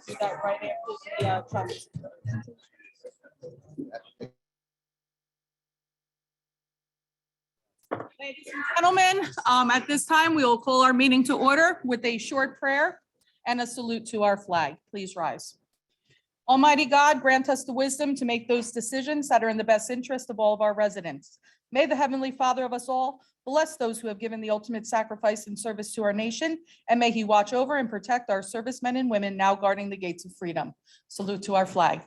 Do that right after the traffic. Ladies and gentlemen, at this time, we will call our meeting to order with a short prayer and a salute to our flag. Please rise. Almighty God, grant us the wisdom to make those decisions that are in the best interest of all of our residents. May the Heavenly Father of us all bless those who have given the ultimate sacrifice in service to our nation, and may He watch over and protect our servicemen and women now guarding the gates of freedom. Salute to our flag.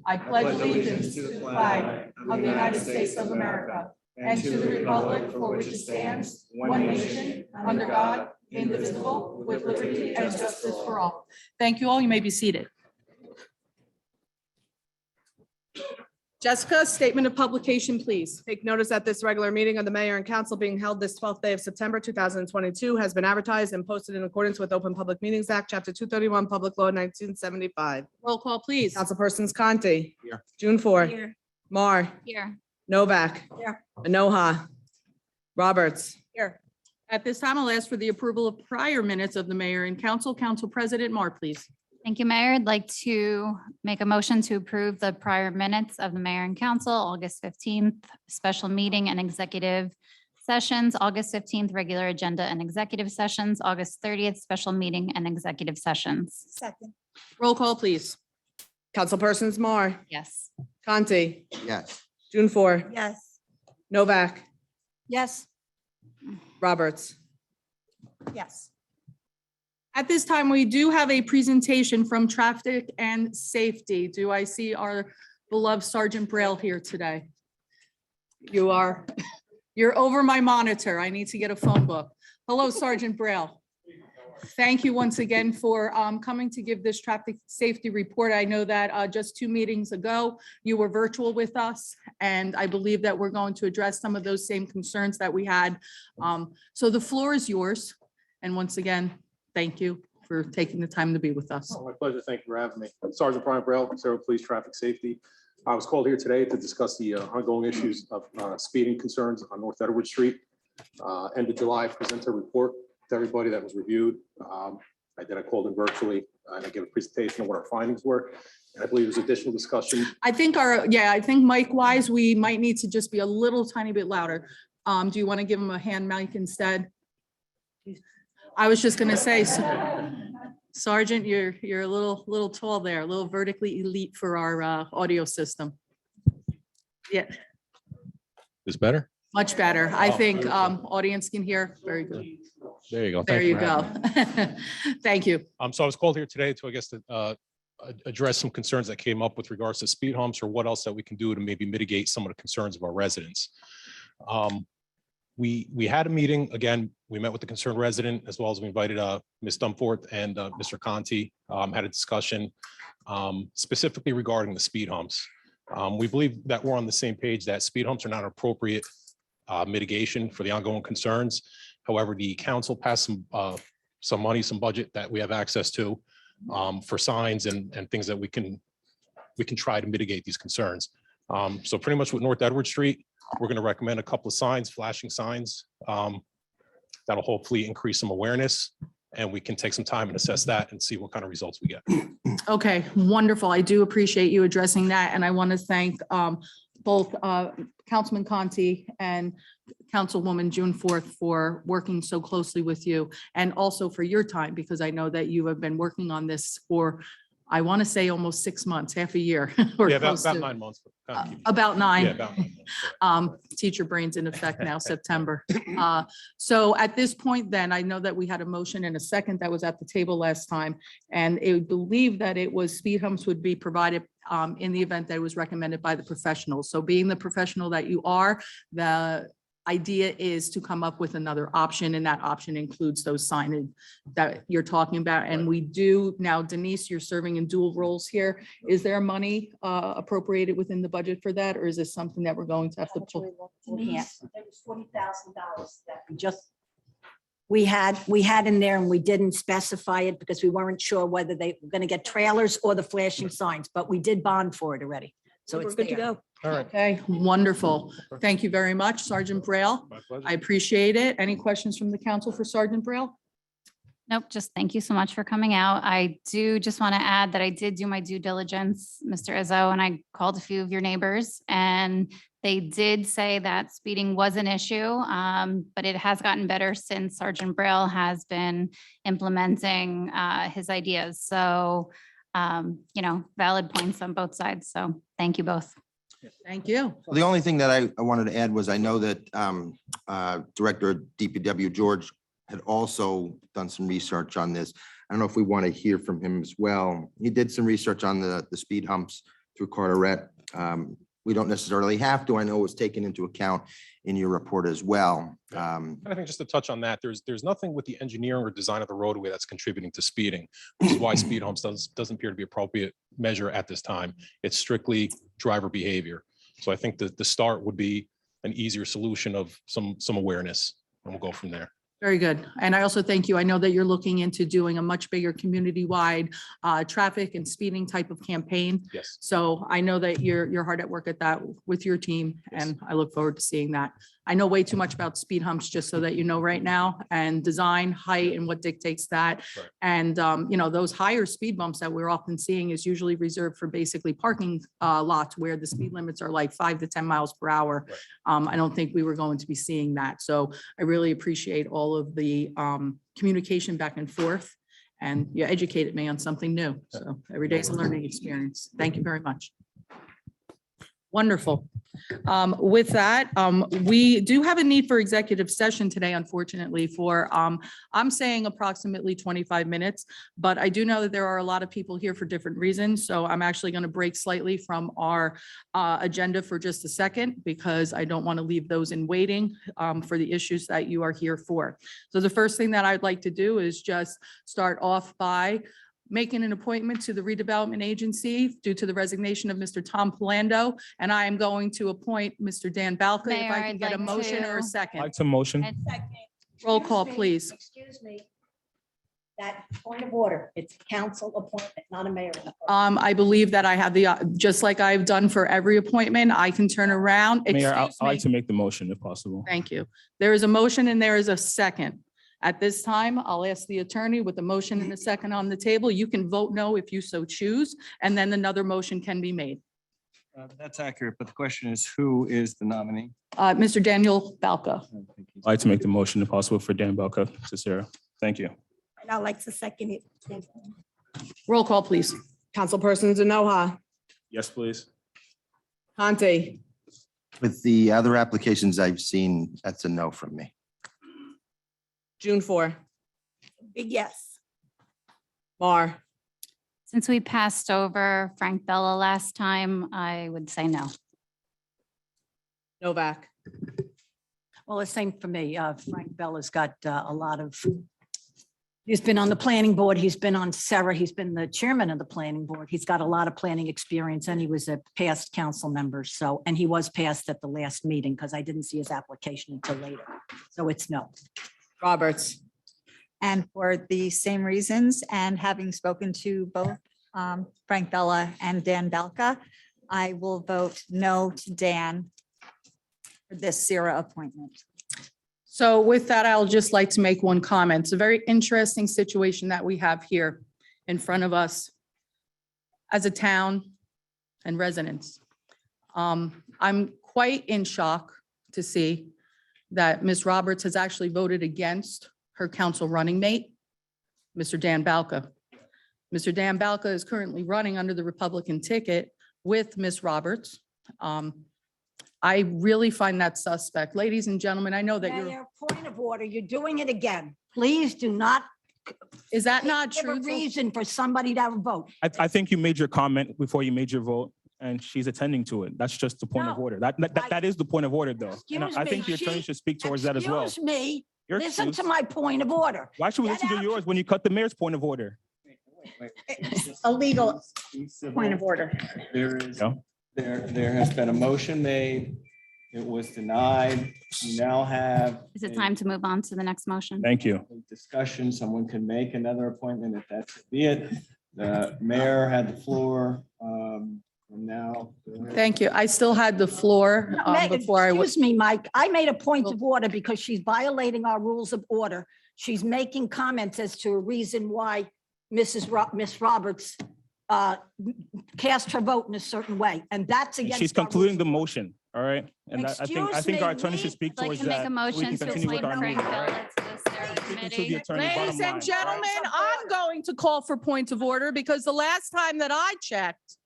I pledge allegiance to the flag of the United States of America and to the republic for which it stands, one nation, under God, indivisible, with liberty and justice for all. Thank you all. You may be seated. Jessica, statement of publication, please. Take notice that this regular meeting of the mayor and council being held this 12th day of September 2022 has been advertised and posted in accordance with Open Public Meetings Act, Chapter 231, Public Law 1975. Roll call, please. Councilpersons Conti. Here. June 4. Here. Mar. Here. Novak. Here. Anoha. Roberts. Here. At this time, I'll ask for the approval of prior minutes of the mayor and council. Council President Mar, please. Thank you, Mayor. I'd like to make a motion to approve the prior minutes of the mayor and council, August 15th, special meeting and executive sessions, August 15th, regular agenda and executive sessions, August 30th, special meeting and executive sessions. Second. Roll call, please. Councilpersons Mar. Yes. Conti. Yes. June 4. Yes. Novak. Yes. Roberts. Yes. At this time, we do have a presentation from Traffic and Safety. Do I see our beloved Sergeant Braille here today? You are, you're over my monitor. I need to get a phone book. Hello, Sergeant Braille. Thank you once again for coming to give this traffic safety report. I know that just 2 meetings ago, you were virtual with us, and I believe that we're going to address some of those same concerns that we had. So the floor is yours. And once again, thank you for taking the time to be with us. My pleasure. Thank you for having me. Sergeant Brian Braille, Sarah Police Traffic Safety. I was called here today to discuss the ongoing issues of speeding concerns on North Edward Street. End of July, I presented a report to everybody that was reviewed. I called in virtually and I gave a presentation of what our findings were. And I believe there's additional discussion. I think I think mic wise, we might need to just be a little tiny bit louder. Do you want to give him a hand mic instead? I was just gonna say, Sergeant, you're a little tall there, a little vertically elite for our audio system. Yeah, Is better? much better. I think beautiful. audience can hear. Very good. There you go. There Thank you for go. having me. Thank you. So I was called here today to, I guess, to address some concerns that came up with regards to speed humps or what else that we can do to maybe mitigate some of the concerns of our residents. We had a meeting, again, we met with the concerned resident as well as we invited Ms. Dunforth and Mr. Conti, had a discussion specifically regarding the speed humps. We believe that we're on the same page that speed humps are not appropriate mitigation for the ongoing concerns. However, the council passed some money, some budget that we have access to for signs and things that we can try to mitigate these concerns. So pretty much with North Edward Street, we're going to recommend a couple of signs, flashing signs, that'll hopefully increase some awareness, and we can take some time and assess that and see what kind of results we get. Okay, wonderful. I do appreciate you addressing that. And I want to thank both Councilman Conti and Councilwoman June 4th for working so closely with you, and also for your time, because I know that you have been working on this for, I want to say, almost 6 months, half a year. Or Yeah, close about to. 9 months. About 9. Yeah, about 9 months. Teacher brain's in effect now, September. So at this point then, I know that we had a motion and a second that was at the table last time. And it believed that it was speed humps would be provided in the event that it was recommended by the professionals. So being the professional that you are, the idea is to come up with another option, and that option includes those signage that you're talking about. And we do now, Denise, you're serving in dual roles here. Is there money appropriated within the budget for that, or is this something that we're going to have to pull? Denise, there was $40,000 that we had in there, and we didn't specify it because we weren't sure whether they were going to get trailers or the flashing signs, but we did bond for it already. So it's good to there. go. All right. Okay, wonderful. Thank you very much, Sergeant Braille. My pleasure. I appreciate it. Any questions from the council for Sergeant Braille? Nope, just thank you so much for coming out. I do just want to add that I did do my due diligence, Mr. Izzo, and I called a few of your neighbors and they did say that speeding was an issue, but it has gotten better since Sergeant Braille has been implementing his ideas. So, valid points on both sides. So thank you both. Thank you. Well, the only thing that I wanted to add was I know that Director of DPW George had also done some research on this. I don't know if we want to hear from him as well. He did some research on the speed humps through Carteret. We don't necessarily have to. I know it was taken into account in your report as well. And I think just to touch on that, there's nothing with the engineering or design of the roadway that's contributing to speeding, which is why speed humps doesn't appear to be appropriate measure at this time. It's strictly driver behavior. So I think that the start would be an easier solution of some awareness, and we'll go from there. Very good. And I also thank you. I know that you're looking into doing a much bigger community-wide traffic and speeding type of campaign. Yes. So I know that you're hard at work at that with your team, and I look forward to seeing that. I know way too much about speed humps, just so that you know right now, and design, height, and what dictates that. Right. And, those higher speed bumps that we're often seeing is usually reserved for basically parking lots where the speed limits are like 5 to 10 miles per hour. Right. I don't think we were going to be seeing that. So I really appreciate all of the communication back and forth. And you educated me on something new. So every day is a learning experience. Thank you very much. Wonderful. With that, we do have a need for executive session today, unfortunately, for, I'm saying approximately 25 minutes, but I do know that there are a lot of people here for different reasons. So I'm actually going to break slightly from our agenda for just a second, because I don't want to leave those in waiting for the issues that you are here for. So the first thing that I'd like to do is just start off by making an appointment to the redevelopment agency due to the resignation of Mr. Tom Palando. And I am going to appoint Mr. Dan Balca. If Mayor, I can I'd get a like motion or a to- second. Like to motion. And Roll call, please. Excuse me. That point of order, it's council appointment, not a mayor. appointment. I believe that I have the, just like I've done for every appointment, I can turn around. Mayor, I'd Excuse like me. to make the motion if possible. Thank you. There is a motion and there is a second. At this time, I'll ask the attorney with the motion and a second on the table. You can vote no if you so choose, and then another motion can be made. That's accurate, but the question is, who is the nominee? Mr. Daniel Balca. I'd like to make the motion if possible for Dan Belka, Cicero. Thank you. And I'd like to second it. Roll call, please. Councilperson Zanoha, Yes, please. Conti, With the other applications I've seen, that's a no from me. June 4, Big yes. Mar, since we passed over Frank Bella last time, I would say no. Novak, Well, the same for me. Frank Bella's got a lot of, he's been on the planning board. He's been on Sarah. He's been the chairman of the planning board. He's got a lot of planning experience, and he was a past council member. So, and he was passed at the last meeting because I didn't see his application until later. So it's no. Roberts, And for the same reasons, and having spoken to both Frank Bella and Dan Belka, I will vote no to Dan for this Sarah appointment. So with that, I'll just like to make one comment. It's a very interesting situation that we have here in front of us as a town and residents. I'm quite in shock to see that Ms. Roberts has actually voted against her council running mate, Mr. Dan Balca. Mr. Dan Balca is currently running under the Republican ticket with Ms. Roberts. I really find that suspect. Ladies and gentlemen, I know that you're, Mayor, point of order, you're doing it again. Please do not. is that not give a true? reason for somebody to vote. I think you made your comment before you made your vote, and she's attending to it. That's just the point of No, order. That is the point of order, though. And Excuse I think me, the attorney she- should speak towards that as well. Excuse me, Your listen excuse. to my point of order. Why should we Get listen to out. yours when you cut the mayor's point of order? A legal Be civil. point of order. There is, Yeah. there has been a motion made. It was denied. You now have. Is it a- time to move on to the next motion? Thank you. a Discussion. Someone can make another appointment if that's be it. The mayor had the floor. And now. Thank you. I still had the floor Meg, before I was. Excuse me, Mike, I made a point of order because she's violating our rules of order. She's making comments as to a reason why Miss Roberts cast her vote in a certain way, and that's And against. she's our concluding the rules. motion, all right? And I think Excuse our me, attorney should speak I'd like towards to make that. a so we motion can to continue with appoint our Frank meeting, all Bella right? to the steering Speaking to the committee. attorney, bottom Ladies line, and all right? gentlemen, I'm going to call for point of order because the last time that I checked,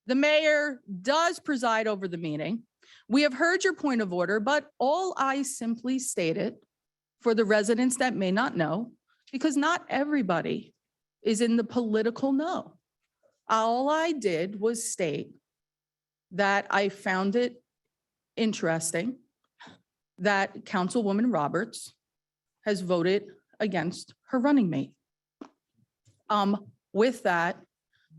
the mayor does preside over the meeting. We have heard your point of order, but all I simply stated for the residents that may not know, because not everybody is in the political know. All I did was state that I found it interesting that Councilwoman Roberts has voted against her running mate. With that,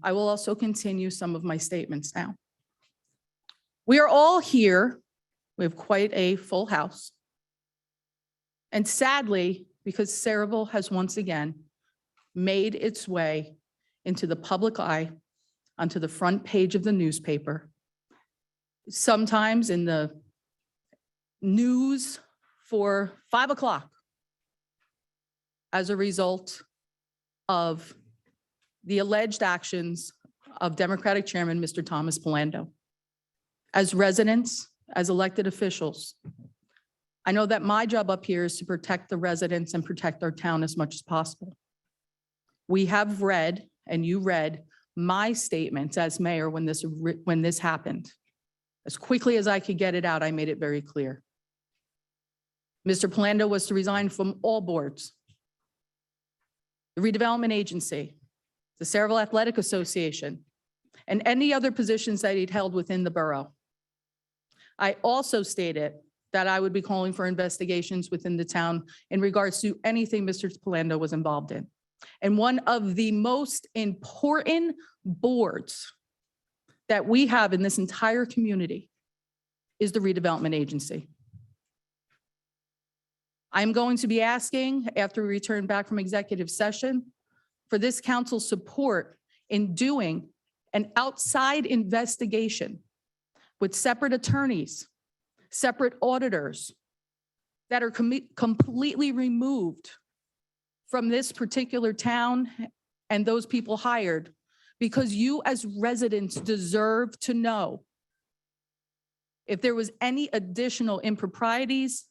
I will also continue some of my statements now. We are all here. We have quite a full house. And sadly, because Saraville has once again made its way into the public eye, onto the front page of the newspaper, sometimes in the news for 5 o'clock, as a result of the alleged actions of Democratic Chairman, Mr. Thomas Polando. As residents, as elected officials, I know that my job up here is to protect the residents and protect our town as much as possible. We have read, and you read, my statements as mayor when this happened. As quickly as I could get it out, I made it very clear. Mr. Polando was to resign from all boards. The Redevelopment Agency, the Saraville Athletic Association, and any other positions that he'd held within the borough. I also stated that I would be calling for investigations within the town in regards to anything Mr. Polando was involved in. And one of the most important boards that we have in this entire community is the Redevelopment Agency. I'm going to be asking, after we return back from executive session, for this council's support in doing an outside investigation with separate attorneys, separate auditors that are completely removed from this particular town and those people hired, because you as residents deserve to know if there was any additional improprieties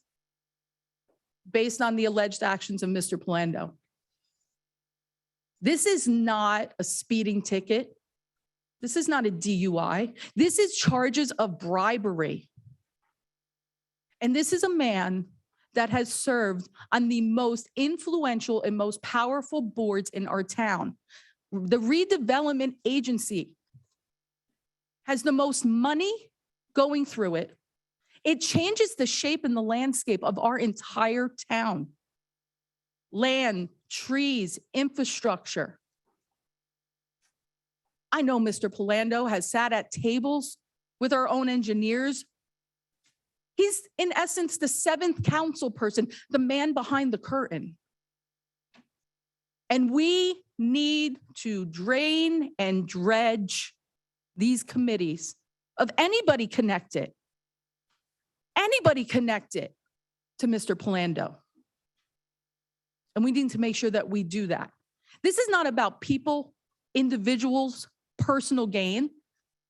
based on the alleged actions of Mr. Polando. This is not a speeding ticket. This is not a DUI. This is charges of bribery. And this is a man that has served on the most influential and most powerful boards in our town. The Redevelopment Agency has the most money going through it. It changes the shape and the landscape of our entire town. Land, trees, infrastructure. I know Mr. Polando has sat at tables with our own engineers. He's in essence the seventh council person, the man behind the curtain. And we need to drain and dredge these committees of anybody connected to Mr. Polando. And we need to make sure that we do that. This is not about people, individuals, personal gain.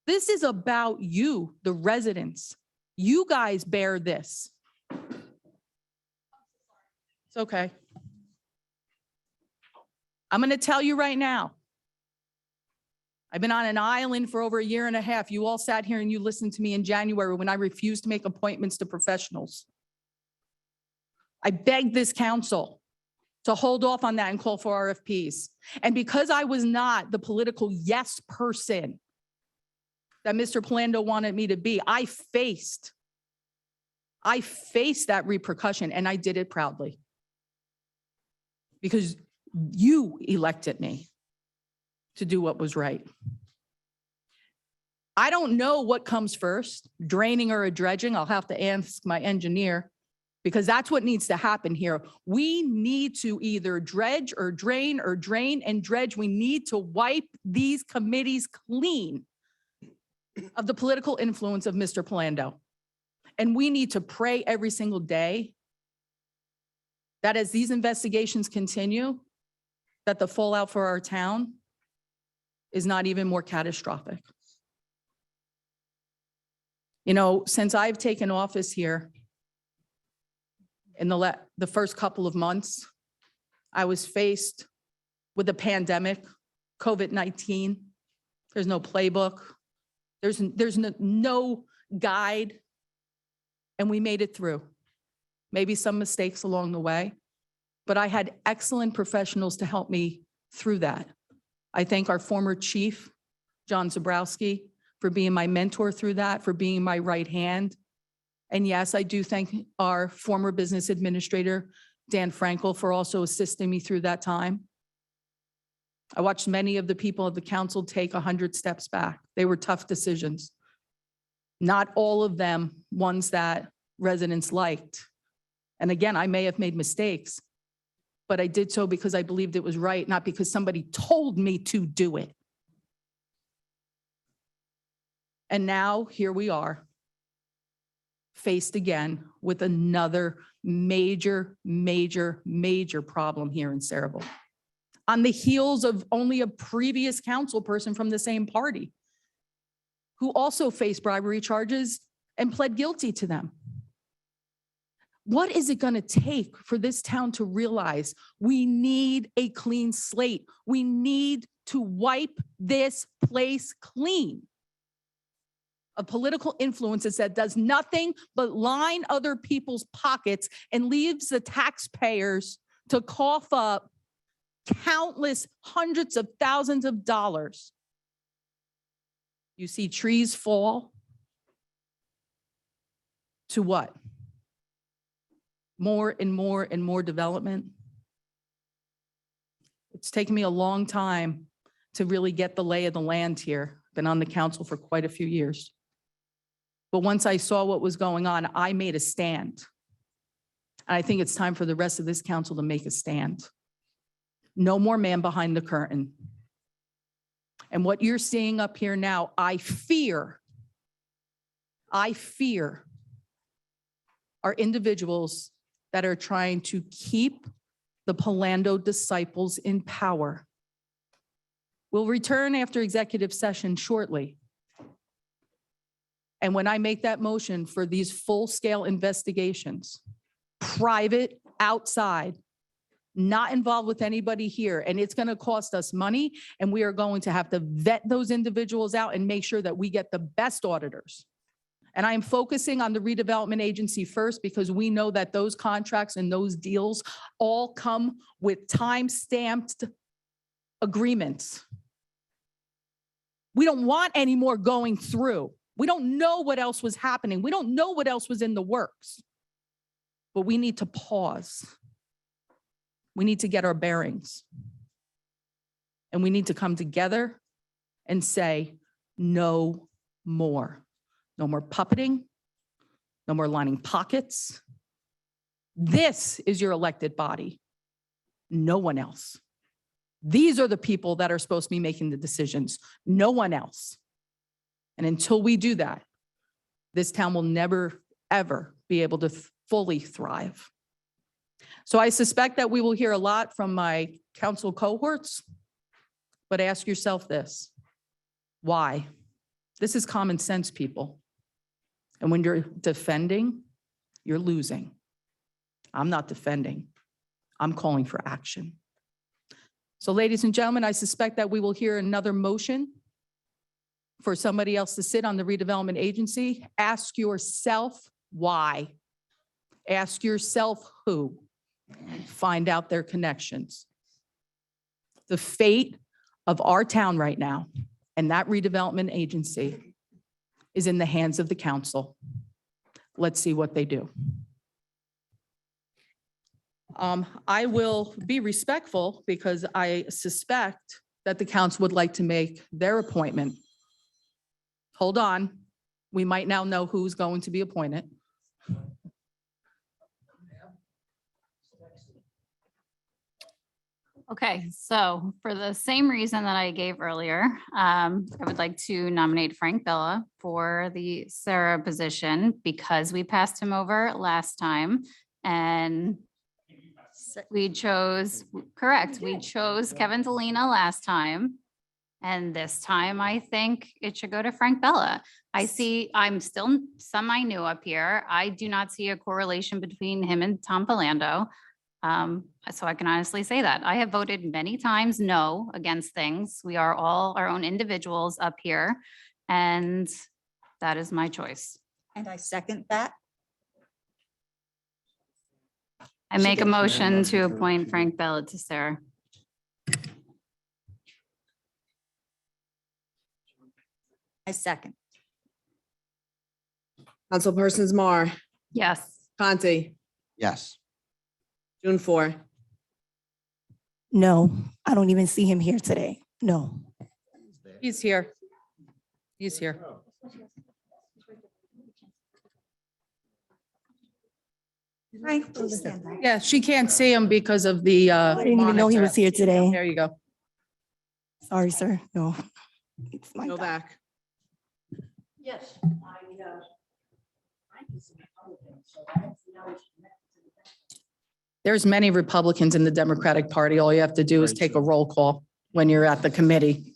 This is about you, the residents. You guys bear this. It's okay. I'm going to tell you right now. I've been on an island for over 1.5 years. You all sat here and you listened to me in January when I refused to make appointments to professionals. I begged this council to hold off on that and call for RFPs. And because I was not the political yes person that Mr. Polando wanted me to be, I faced that repercussion, and I did it proudly. Because you elected me to do what was right. I don't know what comes first, draining or dredging. I'll have to ask my engineer, because that's what needs to happen here. We need to either dredge or drain and dredge. We need to wipe these committees clean of the political influence of Mr. Polando. And we need to pray every single day that as these investigations continue, that the fallout for our town is not even more catastrophic. You know, since I've taken office here in the first couple of months, I was faced with a pandemic, COVID-19. There's no playbook. There's no guide, and we made it through. Maybe some mistakes along the way, but I had excellent professionals to help me through that. I thank our former chief, John Zabrowski, for being my mentor through that, for being my right hand. And yes, I do thank our former business administrator, Dan Frankel, for also assisting me through that time. I watched many of the people of the council take 100 steps back. They were tough decisions. Not all of them ones that residents liked. And again, I may have made mistakes, but I did so because I believed it was right, not because somebody told me to do it. And now here we are, faced again with another major problem here in Saraville. On the heels of only a previous council person from the same party who also faced bribery charges and pled guilty to them. What is it going to take for this town to realize we need a clean slate? We need to wipe this place clean of political influences that does nothing but line other people's pockets and leaves the taxpayers to cough up countless hundreds of thousands of dollars. You see trees fall to what? More and more development. It's taken me a long time to really get the lay of the land here. Been on the council for quite a few years. But once I saw what was going on, I made a stand. And I think it's time for the rest of this council to make a stand. No more man behind the curtain. And what you're seeing up here now, I fear are individuals that are trying to keep the Palando disciples in power. We'll return after executive session shortly. And when I make that motion for these full-scale investigations, private, outside, not involved with anybody here, and it's going to cost us money, and we are going to have to vet those individuals out and make sure that we get the best auditors. And I am focusing on the redevelopment agency first because we know that those contracts and those deals all come with time-stamped agreements. We don't want any more going through. We don't know what else was happening. We don't know what else was in the works. But we need to pause. We need to get our bearings. And we need to come together and say, no more. No more puppeting. No more lining pockets. This is your elected body. No one else. These are the people that are supposed to be making the decisions. No one else. And until we do that, this town will never, ever be able to fully thrive. So I suspect that we will hear a lot from my council cohorts, but ask yourself this: why? This is common sense, people. And when you're defending, you're losing. I'm not defending. I'm calling for action. So ladies and gentlemen, I suspect that we will hear another motion for somebody else to sit on the redevelopment agency. Ask yourself why. Ask yourself who. Find out their connections. The fate of our town right now and that redevelopment agency is in the hands of the council. Let's see what they do. I will be respectful because I suspect that the council would like to make their appointment. Hold on. We might now know who's going to be appointed. Okay, so for the same reason that I gave earlier, I would like to nominate Frank Bella for the Sarah position because we passed him over last time and We chose, correct, we chose Kevin Delina last time. And this time I think it should go to Frank Bella. I'm still semi-new up here. I do not see a correlation between him and Tom Palando. So I can honestly say that. I have voted many times no against things. We are all our own individuals up here. And that is my choice. And I second that. I make a motion to appoint Frank Bella to Sarah. I second. Councilpersons Mar, Yes. Conti, Yes. June 4. No, I don't even see him here today. No. He's here. He's here. Frank, please stand back. Yeah, she can't see him because of the. I didn't even know he was here today. There you go. Sorry, sir. No. It's my Go bad. back. Yes. There's many Republicans in the Democratic Party. All you have to do is Very take a true. roll call when you're at the committee.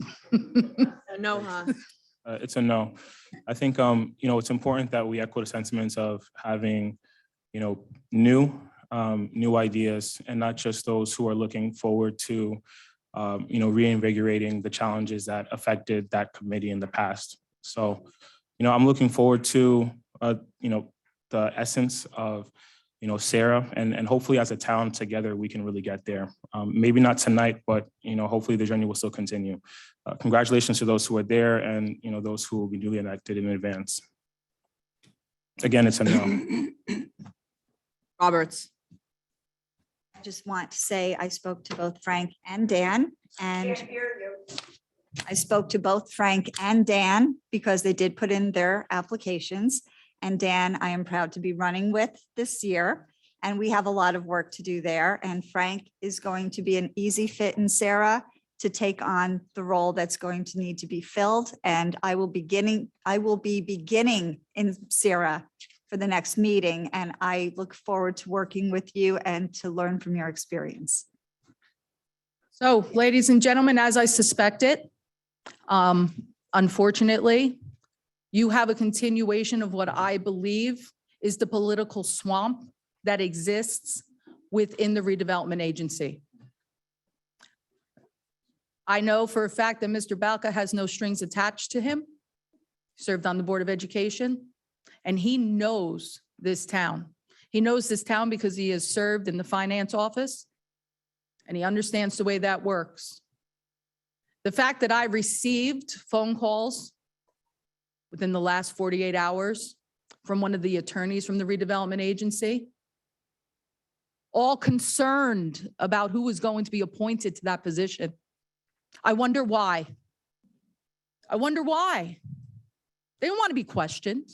No, huh? It's a no. I think, it's important that we echo the sentiments of having, new ideas and not just those who are looking forward to, reinvigorating the challenges that affected that committee in the past. So, I'm looking forward to, the essence of, Sarah, and hopefully as a town together, we can really get there. Maybe not tonight, but, hopefully the journey will still continue. Congratulations to those who are there and, those who will be newly elected in advance. Again, it's a no. Roberts. I just want to say I spoke to both Frank and Dan, and I spoke to both Frank and Dan because they did put in their applications. And Dan, I am proud to be running with this year, and we have a lot of work to do there. And Frank is going to be an easy fit in Sarah to take on the role that's going to need to be filled. And I will be beginning in Sarah for the next meeting, and I look forward to working with you and to learn from your experience. So, ladies and gentlemen, as I suspected, unfortunately, you have a continuation of what I believe is the political swamp that exists within the redevelopment agency. I know for a fact that Mr. Balka has no strings attached to him, served on the Board of Education, and he knows this town. He knows this town because he has served in the finance office, and he understands the way that works. The fact that I received phone calls within the last 48 hours from one of the attorneys from the redevelopment agency, all concerned about who was going to be appointed to that position. I wonder why. I wonder why. They don't want to be questioned.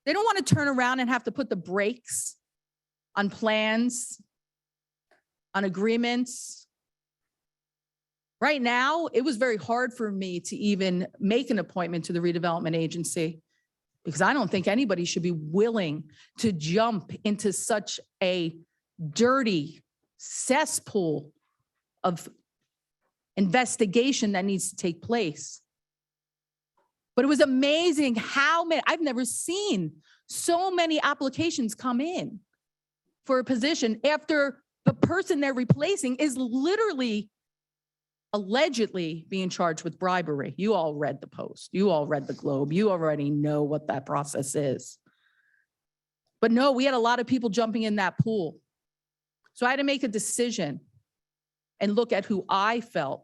They don't want to turn around and have to put the brakes on plans, on agreements. Right now, it was very hard for me to even make an appointment to the redevelopment agency because I don't think anybody should be willing to jump into such a dirty cesspool of investigation that needs to take place. But it was amazing how many, I've never seen so many applications come in for a position after the person they're replacing is literally allegedly being charged with bribery. You all read the Post. You all read the Globe. You already know what that process is. But no, we had a lot of people jumping in that pool. So I had to make a decision and look at who I felt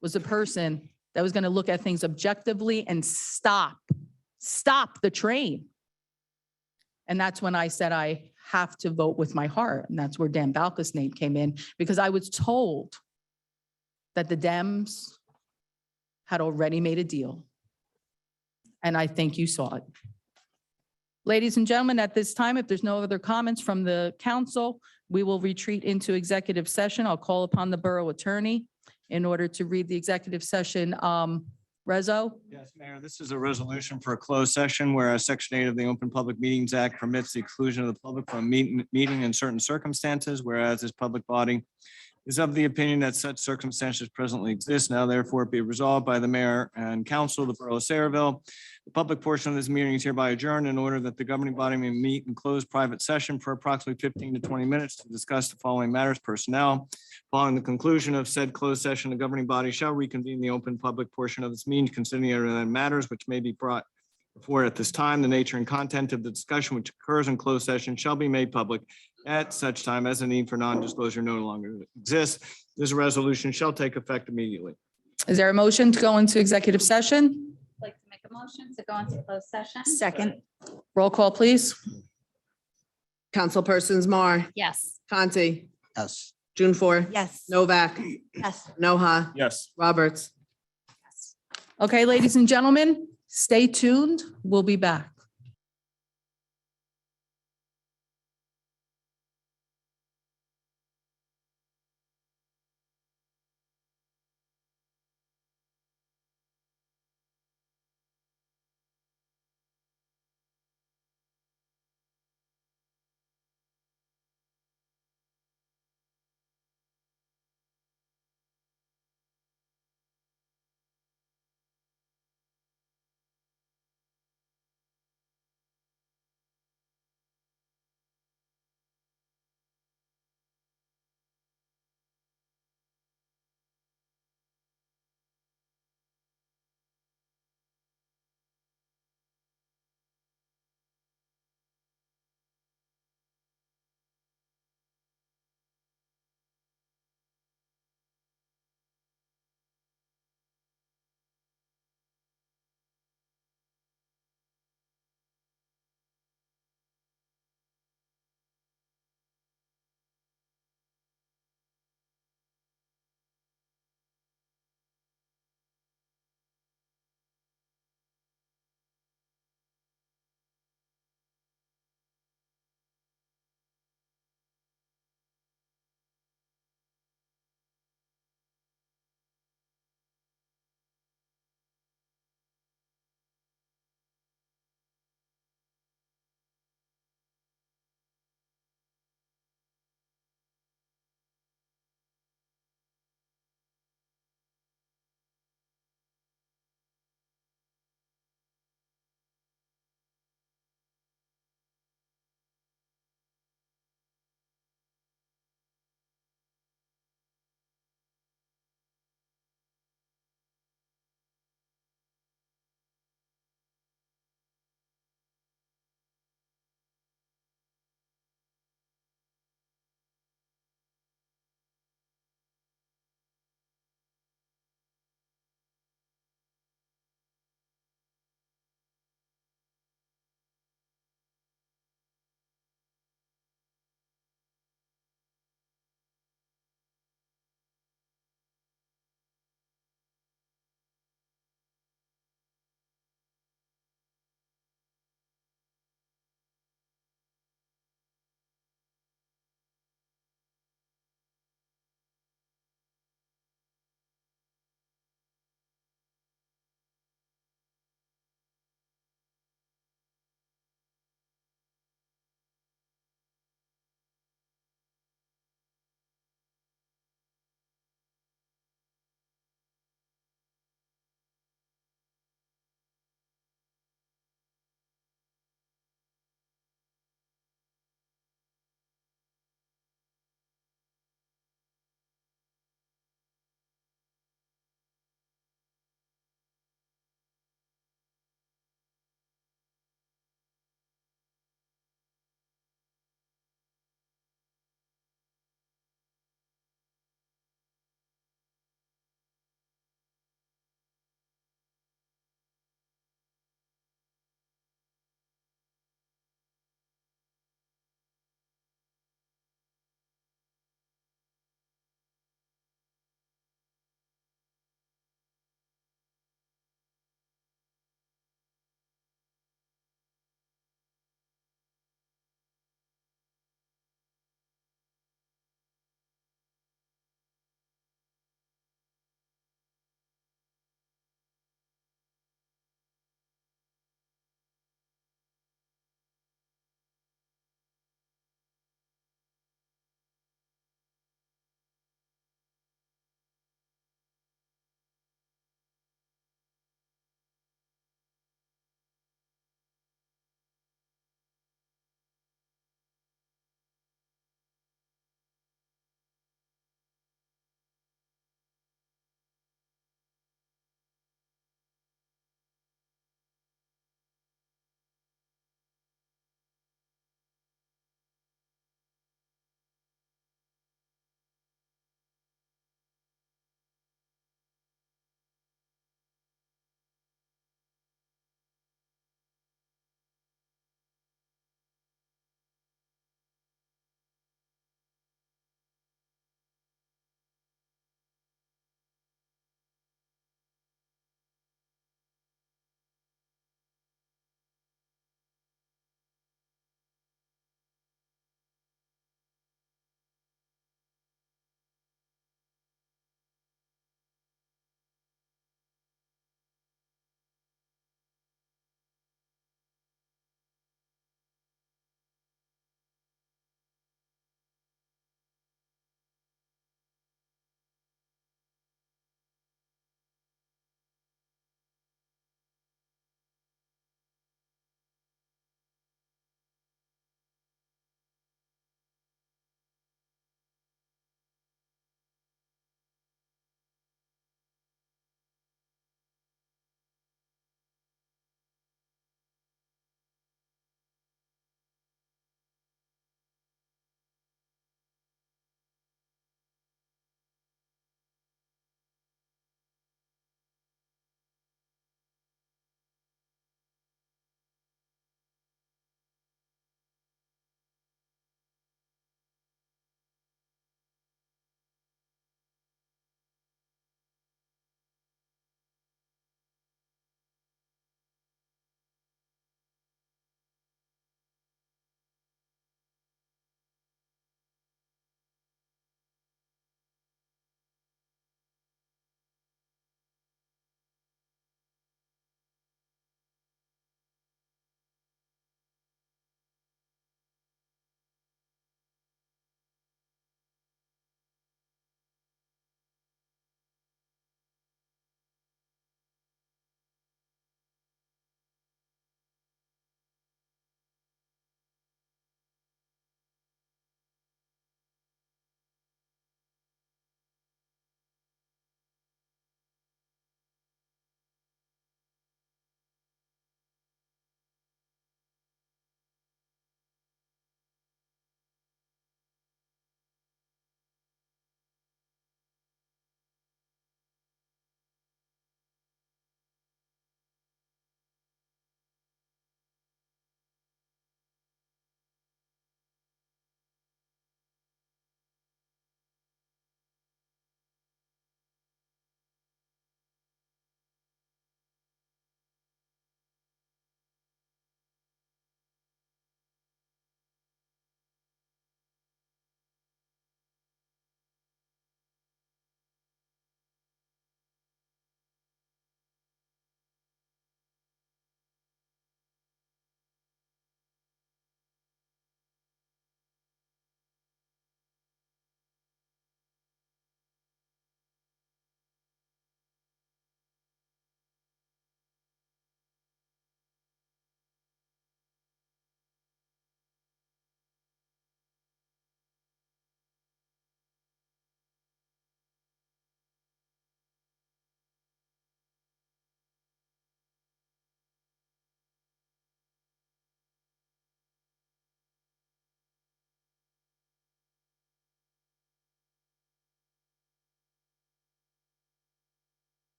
was the person that was going to look at things objectively and stop the train. And that's when I said I have to vote with my heart. And that's where Dan Balka's name came in, because I was told that the Dems had already made a deal. And I think you saw it. Ladies and gentlemen, at this time, if there's no other comments from the council, we will retreat into executive session. I'll call upon the borough attorney in order to read the executive session Rezo, Yes, Mayor, this is a resolution for a closed session, whereas Section 8 of the Open Public Meetings Act permits the exclusion of the public from a meeting in certain circumstances, whereas this public body is of the opinion that such circumstances presently exist. Now therefore be resolved by the mayor and council of the borough of Sayreville. The public portion of this meeting is hereby adjourned in order that the governing body may meet in closed private session for approximately 15 to 20 minutes to discuss the following matters: personnel. Following the conclusion of said closed session, the governing body shall reconvene the open public portion of this meeting, considering other matters which may be brought before at this time. The nature and content of the discussion which occurs in closed session shall be made public at such time as the need for non-disclosure no longer exists. This resolution shall take effect immediately. is there a motion to go into executive session? I'd like to make a motion to go into closed session. Second, Roll call, please. Councilpersons Mar, Yes. Conti, Yes. June 4, yes. Novak, Yes. Noha, Yes. Roberts. Okay, ladies and gentlemen, stay tuned. We'll be back.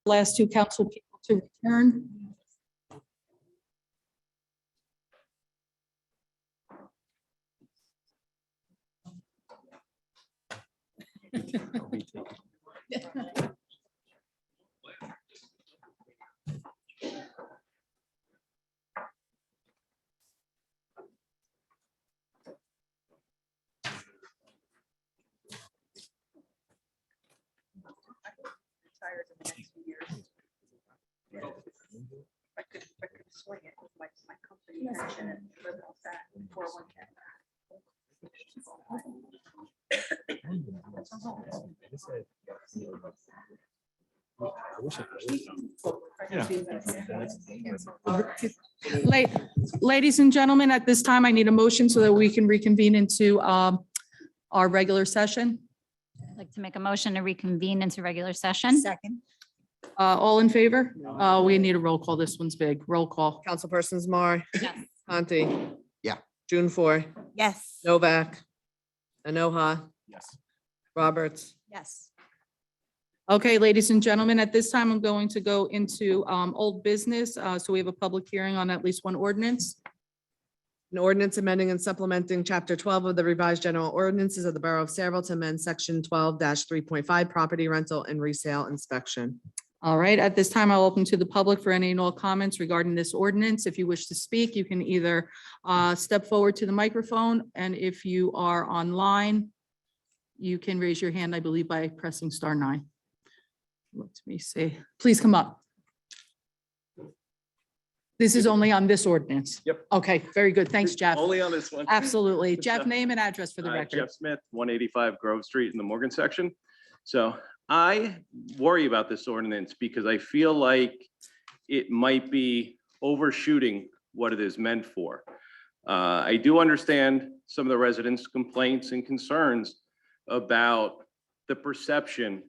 last two council people to return. Ladies and gentlemen, at this time, I need a motion so that we can reconvene into our regular session. I'd like to make a motion to reconvene into regular session. Second. All in favor? We need a roll call. This one's big. Roll call. Councilpersons Mar, Yes. Conti. Yeah. June 4, Yes. Novak, Enoha, Yes. Roberts. Yes. Okay, ladies and gentlemen, at this time, I'm going to go into old business. So we have a public hearing on at least one ordinance. An ordinance amending and supplementing chapter 12 of the revised general ordinances of the Borough of Saraville to amend section 12-3.5 property rental and resale inspection. All right, at this time, I'll open to the public for any and all comments regarding this ordinance. If you wish to speak, you can either step forward to the microphone, and if you are online, you can raise your hand, I believe, by pressing *9. Let me see. Please come up. This is only on this ordinance. Yep. Okay, very good. Thanks, Jeff. Only on this one. Absolutely. Jeff, name and address for the record. Jeff Smith, 185 Grove Street in the Morgan section. So I worry about this ordinance because I feel like it might be overshooting what it is meant for. I do understand some of the residents' complaints and concerns about the perception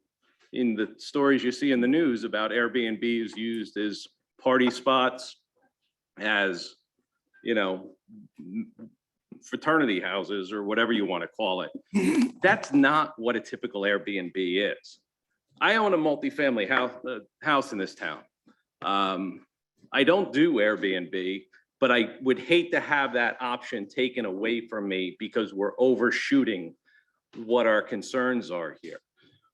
in the stories you see in the news about Airbnbs used as party spots, as, you know, fraternity houses or whatever you want to call it. That's not what a typical Airbnb is. I own a multifamily house in this town. I don't do Airbnb, but I would hate to have that option taken away from me because we're overshooting what our concerns are here.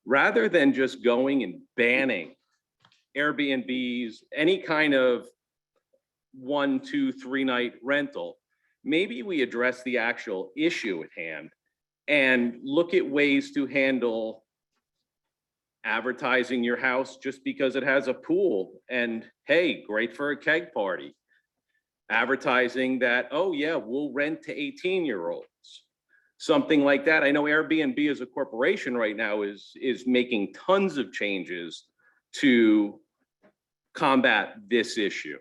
Rather than just going and banning Airbnbs, any kind of 1, 2, 3 night rental, maybe we address the actual issue at hand and look at ways to handle advertising your house just because it has a pool and hey, great for a keg party. Advertising that, oh yeah, we'll rent to 18-year-olds. Something like that. I know Airbnb as a corporation right now is making tons of changes to combat this issue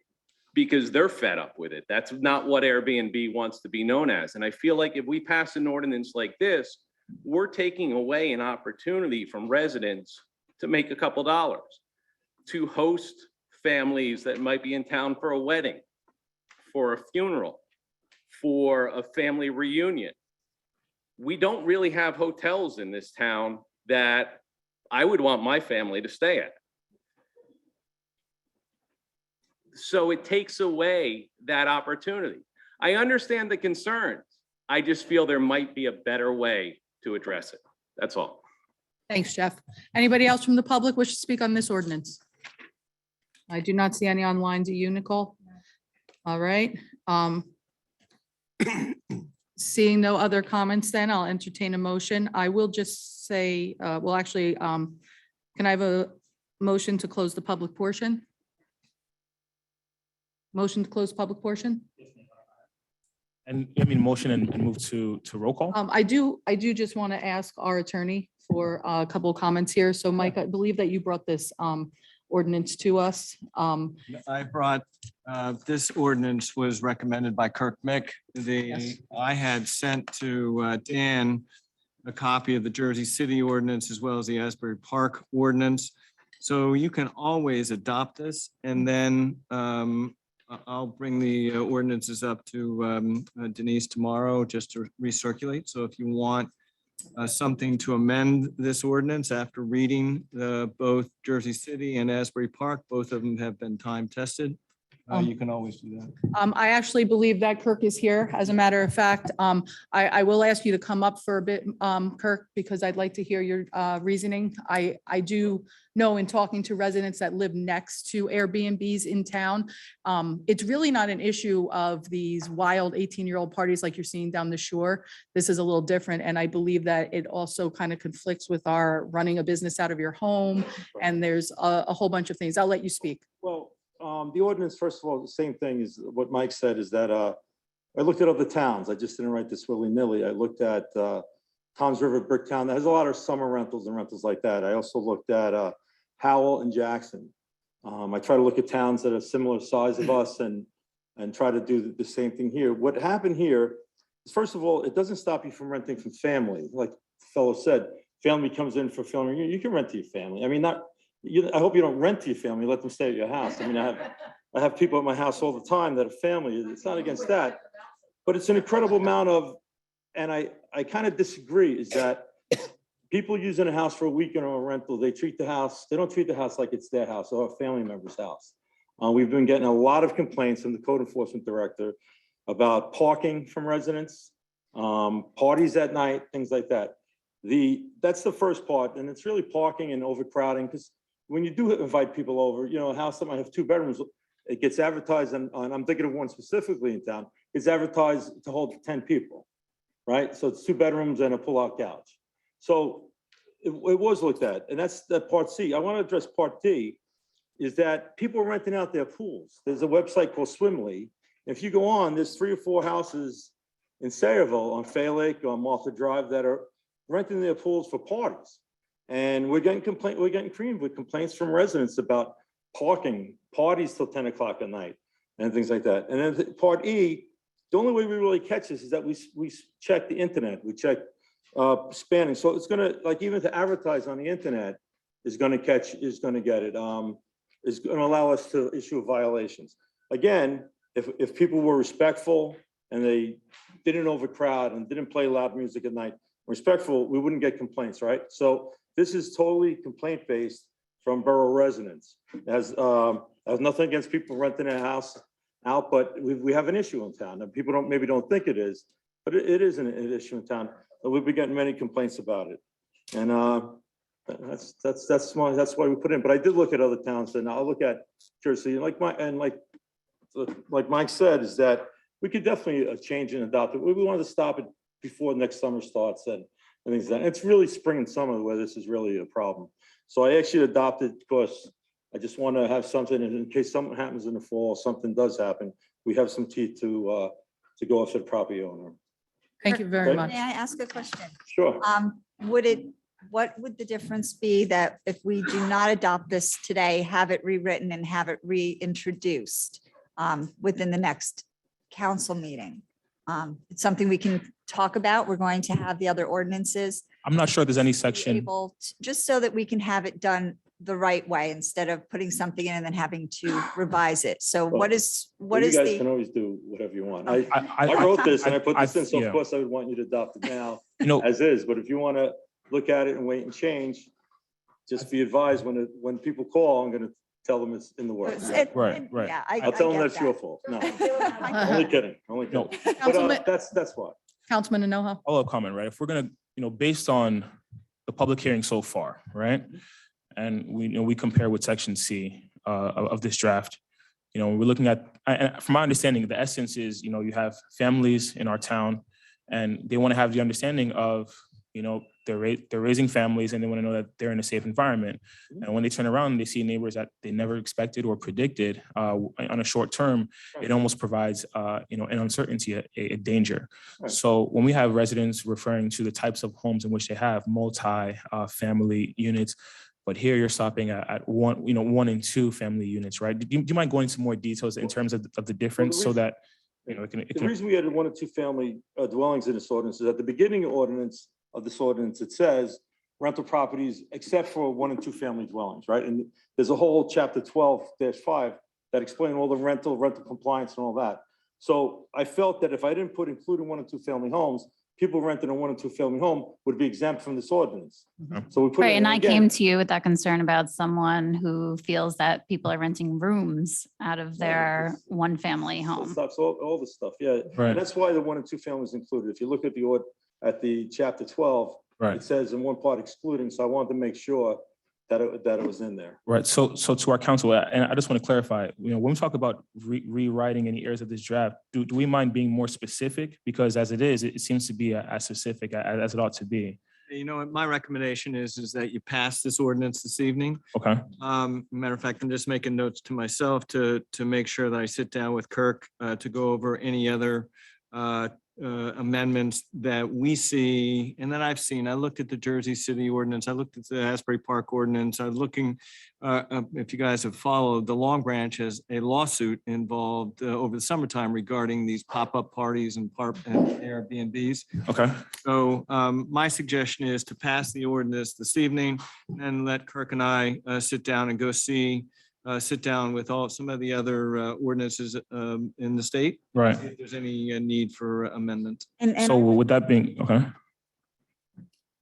because they're fed up with it. That's not what Airbnb wants to be known as. And I feel like if we pass an ordinance like this, we're taking away an opportunity from residents to make a couple dollars, to host families that might be in town for a wedding, for a funeral, for a family reunion. We don't really have hotels in this town that I would want my family to stay at. So it takes away that opportunity. I understand the concerns. I just feel there might be a better way to address it. That's all. Thanks, Jeff. Anybody else from the public wish to speak on this ordinance? I do not see any online. Do you, Nicole? All right. Seeing no other comments, then I'll entertain a motion. I will just say, well, actually, can I have a motion to close the public portion? Motion to close public portion? And I mean, motion and move to roll call? I do just want to ask our attorney for a couple of comments here. So Mike, I believe that you brought this ordinance to us. I brought, this ordinance was recommended by Kirk Mick. I had sent to Dan a copy of the Jersey City ordinance as well as the Asbury Park ordinance. So you can always adopt this and then I'll bring the ordinances up to Denise tomorrow just to recirculate. So if you want something to amend this ordinance after reading both Jersey City and Asbury Park. Both of them have been time tested. You can always do that. I actually believe that Kirk is here. As a matter of fact, I will ask you to come up for a bit, Kirk, because I'd like to hear your reasoning. I do know in talking to residents that live next to Airbnbs in town, it's really not an issue of these wild 18-year-old parties like you're seeing down the shore. This is a little different, and I believe that it also kind of conflicts with our running a business out of your home, and there's a whole bunch of things. I'll let you speak. Well, the ordinance, first of all, the same thing is what Mike said, is that I looked at other towns. I just didn't write this willy-nilly. I looked at Tom's River, Bricktown. There's a lot of summer rentals and rentals like that. I also looked at Howell and Jackson. I try to look at towns that are similar size of us and try to do the same thing here. What happened here is, first of all, it doesn't stop you from renting from family. Like the fellow said, family comes in for family. You can rent to your family. I mean, I hope you don't rent to your family, let them stay at your house. I mean, I have people at my house all the time that are family. It's not against that, but it's an incredible amount of, and I kind of disagree, is that people using a house for a weekend or a rental, they don't treat the house like it's their house or a family member's house. We've been getting a lot of complaints from the code enforcement director about parking from residents, parties at night, things like that. That's the first part, and it's really parking and overcrowding, because when you do invite people over, a house that might have 2 bedrooms, it gets advertised, and I'm thinking of one specifically in town, it's advertised to hold 10 people, right? So it's 2 bedrooms and a pull-out couch. So it was looked at, and that's that part C. I want to address part D, is that people are renting out their pools. There's a website called Swimly. If you go on, there's 3 or 4 houses in Sayreville on Fay Lake, on Martha Drive, that are renting their pools for parties. And we're getting creamed with complaints from residents about parking, parties till 10 o'clock at night and things like that. And then part E, the only way we really catch this is that we check the internet, we check spanning. So it's gonna, like, even to advertise on the internet is gonna get it, is gonna allow us to issue violations. Again, if people were respectful and they didn't overcrowd and didn't play loud music at night, respectful, we wouldn't get complaints, right? So this is totally complaint-based from borough residents. It has nothing against people renting their house out, but we have an issue in town, and people maybe don't think it is, but it is an issue in town. But we've been getting many complaints about it, and that's why we put in. But I did look at other towns, and I'll look at Jersey, like Mike said, is that we could definitely change and adopt it. We wanted to stop it before next summer starts and things like that. It's really spring and summer where this is really a problem. So I actually adopted because I just want to have something in case something happens in the fall, something does happen, we have some teeth to go after the property owner. Thank you very much. May I ask a question? Sure. What would the difference be that if we do not adopt this today, have it rewritten and have it reintroduced within the next council meeting? It's something we can talk about. We're going to have the other ordinances. I'm not sure there's any section. Just so that we can have it done the right way instead of putting something in and then having to revise it. So what is You guys can the, always do whatever you want. I wrote this and I put this in, so of course I would want you to adopt it now as is. But if you want to look at it and wait and change, just be advised when people call, I'm going to tell them it's in the works. Right. yeah, I'll tell them get that's your that. fault. No, only kidding. No. But that's why. Councilman Inoha. Follow-up comment, right? If we're gonna, based on the public hearing so far, right? And we compare with section C of this draft, we're looking at, and from my understanding, the essence is, you have families in our town and they want to have the understanding of, they're raising families and they want to know that they're in a safe environment. And when they turn around and they see neighbors that they never expected or predicted on a short term, it almost provides, an uncertainty, a danger. Right. So when we have residents referring to the types of homes in which they have multi-family units, but here you're stopping at 1 and 2 family units, right? Do you mind going into more details in terms of the difference so that, the reason we added 1 or 2 family dwellings in this ordinance is at the beginning of this ordinance, it says rental properties except for 1 and 2 family dwellings, right? And there's a whole chapter 12-5 that explain all the rental compliance and all that. So I felt that if I didn't including 1 and 2 family homes, people renting a 1 and 2 family home would be exempt from this ordinance. So we put. Right, it in and I again. came to you with that concern about someone who feels that people are renting rooms out of their one-family home. Stuff, all the stuff, yeah. Right. And that's why the 1 and 2 families included. If you look at the chapter 12, Right. it says in one part excluding, so I wanted to make sure that it was in there. Right. So to our council, and I just want to clarify, when we talk about rewriting any areas of this draft, do we mind being more specific? Because as it is, it seems to be as specific as it ought to be. You know, what my recommendation is that you pass this ordinance this evening. Okay. Matter of fact, I'm just making notes to myself to make sure that I sit down with Kirk to go over any other amendments that we see and that I've seen. I looked at the Jersey City ordinance. I looked at the Asbury Park ordinance. I'm looking, if you guys have followed, the Long Branch has a lawsuit involved over the summertime regarding these pop-up parties and Airbnbs. Okay. So my suggestion is to pass the ordinance this evening and let Kirk and I sit down and go sit down with some of the other ordinances in the state. Right. See if there's any need for amendment. And So with that being, okay.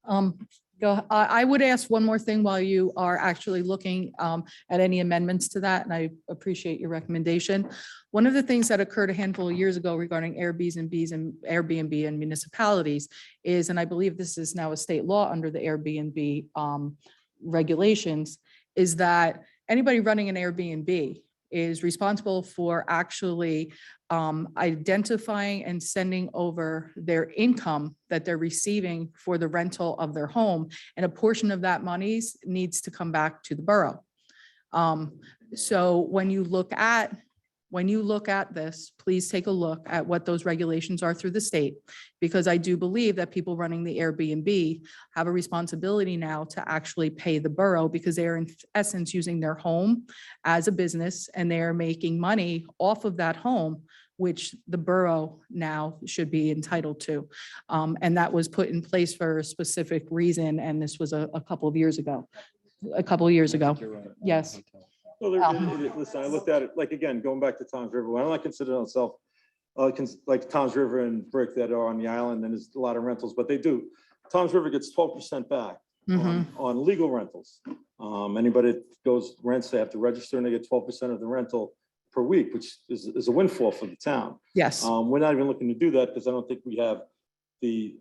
I would ask one more thing while you are actually looking at any amendments to that, and I appreciate your recommendation. One of the things that occurred a handful of years ago regarding Airbnbs and Airbnb and municipalities is, and I believe this is now a state law under the Airbnb regulations, is that anybody running an Airbnb is responsible for actually identifying and sending over their income that they're receiving for the rental of their home. And a portion of that monies needs to come back to the borough. So when you look at this, please take a look at what those regulations are through the state, because I do believe that people running the Airbnb have a responsibility now to actually pay the borough, because they are in essence using their home as a business and they are making money off of that home, which the borough now should be entitled to. And that was put in place for a specific reason. And this was a couple of years ago. Yes. Well, listen, I looked at it, like, again, going back to Tom's River, I don't consider myself like Tom's River and Brick that are on the island, and there's a lot of rentals, but they do. Tom's River gets 12% back on legal rentals. Anybody that goes rents, they have to register and they get 12% of the rental per week, which is a windfall for the town. Yes. We're not even looking to do that because I don't think we have the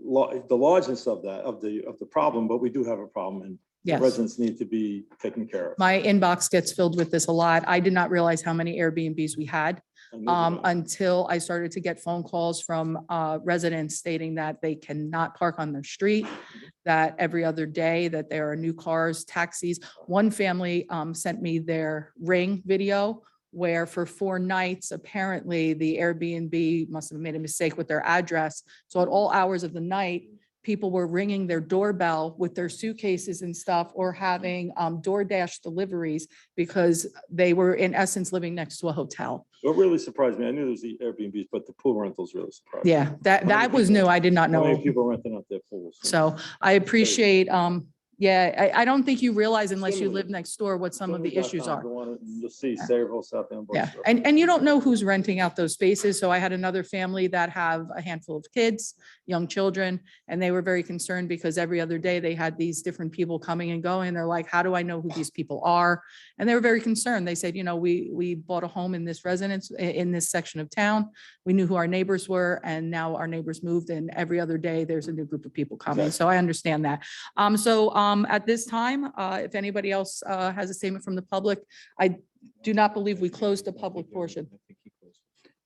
largeness of the problem, but we do have a problem, and Yes. residents need to be taken care of. My inbox gets filled with this a lot. I did not realize how many Airbnbs we had until I started to get phone calls from residents stating that they cannot park on their street, that every other day that there are new cars, taxis. One family sent me their Ring video where for 4 nights, apparently the Airbnb must have made a mistake with their address. So at all hours of the night, people were ringing their doorbell with their suitcases and stuff, or having DoorDash deliveries because they were in essence living next to a hotel. What really surprised me, I knew there was the Airbnbs, but the pool rentals really surprised me. Yeah, that was new. I did not How many know. people renting out their pools? So I appreciate, I don't think you realize unless you live next door what some of the issues are. You'll see Sayreville, South End. Yeah, and you don't know who's renting out those spaces. So I had another family that have a handful of kids, young children, and they were very concerned because every other day they had these different people coming and going. They're like, how do I know who these people are? And they were very concerned. They said, we bought a home in this residence, in this section of town. We knew who our neighbors were, and now our neighbors moved, and every other day there's a new group of people coming. So I understand that. At this time, if anybody else has a statement from the public, I do not believe we closed the public portion.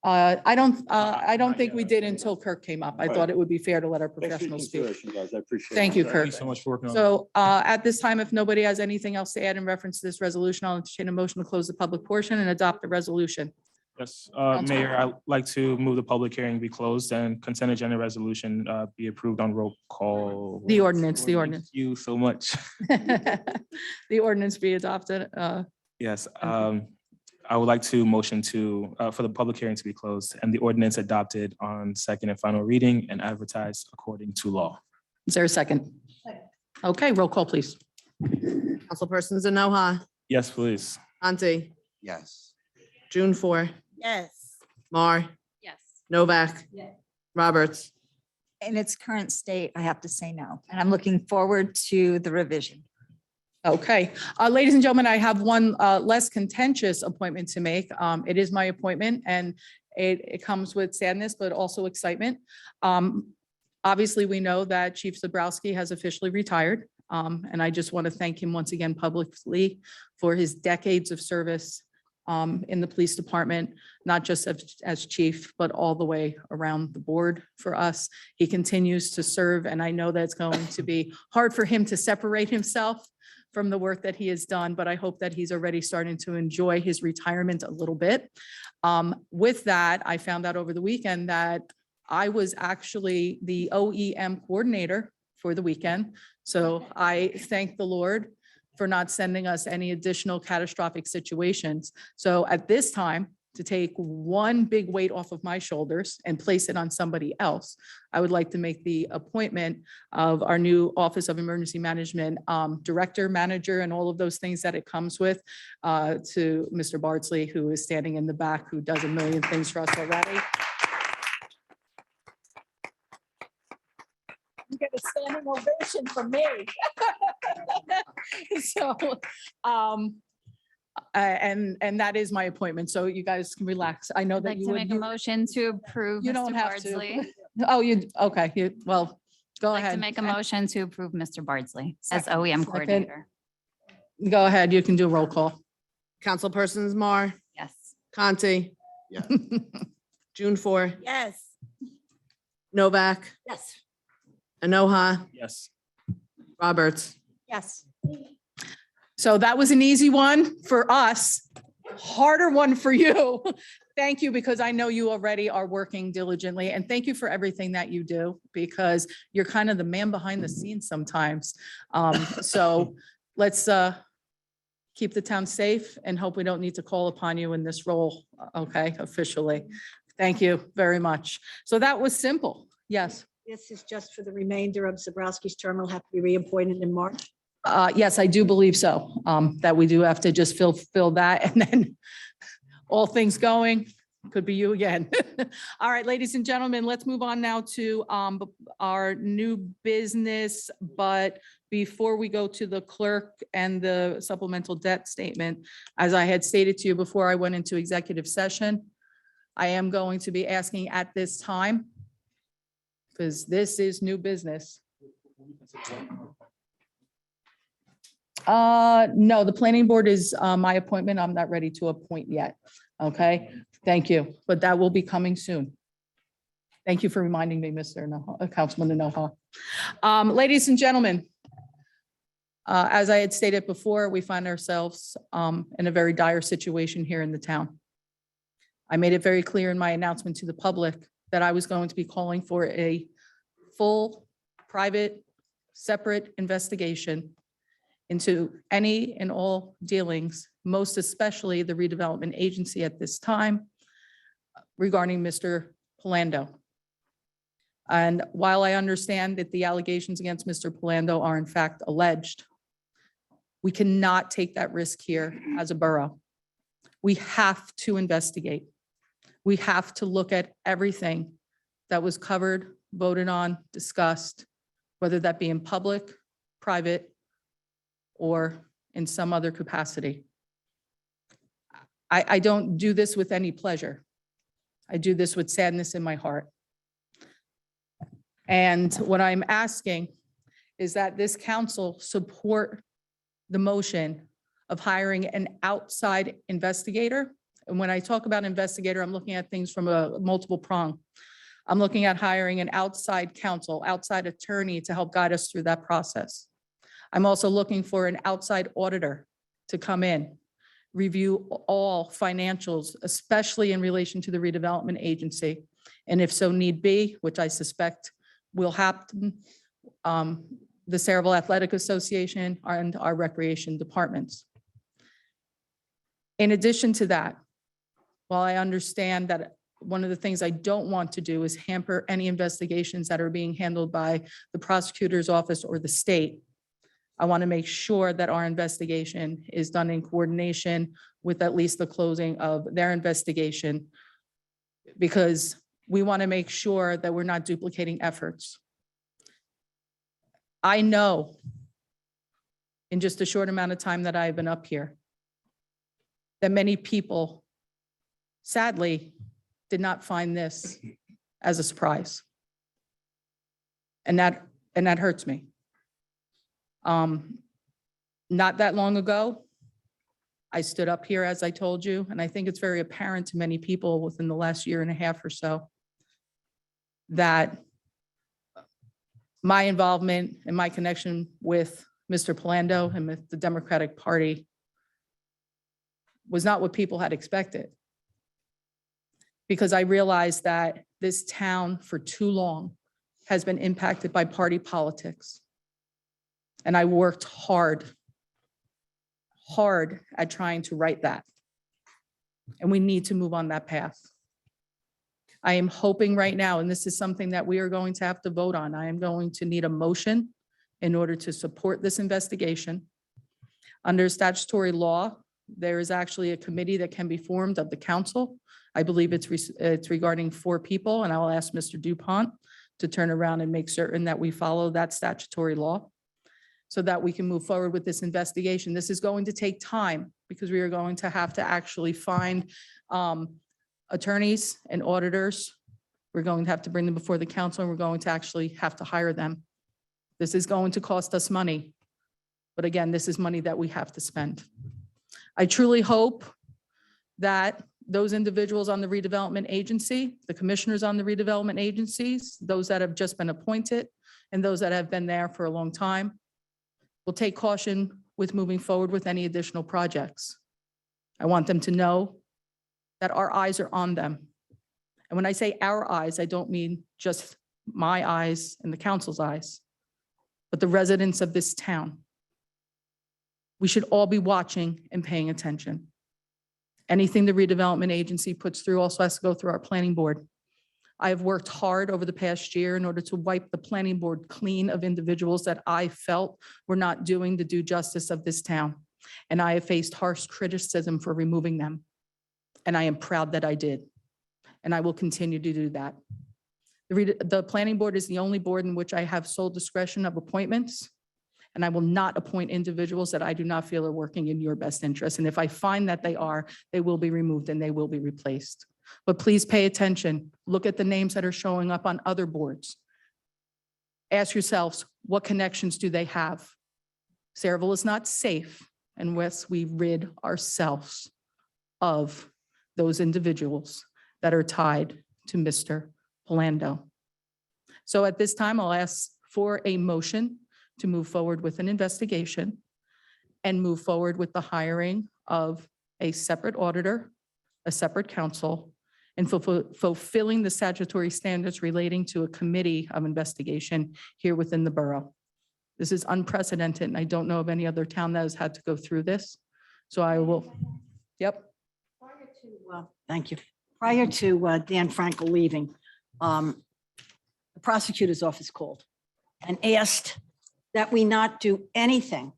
I don't think we did until Kirk came up. I thought it would be fair to let our Thanks for your professionals speak. consideration, guys. I appreciate it. Thank you, Thank Kirk. you so much for working on it. So at this time, if nobody has anything else to add in reference to this resolution, I'll entertain a motion to close the public portion and adopt the resolution. Yes, Mayor, I'd like to move the public hearing be closed and consent agenda resolution be approved on roll call. The ordinance. Thank you so much. The ordinance be adopted. Yes, I would like to motion for the public hearing to be closed and the ordinance adopted on second and final reading and advertised according to law. Is there a second? Okay, roll call, please. Councilperson Zanoha, Yes, please. Conti, Yes. June 4, Yes. Mar, Yes. Novak, Roberts, in its current state, I have to say no. And I'm looking forward to the revision. Okay, ladies and gentlemen, I have one less contentious appointment to make. It is my appointment and it comes with sadness, but also excitement. Obviously, we know that Chief Zabrowski has officially retired. And I just want to thank him once again publicly for his decades of service in the police department, not just as chief, but all the way around the board for us. He continues to serve, and I know that it's going to be hard for him to separate himself from the work that he has done, but I hope that he's already starting to enjoy his retirement a little bit. With that, I found out over the weekend that I was actually the OEM coordinator for the weekend. So I thank the Lord for not sending us any additional catastrophic situations. So at this time, to take one big weight off of my shoulders and place it on somebody else, I would like to make the appointment of our new Office of Emergency Management Director, Manager, and all of those things that it comes with to Mr. Bardsley, who is standing in the back, who does a million things for us already. You get a standing ovation from me. So, and that is my appointment. So you guys can relax. I know I'd that like you to would. make a motion to approve You don't Mr. have to. Bardsley. Oh, okay, well, go I'd like to ahead. make a motion to approve Mr. Bardsley as Second. OEM Second. coordinator. Go ahead, you can do a roll call. Councilpersons Mar, Yes. Conti. Yes. June 4, Yes. Novak, Yes. Anoha, Yes. Roberts. Yes. So that was an easy one for us, harder one for you. Thank you, because I know you already are working diligently, and thank you for everything that you do, because you're kind of the man behind the scenes sometimes. So let's keep the town safe and hope we don't need to call upon you in this role, okay, officially. Thank you very much. So that was simple. Yes. This is just for the remainder of Zabrowski's term. Will have to be reappointed in March. Yes, I do believe so, that we do have to just fill that, and then all things going, could be you again. All right, ladies and gentlemen, let's move on now to our new business. But before we go to the clerk and the supplemental debt statement, as I had stated to you before I went into executive session, I am going to be asking at this time, because this is new business. No, the planning board is my appointment. I'm not ready to appoint yet. Okay, thank you, but that will be coming soon. Thank you for reminding me, Mr. Councilman Anoha. Ladies and gentlemen, as I had stated before, we find ourselves in a very dire situation here in the town. I made it very clear in my announcement to the public that I was going to be calling for a full, private, separate investigation into any and all dealings, most especially the redevelopment agency at this time regarding Mr. Polando. And while I understand that the allegations against Mr. Polando are in fact alleged, we cannot take that risk here as a borough. We have to investigate. We have to look at everything that was covered, voted on, discussed, whether that be in public, private, or in some other capacity. I don't do this with any pleasure. I do this with sadness in my heart. And what I'm asking is that this council support the motion of hiring an outside investigator. And when I talk about investigator, I'm looking at things from a multiple prong. I'm looking at hiring an outside counsel, outside attorney to help guide us through that process. I'm also looking for an outside auditor to come in, review all financials, especially in relation to the redevelopment agency. And if so need be, which I suspect will happen, the Saraville Athletic Association and our recreation departments. In addition to that, while I understand that one of the things I don't want to do is hamper any investigations that are being handled by the prosecutor's office or the state, I want to make sure that our investigation is done in coordination with at least the closing of their investigation. Because we want to make sure that we're not duplicating efforts. I know in just a short amount of time that I've been up here, that many people sadly did not find this as a surprise. And that hurts me. Not that long ago, I stood up here, as I told you, and I think it's very apparent to many people within the last year and a half or so that my involvement and my connection with Mr. Palando and with the Democratic Party was not what people had expected. Because I realized that this town for too long has been impacted by party politics. And I worked hard at trying to right that. And we need to move on that path. I am hoping right now, and this is something that we are going to have to vote on, I am going to need a motion in order to support this investigation. Under statutory law, there is actually a committee that can be formed of the council. I believe it's regarding 4 people, and I will ask Mr. Dupont to turn around and make certain that we follow that statutory law so that we can move forward with this investigation. This is going to take time because we are going to have to actually find attorneys and auditors. We're going to have to bring them before the council, and we're going to actually have to hire them. This is going to cost us money. But again, this is money that we have to spend. I truly hope that those individuals on the redevelopment agency, the commissioners on the redevelopment agencies, those that have just been appointed and those that have been there for a long time, will take caution with moving forward with any additional projects. I want them to know that our eyes are on them. And when I say our eyes, I don't mean just my eyes and the council's eyes, but the residents of this town. We should all be watching and paying attention. Anything the redevelopment agency puts through also has to go through our planning board. I have worked hard over the past year in order to wipe the planning board clean of individuals that I felt were not doing the due justice of this town. And I have faced harsh criticism for removing them. And I am proud that I did. And I will continue to do that. The planning board is the only board in which I have sole discretion of appointments. And I will not appoint individuals that I do not feel are working in your best interest. And if I find that they are, they will be removed and they will be replaced. But please pay attention. Look at the names that are showing up on other boards. Ask yourselves, what connections do they have? Saraville is not safe unless we rid ourselves of those individuals that are tied to Mr. Palando. So at this time, I'll ask for a motion to move forward with an investigation and move forward with the hiring of a separate auditor, a separate counsel, and fulfilling the statutory standards relating to a committee of investigation here within the borough. This is unprecedented, and I don't know of any other town that has had to go through this. So I will, yep. Thank you. Prior to Dan Frankel leaving, the prosecutor's office called and asked that we not do anything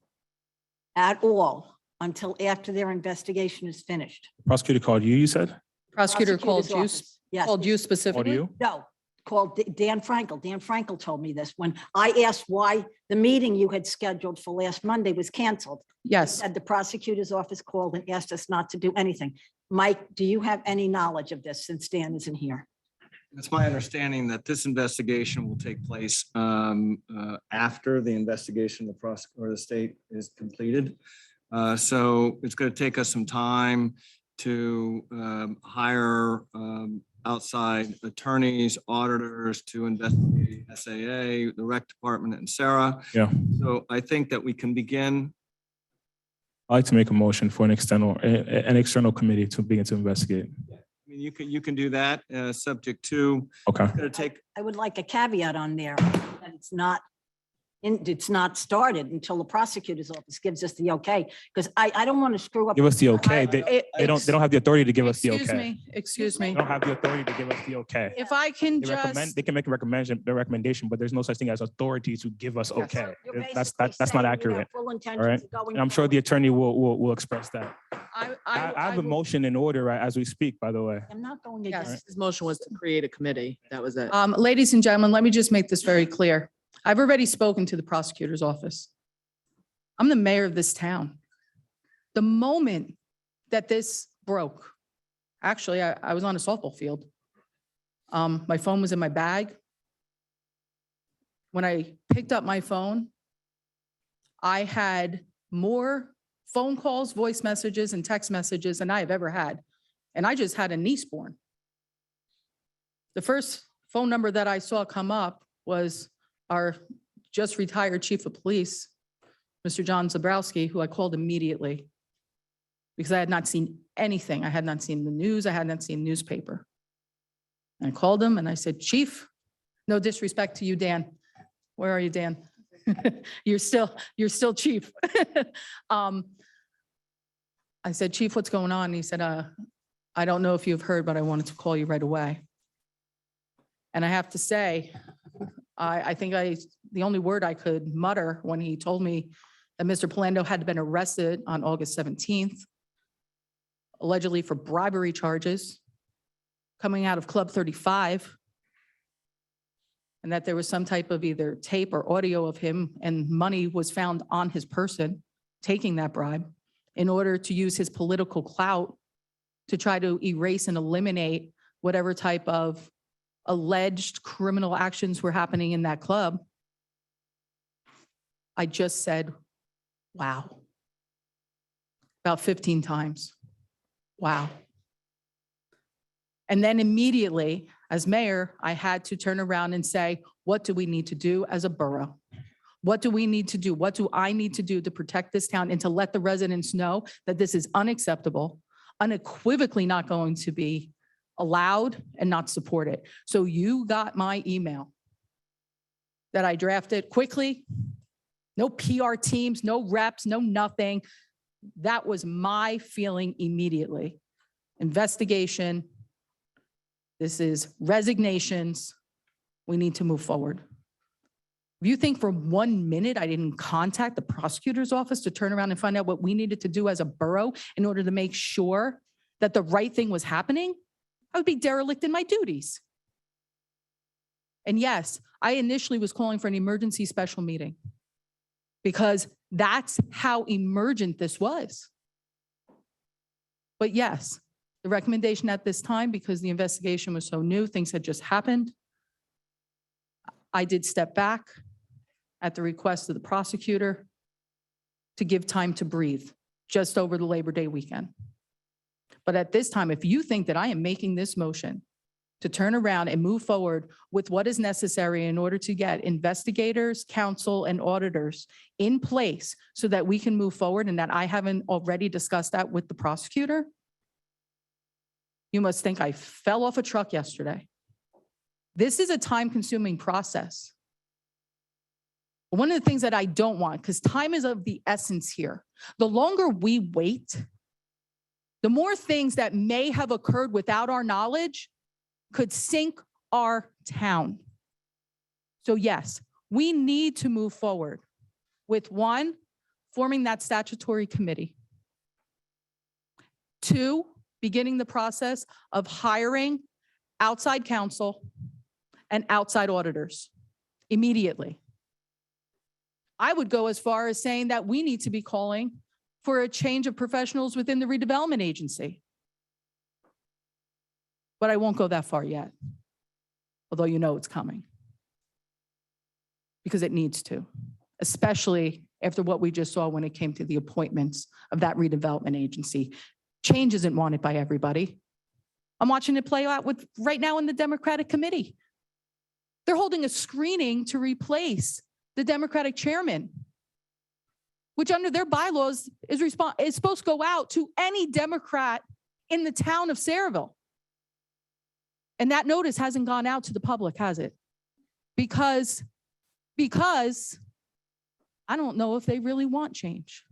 at all until after their investigation is finished. Prosecutor called you, you said? Prosecutor called you, office. Yes. called you Called specifically? you? No, called Dan Frankel. Dan Frankel told me this when I asked why the meeting you had scheduled for last Monday was canceled. Yes. Said the prosecutor's office called and asked us not to do anything. Mike, do you have any knowledge of this since Dan isn't here? It's my understanding that this investigation will take place after the investigation of the prosecutor or the state is completed. So it's going to take us some time to hire outside attorneys, auditors to investigate SAA, the rec department, and Sarah. Yeah. So I think that we can begin. I'd like to make a motion for an external committee to begin to investigate. I mean, you can do that, subject to. Okay. It's going to take. I would like a caveat on there that it's not started until the prosecutor's office gives us the okay, because I don't want to screw up. Give us the okay. They don't have the authority to give us the Excuse okay. me, excuse me. They don't have the authority to give us the okay. If I can They can make a recommendation, but there's no such thing as authority to give us Yes. okay. You're That's basically not saying we have accurate. full All intentions right. of going And I'm sure the forward. attorney will express that. I have a motion in order right, as we speak, by the way. I'm not going Yes, against. his motion was to create a committee. That was it. Ladies and gentlemen, let me just make this very clear. I've already spoken to the prosecutor's office. I'm the mayor of this town. The moment that this broke, actually, I was on a softball field. My phone was in my bag. When I picked up my phone, I had more phone calls, voice messages, and text messages than I have ever had. And I just had a niece born. The first phone number that I saw come up was our just retired chief of police, Mr. John Zabrowski, who I called immediately because I had not seen anything. I had not seen the news. I had not seen newspaper. And I called him and I said, Chief, no disrespect to you, Dan. Where are you, Dan? You're still chief. I said, Chief, what's going on? And he said, I don't know if you've heard, but I wanted to call you right away. And I have to say, I think the only word I could mutter when he told me that Mr. Palando had been arrested on August 17th, allegedly for bribery charges coming out of Club 35, and that there was some type of either tape or audio of him and money was found on his person taking that bribe in order to use his political clout to try to erase and eliminate whatever type of alleged criminal actions were happening in that club. I just said, wow. About 15 times. Wow. And then immediately, as mayor, I had to turn around and say, what do we need to do as a borough? What do we need to do? What do I need to do to protect this town and to let the residents know that this is unacceptable, unequivocally not going to be allowed and not supported? So you got my email that I drafted quickly. No PR teams, no reps, no nothing. That was my feeling immediately. Investigation. This is resignations. We need to move forward. If you think for 1 minute I didn't contact the prosecutor's office to turn around and find out what we needed to do as a borough in order to make sure that the right thing was happening, I would be derelict in my duties. And yes, I initially was calling for an emergency special meeting because that's how emergent this was. But yes, the recommendation at this time, because the investigation was so new, things had just happened, I did step back at the request of the prosecutor to give time to breathe just over the Labor Day weekend. But at this time, if you think that I am making this motion to turn around and move forward with what is necessary in order to get investigators, counsel, and auditors in place so that we can move forward and that I haven't already discussed that with the prosecutor, you must think I fell off a truck yesterday. This is a time-consuming process. One of the things that I don't want, because time is of the essence here, the longer we wait, the more things that may have occurred without our knowledge could sink our town. So yes, we need to move forward with one, forming that statutory committee. Two, beginning the process of hiring outside counsel and outside auditors immediately. I would go as far as saying that we need to be calling for a change of professionals within the redevelopment agency. But I won't go that far yet, although you know it's coming. Because it needs to, especially after what we just saw when it came to the appointments of that redevelopment agency. Change isn't wanted by everybody. I'm watching it play out with right now in the Democratic committee. They're holding a screening to replace the Democratic chairman, which under their bylaws is supposed to go out to any Democrat in the town of Sayreville. And that notice hasn't gone out to the public, has it? Because I don't know if they really want change.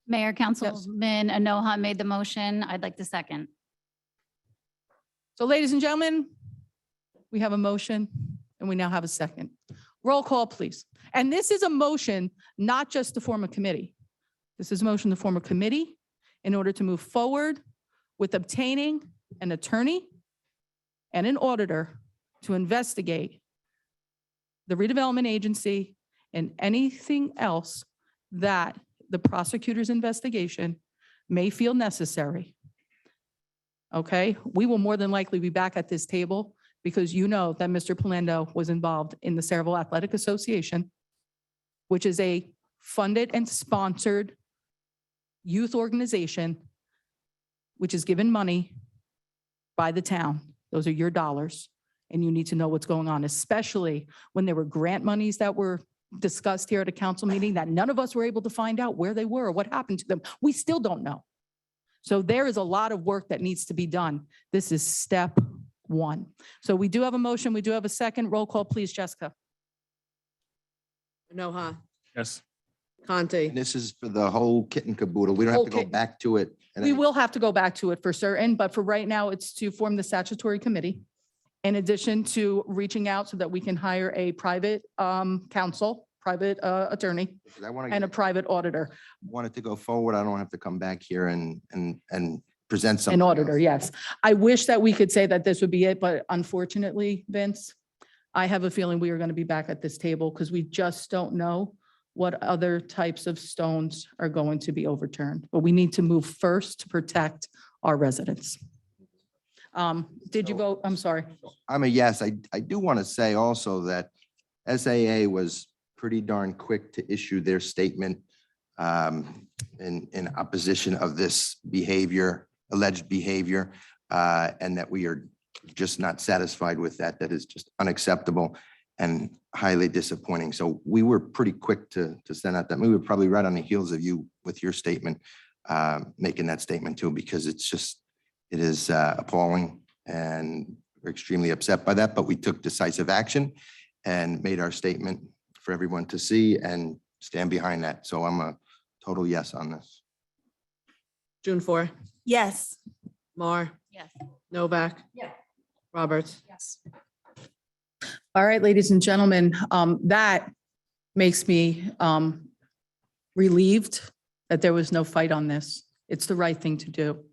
Mayor, Councilman Anoha made the motion. I'd like to second. So ladies and gentlemen, we have a motion and we now have a second. Roll call, please. And this is a motion, not just to form a committee. This is a motion to form a committee in order to move forward with obtaining an attorney and an auditor to investigate the redevelopment agency and anything else that the prosecutor's investigation may feel necessary. Okay, we will more than likely be back at this table because you know that Mr. Polando was involved in the Saraville Athletic Association, which is a funded and sponsored youth organization, which is given money by the town. Those are your dollars, and you need to know what's going on, especially when there were grant monies that were discussed here at a council meeting that none of us were able to find out where they were or what happened to them. We still don't know. So there is a lot of work that needs to be done. This is step one. So we do have a motion. We do have a second. Roll call, please, Jessica. Noha, Yes. Conti, And this is for the whole kit and caboodle. We don't have to go Okay. back to it. and We then- will have to go back to it for certain, but for right now, it's to form the statutory committee. In addition to reaching out so that we can hire a private counsel, private attorney, Because I want and a to, private auditor. want it to go forward. I don't have to come back here and present something. An auditor, else. yes. I wish that we could say that this would be it, but unfortunately, Vince, I have a feeling we are going to be back at this table because we just don't know what other types of stones are going to be overturned. But we need to move first to protect our residents. Did you vote? I'm sorry. I'm a yes. I do want to say also that SAA was pretty darn quick to issue their statement in opposition of this behavior, alleged behavior, and that we are just not satisfied with that. That is just unacceptable and highly disappointing. So we were pretty quick to send out that. We were probably right on the heels of you with your statement, making that statement too, because it's just, it is appalling and we're extremely upset by that, but we took decisive action and made our statement for everyone to see and stand behind that. So I'm a total yes on this. June 4, Yes. Mar, Yes. Novak. Yeah. Roberts. Yes. All right, ladies and gentlemen, that makes me relieved that there was no fight on this. It's the right thing to do.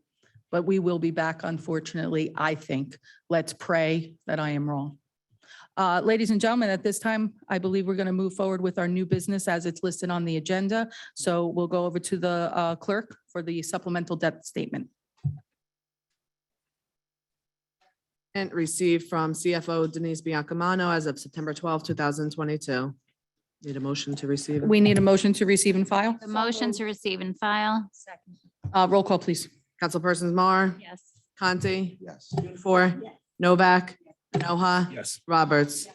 But we will be back, unfortunately, I think. Let's pray that I am wrong. Ladies and gentlemen, at this time, I believe we're going to move forward with our new business as it's listed on the agenda. So we'll go over to the clerk for the supplemental debt statement. And received from CFO Denise Biancamano as of September 12, 2022. Need a motion to receive. We need a motion to receive and file. The motion to receive and file. Roll call, please. Councilpersons Mar, Yes. Conti, Yes. June 4, Novak, Noha, Yes. Roberts.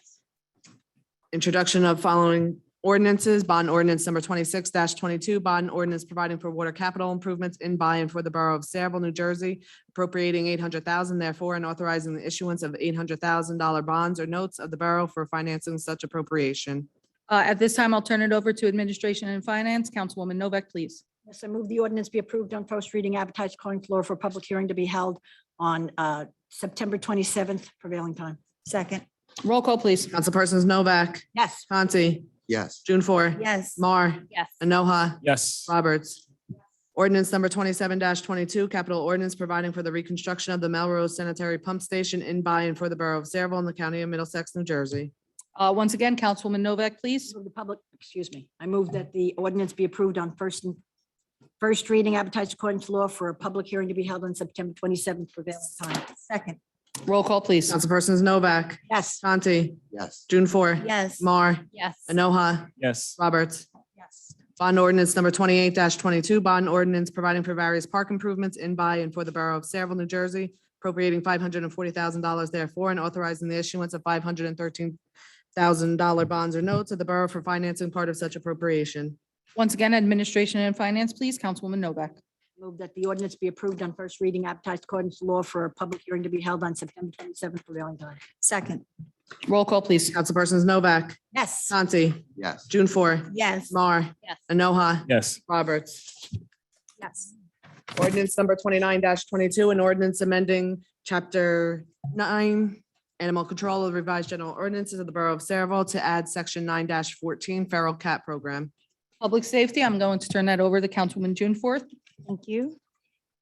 Introduction of following ordinances, bond ordinance number 26-22, bond ordinance providing for water capital improvements in by and for the borough of Saraville, New Jersey, appropriating $800,000 therefore, and authorizing the issuance of $800,000 bonds or notes of the borough for financing such appropriation. At this time, I'll turn it over to Administration and Finance. Councilwoman Novak, please. Yes, I move the ordinance be approved on first reading, advertised according to law for a public hearing to be held on September 27th prevailing time. Second. Roll call, please. Councilpersons Novak, Yes. Conti, Yes. June 4, Yes. Mar, Yes. Noha, Yes. Roberts. Ordinance number 27-22, capital ordinance providing for the reconstruction of the Melrose Sanitary Pump Station in by and for the borough of Saraville in the county of Middlesex, New Jersey. Once again, Councilwoman Novak, please. Move the public, excuse me, I move that the ordinance be approved on first reading, advertised according to law for a public hearing to be held on September 27th prevailing time. Second. Roll call, please. Councilpersons Novak, Yes. Conti, Yes. June 4, Yes. Mar, Yes. Noha, Yes. Roberts. Yes. Bond ordinance number 28-22, bond ordinance providing for various park improvements in by and for the borough of Saraville, New Jersey, appropriating $540,000 therefore, and authorizing the issuance of $513,000 bonds or notes of the borough for financing part of such appropriation. Once again, Administration and Finance, please. Councilwoman Novak. Move that the ordinance be approved on first reading, advertised according to law for a public hearing to be held on September 27th prevailing time. Second. Roll call, please. Councilpersons Novak, Yes. Conti, Yes. June 4, Yes. Mar, Yes. Noha, Yes. Roberts. Yes. Ordinance number 29-22, an ordinance amending chapter 9, animal control of the revised general ordinances of the borough of Saraville to add section 9-14 feral cat program. Public safety, I'm going to turn that over to Councilwoman June Forth. Thank you.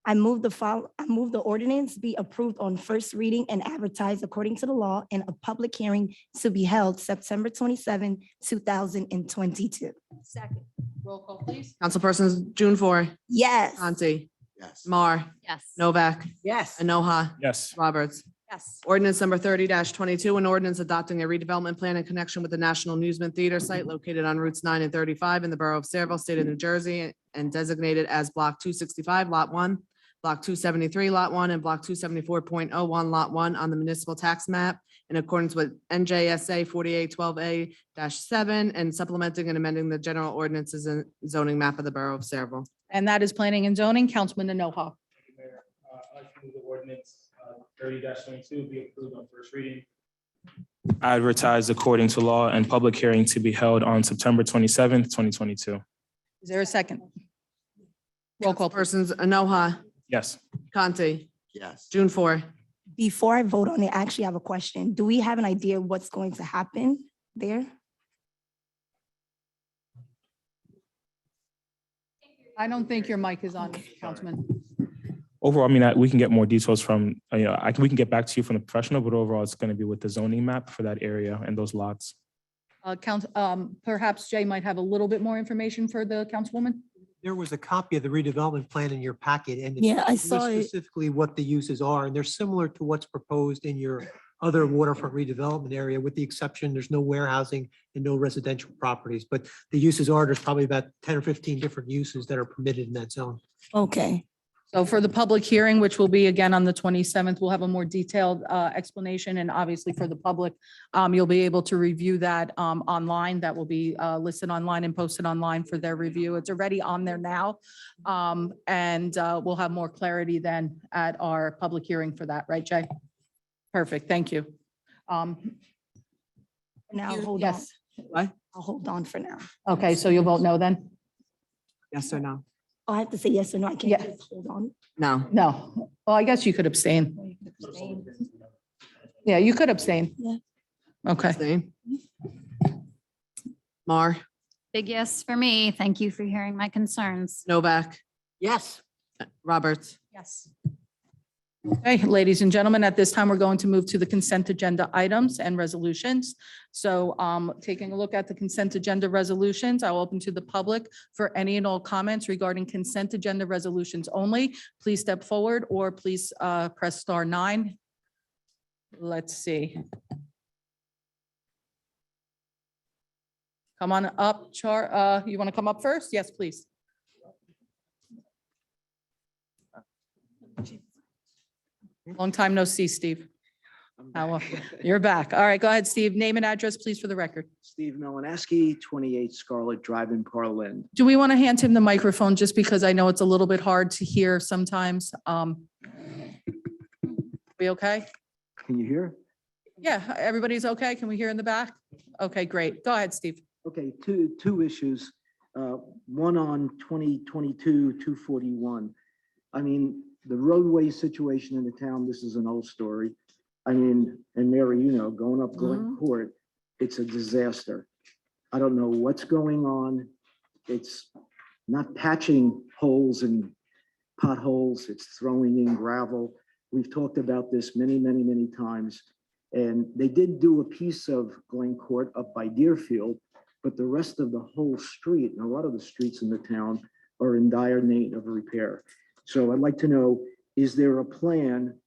I move the ordinance be approved on first reading and advertised according to the law and a public hearing to be held September 27, 2022. Second. Roll call, please. Councilpersons June 4, Yes. Conti, Yes. Mar, Yes. Novak, Yes. Enoja, Yes. Roberts. Yes. Ordinance number 30-22, an ordinance adopting a redevelopment plan in connection with the National Newsman Theater site located on routes 9 and 35 in the borough of Saraville, state of New Jersey, and designated as Block 265, Lot 1, Block 273, Lot 1, and Block 274.01, Lot 1 on the municipal tax map in accordance with NJSA 4812A-7 and supplementing and amending the general ordinances and zoning map of the borough of Saraville. And that is planning and zoning. Councilman Enoja. Mayor, I'd like to move the ordinance 30-22 be approved on first reading. Advertised according to law and public hearing to be held on September 27th, 2022. Is there a second? Roll call, please. Persons Enoja, Yes. Conti, Yes. June 4. Before I vote on it, I actually have a question. Do we have an idea what's going to happen there? I don't think your mic is on, Councilman. Overall, I mean, we can get more details from, we can get back to you from the professional, but overall, it's going to be with the zoning map for that area and those lots. Perhaps Jay might have a little bit more information for the councilwoman. There was a copy of the redevelopment plan in your packet and Yeah, I it saw lists it. specifically what the uses are, and they're similar to what's proposed in your other waterfront redevelopment area, with the exception, there's no warehousing and no residential properties, but the uses are, there's probably about 10 or 15 different uses that are permitted in that zone. Okay. So for the public hearing, which will be again on the 27th, we'll have a more detailed explanation. And obviously for the public, you'll be able to review that online. That will be listed online and posted online for their review. It's already on there now. And we'll have more clarity then at our public hearing for that, right, Jay? Perfect, thank you. Now, hold on. Yes, What? I'll hold on for now. okay, so you'll vote no then? Yes or no? Oh, I have to say yes or no. I Yeah. can't just hold on. No. No, well, I guess you could abstain. Yeah, you could abstain. Yeah. Okay. Abstain. Mar, Big yes for me. Thank you for hearing my concerns. Novak, Yes. Roberts. Yes. Okay, ladies and gentlemen, at this time, we're going to move to the consent agenda items and resolutions. So taking a look at the consent agenda resolutions, I'll open to the public for any and all comments regarding consent agenda resolutions only. Please step forward or please press *9. Let's see. Come on up, you want to come up first? Yes, please. Long time no see, Steve. You're back. All right, go ahead, Steve. Name and address, please, for the record. Steve Melineski, 28 Scarlet Drive in Parlin. Do we want to hand him the microphone just because I know it's a little bit hard to hear sometimes? We okay? Can you hear? Yeah, everybody's okay? Can we hear in the back? Okay, great. Go ahead, Steve. Okay, two issues. One on 2022-241. I mean, the roadway situation in the town, this is an old story. I mean, and Mary, you know, going up Glen Court, it's a disaster. I don't know what's going on. It's not patching holes and potholes, it's throwing in gravel. We've talked about this many, many, many times. And they did do a piece of Glen Court up by Deerfield, but the rest of the whole street, and a lot of the streets in the town are in dire need of repair. So I'd like to know, is there a plan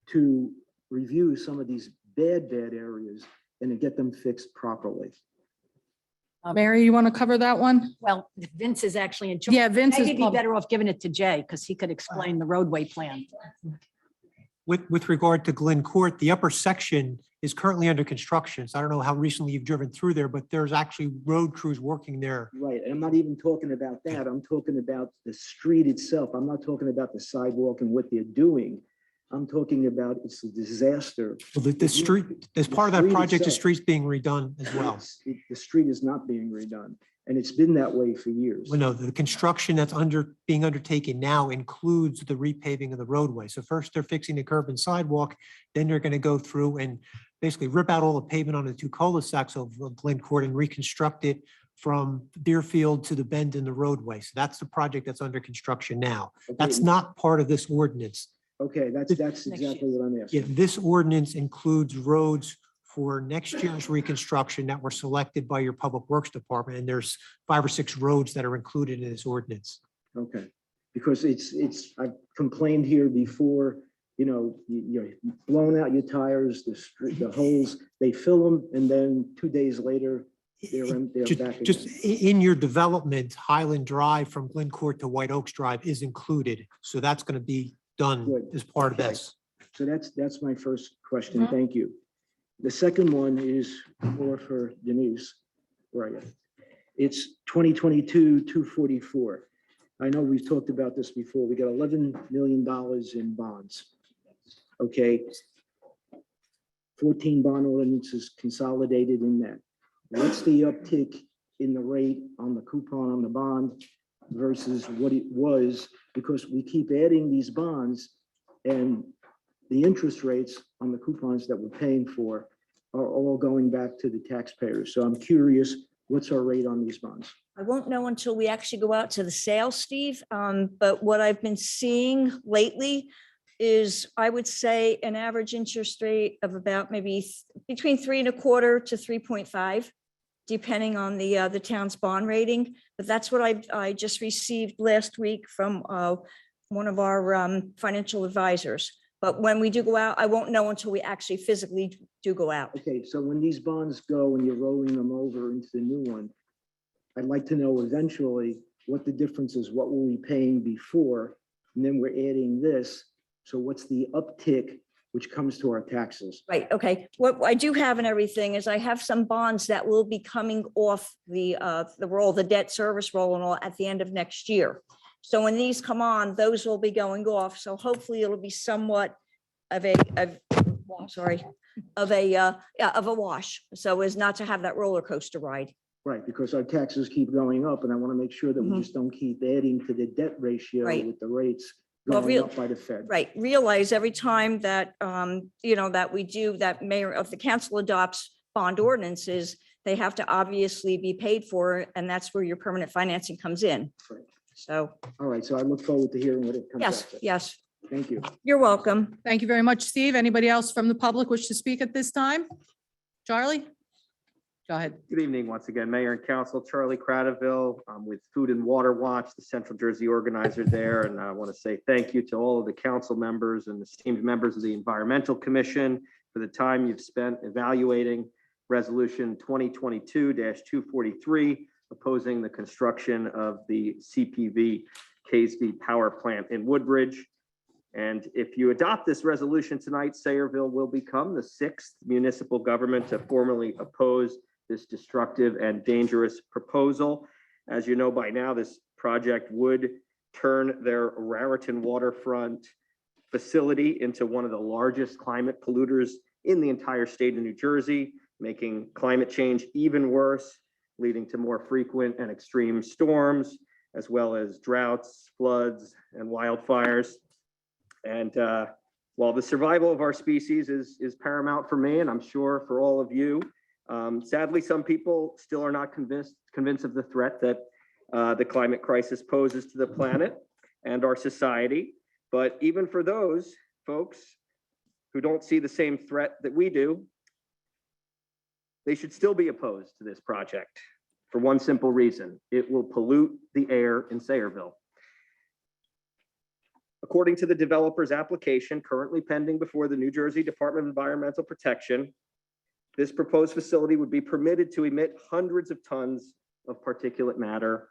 to review some of these bad areas and to get them fixed properly? Mary, you want to cover that one? Well, Vince is actually in charge. Yeah, Vince is. Maybe be better off giving it to Jay because he could explain the roadway plan. With regard to Glen Court, the upper section is currently under construction. So I don't know how recently you've driven through there, but there's actually road crews working there. Right, and I'm not even talking about that. I'm talking about the street itself. I'm not talking about the sidewalk and what they're doing. I'm talking about it's a disaster. Well, the street, as part of that street project, the itself. street's being redone as well. The street is not being redone, and it's been that way for years. Well, no, the construction that's being undertaken now includes the repaving of the roadway. So first they're fixing the curb and sidewalk, then they're going to go through and basically rip out all the pavement on the two cul-de-sacs of Glen Court and reconstruct it from Deerfield to the bend in the roadway. So that's the project that's under construction now. Okay, That's not part of this ordinance. Okay, that's exactly what I'm Yeah, asking. this ordinance includes roads for next year's reconstruction that were selected by your Public Works Department, and there's 5 or 6 roads that are included in this ordinance. Okay, because I've complained here before, you're blowing out your tires, the holes, they fill them, and then 2 days later, they're back again. Just in your development, Highland Drive from Glen Court to White Oaks Drive is included. So that's going to be done Good. as part of Okay. this. So that's my first question. Thank you. The second one is more for Denise. Where are you? It's 2022-244. I know we've talked about this before. We got $11 million in bonds. Okay. 14 bond ordinances consolidated in that. What's the uptick in the rate on the coupon on the bond versus what it was? Because we keep adding these bonds and the interest rates on the coupons that we're paying for are all going back to the taxpayers. So I'm curious, what's our rate on these bonds? I won't know until we actually go out to the sale, Steve. But what I've been seeing lately is, I would say, an average interest rate of about maybe between 3.25 to 3.5, depending on the town's bond rating. But that's what I just received last week from one of our financial advisors. But when we do go out, I won't know until we actually physically do go out. Okay, so when these bonds go and you're rolling them over into the new one, I'd like to know eventually what the difference is. What were we paying before? And then we're adding this. So what's the uptick which comes to our taxes? Right, okay. What I do have and everything is I have some bonds that will be coming off the roll, the debt service roll and all at the end of next year. So when these come on, those will be going off. So hopefully it'll be somewhat of a wash. So as not to have that roller coaster ride. Right, because our taxes keep going up and I want to make sure that we just don't keep adding to the debt ratio Right. with the rates Well, going up by the Fed. Right, realize every time that, that we do, that mayor of the council adopts bond ordinances, they have to obviously be paid for, and that's where your permanent financing comes in. Right. So, All right, so I look forward to hearing what it comes out yes, to. yes, Thank you. you're welcome. Thank you very much, Steve. Anybody else from the public wish to speak at this time? Charlie? Go ahead. Good evening, once again, Mayor and Council, Charlie Cradaville, with Food and Water Watch, the Central Jersey organizer there. And I want to say thank you to all of the council members and esteemed members of the Environmental Commission for the time you've spent evaluating Resolution 2022-243, opposing the construction of the CPV Casey Power Plant in Woodbridge. And if you adopt this resolution tonight, Sayreville will become the 6th municipal government to formally oppose this destructive and dangerous proposal. As you know by now, this project would turn their Raritan waterfront facility into one of the largest climate polluters in the entire state of New Jersey, making climate change even worse, leading to more frequent and extreme storms, as well as droughts, floods, and wildfires. And while the survival of our species is paramount for me, and I'm sure for all of you, sadly, some people still are not convinced of the threat that the climate crisis poses to the planet and our society. But even for those folks who don't see the same threat that we do, they should still be opposed to this project for one simple reason: it will pollute the air in Sayreville. According to the developer's application currently pending before the New Jersey Department of Environmental Protection, this proposed facility would be permitted to emit hundreds of tons of particulate matter,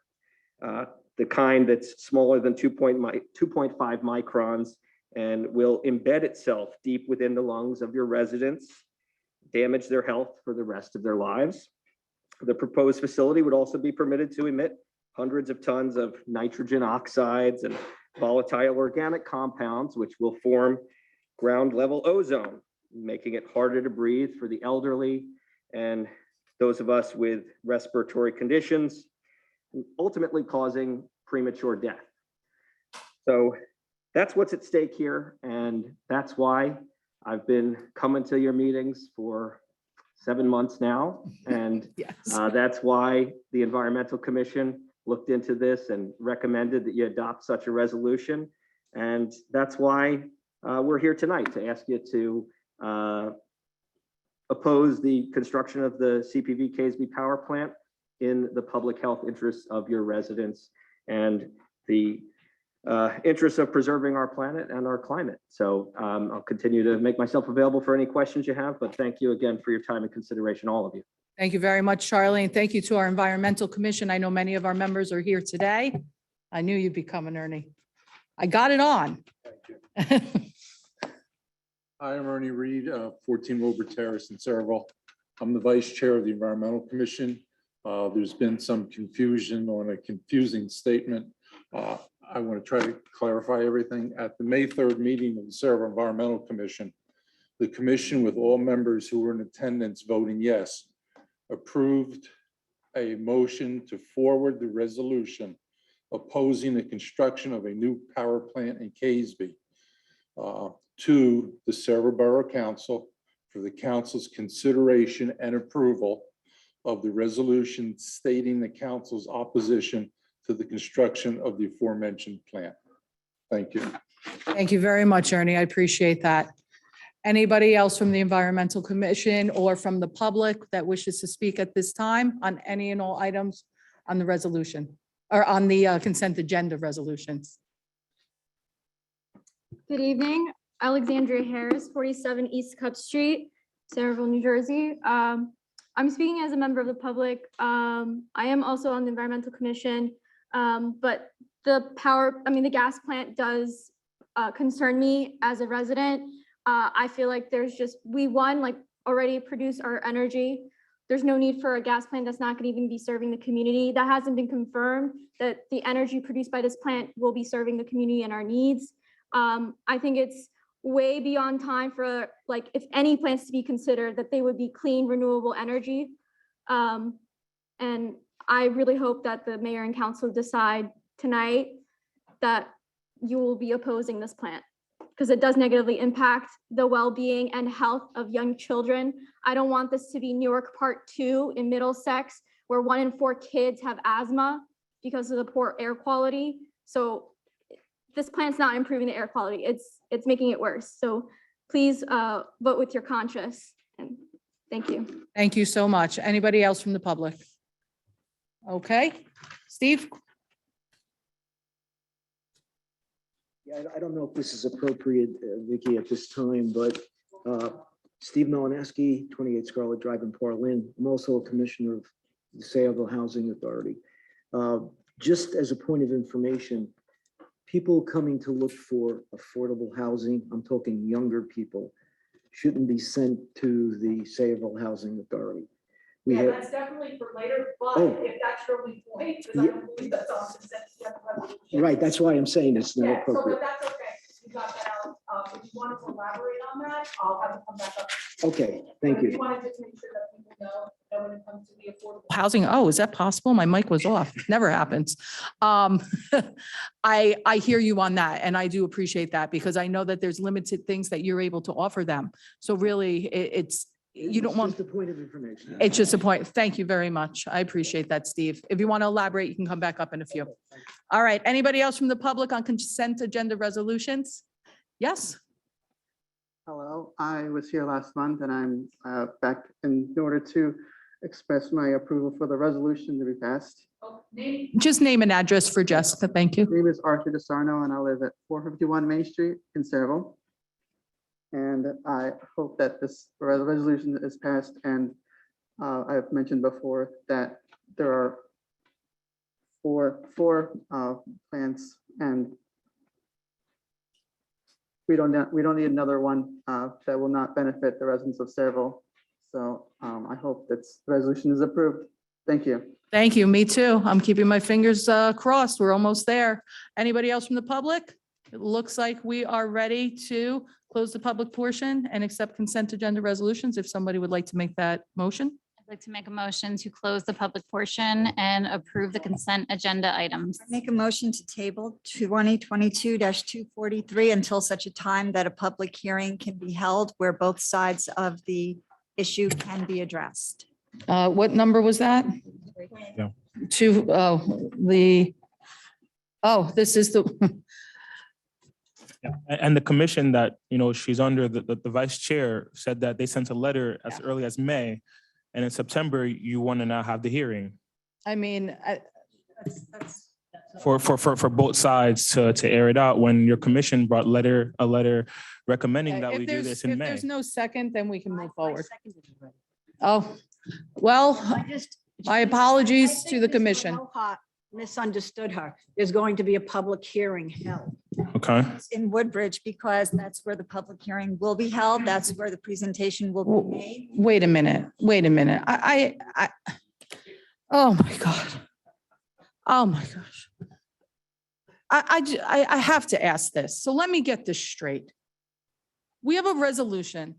the kind that's smaller than 2.5 microns, and will embed itself deep within the lungs of your residents, damage their health for the rest of their lives. The proposed facility would also be permitted to emit hundreds of tons of nitrogen oxides and volatile organic compounds, which will form ground level ozone, making it harder to breathe for the elderly and those of us with respiratory conditions, ultimately causing premature death. So that's what's at stake here. And that's why I've been coming to your meetings for 7 months now. And Yes. that's why the Environmental Commission looked into this and recommended that you adopt such a resolution. And that's why we're here tonight, to ask you to oppose the construction of the CPV Casby power plant in the public health interests of your residents and the interests of preserving our planet and our climate. So I'll continue to make myself available for any questions you have, but thank you again for your time and consideration, all of you. Thank you very much, Charlie, and thank you to our Environmental Commission. I know many of our members are here today. I knew you'd be coming, Ernie. I got it on. Hi, I'm Ernie Reed, 14 Wilbur Terrace in Saraville. I'm the Vice Chair of the Environmental Commission. There's been some confusion on a confusing statement. I want to try to clarify everything. At the May 3rd meeting of the Saraville Environmental Commission, the commission, with all members who were in attendance voting yes, approved a motion to forward the resolution opposing the construction of a new power plant in Casby to the Saraville Borough Council for the council's consideration and approval of the resolution stating the council's opposition to the construction of the aforementioned plant. Thank you. Thank you very much, Ernie. I appreciate that. Anybody else from the Environmental Commission or from the public that wishes to speak at this time on any and all items on the resolution or on the consent agenda resolutions? Good evening, Alexandria Harris, 47 East Cup Street, Saraville, New Jersey. I'm speaking as a member of the public. I am also on the Environmental Commission, but the gas plant does concern me as a resident. I feel like we already produce our energy. There's no need for a gas plant that's not going to even be serving the community. That hasn't been confirmed, that the energy produced by this plant will be serving the community and our needs. I think it's way beyond time for, if any plants to be considered, that they would be clean, renewable energy. And I really hope that the mayor and council decide tonight that you will be opposing this plant, because it does negatively impact the well-being and health of young children. I don't want this to be Newark Part 2 in Middlesex, where 1 in 4 kids have asthma because of the poor air quality. So this plant's not improving the air quality. It's making it worse. So please vote with your conscience. And thank you. Thank you so much. Anybody else from the public? Okay, Steve? Yeah, I don't know if this is appropriate, Vicky, at this time, but Steve Malineski, 28 Scarlet Drive in Portland. I'm also a commissioner of the Saraville Housing Authority. Just as a point of information, people coming to look for affordable housing, I'm talking younger people, shouldn't be sent to the Saraville Housing Authority. That's definitely for later, but if that's your only point, because I don't believe that's on consent agenda resolution. Right, that's why I'm saying it's not Yeah, so appropriate. but that's okay. We got that out. If you wanted to elaborate on that, I'll have to come back up. Okay, thank But if you you. want to just make sure that people know that when it comes to the affordable housing, oh, is that possible? My mic was off. Never happens. I hear you on that, and I do appreciate that because I know that there's limited things that you're able to offer them. So really, it's you don't want. Just a point of information. It's just a point. Thank you very much. I appreciate that, Steve. If you want to elaborate, you can come back up in a few. All right. Anybody else from the public on consent agenda resolutions? Yes. Hello, I was here last month and I'm back in order to express my approval for the resolution to be passed. Just name and address for Jessica. Thank you. My name is Arthur DeSarno and I live at 451 Main Street in Saraville. And I hope that this resolution is passed. And I've mentioned before that there are four plants, and we don't need another one that will not benefit the residents of Saraville. So I hope that the resolution is approved. Thank you. Thank you. Me too. I'm keeping my fingers crossed. We're almost there. Anybody else from the public? It looks like we are ready to close the public portion and accept consent agenda resolutions. If somebody would like to make that motion. I'd like to make a motion to close the public portion and approve the consent agenda items. Make a motion to table 2022-243 until such a time that a public hearing can be held where both sides of the issue can be addressed. What number was that? Yeah. This is the, Yeah, and the commission that, she's under, the vice chair said that they sent a letter as early as May. And in September, you want to now have the hearing I mean, for both sides to air it out when your commission brought a letter recommending that we do this in if May. there's no second, then we can move forward. Oh, well, my apologies to the commission. Misunderstood her. There's going to be a public hearing held. Okay. In Woodbridge, because that's where the public hearing will be held. That's where the presentation will be made. Wait a minute. Oh my God. Oh my gosh. I have to ask this. So let me get this straight. We have a resolution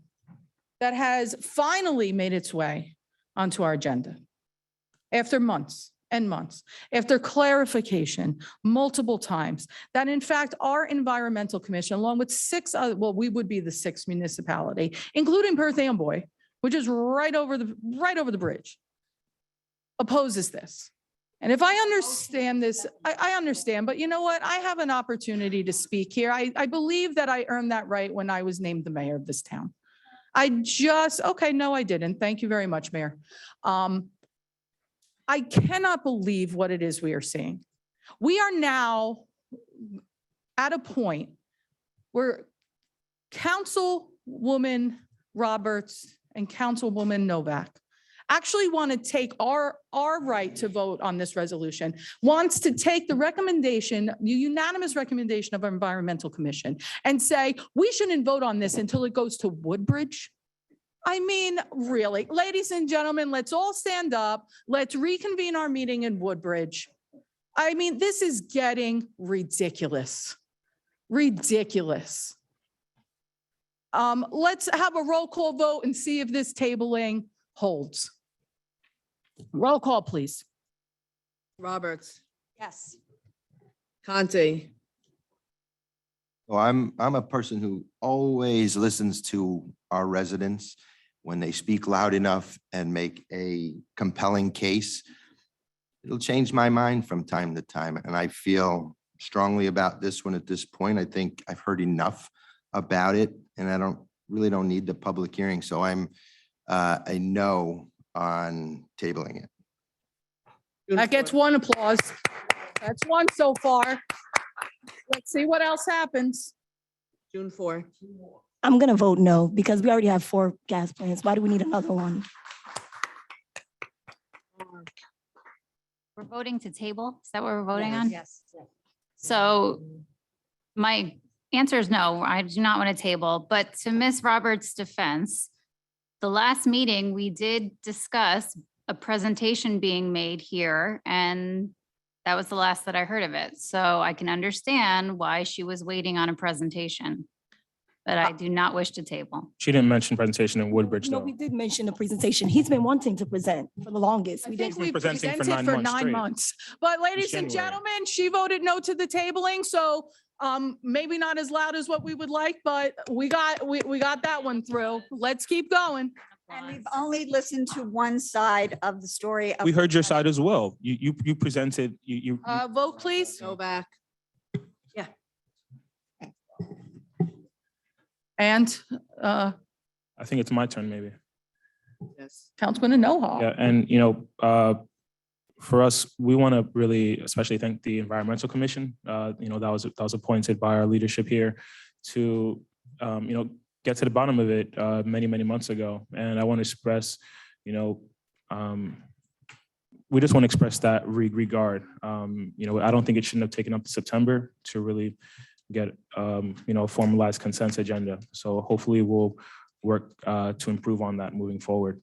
that has finally made its way onto our agenda after months and months, after clarification multiple times, that in fact, our environmental commission, along with six other, well, we would be the sixth municipality, including Perth Amboy, which is right over the bridge, opposes this. And if I understand this, I understand, but you know what? I have an opportunity to speak here. I believe that I earned that right when I was named the mayor of this town. Okay, no, I didn't. Thank you very much, Mayor. I cannot believe what it is we are seeing. We are now at a point where Councilwoman Roberts and Councilwoman Novak actually want to take our right to vote on this resolution, wants to take the unanimous recommendation of our environmental commission and say, we shouldn't vote on this until it goes to Woodbridge. I mean, really, ladies and gentlemen, let's all stand up. Let's reconvene our meeting in Woodbridge. I mean, this is getting ridiculous. Ridiculous. Let's have a roll call vote and see if this tabling holds. Roll call, please. Roberts, Yes. Conti, Well, I'm a person who always listens to our residents when they speak loud enough and make a compelling case. It'll change my mind from time to time, and I feel strongly about this one at this point. I think I've heard enough about it, and I really don't need the public hearing. So I'm a no on tabling it. That gets one applause. That's one so far. Let's see what else happens. June 4. I'm gonna vote no because we already have 4 gas plants. Why do we need another one? We're voting to table. Is that what we're voting on? Yes. So my answer is no, I do not want to table, but to Ms. Roberts' defense, the last meeting, we did discuss a presentation being made here, and that was the last that I heard of it. So I can understand why she was waiting on a presentation, but I do not wish to table. She didn't mention presentation in Woodbridge, No, though. we did mention the presentation. He's been wanting to present for the longest. I We think did. we presenting for presented 9 for months 9 straight. months. But ladies and January. gentlemen, she voted no to the tabling, so maybe not as loud as what we would like, but we got that one through. Let's keep going. And we've only listened to one side of the story. We heard your side as well. You presented, you. Vote, please. Novak, And I think it's my turn, maybe. yes. Councilman Anoha. Yeah, and for us, we want to really especially thank the Environmental Commission. That was appointed by our leadership here to get to the bottom of it many months ago. And I want to express, we just want to express that regard. I don't think it shouldn't have taken up to September to really get a formalized consent agenda. So hopefully we'll work to improve on that moving forward.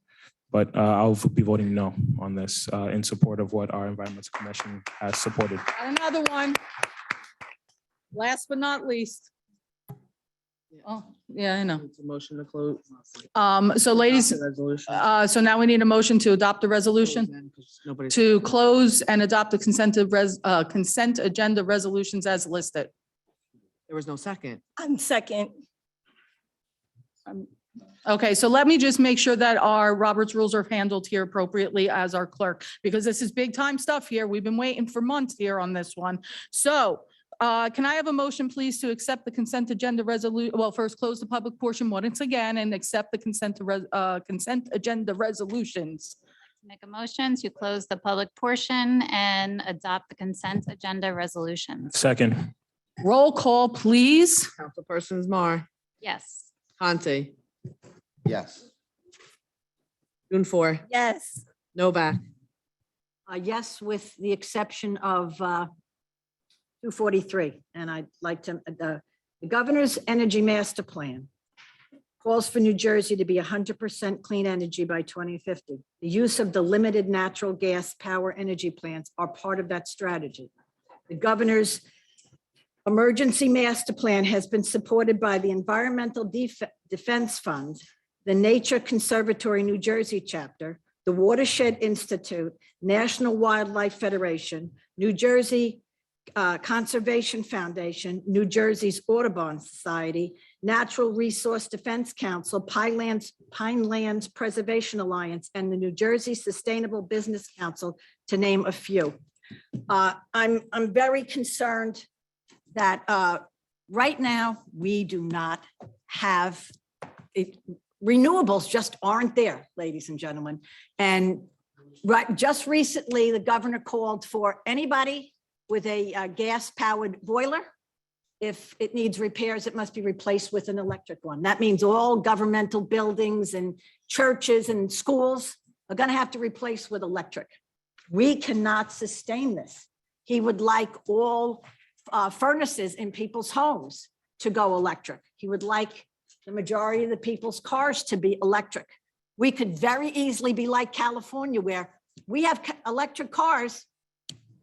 But I'll be voting no on this in support of what our Environmental Commission has supported. Another one. Last but not least. Oh, yeah, I know. It's a motion to close. So ladies, Resolution. so now we need a motion to adopt the resolution, Nobody. to close and adopt the consent agenda resolutions as listed. There was no second. I'm second. Okay, so let me just make sure that our Robert's rules are handled here appropriately as our clerk, because this is big time stuff here. We've been waiting for months here on this one. So can I have a motion, please, to accept the consent agenda well, first close the public portion once again and accept the consent agenda resolutions. Make a motion to close the public portion and adopt the consent agenda resolutions. Second. Roll call, please. Councilpersons Mar, Yes. Conti, Yes. Four, Yes. Novak, Yes, with the exception of 243. And I'd like to, the governor's energy master plan calls for New Jersey to be 100% clean energy by 2050. The use of the limited natural gas power energy plants are part of that strategy. The governor's emergency master plan has been supported by the Environmental Defense Fund, the Nature Conservatory New Jersey chapter, the Watershed Institute, National Wildlife Federation, New Jersey Conservation Foundation, New Jersey's Audubon Society, Natural Resource Defense Council, Pinelands Preservation Alliance, and the New Jersey Sustainable Business Council, to name a few. I'm very concerned that right now we do not have it. Renewables just aren't there, ladies and gentlemen. And just recently, the governor called for anybody with a gas-powered boiler. If it needs repairs, it must be replaced with an electric one. That means all governmental buildings and churches and schools are going to have to replace with electric. We cannot sustain this. He would like all furnaces in people's homes to go electric. He would like the majority of the people's cars to be electric. We could very easily be like California, where we have electric cars,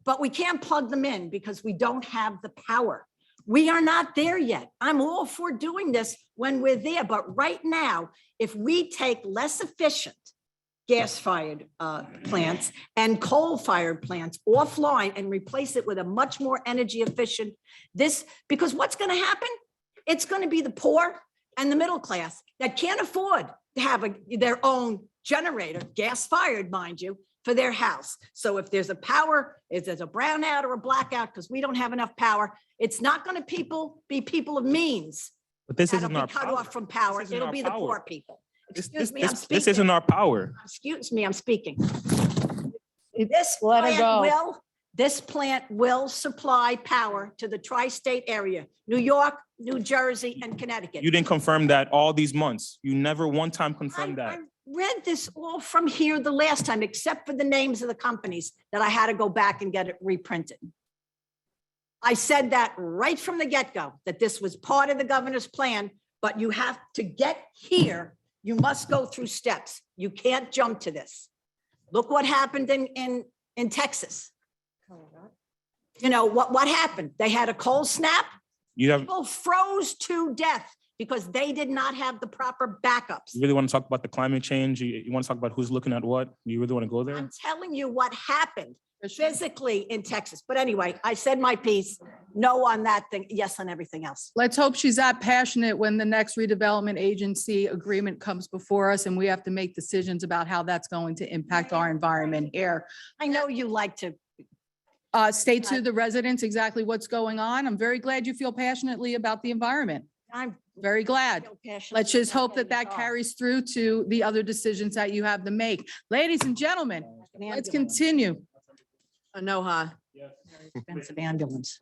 but we can't plug them in because we don't have the power. We are not there yet. I'm all for doing this when we're there, but right now, if we take less efficient gas-fired plants and coal-fired plants offline and replace it with a much more energy efficient, because what's going to happen? It's going to be the poor and the middle class that can't afford to have their own generator, gas-fired, mind you, for their house. So if there's a brownout or a blackout because we don't have enough power, it's not going to be people of means. But this that'll isn't be our cut power. off from power. This isn't It'll our be the power. poor people. This Excuse me, I'm speaking. this isn't our power. Excuse me, I'm speaking. Let her go. This plant will supply power to the tri-state area, New York, New Jersey, and Connecticut. You didn't confirm that all these months. You never one time confirmed that. I read this all from here the last time, except for the names of the companies that I had to go back and get it reprinted. I said that right from the get-go, that this was part of the governor's plan, but you have to get here. You must go through steps. You can't jump to this. Look what happened in Texas. You know, what happened? They had a cold snap. People froze to death because they did not have the proper backups. You really want to talk about the climate change? You want to talk about who's looking at what? You really want to go there? I'm telling you what happened physically in Texas. But anyway, I said my piece. No on that thing, yes on everything else. Let's hope she's that passionate when the next redevelopment agency agreement comes before us and we have to make decisions about how that's going to impact our environment here. I know you like to. State to the residents exactly what's going on. I'm very glad you feel passionately about the environment. I'm very glad. feel passionate Let's just about hope that that carries through to the other decisions that you have to make. Ladies and gentlemen, let's continue. Anoha, Expensive ambulance.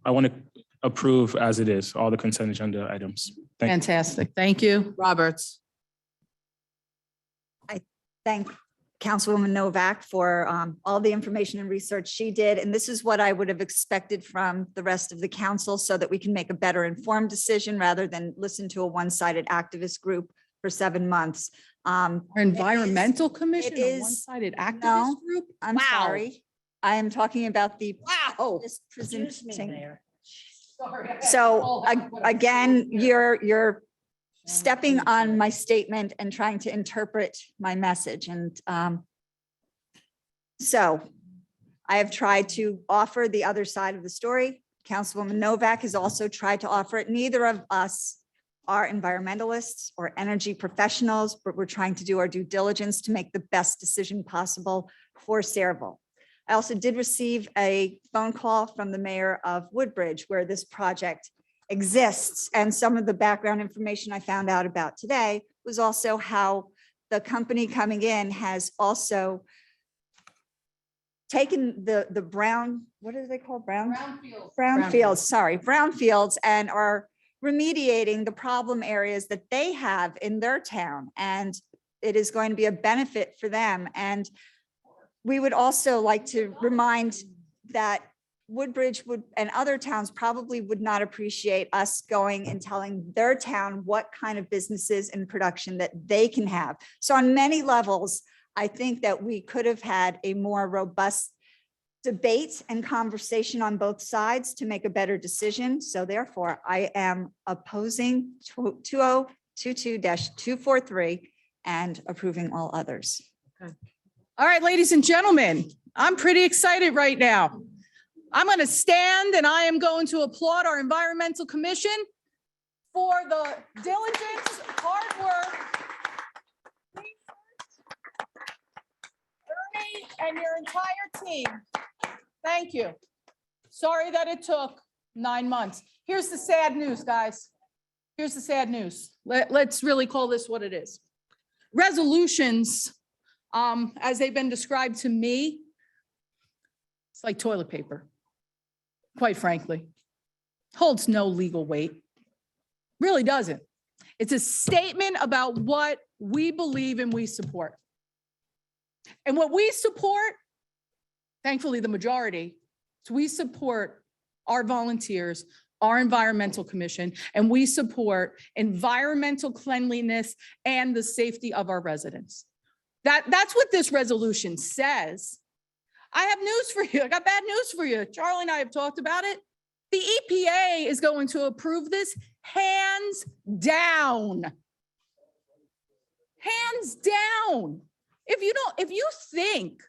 I want to approve as it is, all the consent agenda items. Thank you. Fantastic. Thank you. Roberts, Thank Councilwoman Novak for all the information and research she did. And this is what I would have expected from the rest of the council so that we can make a better informed decision rather than listen to a one-sided activist group for 7 months. Our environmental commission, a is- one-sided activist No, group? I'm Wow. sorry. I am talking about the. Wow. this Excuse me presenting- there. So again, you're stepping on my statement and trying to interpret my message. And so I have tried to offer the other side of the story. Councilwoman Novak has also tried to offer it. Neither of us are environmentalists or energy professionals, but we're trying to do our due diligence to make the best decision possible for Sayreville. I also did receive a phone call from the mayor of Woodbridge where this project exists. And some of the background information I found out about today was also how the company coming in has also taken the brown, what are they called? Brownfields, sorry, brownfields, and are remediating the problem areas that they have in their town. And it is going to be a benefit for them. And we would also like to remind that Woodbridge would, and other towns probably would not appreciate us going and telling their town what kind of businesses and production that they can have. So on many levels, I think that we could have had a more robust debate and conversation on both sides to make a better decision. So therefore, I am opposing 2022-243 and approving all others. All right, ladies and gentlemen, I'm pretty excited right now. I'm going to stand and I am going to applaud our Environmental Commission for the diligence, hard work. Ernie and your entire team, thank you. Sorry that it took 9 months. Here's the sad news, guys. Here's the sad news. Let's really call this what it is. Resolutions, as they've been described to me, it's like toilet paper, quite frankly. Holds no legal weight. Really doesn't. It's a statement about what we believe and we support. And what we support, thankfully the majority, so we support our volunteers, our environmental commission, and we support environmental cleanliness and the safety of our residents. That's what this resolution says. I have news for you. I got bad news for you. Charlie and I have talked about it. The EPA is going to approve this hands down. Hands down. If you think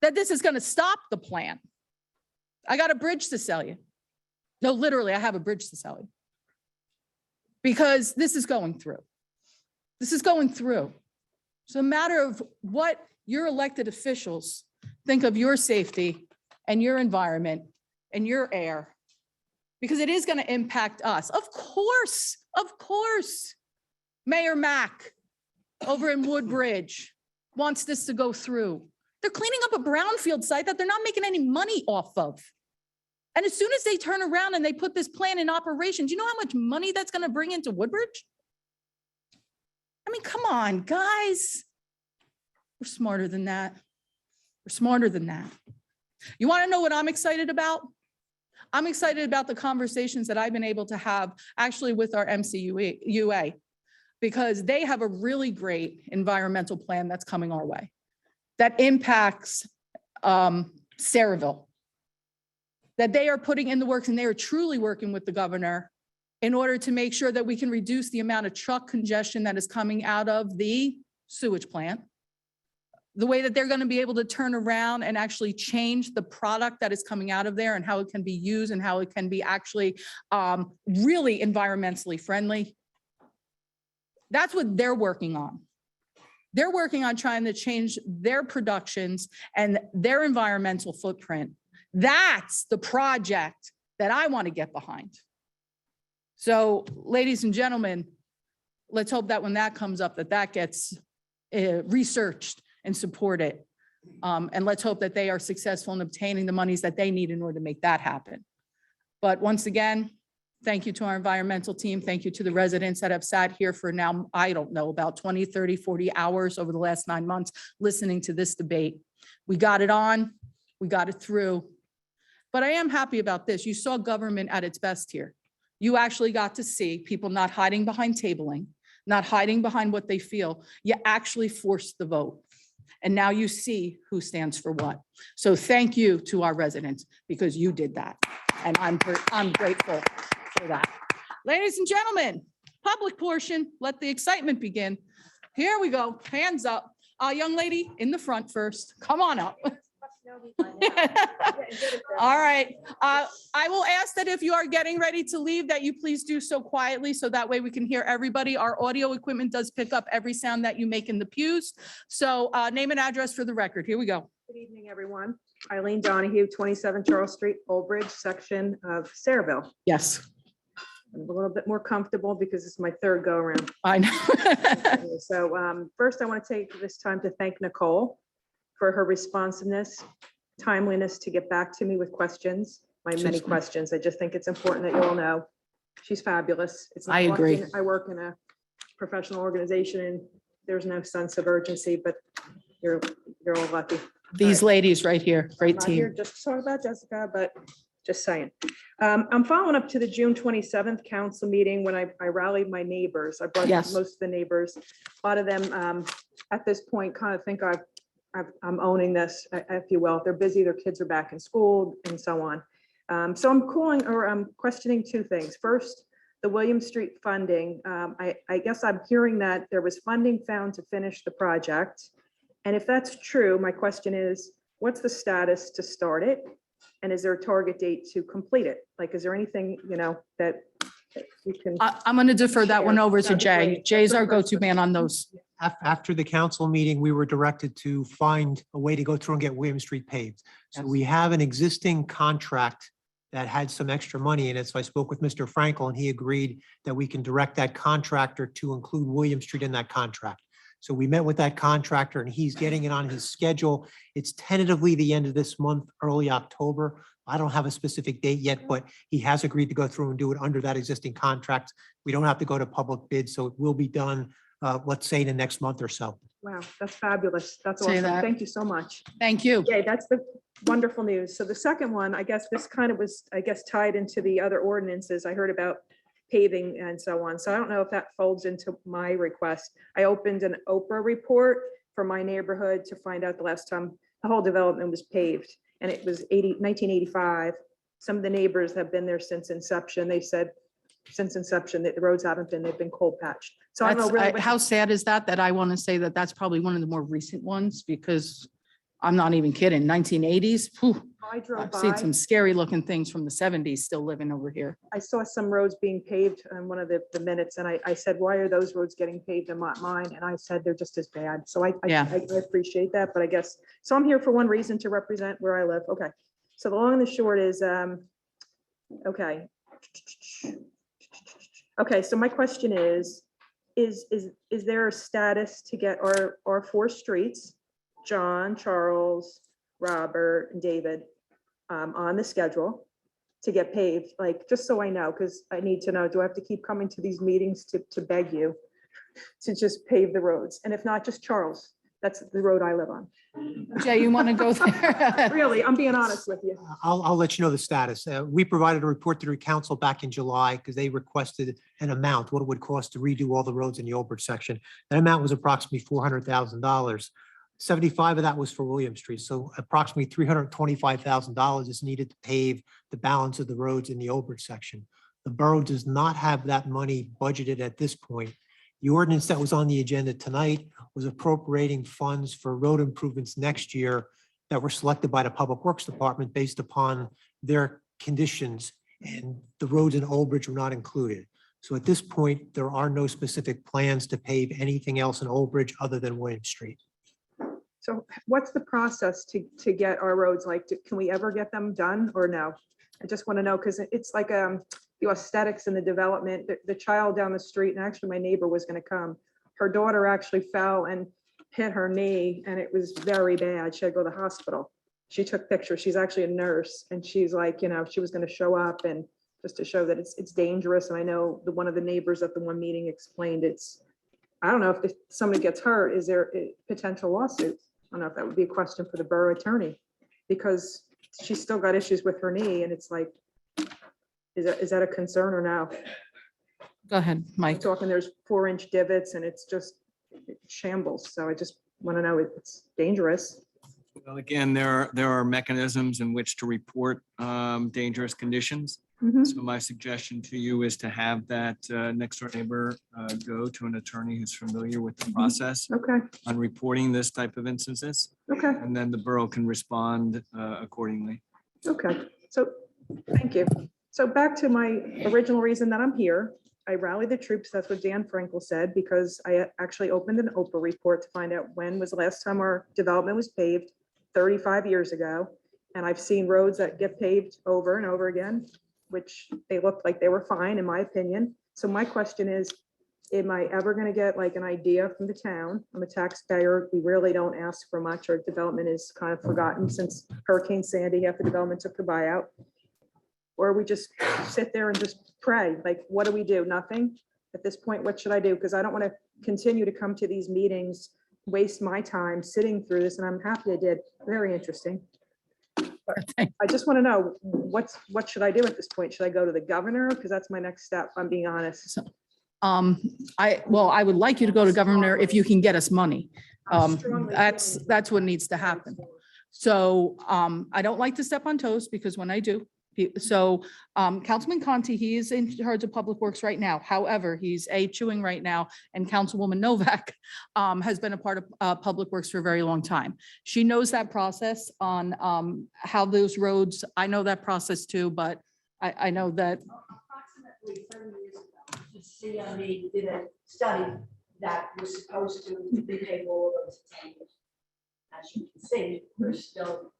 that this is going to stop the plant, I got a bridge to sell you. No, literally, I have a bridge to sell you. Because this is going through. This is going through. It's a matter of what your elected officials think of your safety and your environment and your air, because it is going to impact us. Of course, Mayor Mack over in Woodbridge wants this to go through. They're cleaning up a brownfield site that they're not making any money off of. And as soon as they turn around and they put this plant in operation, do you know how much money that's going to bring into Woodbridge? I mean, come on, guys. We're smarter than that. We're smarter than that. You want to know what I'm excited about? I'm excited about the conversations that I've been able to have actually with our MCUA, because they have a really great environmental plan that's coming our way that impacts Sayreville, that they are putting in the works, and they are truly working with the governor in order to make sure that we can reduce the amount of truck congestion that is coming out of the sewage plant. The way that they're going to be able to turn around and actually change the product that is coming out of there and how it can be used and how it can be actually really environmentally friendly. That's what they're working on. They're working on trying to change their productions and their environmental footprint. That's the project that I want to get behind. So, ladies and gentlemen, let's hope that when that comes up, that gets researched and supported. And let's hope that they are successful in obtaining the monies that they need in order to make that happen. But once again, thank you to our environmental team. Thank you to the residents that have sat here for now, I don't know, about 20, 30, 40 hours over the last 9 months, listening to this debate. We got it on, we got it through. But I am happy about this. You saw government at its best here. You actually got to see people not hiding behind tabling, not hiding behind what they feel. You actually forced the vote. And now you see who stands for what. So thank you to our residents, because you did that. And I'm grateful for that. Ladies and gentlemen, public portion, let the excitement begin. Here we go, hands up. Young lady in the front first, come on up. All right. I will ask that if you are getting ready to leave, that you please do so quietly, so that way we can hear everybody. Our audio equipment does pick up every sound that you make in the pews. So name and address for the record. Here we go. Good evening, everyone. Eileen Donahue, 27 Charles Street, Old Bridge, section of Sayreville. Yes, I'm a little bit more comfortable because it's my third go around. I know. So first, I want to take this time to thank Nicole for her responsiveness, timeliness to get back to me with questions, my many questions. I just think it's important that you all know she's fabulous. It's not I agree. often I work in a professional organization and there's no sense of urgency, but you're all lucky. These ladies right here, great I'm not here team. just to talk about Jessica, but just saying. I'm following up to the June 27th council meeting when I rallied my neighbors. I brought Yes. most of the neighbors. A lot of them at this point kind of think I'm owning this, if you will. They're busy, their kids are back in school and so on. So I'm questioning two things. First, the William Street funding. I guess I'm hearing that there was funding found to finish the project. And if that's true, my question is, what's the status to start it? And is there a target date to complete it? Like, is there anything, that you can? I'm going to defer that one over to That'd be Jay. great. Jay's That's our the first go-to man on those. After the council meeting, we were directed to find a way to go through and get William Street paved. So we have an existing contract that had some extra money in it. So I spoke with Mr. Frankel and he agreed that we can direct that contractor to include William Street in that contract. So we met with that contractor and he's getting it on his schedule. It's tentatively the end of this month, early October. I don't have a specific date yet, but he has agreed to go through and do it under that existing contract. We don't have to go to public bid, so it will be done, let's say, in the next month or so. Wow, that's fabulous. That's Say awesome. that. Thank you so much. Thank you. Okay, that's the wonderful news. So the second one, I guess this kind of was, tied into the other ordinances. I heard about paving and so on. So I don't know if that folds into my request. I opened an Oprah report for my neighborhood to find out the last time the whole development was paved. And it was 1985. Some of the neighbors have been there since inception. They said since inception that the roads haven't been, they've been cold patched. So I don't know That's, really. what- how sad is that, that I want to say that that's probably one of the more recent ones, because I'm not even kidding, 1980s. I drove I've seen by. some scary looking things from the 70s still living over here. I saw some roads being paved in one of the minutes and I said, why are those roads getting paved and not mine? And I said, they're just as bad. So I appreciate that, but I guess, so I'm here for one reason, to represent where I live. Okay. So the long and the short is, okay. Okay, so my question is there a status to get our four streets, John, Charles, Robert, and David, on the schedule to get paved? Like, just so I know, because I need to know, do I have to keep coming to these meetings to beg you to just pave the roads? And if not, just Charles, that's the road I live on. Jay, you want to go there? Really, I'm being honest with you. I'll let you know the status. We provided a report to the council back in July because they requested an amount, what it would cost to redo all the roads in the Old Bridge section. That amount was approximately $400,000. 75 of that was for William Street. So approximately $325,000 is needed to pave the balance of the roads in the Old Bridge section. The borough does not have that money budgeted at this point. The ordinance that was on the agenda tonight was appropriating funds for road improvements next year that were selected by the Public Works Department based upon their conditions, and the roads in Old Bridge were not included. So at this point, there are no specific plans to pave anything else in Old Bridge other than William Street. So what's the process to get our roads, like, can we ever get them done or no? I just want to know, because it's like the aesthetics and the development, the child down the street, and actually my neighbor was going to come. Her daughter actually fell and hit her knee and it was very bad. She had to go to the hospital. She took pictures. She's actually a nurse and she's like, she was going to show up and just to show that it's dangerous. And I know one of the neighbors at the one meeting explained I don't know if somebody gets hurt, is there a potential lawsuit? I don't know if that would be a question for the borough attorney, because she's still got issues with her knee and it's like, is that a concern or no? Go ahead, Mike. I'm talking, there's 4-inch divots and it's just shambles. So I just want to know if it's dangerous. Well, again, there are mechanisms in which to report dangerous conditions. Mhm. So my suggestion to you is to have that next door neighbor go to an attorney who's familiar with the process Okay, on reporting this type of instances, okay. and then the borough can respond accordingly. Okay, so, thank you. So back to my original reason that I'm here. I rallied the troops, that's what Dan Frankel said, because I actually opened an Oprah report to find out when was the last time our development was paved, 35 years ago. And I've seen roads that get paved over and over again, which they looked like they were fine, in my opinion. So my question is, am I ever gonna get like an idea from the town? I'm a taxpayer. We really don't ask for much. Our development is kind of forgotten since Hurricane Sandy, half the development took the buyout. Or we just sit there and just pray, like, what do we do? Nothing? At this point, what should I do? Because I don't want to continue to come to these meetings, waste my time sitting through this, and I'm happy I did. Very interesting. I just want to know, what should I do at this point? Should I go to the governor? Because that's my next step, if I'm being honest. I would like you to go to governor if you can get us money. That's what needs to happen. So I don't like to step on toes because when I do, Councilman Conti, he is in charge of Public Works right now. However, he's chewing right now, and Councilwoman Novak has been a part of Public Works for a very long time. She knows that process on how those roads, I know that process too, but I know that. Approximately 30 years ago, the CME did a study that was supposed to repay all of those 10 years. As you can see, we're still,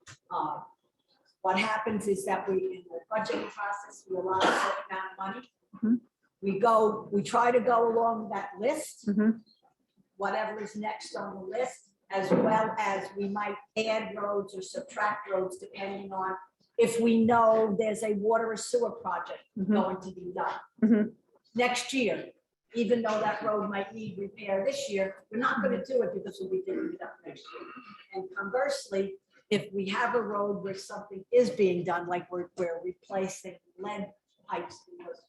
what happens is that we, in the budgeting process, we allow a certain amount of money. We try to go along that list, whatever is next on the list, as well as we might add roads or subtract roads depending on if we know there's a water or sewer project going to be done. Next year, even though that road might need repair this year, we're not going to do it because we'll be doing it up next year. And conversely, if we have a road where something is being done, like we're replacing lead pipes because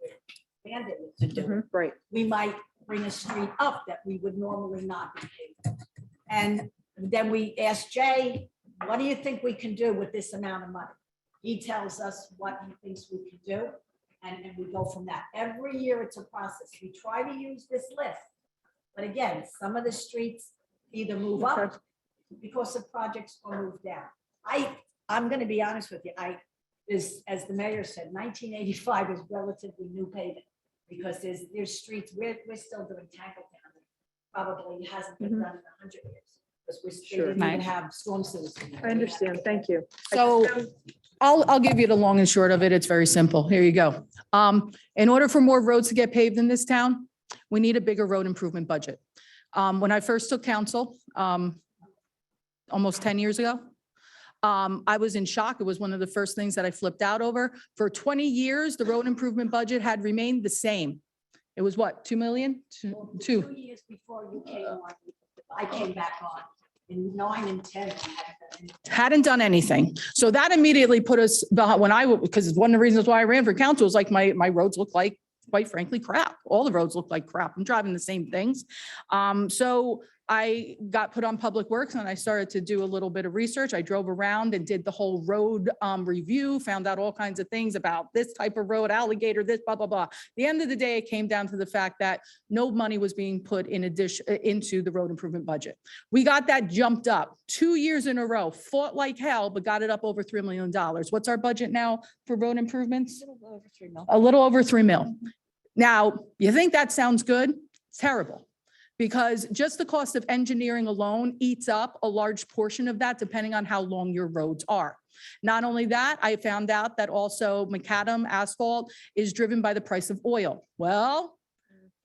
we're mandated to do it, right, we might bring a street up that we would normally not be paving. And then we ask Jay, what do you think we can do with this amount of money? He tells us what he thinks we can do, and we go from that. Every year it's a process. We try to use this list. But again, some of the streets either move up because of projects or move down. I'm going to be honest with you. As the mayor said, 1985 is relatively new paving because there's streets, we're still doing Tangletown. Probably hasn't been done in 100 years because we didn't even have storm sewers. I understand. Thank you. So I'll give you the long and short of it. It's very simple. Here you go. In order for more roads to get paved in this town, we need a bigger road improvement budget. When I first took council, almost 10 years ago, I was in shock. It was one of the first things that I flipped out over. For 20 years, the road improvement budget had remained the same. It was what, 2 million? 2 years before you came on, I came back on. In 9 and 10, Hadn't done anything. So that immediately put us behind because one of the reasons why I ran for council was like my roads look like, quite frankly, crap. All the roads look like crap. I'm driving the same things. So I got put on Public Works and I started to do a little bit of research. I drove around and did the whole road review, found out all kinds of things about this type of road, alligator, this, blah, blah, blah. At the end of the day, it came down to the fact that no money was being put in addition into the road improvement budget. We got that jumped up 2 years in a row, fought like hell, but got it up over $3 million. What's our budget now for road improvements? A little over 3 mil. Now, you think that sounds good? It's terrible. Because just the cost of engineering alone eats up a large portion of that, depending on how long your roads are. Not only that, I found out that also macadam asphalt is driven by the price of oil. Well,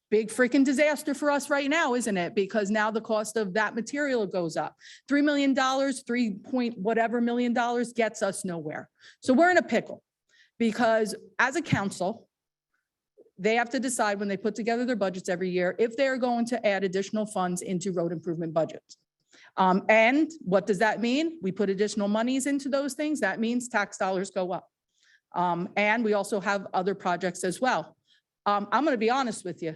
big freaking disaster for us right now, isn't it? Because now the cost of that material goes up. $3 million, 3 point whatever million dollars gets us nowhere. So we're in a pickle because as a council, they have to decide when they put together their budgets every year if they're going to add additional funds into road improvement budgets. And what does that mean? We put additional monies into those things. That means tax dollars go up. And we also have other projects as well. I'm going to be honest with you.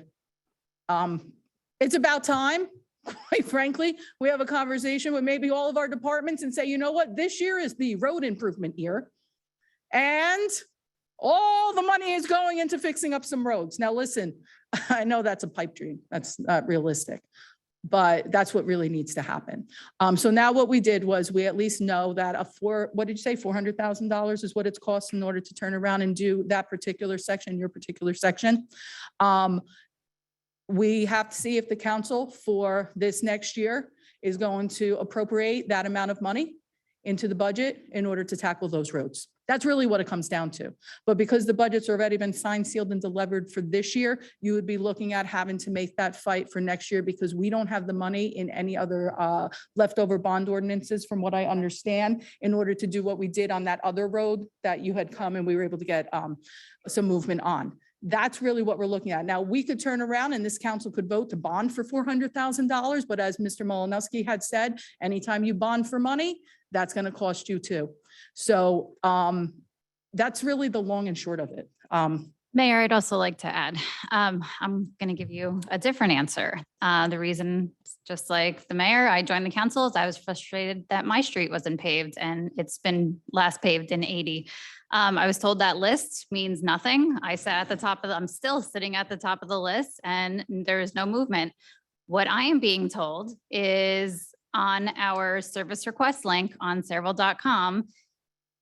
It's about time, quite frankly, we have a conversation with maybe all of our departments and say, you know what, this year is the road improvement year. And all the money is going into fixing up some roads. Now, listen, I know that's a pipe dream. That's not realistic. But that's what really needs to happen. So now what we did was we at least know that what did you say? $400,000 is what it's cost in order to turn around and do that particular section, your particular section. We have to see if the council for this next year is going to appropriate that amount of money into the budget in order to tackle those roads. That's really what it comes down to. But because the budget's already been signed, sealed, and delivered for this year, you would be looking at having to make that fight for next year because we don't have the money in any other leftover bond ordinances, from what I understand, in order to do what we did on that other road that you had come and we were able to get some movement on. That's really what we're looking at. Now, we could turn around and this council could vote to bond for $400,000, but as Mr. Malinowski had said, anytime you bond for money, that's going to cost you too. So that's really the long and short of it. Mayor, I'd also like to add, I'm going to give you a different answer. The reason, just like the mayor, I joined the council is I was frustrated that my street wasn't paved and it's been last paved in 80. I was told that list means nothing. I sat at the top of I'm still sitting at the top of the list and there is no movement. What I am being told is on our service request link on Sayreville.com,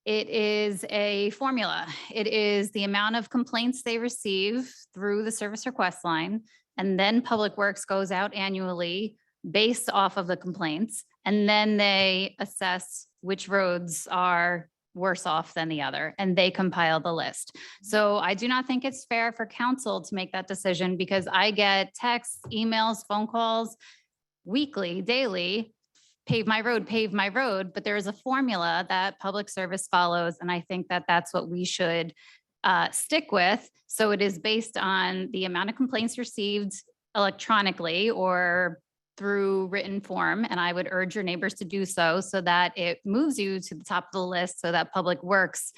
it is a formula. It is the amount of complaints they receive through the service request line. And then Public Works goes out annually based off of the complaints. And then they assess which roads are worse off than the other, and they compile the list. So I do not think it's fair for council to make that decision because I get texts, emails, phone calls weekly, daily, pave my road, but there is a formula that public service follows. And I think that that's what we should stick with. So it is based on the amount of complaints received electronically or through written form. And I would urge your neighbors to do so, so that it moves you to the top of the list so that Public Works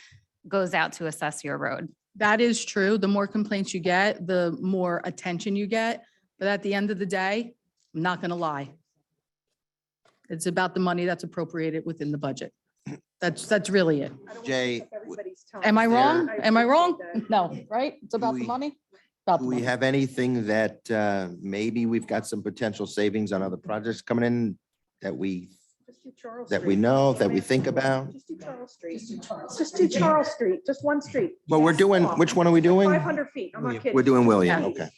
goes out to assess your road. That is true. The more complaints you get, the more attention you get. But at the end of the day, I'm not going to lie. It's about the money that's appropriated within the budget. That's really it. Jay, Am I wrong? there- Am I wrong? No, right? It's about the we- money? About do the we money. have anything that maybe we've got some potential savings on other projects coming in that we know, that we think about? Just do Charles Street. Just do Charles Street, just one street. Well, we're doing, which one are we doing? 500 feet, I'm not kidding. We're doing William, Yeah. okay.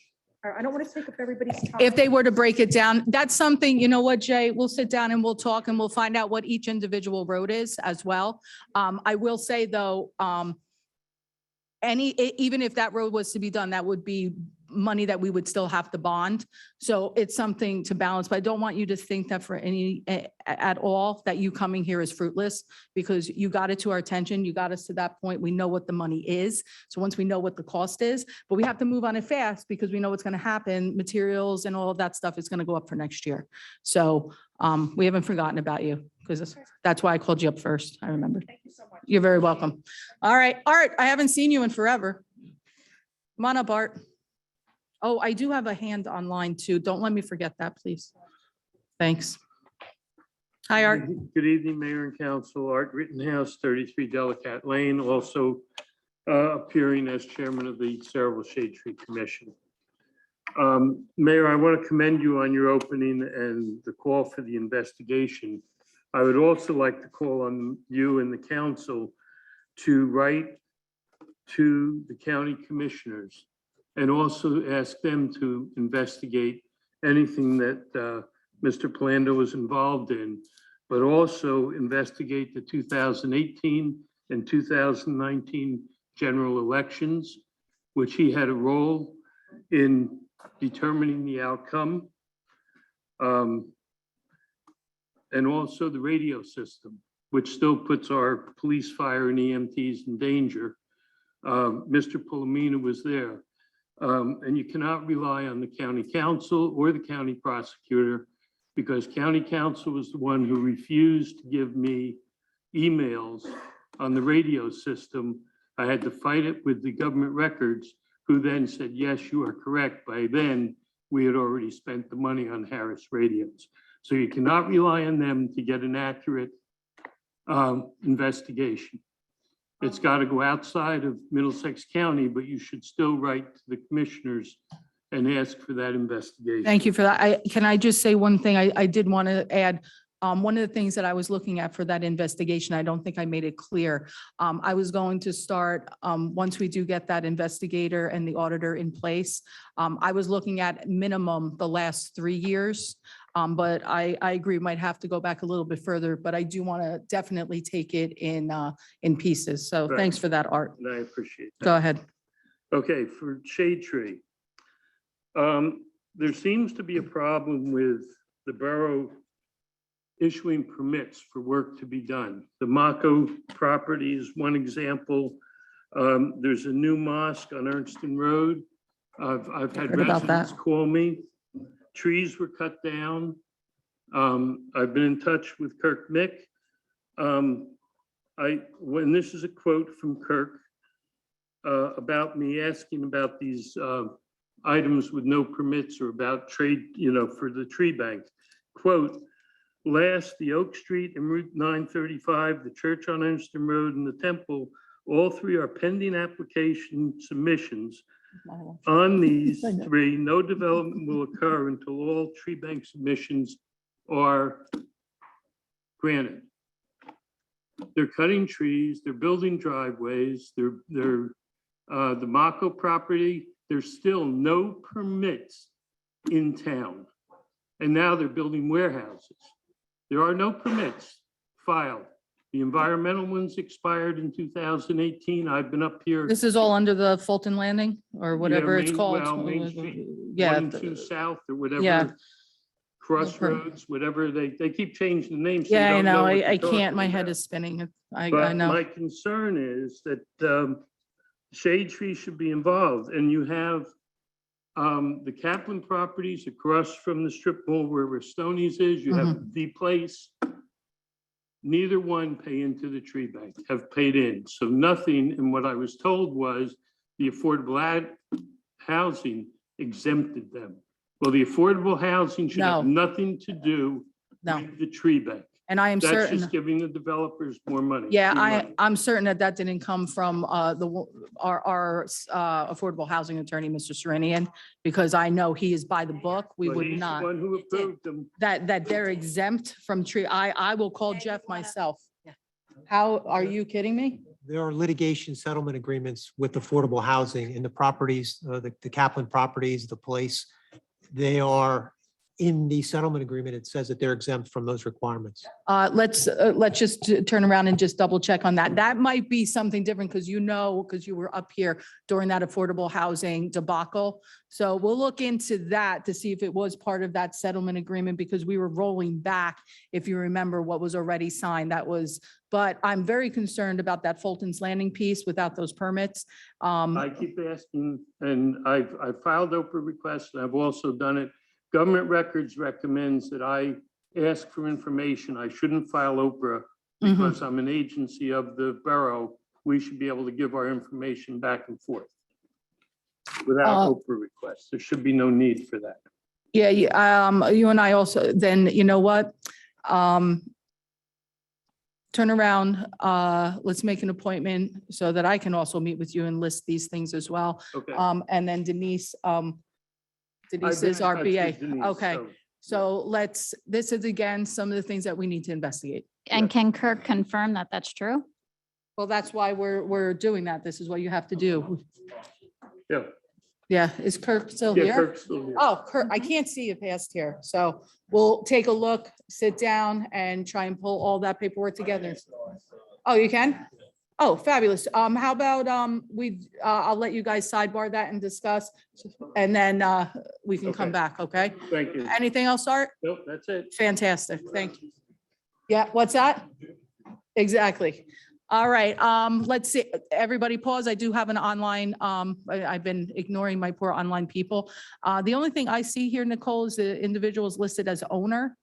I don't want to take up everybody's time. If they were to break it down, that's something, you know what, Jay, we'll sit down and we'll talk and we'll find out what each individual road is as well. I will say though, even if that road was to be done, that would be money that we would still have to bond. So it's something to balance, but I don't want you to think that for at all, that you coming here is fruitless, because you got it to our attention. You got us to that point. We know what the money is. So once we know what the cost is, but we have to move on it fast because we know what's going to happen. Materials and all of that stuff is going to go up for next year. So we haven't forgotten about you, because that's why I called you up first. I remember. Thank you so much. You're very welcome. All right, Art, I haven't seen you in forever. Come on up, Art. Oh, I do have a hand online too. Don't let me forget that, please. Thanks. Hi, Art. Good evening, Mayor and Council. Art Rittenhouse, 33 Delacat Lane, also appearing as chairman of the Sayreville Shade Tree Commission. Mayor, I want to commend you on your opening and the call for the investigation. I would also like to call on you and the council to write to the county commissioners and also ask them to investigate anything that Mr. Palando was involved in, but also investigate the 2018 and 2019 general elections, which he had a role in determining the outcome. And also the radio system, which still puts our police, fire, and EMTs in danger. Mr. Palomino was there. And you cannot rely on the county council or the county prosecutor, because county council was the one who refused to give me emails on the radio system. I had to fight it with the government records, who then said, yes, you are correct. By then, we had already spent the money on Harris radios. So you cannot rely on them to get an accurate investigation. It's got to go outside of Middlesex County, but you should still write to the commissioners and ask for that investigation. Thank you for that. Can I just say one thing? I did want to add. One of the things that I was looking at for that investigation, I don't think I made it clear. I was going to start, once we do get that investigator and the auditor in place, I was looking at minimum the last 3 years. But I agree, might have to go back a little bit further, but I do want to definitely take it in pieces. So Right. thanks for that, Art. And I appreciate that. Go ahead. Okay, for Shade Tree. There seems to be a problem with the borough issuing permits for work to be done. The Mako property is one example. There's a new mosque on Ernston Road. I've had Heard about residents that. call me. Trees were cut down. I've been in touch with Kirk Mick. When this is a quote from Kirk about me asking about these items with no permits or about trade, for the tree bank. Quote, last, the Oak Street and Route 935, the church on Ernston Road, and the temple, all three are pending application submissions. On these three, no development will occur until all tree bank submissions are granted. They're cutting trees, they're building driveways, they're the Mako property, there's still no permits in town. And now they're building warehouses. There are no permits filed. The environmental ones expired in 2018. I've been up here. This is all under the Fulton Landing or whatever it's called. Main Street, Yeah. 1 and 2 South or whatever. Yeah. Crossroads, whatever, they keep changing the names. so you Yeah, I don't know. what I they're can't, talking my head about. is spinning. I But know. my concern is that Shade Tree should be involved, and you have the Kaplan properties across from the strip mall where Stoney's is, you have the place. Neither one pay into the tree bank, have paid in. So nothing, and what I was told was the affordable housing exempted them. Well, the affordable housing should have nothing to do with the tree bank. And I am That's certain. just giving the developers more money. Yeah, free money. I'm certain that didn't come from our affordable housing attorney, Mr. Serenian, because I know he is by the book. We Well, would he's the not. one who approved them. That they're exempt from tree. I will call Jeff myself. How, are you kidding me? There are litigation settlement agreements with affordable housing in the properties, the Kaplan properties, the place. They are in the settlement agreement. It says that they're exempt from those requirements. Let's just turn around and just double check on that. That might be something different because because you were up here during that affordable housing debacle. So we'll look into that to see if it was part of that settlement agreement because we were rolling back, if you remember what was already signed, but I'm very concerned about that Fulton's Landing piece without those permits. I keep asking, and I've filed Oprah requests, and I've also done it. Government Records recommends that I ask for information. I shouldn't file Oprah because I'm an agency of the borough. We should be able to give our information back and forth without Oprah requests. There should be no need for that. Yeah, you and I also, then, you know what? Turn around, let's make an appointment so that I can also meet with you and list these things as well. Okay. And then Denise I've is been our in touch BA. with Denise, Okay, so- so this is again, some of the things that we need to investigate. And can Kirk confirm that that's true? Well, that's why we're doing that. This is what you have to do. Yeah. Yeah, is Kirk still Yeah, here? Kirk's still here. Oh, Kirk, I can't see you past here. So we'll take a look, sit down and try and pull all that paperwork together. Oh, you can? Oh, fabulous. How about, I'll let you guys sidebar that and discuss, and then, we can come Okay. back, okay? Thank you. Anything else, Art? Nope, that's it. Fantastic. Thank you. Yeah, what's that? Exactly. All right, let's see, everybody pause. I do have an online, I've been ignoring my poor online people. The only thing I see here, Nicole, is the individual is listed as owner.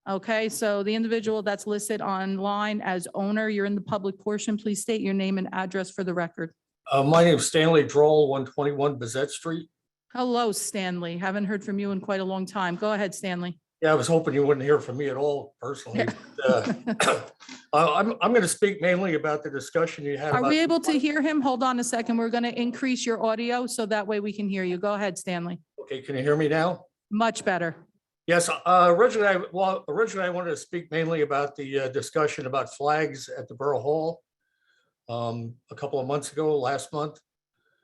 Okay, so the individual that's listed online as owner, you're in the public portion. Please state your name and address for the record. My name is Stanley Droll, 121 Bezette Street. Hello, Stanley. Haven't heard from you in quite a long time. Go ahead, Stanley. Yeah, I was hoping you wouldn't hear from me at all personally. I'm going to speak mainly about the discussion you had. Are about- we able to hear him? Hold on a second. We're going to increase your audio so that way we can hear you. Go ahead, Stanley. Okay, can you hear me now? Much better. Yes, originally I wanted to speak mainly about the discussion about flags at the Borough Hall a couple of months ago, last month.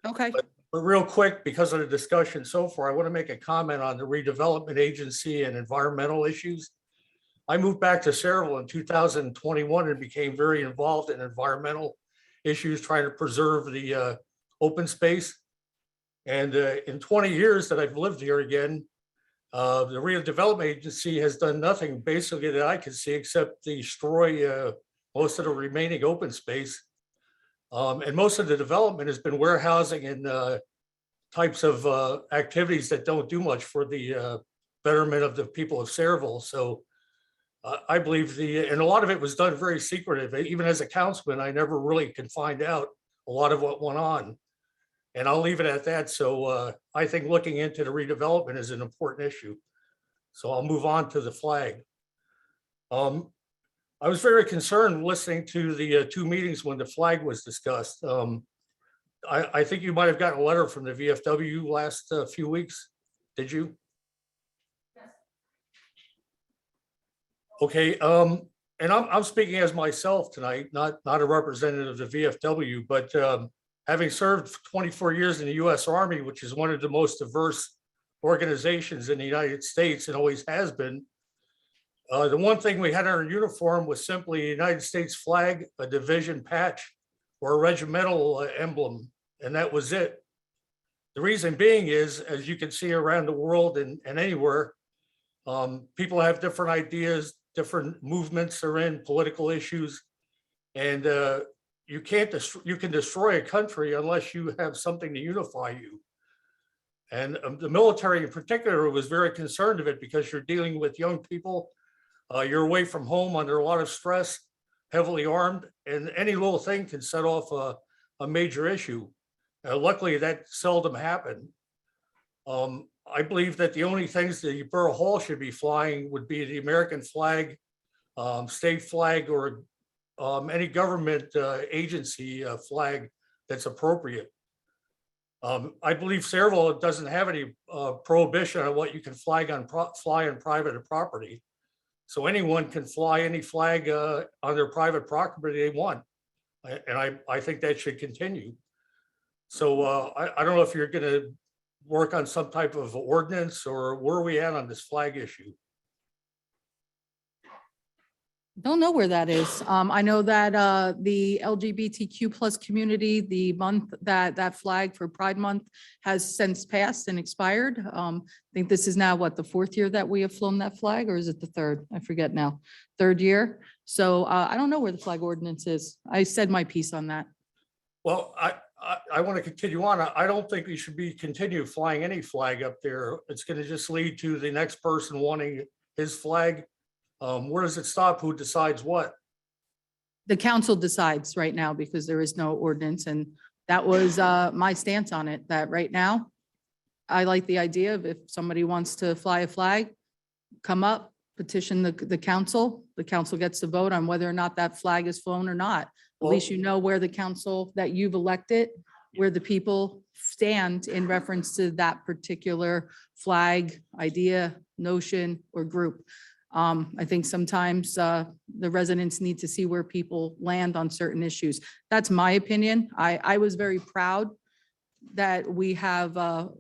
Okay. But real quick, because of the discussion so far, I want to make a comment on the redevelopment agency and environmental issues. I moved back to Sayreville in 2021 and became very involved in environmental issues, trying to preserve the open space. And in 20 years that I've lived here again, the Redevelopment Agency has done nothing basically that I can see except destroy most of the remaining open space. And most of the development has been warehousing and types of activities that don't do much for the betterment of the people of Sayreville. So I believe and a lot of it was done very secretive. Even as a councilman, I never really can find out a lot of what went on. And I'll leave it at that. So I think looking into the redevelopment is an important issue. So I'll move on to the flag. I was very concerned listening to the two meetings when the flag was discussed. I think you might have gotten a letter from the VFW last few weeks. Did you? Okay, and I'm speaking as myself tonight, not a representative of the VFW, but having served for 24 years in the US Army, which is one of the most diverse organizations in the United States and always has been, the one thing we had on our uniform was simply a United States flag, a division patch, or a regimental emblem, and that was it. The reason being is, as you can see around the world and anywhere, people have different ideas, different movements are in, political issues, and you can destroy a country unless you have something to unify you. And the military in particular was very concerned of it because you're dealing with young people. You're away from home under a lot of stress, heavily armed, and any little thing can set off a major issue. Luckily, that seldom happened. I believe that the only things the Borough Hall should be flying would be the American flag, state flag, or any government agency flag that's appropriate. I believe Sayreville doesn't have any prohibition on what you can fly on private property. So anyone can fly any flag on their private property they want. And I think that should continue. So I don't know if you're going to work on some type of ordinance, or where are we at on this flag issue? Don't know where that is. I know that the LGBTQ plus community, the month that flag for Pride Month has since passed and expired. I think this is now what, the fourth year that we have flown that flag, or is it the third? I forget now. Third year. So I don't know where the flag ordinance is. I said my piece on that. Well, I want to continue on. I don't think we should continue flying any flag up there. It's going to just lead to the next person wanting his flag. Where does it stop? Who decides what? The council decides right now because there is no ordinance, and that was my stance on it, that right now, I like the idea of if somebody wants to fly a flag, come up, petition the council gets to vote on whether or not that flag is flown or not. At least you know where the council that you've elected, where the people stand in reference to that particular flag, idea, notion, or group. I think sometimes the residents need to see where people land on certain issues. That's my opinion. I was very proud that we have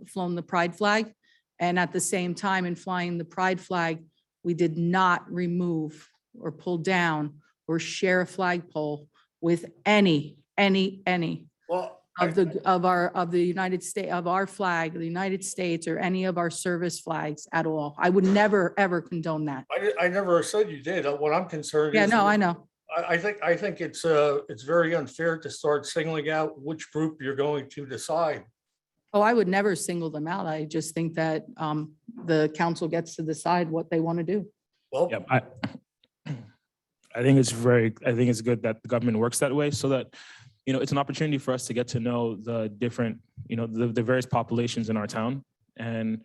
flown the pride flag. And at the same time, in flying the pride flag, we did not remove or pull down or share a flagpole with any Well, of the United States, of our flag, the United States, or any of our service flags at all. I would never, ever condone that. I never said you did. What I'm concerned Yeah, is. no, I know. I think it's very unfair to start singling out which group you're going to decide. Oh, I would never single them out. I just think that the council gets to decide what they want to do. Well, Yeah, I think it's good that the government works that way, so that, it's an opportunity for us to get to know the different, the various populations in our town. And,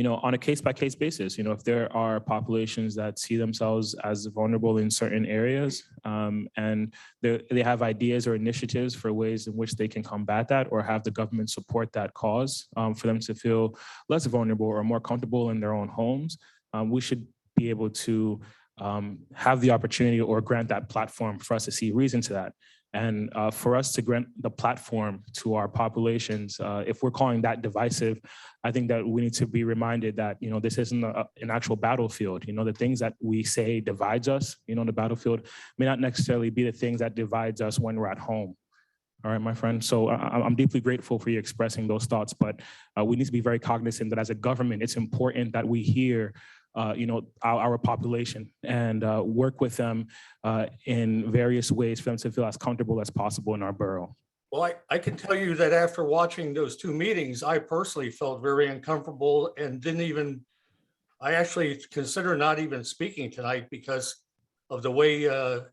on a case-by-case basis, if there are populations that see themselves as vulnerable in certain areas, and they have ideas or initiatives for ways in which they can combat that or have the government support that cause, for them to feel less vulnerable or more comfortable in their own homes, we should be able to have the opportunity or grant that platform for us to see reason to that. And for us to grant the platform to our populations, if we're calling that divisive, I think that we need to be reminded that, this isn't an actual battlefield. The things that we say divides us, on the battlefield may not necessarily be the things that divides us when we're at home. All right, my friend. So I'm deeply grateful for you expressing those thoughts, but we need to be very cognizant that as a government, it's important that we hear our population and work with them in various ways for them to feel as comfortable as possible in our borough. Well, I can tell you that after watching those two meetings, I personally felt very uncomfortable and I actually consider not even speaking tonight because of the way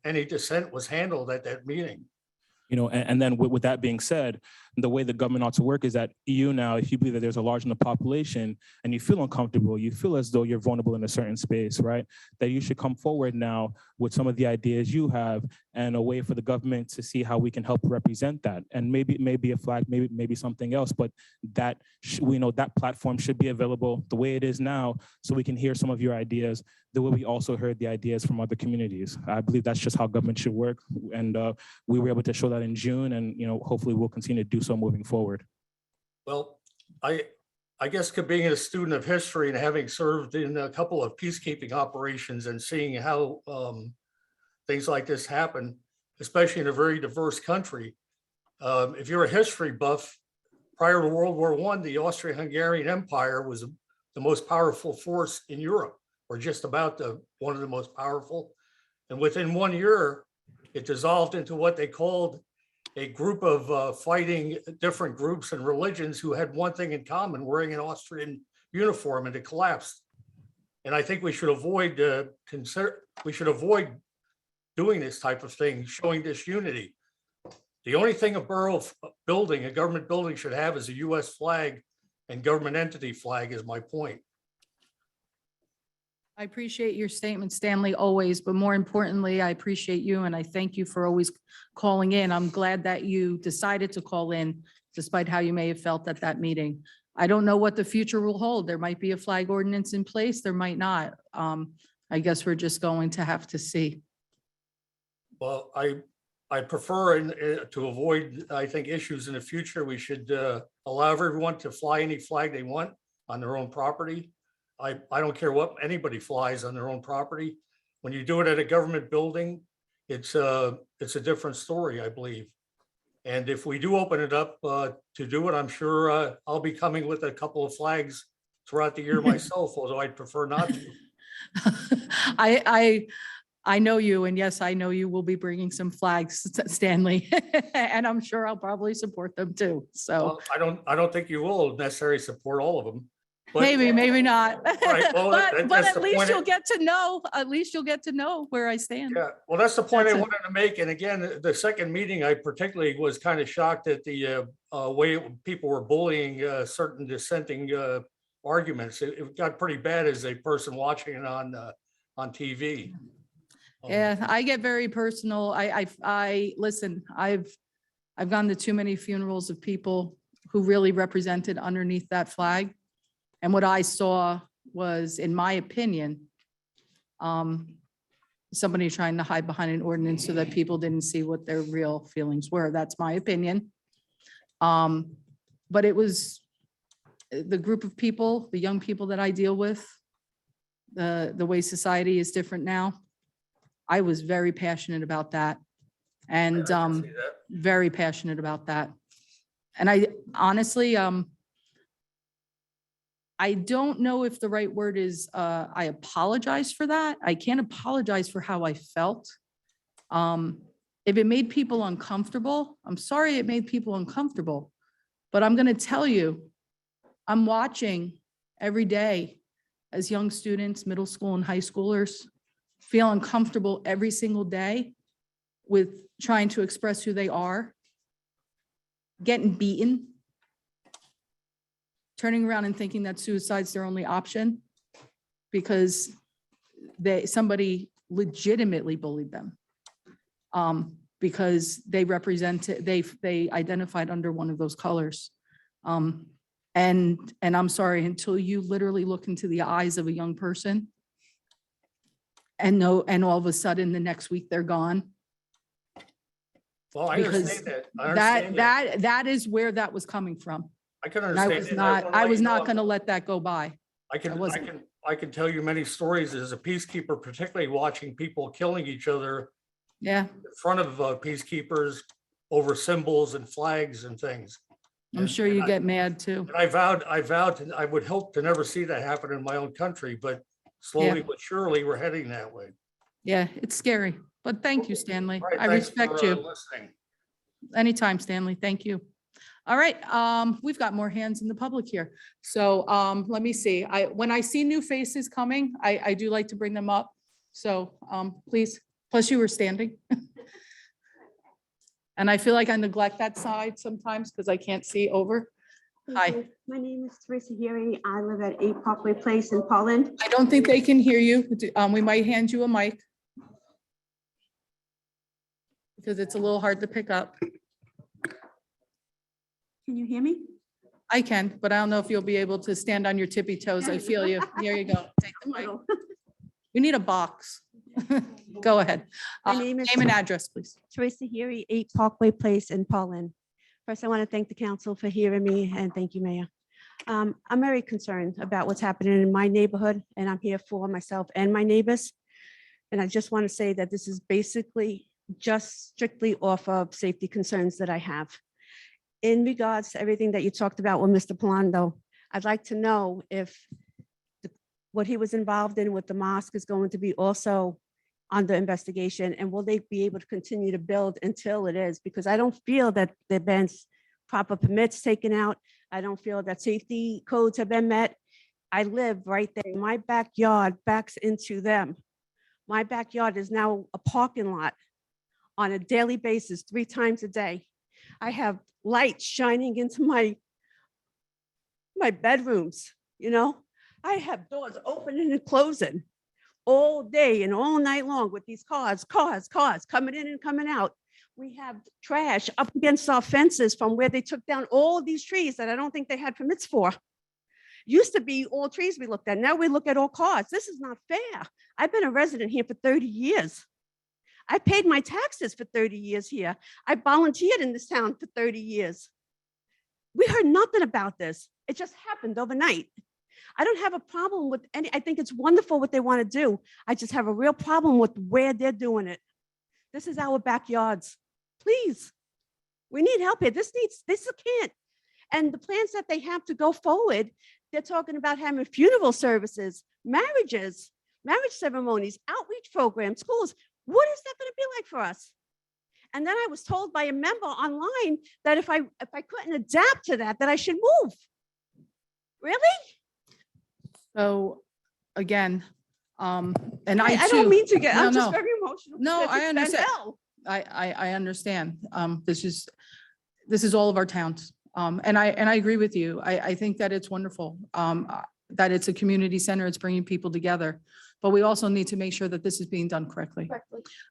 any dissent was handled at that meeting. And then with that being said, the way the government ought to work is that now, if you believe that there's a large enough population and you feel uncomfortable, you feel as though you're vulnerable in a certain space, right? That you should come forward now with some of the ideas you have and a way for the government to see how we can help represent that. And maybe a flag, maybe something else, but that we know that platform should be available the way it is now, so we can hear some of your ideas the way we also heard the ideas from other communities. I believe that's just how government should work. And we were able to show that in June, and hopefully we'll continue to do so moving forward. Well, I guess being a student of history and having served in a couple of peacekeeping operations and seeing how things like this happen, especially in a very diverse country. If you're a history buff, prior to World War I, the Austro-Hungarian Empire was the most powerful force in Europe, or just about one of the most powerful. And within 1 year, it dissolved into what they called a group of fighting different groups and religions who had one thing in common: wearing an Austrian uniform, and it collapsed. And I think we should avoid doing this type of thing, showing disunity. The only thing a borough building, a government building, should have is a US flag and government entity flag, is my point. I appreciate your statement, Stanley, always, but more importantly, I appreciate you and I thank you for always calling in. I'm glad that you decided to call in despite how you may have felt at that meeting. I don't know what the future will hold. There might be a flag ordinance in place, there might not. I guess we're just going to have to see. Well, I prefer to avoid, I think, issues in the future. We should allow everyone to fly any flag they want on their own property. I don't care what anybody flies on their own property. When you do it at a government building, it's a different story, I believe. And if we do open it up to do it, I'm sure I'll be coming with a couple of flags throughout the year myself, although I'd prefer not to. I know you, and yes, I know you will be bringing some flags, Stanley, and I'm sure I'll probably support them too. So Well, I don't think you will necessarily support all of them. But, maybe not. Right, well, But that's at the least point. you'll get to know, where I stand. Yeah, well, that's the point I That's it. wanted to make. And again, the second meeting, I particularly was kind of shocked at the way people were bullying certain dissenting arguments. It got pretty bad as a person watching it on TV. Yeah, I get very personal. I listen, I've gone to too many funerals of people who really represented underneath that flag. And what I saw was, in my opinion, somebody trying to hide behind an ordinance so that people didn't see what their real feelings were. That's my opinion. But it was the group of people, the young people that I deal with, the way society is different now. I was very passionate about that, and very passionate about that. And I honestly, I don't know if the right word is, I apologize for that. I can't apologize for how I felt. If it made people uncomfortable, I'm sorry it made people uncomfortable. But I'm going to tell you, I'm watching every day as young students, middle school and high schoolers, feel uncomfortable every single day with trying to express who they are, getting beaten, turning around and thinking that suicide's their only option because somebody legitimately bullied them. Because they they identified under one of those colors. And I'm sorry, until you literally look into the eyes of a young person and know, and all of a sudden the next week they're gone. Well, I Because understand that. I understand that is where that was coming from. I can And I understand. was that. not, wanna I let was you not know, going to let that go by. wasn't. I can tell you many stories as a peacekeeper, particularly watching people killing each other Yeah, in front of peacekeepers over symbols and flags and things. I'm sure you get mad too. And I vowed, I would hope to never see that happen in my own country, but slowly but surely we're heading that way. Yeah, it's scary, but thank you, Stanley. All right, I thanks respect for, you. listening. Anytime, Stanley. Thank you. All right, we've got more hands in the public here. So let me see. When I see new faces coming, I do like to bring them up. So please, plus you were standing. And I feel like I neglect that side sometimes because I can't see over. Hi. My name is Teresa Hearing. I live at 8 Parkway Place in Poland. I don't think they can hear you. We might hand you a mic. Because it's a little hard to pick up. Can you hear me? I can, but I don't know if you'll be able to stand on your tippy toes. I feel you. There you go. Take the mic. We need a box. Go ahead. My name is Name and address, please. Teresa Hearing, 8 Parkway Place in Poland. First, I want to thank the council for hearing me and thank you, Mayor. I'm very concerned about what's happening in my neighborhood and I'm here for myself and my neighbors. And I just want to say that this is basically just strictly off of safety concerns that I have. In regards to everything that you talked about with Mr. Polando, I'd like to know if what he was involved in with the mosque is going to be also under investigation, and will they be able to continue to build until it is? Because I don't feel that there have been proper permits taken out. I don't feel that safety codes have been met. I live right there. My backyard backs into them. My backyard is now a parking lot on a daily basis, 3 times a day. I have lights shining into my bedrooms, you know? I have doors opening and closing all day and all night long with these cars coming in and coming out. We have trash up against our fences from where they took down all these trees that I don't think they had permits for. Used to be all trees we looked at. Now we look at all cars. This is not fair. I've been a resident here for 30 years. I paid my taxes for 30 years here. I volunteered in this town for 30 years. We heard nothing about this. It just happened overnight. I don't have a problem with any, I think it's wonderful what they want to do. I just have a real problem with where they're doing it. This is our backyards. Please, we need help here. This can't. And the plans that they have to go forward, they're talking about having funeral services, marriages, marriage ceremonies, outreach programs, schools. What is that going to be like for us? And then I was told by a member online that if I couldn't adapt to that, that I should move. Really? So again, and I I don't too- mean to get, I'm No, just no. very emotional. No, because I it's been understand. hell. I understand. This is all of our towns. And I agree with you. I think that it's wonderful, that it's a community center, it's bringing people together. But we also need to make sure that this is being done correctly.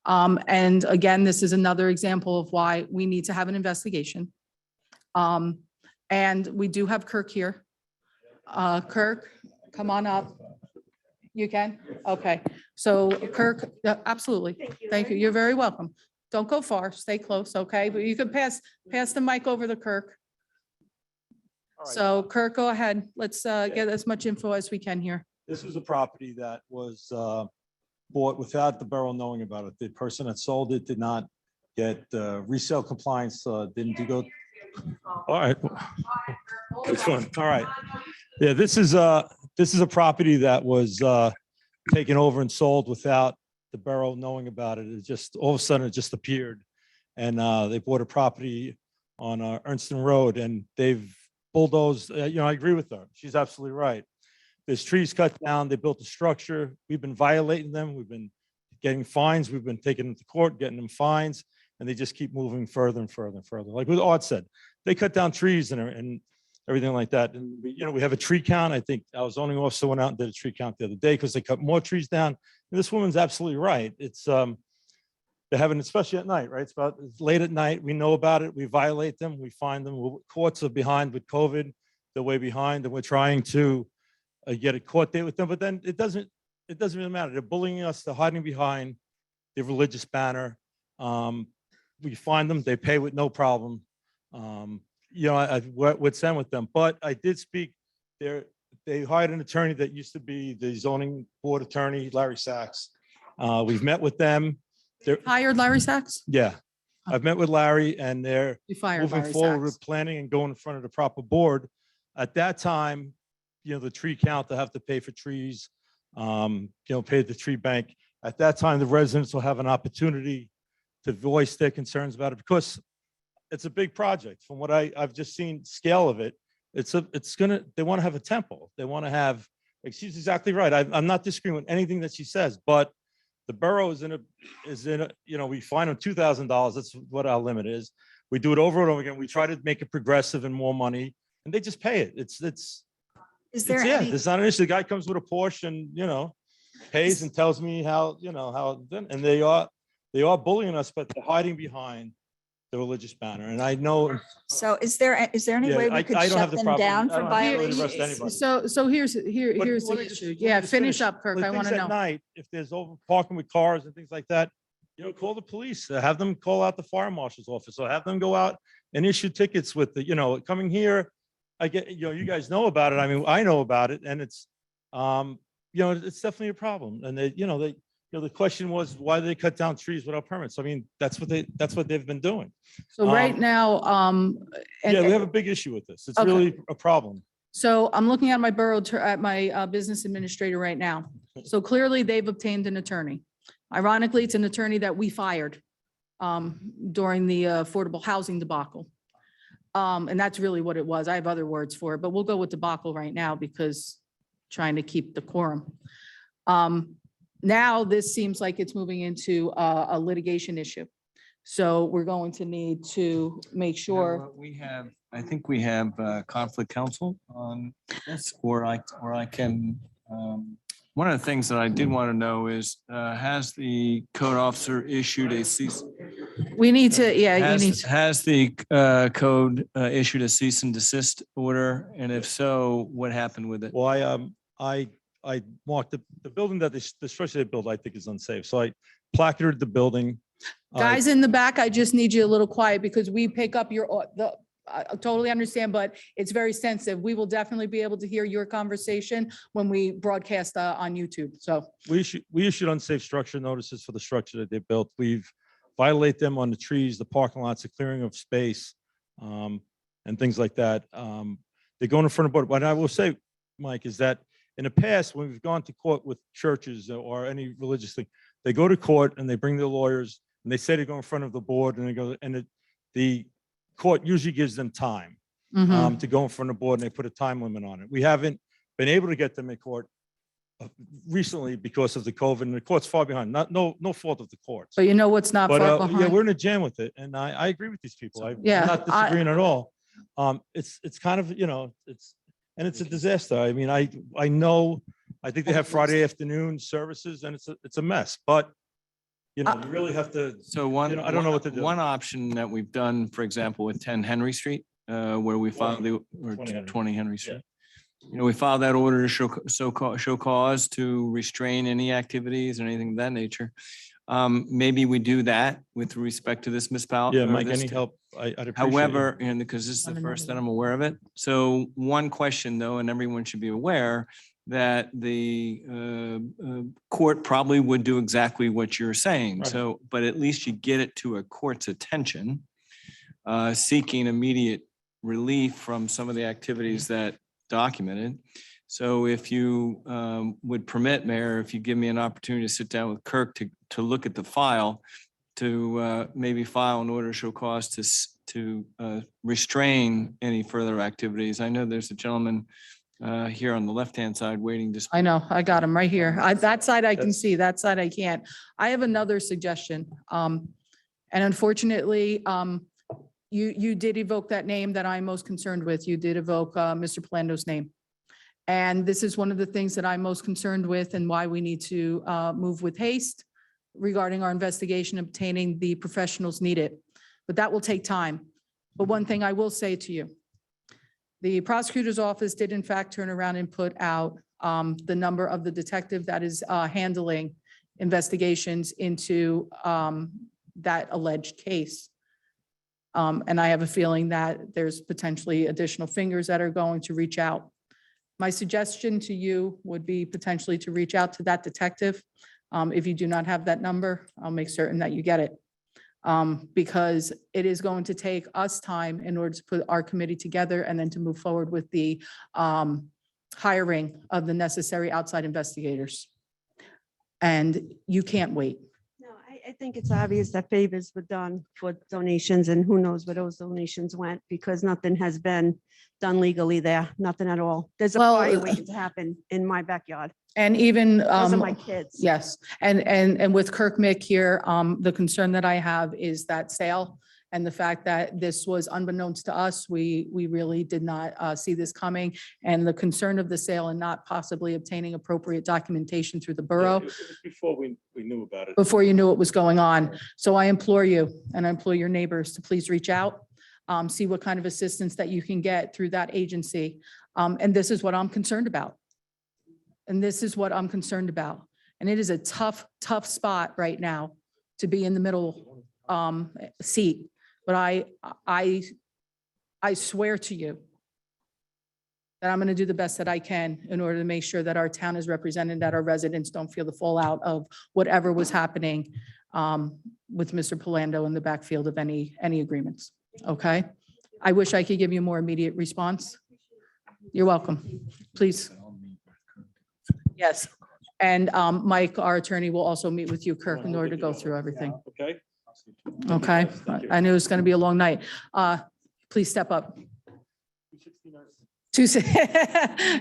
And again, this is another example of why we need to have an investigation. And we do have Kirk here. Kirk, come on up. You can? Okay. So Kirk, yeah, absolutely. Thank you. You're very welcome. Don't go far. Stay close, okay? But you can pass the mic over to Kirk. So Kirk, go ahead. Let's get as much info as we can here. This is a property that was bought without the borough knowing about it. The person that sold it did not get resale compliance, didn't go. All right. Which one? All right. Yeah, this is a property that was taken over and sold without the borough knowing about it. It just, all of a sudden, it just appeared. And they bought a property on Ernston Road and they've bulldozed, I agree with her. She's absolutely right. There's trees cut down. They built a structure. We've been violating them. We've been getting fines. We've been taking them to court, getting them fines, and they just keep moving further and further and further. Like what Art said, they cut down trees and everything like that. And we have a tree count. I think our zoning officer went out and did a tree count the other day because they cut more trees down. And this woman's absolutely right. It's, they're having, especially at night, right? It's late at night. We know about it. We violate them. We find them. Courts are behind with COVID. They're way behind, and we're trying to get a court date with them. But then it doesn't really matter. They're bullying us. They're hiding behind the religious banner. We find them. They pay with no problem. I would send with them. But I did speak there. They hired an attorney that used to be the zoning board attorney, Larry Sachs. We've met with them. Hired Larry Sachs? Yeah, I've met with Larry, and they're You fired moving Larry forward Sachs. with planning and going in front of the proper board. At that time, the tree count, they'll have to pay for trees, pay the tree bank. At that time, the residents will have an opportunity to voice their concerns about it because it's a big project. From what I've just seen scale of it, they want to have a temple. They want to have, she's exactly right. I'm not disagreeing with anything that she says, but the borough is in a, we fine them $2,000. That's what our limit is. We do it over and over again. We try to make it progressive and more money, and they just pay it. Is there any, It's not an issue. The guy comes with a Porsche and, pays and tells me how, and they are bullying us, but they're hiding behind the religious banner. And I know. so is there any Yeah, way we I could don't shut have the them problem. down I for don't have the ability to violations? arrest anybody. So here's But the let me just- issue. let me Yeah, just finish up, Kirk. With I want things to at know. night, if there's over parking with cars and things like that, call the police, have them call out the fire marshal's office, or have them go out and issue tickets with the, coming here. I get, you guys know about it. I mean, I know about it, and it's, it's definitely a problem. And the question was, why do they cut down trees without permits? I mean, that's what they've been doing. So right now, Yeah, we have a big issue with this. It's Okay. really a problem. So I'm looking at my at my business administrator right now. So clearly they've obtained an attorney. Ironically, it's an attorney that we fired during the affordable housing debacle. And that's really what it was. I have other words for it, but we'll go with debacle right now because trying to keep the quorum. Now this seems like it's moving into a litigation issue. So we're going to need to make sure. I think we have conflict counsel on this, or I can, one of the things that I did want to know is, has the code officer issued a cease? We need to, yeah, you need to. Has the code issued a cease and desist order? And if so, what happened with it? Well, I marked the building that the structure they built, I think is unsafe. So I placarded the building. Guys in the back, I just need you a little quiet because we pick up I totally understand, but it's very sensitive. We will definitely be able to hear your conversation when we broadcast on YouTube. So We issued unsafe structure notices for the structure that they built. We've violated them on the trees, the parking lots, the clearing of space, and things like that. They go in front of board. What I will say, Mike, is that in the past, when we've gone to court with churches or any religious thing, they go to court and they bring their lawyers and they say they go in front of the board and they go, and the court usually gives them time to go in front of the board, and they put a time limit on it. We haven't been able to get them in court recently because of the COVID, and the court's far behind. No fault of the courts. but you know what's not But far yeah, behind? we're in a jam with it, and I agree with these people. I'm Yeah, not disagreeing at all. It's kind of, it's a disaster. I mean, I know, I think they have Friday afternoon services, and it's a mess, but you really have to. So I don't know what to do. One option that we've done, for example, with 10 Henry Street, where we filed the, or 20 Henry Street. We filed that order to show cause to restrain any activities or anything of that nature. Maybe we do that with respect to this municipality. Yeah, or Mike, this any t- help? I'd appreciate it. However, and because this is the first that I'm aware of it. So one question though, and everyone should be aware that the court probably would do exactly what you're saying. Right. So, but at least you get it to a court's attention, seeking immediate relief from some of the activities that documented. So if you would permit, Mayor, if you give me an opportunity to sit down with Kirk to look at the file, to maybe file an order to show cause to restrain any further activities. I know there's a gentleman here on the left-hand side waiting to. I know, I got him right here. That side I can see, that side I can't. I have another suggestion. And unfortunately, You did evoke that name that I'm most concerned with. You did evoke Mr. Palando's name. And this is one of the things that I'm most concerned with and why we need to move with haste regarding our investigation, obtaining the professionals needed. But that will take time. But one thing I will say to you, the prosecutor's office did in fact turn around and put out the number of the detective that is handling investigations into that alleged case. And I have a feeling that there's potentially additional fingers that are going to reach out. My suggestion to you would be potentially to reach out to that detective. If you do not have that number, I'll make certain that you get it. Because it is going to take us time in order to put our committee together and then to move forward with the hiring of the necessary outside investigators. And you can't wait. No, I think it's obvious that favors were done for donations, and who knows where those donations went, because nothing has been done legally there, nothing at all. There's a Well, fire waiting to happen in my backyard. And even, Those are my kids. yes, and with Kirk Mick here, the concern that I have is that sale and the fact that this was unbeknownst to us. We really did not see this coming, and the concern of the sale and not possibly obtaining appropriate documentation through the borough It was before we knew about it. before you knew what was going on. So I implore you, and I implore your neighbors to please reach out, see what kind of assistance that you can get through that agency. And this is what I'm concerned about. And this is what I'm concerned about. And it is a tough, tough spot right now to be in the middle seat. But I swear to you that I'm going to do the best that I can in order to make sure that our town is represented, that our residents don't feel the fallout of whatever was happening with Mr. Palando in the backfield of any agreements. Okay? I wish I could give you a more immediate response. You're welcome. Please. Yes. And Mike, our attorney, will also meet with you, Kirk, in order to go through everything. Okay. Okay? I knew it was going to be a long night. Please step up.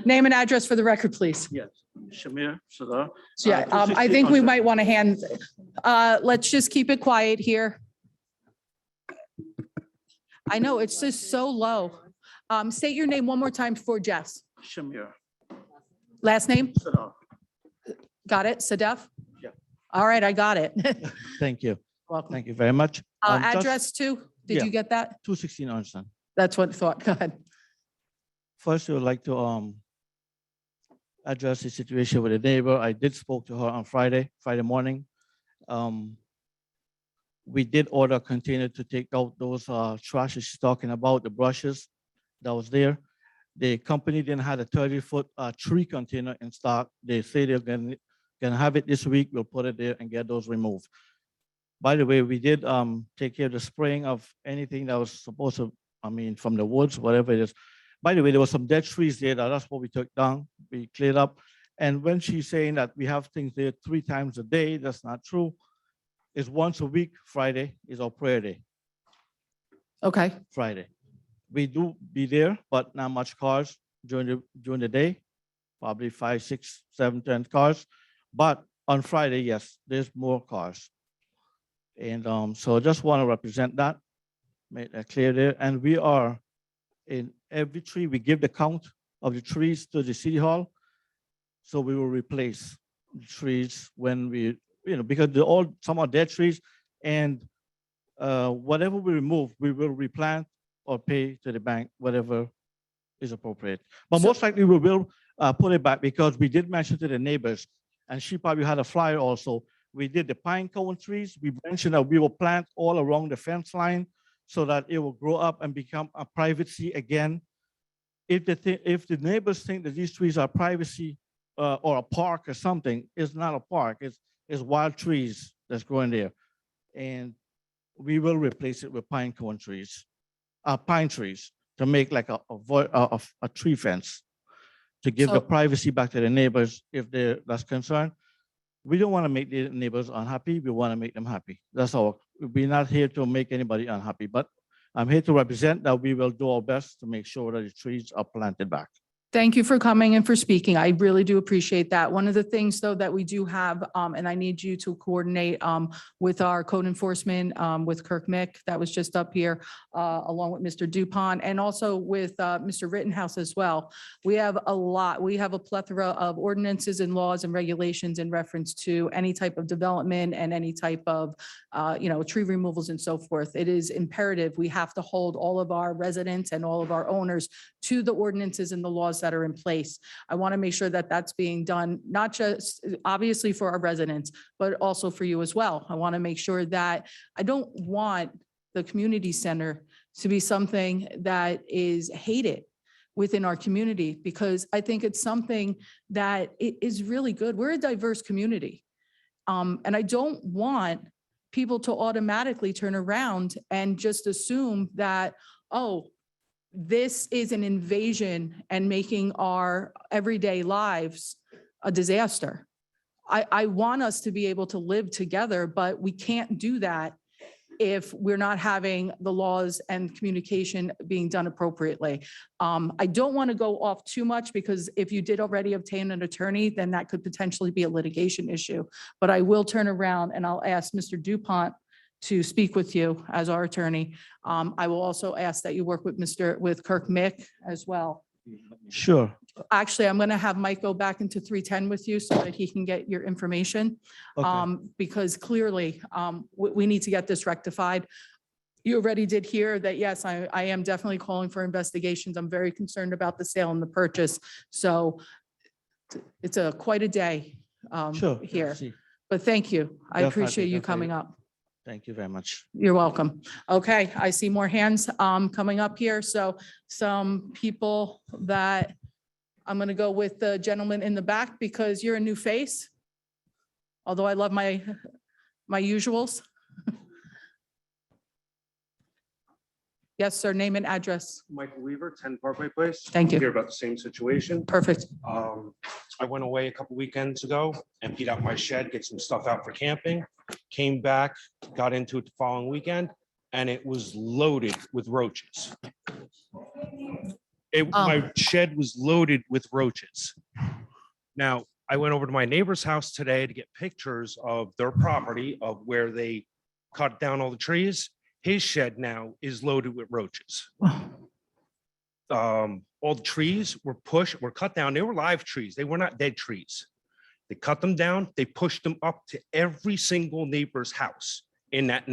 Name and address for the record, please. Yes, Shamir Sadar. So, yeah, I think we might want to hand, let's just keep it quiet here. I know, it's just so low. State your name one more time for Jess. Shamir Last name? Sadar. Got it? Sadef? Yeah. All right, I got it. Thank you. Welcome. Thank you very much. Just- Address too? Did yeah. you get that? 216 Armstrong. That's what I thought. Go ahead. First, we would like to address the situation with the neighbor. I did spoke to her on Friday morning. We did order a container to take out those trash that she's talking about, the brushes that was there. The company didn't have a 30-foot tree container in stock. They say they're gonna have it this week. We'll put it there and get those removed. By the way, we did take care of the spraying of anything that was supposed to, from the woods, whatever it is. By the way, there were some dead trees there. That's what we took down. We cleared up. And when she's saying that we have things there 3 times a day, that's not true. It's once a week. Friday is our prayer day. Okay. Friday. We do be there, but not much cars during the day. Probably 5, 6, 7, 10 cars. But on Friday, yes, there's more cars. And so I just want to represent that, make that clear there. And we are in every tree, we give the count of the trees to the city hall. So we will replace the trees when we, because they're all some are dead trees, and whatever we remove, we will replant or pay to the bank, whatever is appropriate. But most likely we will put it back, because we did mention to the neighbors, and she probably had a flyer also. We did the pine cone trees. We mentioned that we will plant all along the fence line so that it will grow up and become a privacy again. If the neighbors think that these trees are privacy or a park or something, it's not a park. It's wild trees that's growing there. And we will replace it with pine cone trees, pine trees, to make like a tree fence, to give the privacy back to the neighbors if that's concerned. We don't want to make the neighbors unhappy. We want to make them happy. That's all. We're not here to make anybody unhappy, but I'm here to represent that we will do our best to make sure that the trees are planted back. Thank you for coming and for speaking. I really do appreciate that. One of the things, though, that we do have, and I need you to coordinate with our code enforcement, with Kirk Mick, that was just up here, along with Mr. Dupont, and also with Mr. Rittenhouse as well. We have a plethora of ordinances and laws and regulations in reference to any type of development and any type of, tree removals and so forth. It is imperative. We have to hold all of our residents and all of our owners to the ordinances and the laws that are in place. I want to make sure that that's being done, not just obviously for our residents, but also for you as well. I want to make sure that I don't want the community center to be something that is hated within our community, because I think it's something that is really good. We're a diverse community. And I don't want people to automatically turn around and just assume that, oh, this is an invasion and making our everyday lives a disaster. I want us to be able to live together, but we can't do that if we're not having the laws and communication being done appropriately. I don't want to go off too much, because if you did already obtain an attorney, then that could potentially be a litigation issue. But I will turn around and I'll ask Mr. Dupont to speak with you as our attorney. I will also ask that you work with with Kirk Mick as well. Sure. Actually, I'm going to have Mike go back into 310 with you so that he can get your information. Okay. Because clearly, we need to get this rectified. You already did hear that, yes, I am definitely calling for investigations. I'm very concerned about the sale and the purchase. So it's quite a day Sure. here. See. But thank you. I Definitely, appreciate you definitely. coming up. Thank you very much. You're welcome. Okay, I see more hands coming up here. So some people that, I'm going to go with the gentleman in the back because you're a new face. Although I love my usuals. Yes, sir. Name and address. Michael Weaver, 10 Parkway Place. Thank you. Hear about the same situation. Perfect. I went away a couple weekends ago, emptied out my shed, get some stuff out for camping, came back, got into it the following weekend, and it was loaded with roaches. My shed was loaded with roaches. Now, I went over to my neighbor's house today to get pictures of their property, of where they cut down all the trees. His shed now is loaded with roaches. All the trees were cut down. They were live trees. They were not dead trees. They cut them down. They pushed them up to every single neighbor's house in that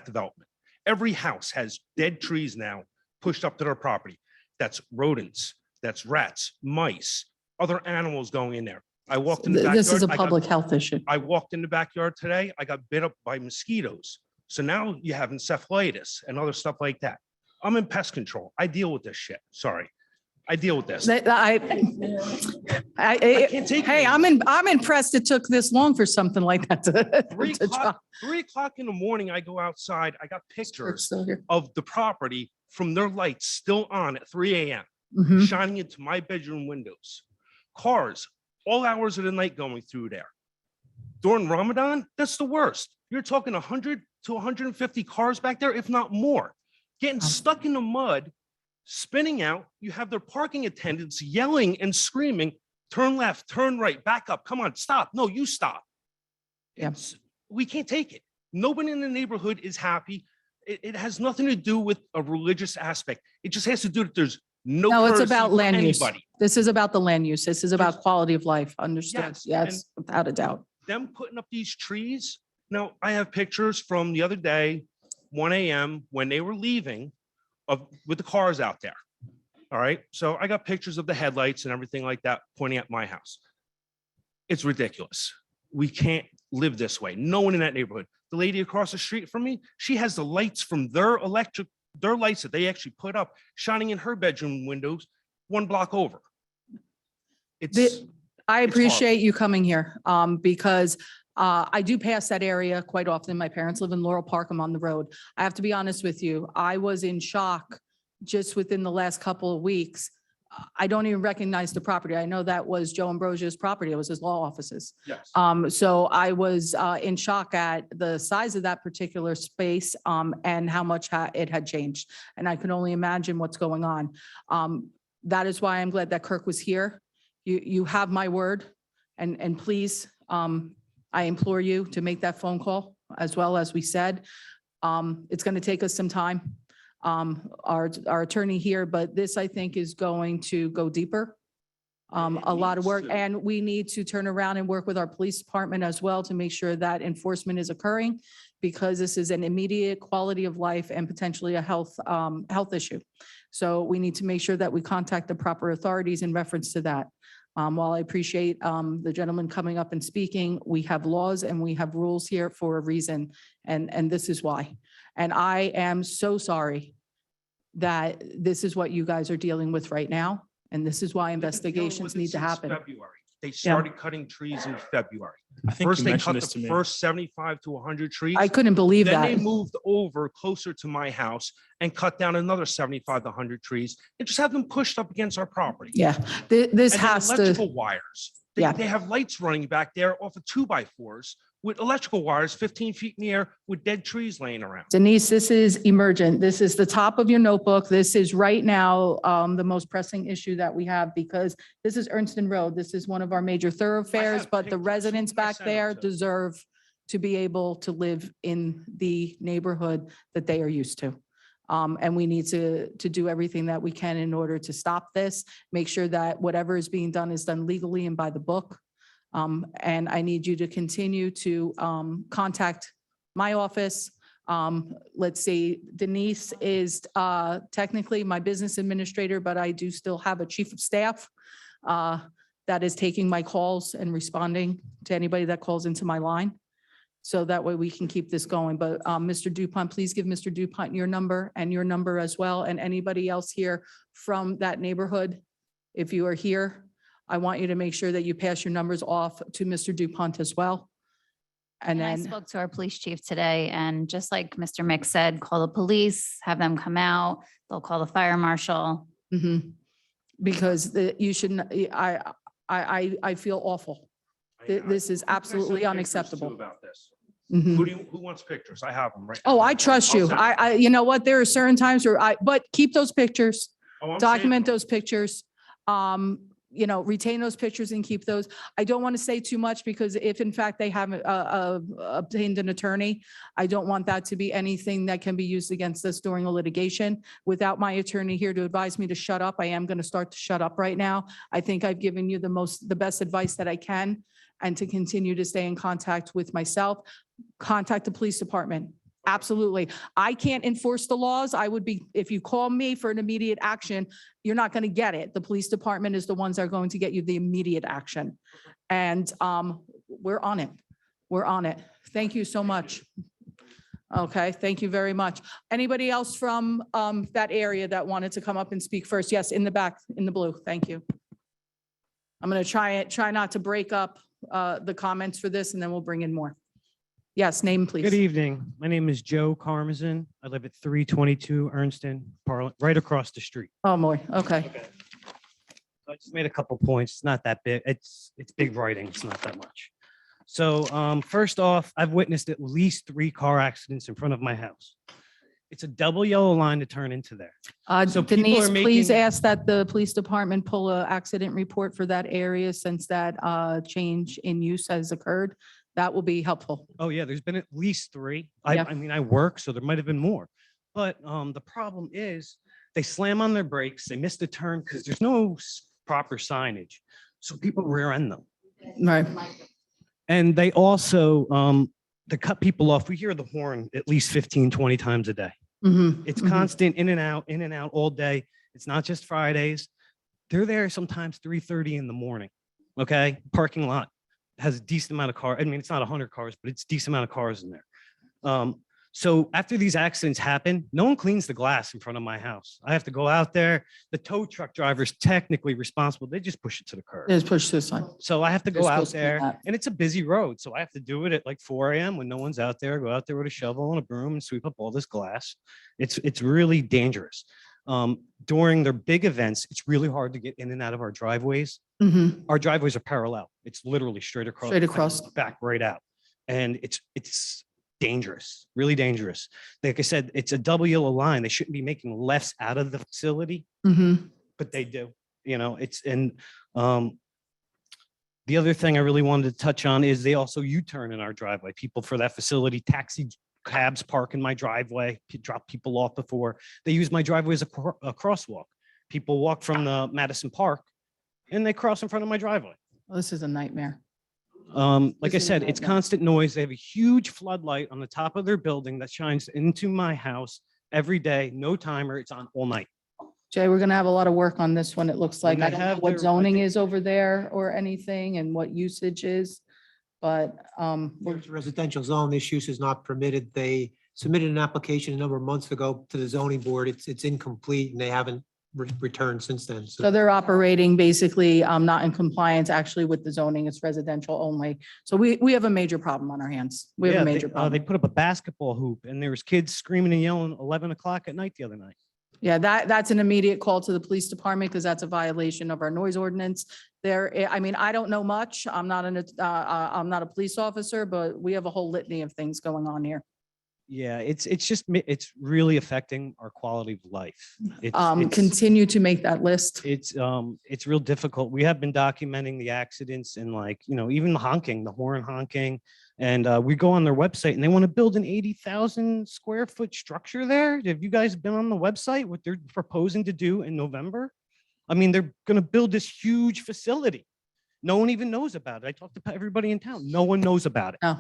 development. Every house has dead trees now pushed up to their property. That's rodents, that's rats, mice, other animals going in there. I walked in the backyard. This is a public health issue. I walked in the backyard today. I got bit up by mosquitoes. So now you have encephalitis and other stuff like that. I'm in pest control. I deal with this shit. Sorry. I deal with this. Hey, I'm impressed it took this long for something like that to 3 o'clock in the morning, I go outside. I got pictures of the property from their lights still on at 3 a.m. Mhm. shining into my bedroom windows. Cars, all hours of the night going through there. During Ramadan, that's the worst. You're talking 100 to 150 cars back there, if not more, getting stuck in the mud, spinning out. You have their parking attendants yelling and screaming, turn left, turn right, back up. Come on, stop. No, you stop. We can't take it. Nobody in the neighborhood is happy. It has nothing to do with a religious aspect. It just has to do that there's no it's courtesy about for land use. anybody. This is about the land use. This is about quality of life. Understood. Yes, Yes, without a doubt. Them putting up these trees. Now, I have pictures from the other day, 1 a.m. when they were leaving with the cars out there. All right. So I got pictures of the headlights and everything like that pointing at my house. It's ridiculous. We can't live this way. No one in that neighborhood. The lady across the street from me, she has the lights from their lights that they actually put up shining in her bedroom windows 1 block over. I appreciate you coming here because I do pass that area quite often. My parents live in Laurel Park. I'm on the road. I have to be honest with you. I was in shock just within the last couple of weeks. I don't even recognize the property. I know that was Joe Ambrosia's property. It was his law offices. Yes. So I was in shock at the size of that particular space and how much it had changed. And I can only imagine what's going on. That is why I'm glad that Kirk was here. You have my word, and please, I implore you to make that phone call as well. As we said. It's going to take us some time. Our attorney here, but this I think is going to go deeper. A lot of work, and we need to turn around and work with our police department as well to make sure that enforcement is occurring, because this is an immediate quality of life and potentially a health issue. So we need to make sure that we contact the proper authorities in reference to that. While I appreciate the gentleman coming up and speaking, we have laws and we have rules here for a reason, and this is why. And I am so sorry that this is what you guys are dealing with right now. And this is why They've been dealing investigations with it need to since happen. February. They started cutting trees in February. I think First, you they mentioned cut this to the me. first 75 to 100 trees. I couldn't believe Then they that. moved over closer to my house and cut down another 75 to 100 trees and just have them pushed up against our property. Yeah, this And then has to, electrical wires. Yeah. They have lights running back there off of 2x4s with electrical wires 15 feet in the air with dead trees laying around. Denise, this is emergent. This is the top of your notebook. This is right now the most pressing issue that we have, because this is Ernston Road. This is one of our major thoroughfares, have but the pictures. residents I back sent them there to- deserve to be able to live in the neighborhood that they are used to. And we need to do everything that we can in order to stop this, make sure that whatever is being done is done legally and by the book. And I need you to continue to contact my office. Let's see, Denise is technically my business administrator, but I do still have a chief of staff that is taking my calls and responding to anybody that calls into my line. So that way we can keep this going. But Mr. Dupont, please give Mr. Dupont your number and your number as well. And anybody else here from that neighborhood, if you are here, I want you to make sure that you pass your numbers off to Mr. Dupont as well. And I then, spoke to our police chief today, and just like Mr. Mix said, call the police, have them come out. They'll call the fire marshal. Mhm. Because you shouldn't, I feel awful. This is I sent absolutely pictures, too, unacceptable. About this. Mhm. Who wants pictures? I have them right. Oh, now. I trust I'll you. send them. You know what? There are certain times where but keep those pictures, Oh, I'm document saving them. those pictures. Retain those pictures and keep those. I don't want to say too much, because if in fact they haven't obtained an attorney, I don't want that to be anything that can be used against us during a litigation. Without my attorney here to advise me to shut up, I am going to start to shut up right now. I think I've given you the best advice that I can, and to continue to stay in contact with myself. Contact the police department. Absolutely. I can't enforce the laws. If you call me for an immediate action, you're not going to get it. The police department is the ones that are going to get you the immediate action. And we're on it. We're on it. Thank you so much. Okay, thank you very much. Anybody else from that area that wanted to come up and speak first? Yes, in the back, in the blue. Thank you. I'm going to try not to break up the comments for this, and then we'll bring in more. Yes, name, please. Good evening. My name is Joe Karmazin. I live at 322 Ernston, right across the street. Oh, boy. Okay. I just made a couple points. It's not that big. It's big writing. It's not that much. So first off, I've witnessed at least 3 car accidents in front of my house. It's a double yellow line to turn into there. So people Denise, are please making- ask that the police department pull an accident report for that area, since that change in use has occurred. That will be helpful. Oh, yeah, there's been at least 3. Yeah. I mean, I work, so there might have been more. But the problem is they slam on their brakes, they miss the turn because there's no proper signage. So people rear end them. Right. And they also, to cut people off, we hear the horn at least 15, 20 times a day. Mhm, It's mhm. constant in and out all day. It's not just Fridays. They're there sometimes 3:30 in the morning. Okay, parking lot has a decent amount of cars. I mean, it's not 100 cars, but it's a decent amount of cars in there. So after these accidents happen, no one cleans the glass in front of my house. I have to go out there. The tow truck driver's technically responsible. They just push it to the curb. Just push this one. So I have to They're go out supposed to do there, that. and it's a busy road. So I have to do it at like 4 a.m. when no one's out there. Go out there with a shovel and a broom and sweep up all this glass. It's really dangerous. During their big events, it's really hard to get in and out of our driveways. Mhm. Our driveways are parallel. It's literally straight across. Straight across. Back right out. And it's dangerous, really dangerous. Like I said, it's a double yellow line. They shouldn't be making lefts out of the facility. Mhm. but they do, the other thing I really wanted to touch on is they also U-turn in our driveway. People for that facility, taxi cabs park in my driveway, drop people off before. They use my driveway as a crosswalk. People walk from the Madison Park and they cross in front of my driveway. Well, this is a nightmare. Like I This is a said, it's nightmare. constant noise. They have a huge floodlight on the top of their building that shines into my house every day, no timer. It's on all night. Jay, we're gonna have a lot of work on this one. It looks like. When I they don't know have what their- I zoning think- is over there or anything and what usage is. But, It's a residential zone. This use is not permitted. They submitted an application a number of months ago to the zoning board. It's incomplete and they haven't returned since then. so they're operating basically, not in compliance actually with the zoning. It's residential only. So we have a major problem on our hands. We have Yeah, a major they problem. put up a basketball hoop and there was kids screaming and yelling 11 o'clock at night the other night. Yeah, that's an immediate call to the police department because that's a violation of our noise ordinance. I mean, I don't know much. I'm not I'm not a police officer, but we have a whole litany of things going on here. Yeah, it's really affecting our quality of life. It's- Continue to make that list. It's real difficult. We have been documenting the accidents and even the honking, the horn honking. And we go on their website and they want to build an 80,000 square foot structure there. Have you guys been on the website, what they're proposing to do in November? I mean, they're going to build this huge facility. No one even knows about it. I talked to everybody in town. No one knows about it. No,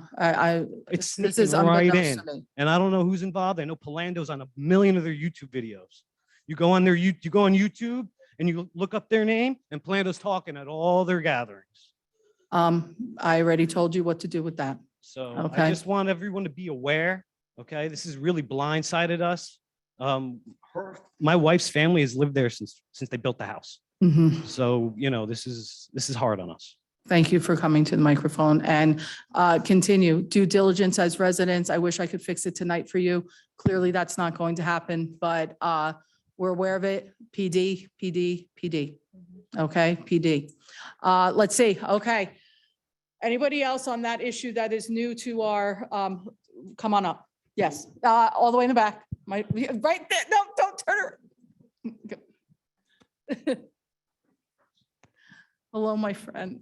It's this is sneaking right unbeknownst in. to me. And I don't know who's involved. I know Palando's on a million of their YouTube videos. You go on YouTube and you look up their name and Palando's talking at all their gatherings. I already told you what to do with that. So Okay. I just want everyone to be aware, okay? This has really blindsided us. My wife's family has lived there since they built the house. Mhm. So, this is hard on us. Thank you for coming to the microphone and continue due diligence as residents. I wish I could fix it tonight for you. Clearly, that's not going to happen, but we're aware of it. PD. Okay, PD. Let's see. Okay. Anybody else on that issue that is new to our, come on up. Yes, all the way in the back. Right there. No, don't turn her. Hello, my friend.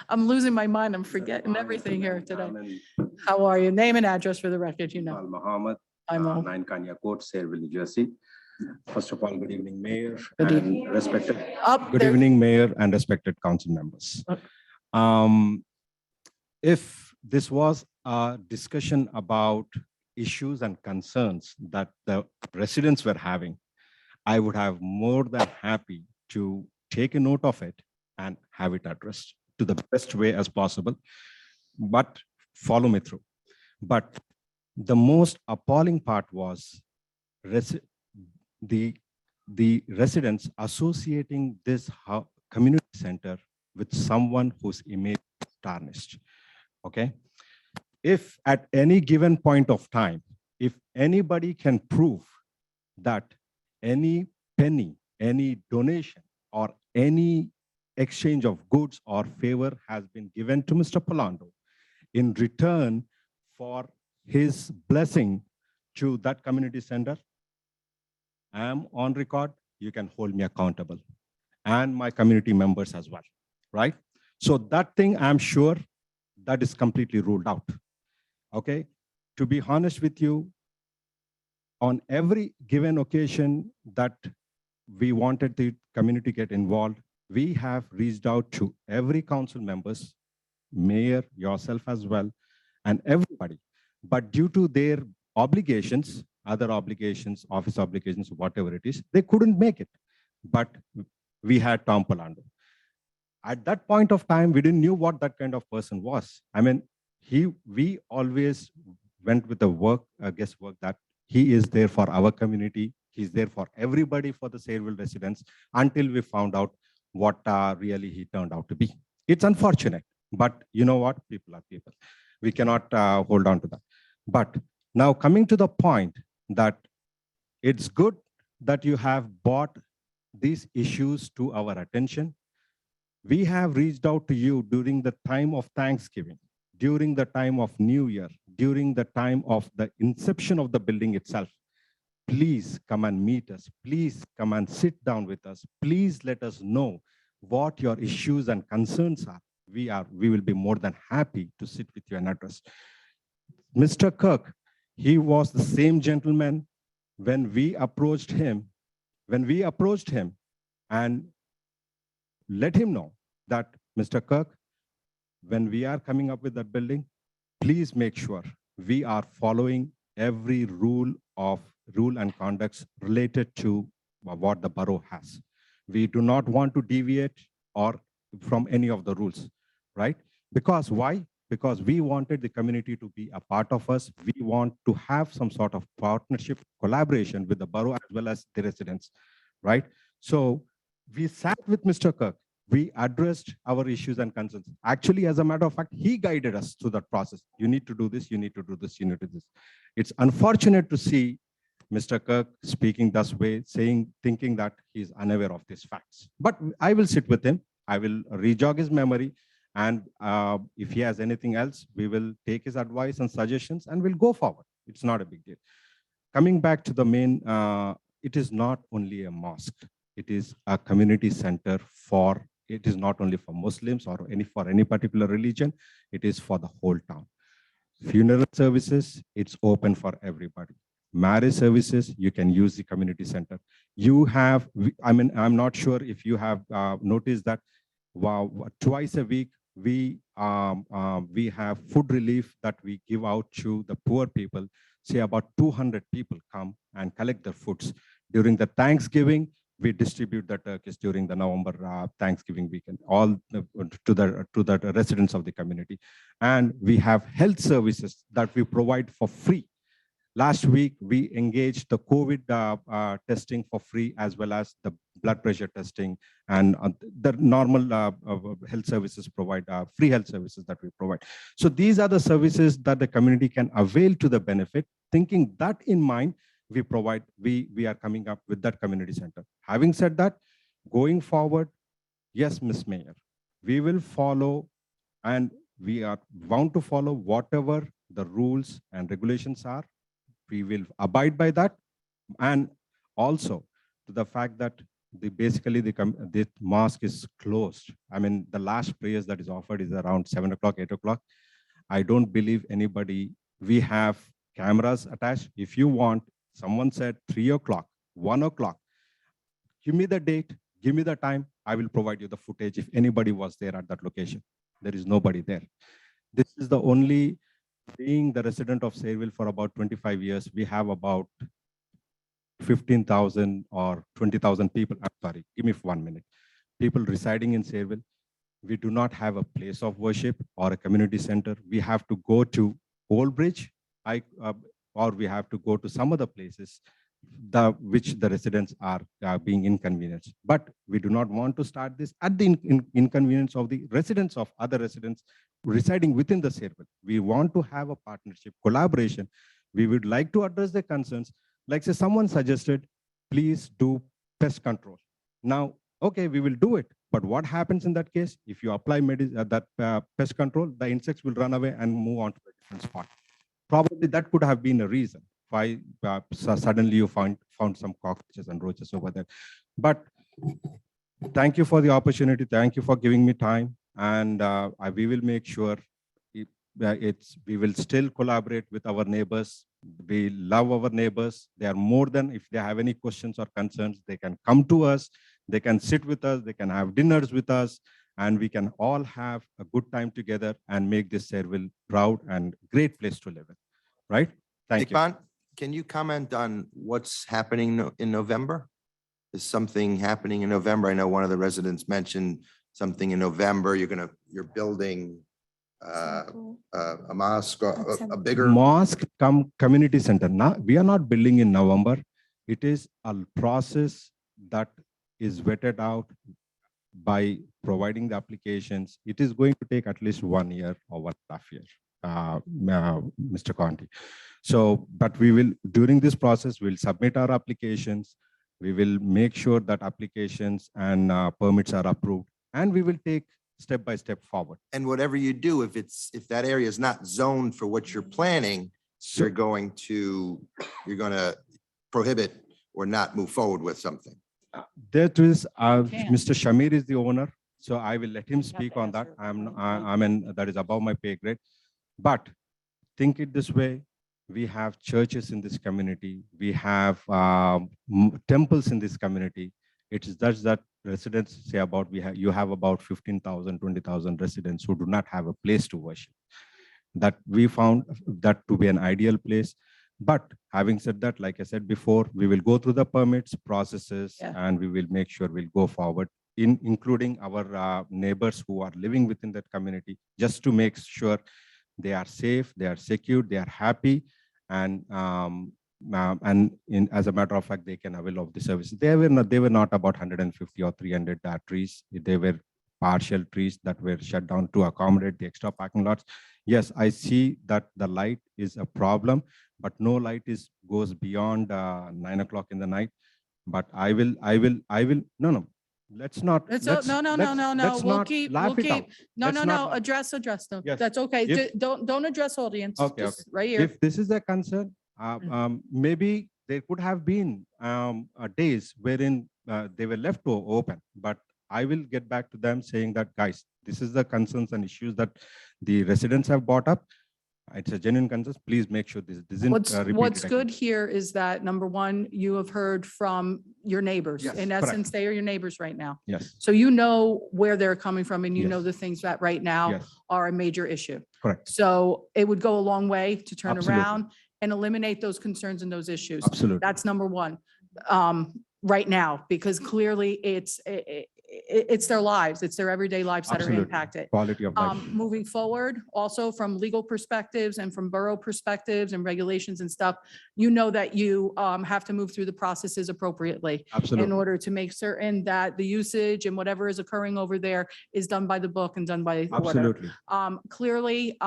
I'm losing my mind. I'm forgetting everything here today. How are you? Name and address for the record, Muhammad, I'm all. 9 Kanya Court, Sayreville, New Jersey. First of all, good evening, Mayor Good and respected. Up Good there. evening, Mayor and respected council members. If this was a discussion about issues and concerns that the residents were having, I would have more than happy to take a note of it and have it addressed to the best way as possible, but follow me through. But the most appalling part was the residents associating this community center with someone whose image is tarnished. Okay. If at any given point of time, if anybody can prove that any penny, any donation, or any exchange of goods or favor has been given to Mr. Palando in return for his blessing to that community center, I am on record. You can hold me accountable and my community members as well, right? So that thing, I'm sure that is completely ruled out. Okay. To be honest with you, on every given occasion that we wanted the community get involved, we have reached out to every council members, mayor, yourself as well, and everybody. But due to their obligations, other obligations, office obligations, whatever it is, they couldn't make it. But we had Tom Palando. At that point of time, we didn't know what that kind of person was. I mean, we always went with the guesswork that he is there for our community. He's there for everybody, for the Sayreville residents, until we found out what really he turned out to be. It's unfortunate, but you know what? People are people. We cannot hold on to that. But now coming to the point that it's good that you have brought these issues to our attention. We have reached out to you during the time of Thanksgiving, during the time of New Year, during the time of the inception of the building itself. please come and meet us. Please come and sit down with us. Please let us know what your issues and concerns are. We will be more than happy to sit with you and address. Mr. Kirk, he was the same gentleman when we approached him and let him know that, Mr. Kirk, when we are coming up with that building, please make sure we are following every rule and conducts related to what the borough has. We do not want to deviate or from any of the rules, right? Because why? Because we wanted the community to be a part of us. We want to have some sort of partnership, collaboration with the borough as well as the residents, right? So we sat with Mr. Kirk. We addressed our issues and concerns. Actually, as a matter of fact, he guided us through that process. You need to do this, you need to do this, you need to do this. It's unfortunate to see Mr. Kirk speaking this way, thinking that he's unaware of these facts. But I will sit with him. I will re-jog his memory. And if he has anything else, we will take his advice and suggestions and we'll go forward. It's not a big deal. Coming back to the main, it is not only a mosque. It is a community center it is not only for Muslims or for any particular religion. It is for the whole town. Funeral services, it's open for everybody. Marriage services, you can use the community center. You have, I'm not sure if you have noticed that twice a week, we have food relief that we give out to the poor people. Say about 200 people come and collect their foods. During the Thanksgiving, we distribute the turkeys during the November Thanksgiving weekend, all to the residents of the community. And we have health services that we provide for free. Last week, we engaged the COVID testing for free, as well as the blood pressure testing and the normal health services free health services that we provide. So these are the services that the community can avail to the benefit. Thinking that in mind, we are coming up with that community center. Having said that, going forward, yes, Ms. Mayor, we will follow and we are bound to follow whatever the rules and regulations are. We will abide by that. And also to the fact that the mosque is closed. I mean, the last prayers that is offered is around 7 o'clock, 8 o'clock. I don't believe we have cameras attached. If you want, someone said 3 o'clock, 1 o'clock. Give me the date, give me the time. I will provide you the footage if anybody was there at that location. There is nobody there. This is the only, being the resident of Sayreville for about 25 years, we have about 15,000 or 20,000 people. I'm sorry, give me 1 minute. People residing in Sayreville. We do not have a place of worship or a community center. We have to go to Old Bridge, or we have to go to some other places which the residents are being inconvenienced. But we do not want to start this at the inconvenience of the residents of other residents residing within the Sayreville. We want to have a partnership, collaboration. We would like to address their concerns. Like say someone suggested, please do pest control. Now, okay, we will do it. But what happens in that case? If you apply pest control, the insects will run away and move on to a different spot. Probably that could have been a reason why suddenly you found some cockroaches and roaches over there. But thank you for the opportunity. Thank you for giving me time. And we will make sure we will still collaborate with our neighbors. We love our neighbors. They are more than, if they have any questions or concerns, they can come to us. They can sit with us. They can have dinners with us. And we can all have a good time together and make this Sayreville proud and great place to live in, right? Thank you. Iqbal, can you comment on what's happening in November? Is something happening in November? I know one of the residents mentioned something in November. You're building a mosque, a bigger mosque community center. Now, we are not building in November. It is a process that is vetted out by providing the applications. It is going to take at least 1 year or 1.5 years, Mr. Conti. So, but we will, during this process, we'll submit our applications. We will make sure that applications and permits are approved, and we will take step by step forward. And whatever you do, if that area is not zoned for what you're planning, you're going to prohibit or not move forward with something. There is, can. Mr. Shamir is the owner, so I will let him speak on that. I mean, that is above my pay grade. But think it this way, we have churches in this community, we have temples in this community. It is just that residents say about, you have about 15,000, 20,000 residents who do not have a place to worship. That we found that to be an ideal place. But having said that, like I said before, we will go through the permits processes and we will make sure we'll go forward, including our neighbors who are living within that community, just to make sure they are safe, they are secure, they are happy, and as a matter of fact, they can avail of the service. They were not about 150 or 300 trees. They were partial trees that were shut down to accommodate the extra parking lots. Yes, I see that the light is a problem, but no light goes beyond 9 o'clock in the night. But I will, no, let's not. We'll keep, No, address, no. Yes. That's okay. If- Don't address audience, Okay, just right here. If this is a concern, maybe there could have been days wherein they were left open, but I will get back to them saying that, guys, this is the concerns and issues that the residents have brought up. It's a genuine concern. Please make sure this isn't repeated. What's again. good here is that, number one, you have heard from your neighbors. Yes, In correct. essence, they are your neighbors right now. Yes, So you know where they're coming from and you know Yes. the things that right now yes, are a major issue. correct. So it would go a long way to turn Absolutely. around and eliminate those concerns and those issues. Absolutely. That's number one, right now, because clearly it's their lives, it's their everyday lives that are Absolutely. impacted. Quality of life. Moving forward, also from legal perspectives and from borough perspectives and regulations and stuff, you know that you have to move through the processes appropriately in Absolutely. order to make certain that the usage and whatever is occurring over there is done by the book and done by order. Absolutely. Clearly,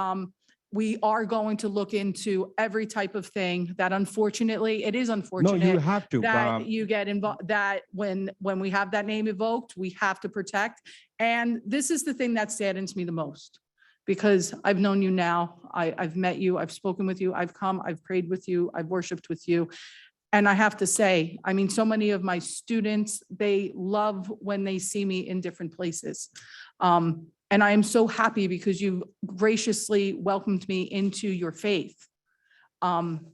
we are going to look into every type of thing that unfortunately, it is No, unfortunate you have to. that you get involved, that when we have that name evoked, we have to protect. And this is the thing that saddens me the most, because I've known you now, I've met you, I've spoken with you, I've come, I've prayed with you, I've worshiped with you. And I have to say, I mean, so many of my students, they love when they see me in different places. And I am so happy because you graciously welcomed me into your faith. And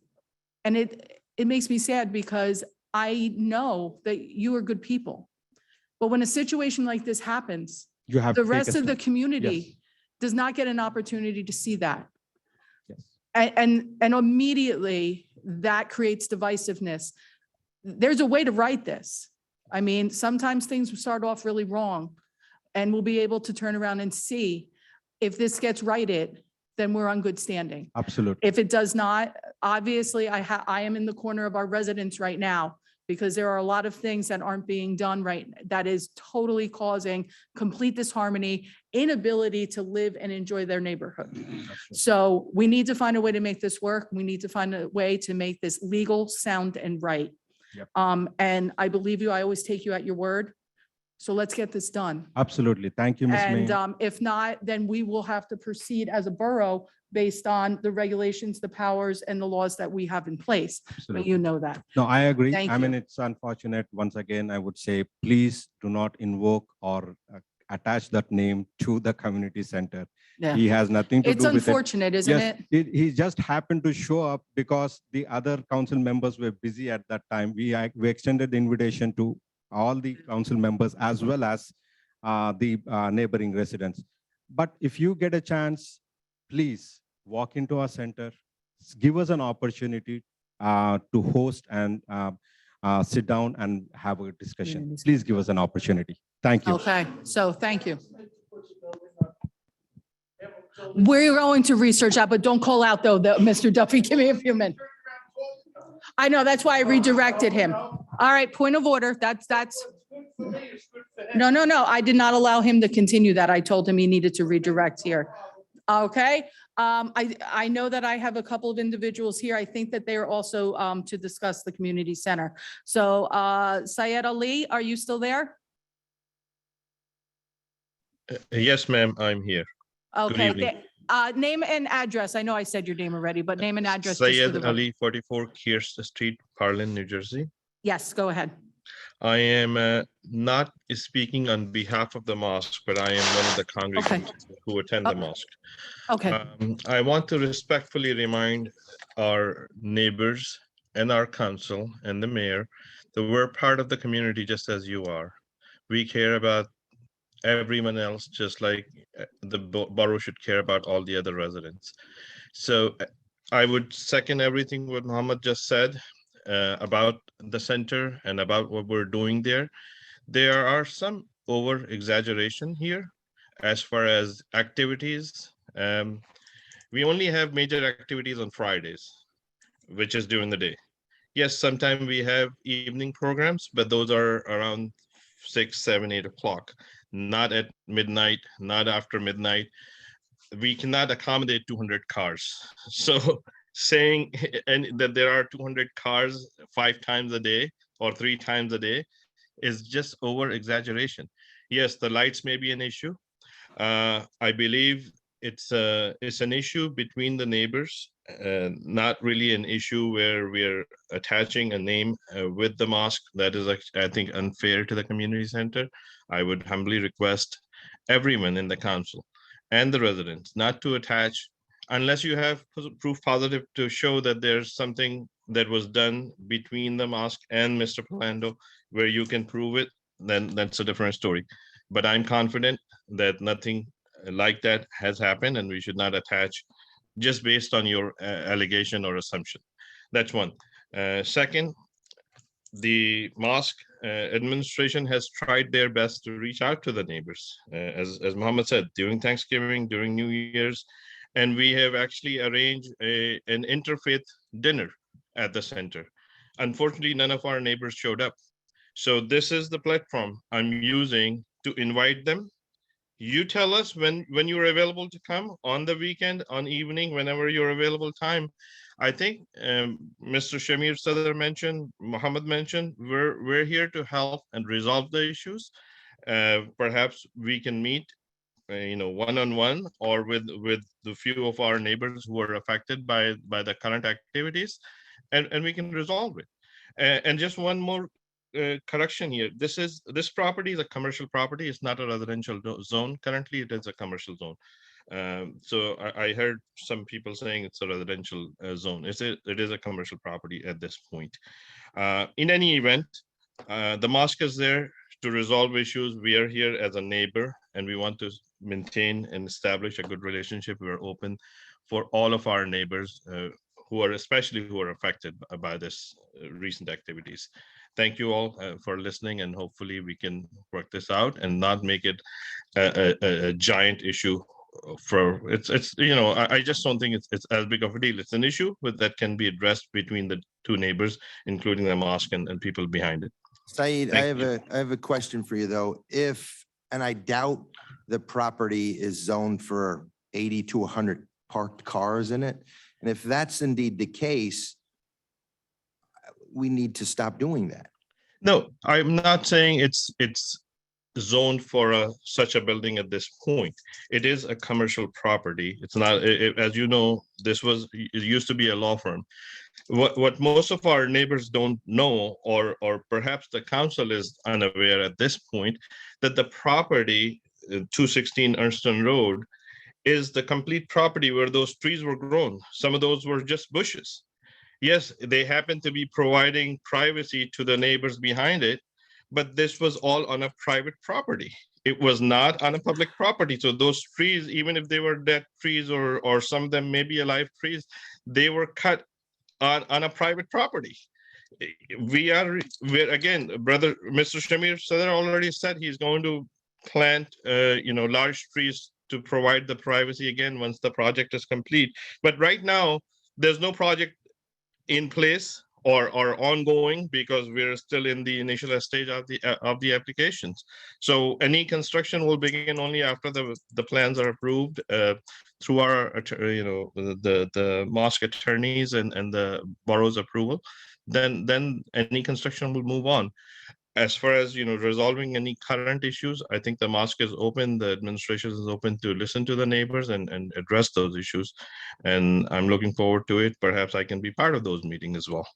it makes me sad because I know that you are good people. But when a situation like this happens, You have the to take a rest of the stand. community does not get an opportunity to see that. Yes. And immediately that creates divisiveness. There's a way to write this. I mean, sometimes things start off really wrong, and we'll be able to turn around and see if this gets righted, then we're on good standing. Absolutely. If it does not, obviously, I am in the corner of our residents right now, because there are a lot of things that aren't being done right, that is totally causing complete disharmony, inability to live and enjoy their neighborhood. So we need to find a way to make this work. We need to find a way to make this legal, sound, and right. Yep. And I believe you, I always take you at your word. So let's get this done. Absolutely. Thank you, Ms. And May. if not, then we will have to proceed as a borough based on the regulations, the powers, and the laws that we have in place. But Absolutely. you know that. No, I agree. Thank I mean, you. it's unfortunate. Once again, I would say, please do not invoke or attach that name to the community center. Yeah. He has nothing to It's do with it. unfortunate, isn't Yes, it? he just happened to show up because the other council members were busy at that time. We extended the invitation to all the council members as well as the neighboring residents. But if you get a chance, please walk into our center, give us an opportunity to host and sit down and have a discussion. Please give us an opportunity. Thank you. Okay, so thank you. We're going to research that, but don't call out though, Mr. Duffy, give me a few minutes. I know, that's why I redirected him. All right, point of order, that's. No, I did not allow him to continue that. I told him he needed to redirect here. Okay, I know that I have a couple of individuals here. I think that they are also to discuss the community center. So Syed Ali, are you still there? Yes, ma'am, I'm here. Good Okay, evening. Name and address. I know I said your name already, but name and address. just for Syed the record. Ali, 44 Kearse Street, Harlan, New Jersey. Yes, go ahead. I am not speaking on behalf of the mosque, but I am one of the congregants who attend the mosque. Okay. I want to respectfully remind our neighbors and our council and the mayor that we're part of the community just as you are. We care about everyone else, just like the borough should care about all the other residents. So I would second everything what Mohammed just said about the center and about what we're doing there. There are some over exaggeration here as far as activities. We only have major activities on Fridays, which is during the day. Yes, sometimes we have evening programs, but those are around 6, 7, 8 o'clock, not at midnight, not after midnight. We cannot accommodate 200 cars. So saying that there are 200 cars 5 times a day or 3 times a day is just over exaggeration. Yes, the lights may be an issue. I believe it's an issue between the neighbors, not really an issue where we're attaching a name with the mosque. That is, I think, unfair to the community center. I would humbly request everyone in the council and the residents not to attach unless you have proof positive to show that there's something that was done between the mosque and Mr. Palando where you can prove it, then that's a different story. But I'm confident that nothing like that has happened and we should not attach just based on your allegation or assumption. That's one. Second, the mosque administration has tried their best to reach out to the neighbors, as Mohammed said, during Thanksgiving, during New Year's, and we have actually arranged an interfaith dinner at the center. Unfortunately, none of our neighbors showed up. So this is the platform I'm using to invite them. You tell us when you're available to come on the weekend, on evening, whenever you're available time. I think Mr. Shamir Sadr mentioned, Mohammed mentioned, we're here to help and resolve the issues. Perhaps we can meet, one-on-one or with the few of our neighbors who are affected by the current activities, and we can resolve it. And just one more correction here. This property is a commercial property. It's not a residential zone. Currently, it is a commercial zone. So I heard some people saying it's a residential zone. It is a commercial property at this point. In any event, the mosque is there to resolve issues. We are here as a neighbor, and we want to maintain and establish a good relationship. We are open for all of our neighbors who are affected by this recent activities. Thank you all for listening, and hopefully we can work this out and not make it a giant issue. I just don't think it's as big of a deal. It's an issue that can be addressed between the two neighbors, including the mosque and people behind it. Saeed, Thank I have a question for you though. And I doubt the property is zoned for 80 to 100 parked cars in it. And if that's indeed the case, we need to stop doing that. No, I'm not saying it's zoned for such a building at this point. It is a commercial property. It's not, as you know, it used to be a law firm. What most of our neighbors don't know, or perhaps the council is unaware at this point, that the property, 216 Ernston Road, is the complete property where those trees were grown. Some of those were just bushes. Yes, they happen to be providing privacy to the neighbors behind it, but this was all on a private property. It was not on a public property. So those trees, even if they were dead trees or some of them may be alive trees, they were cut on a private property. We're again, brother, Mr. Shamir Sadr already said he's going to plant, large trees to provide the privacy again once the project is complete. But right now, there's no project in place or ongoing because we're still in the initial stage of the applications. So any construction will begin only after the plans are approved through our the mosque attorneys and the borough's approval. Then any construction will move on. as far as, resolving any current issues, I think the mosque is open, the administration is open to listen to the neighbors and address those issues. And I'm looking forward to it. Perhaps I can be part of those meetings as well.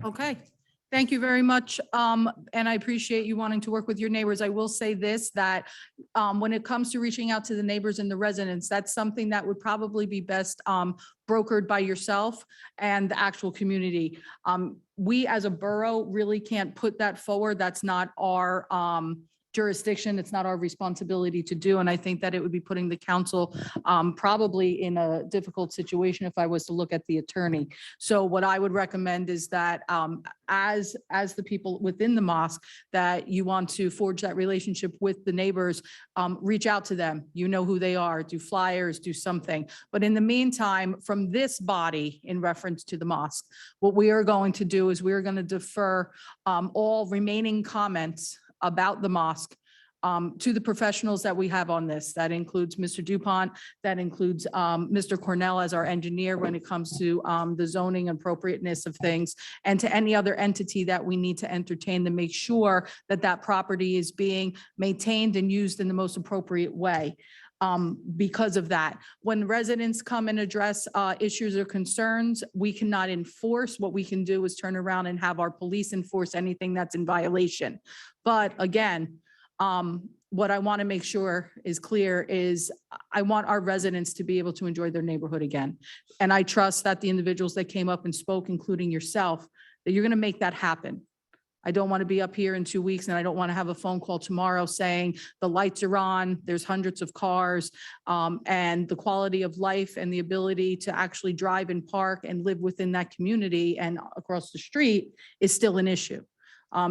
Okay, thank you very much. And I appreciate you wanting to work with your neighbors. I will say this, that when it comes to reaching out to the neighbors and the residents, that's something that would probably be best brokered by yourself and the actual community. We as a borough really can't put that forward. That's not our jurisdiction. It's not our responsibility to do. And I think that it would be putting the council probably in a difficult situation if I was to look at the attorney. So what I would recommend is that as the people within the mosque, that you want to forge that relationship with the neighbors, reach out to them. You know who they are, do flyers, do something. But in the meantime, from this body in reference to the mosque, what we are going to do is we are going to defer all remaining comments about the mosque to the professionals that we have on this. That includes Mr. Dupont, that includes Mr. Cornell as our engineer when it comes to the zoning appropriateness of things, and to any other entity that we need to entertain to make sure that that property is being maintained and used in the most appropriate way. Because of that, when residents come and address issues or concerns, we cannot enforce. What we can do is turn around and have our police enforce anything that's in violation. But again, what I want to make sure is clear is I want our residents to be able to enjoy their neighborhood again. And I trust that the individuals that came up and spoke, including yourself, that you're going to make that happen. I don't want to be up here in 2 weeks and I don't want to have a phone call tomorrow saying the lights are on, there's hundreds of cars, and the quality of life and the ability to actually drive and park and live within that community and across the street is still an issue.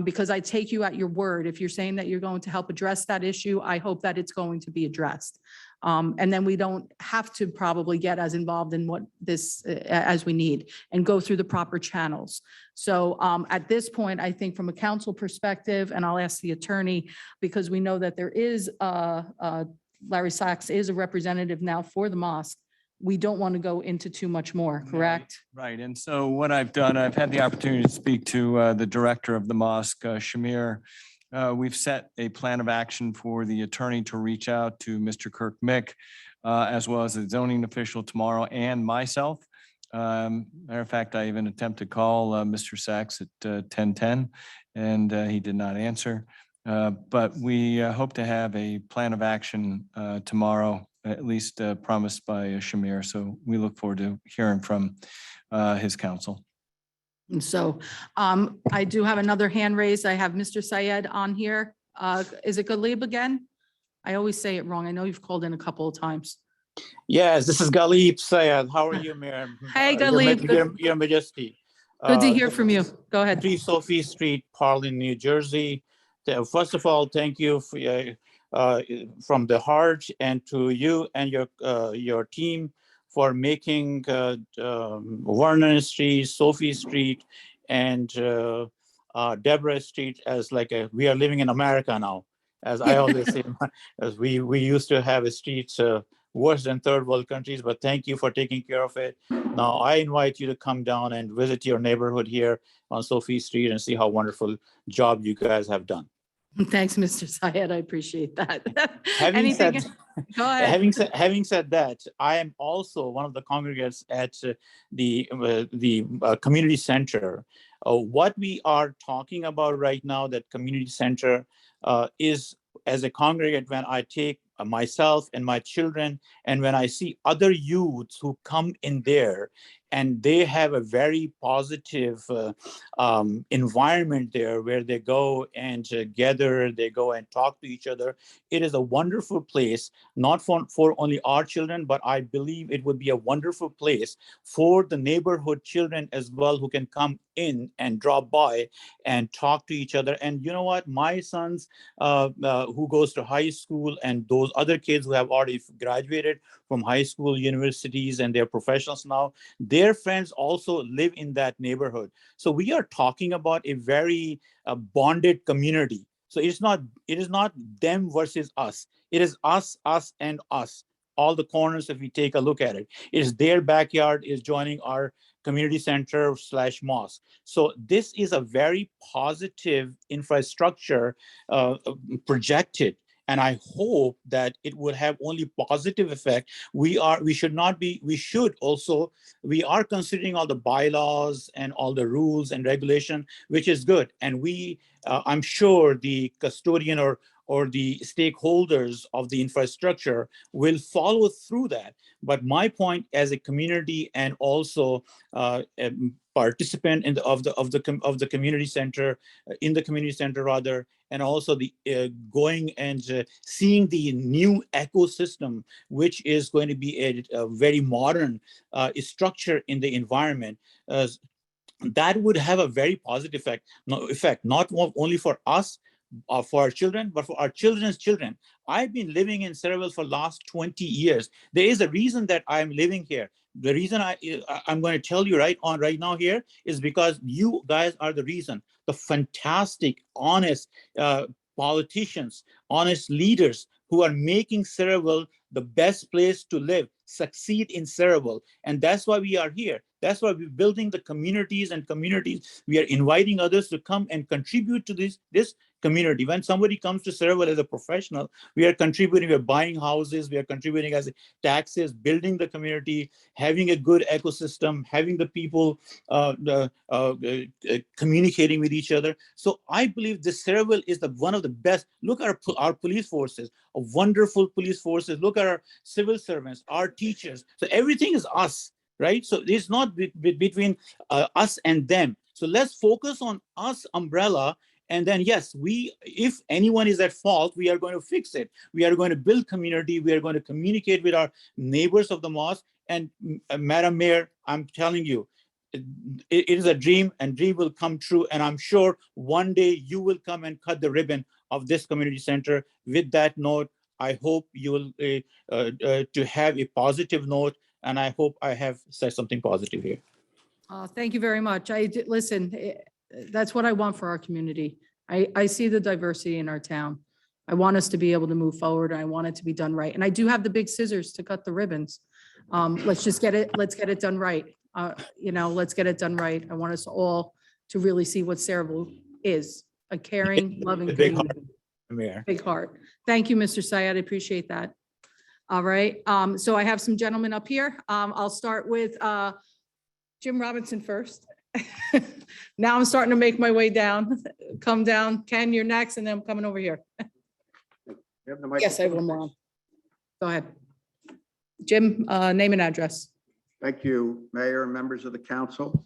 Because I take you at your word. If you're saying that you're going to help address that issue, I hope that it's going to be addressed. And then we don't have to probably get as involved in what this as we need and go through the proper channels. So at this point, I think from a council perspective, and I'll ask the attorney, because we know that there is Larry Sachs is a representative now for the mosque. We don't want to go into too much more, correct? Right. And so what I've done, I've had the opportunity to speak to the director of the mosque, Shamir. We've set a plan of action for the attorney to reach out to Mr. Kirk Mick, as well as the zoning official tomorrow and myself. Matter of fact, I even attempted to call Mr. Sachs at 10:10 and he did not answer. But we hope to have a plan of action tomorrow, at least promised by Shamir. So we look forward to hearing from his counsel. And so I do have another hand raised. I have Mr. Syed on here. Is it Galib again? I always say it wrong. I know you've called in a couple of times. Yes, this is Galib Syed. How are you, Mayor? Hey, Galib. Your Majesty. Good to hear from you. Go ahead. 3 Sophie Street, Parlin, New Jersey. First of all, thank you for, from the heart, and to you and your team for making Vernon Street, Sophie Street, and Deborah Street as like we are living in America now. As I always say, as we used to have a street worse than third world countries, but thank you for taking care of it. Now I invite you to come down and visit your neighborhood here on Sophie Street and see how wonderful job you guys have done. Thanks, Mr. Syed. I appreciate that. Having said, Go ahead. having said that, I am also one of the congregants at the community center. What we are talking about right now, that community center is, as a congregant, when I take myself and my children, and when I see other youths who come in there and they have a very positive environment there where they go and gather, they go and talk to each other. It is a wonderful place, not for only our children, but I believe it would be a wonderful place for the neighborhood children as well, who can come in and drop by and talk to each other. And you know what, my sons who goes to high school, and those other kids who have already graduated from high school, universities, and they're professionals now, their friends also live in that neighborhood. So we are talking about a very bonded community. So it is not them versus us. It is us, and us. All the corners, if we take a look at it, is their backyard is joining our community center / mosque. So this is a very positive infrastructure projected. And I hope that it would have only positive effect. We should also, we are considering all the bylaws and all the rules and regulation, which is good. And I'm sure the custodian or the stakeholders of the infrastructure will follow through that. But my point as a community and also participant of the community center, in the community center rather, and also the going and seeing the new ecosystem, which is going to be a very modern structure in the environment. That would have a very positive effect, not only for us, for our children, but for our children's children. I've been living in Cedarville for the last 20 years. There is a reason that I'm living here. The reason I'm going to tell you right now here is because you guys are the reason. The fantastic, honest politicians, honest leaders who are making Cedarville the best place to live, succeed in Cedarville. And that's why we are here. That's why we're building the communities and communities. We are inviting others to come and contribute to this community. When somebody comes to Cedarville as a professional, we are contributing, we are buying houses, we are contributing as taxes, building the community, having a good ecosystem, having the people communicating with each other. So I believe this Cedarville is one of the best. Look at our police forces, a wonderful police forces. Look at our civil servants, our teachers. So everything is us, right? So it's not between us and them. So let's focus on us umbrella. And then, yes, if anyone is at fault, we are going to fix it. We are going to build community. We are going to communicate with our neighbors of the mosque. And Madam Mayor, I'm telling you, it is a dream, and dream will come true. And I'm sure one day you will come and cut the ribbon of this community center. With that note, I hope you will to have a positive note. And I hope I have said something positive here. Thank you very much. Listen, that's what I want for our community. I see the diversity in our town. I want us to be able to move forward. I want it to be done right. And I do have the big scissors to cut the ribbons. Let's get it done right. Let's get it done right. I want us all to really see what Cedarville is, a caring, loving community. Big heart. Thank you, Mr. Syed. I appreciate that. All right. So I have some gentlemen up here. I'll start with Jim Robinson first. Now I'm starting to make my way down. Come down. Ken, you're next, and then I'm coming over here. Yes, I have one more. Go ahead. Jim, name and address. Thank you, Mayor and members of the council.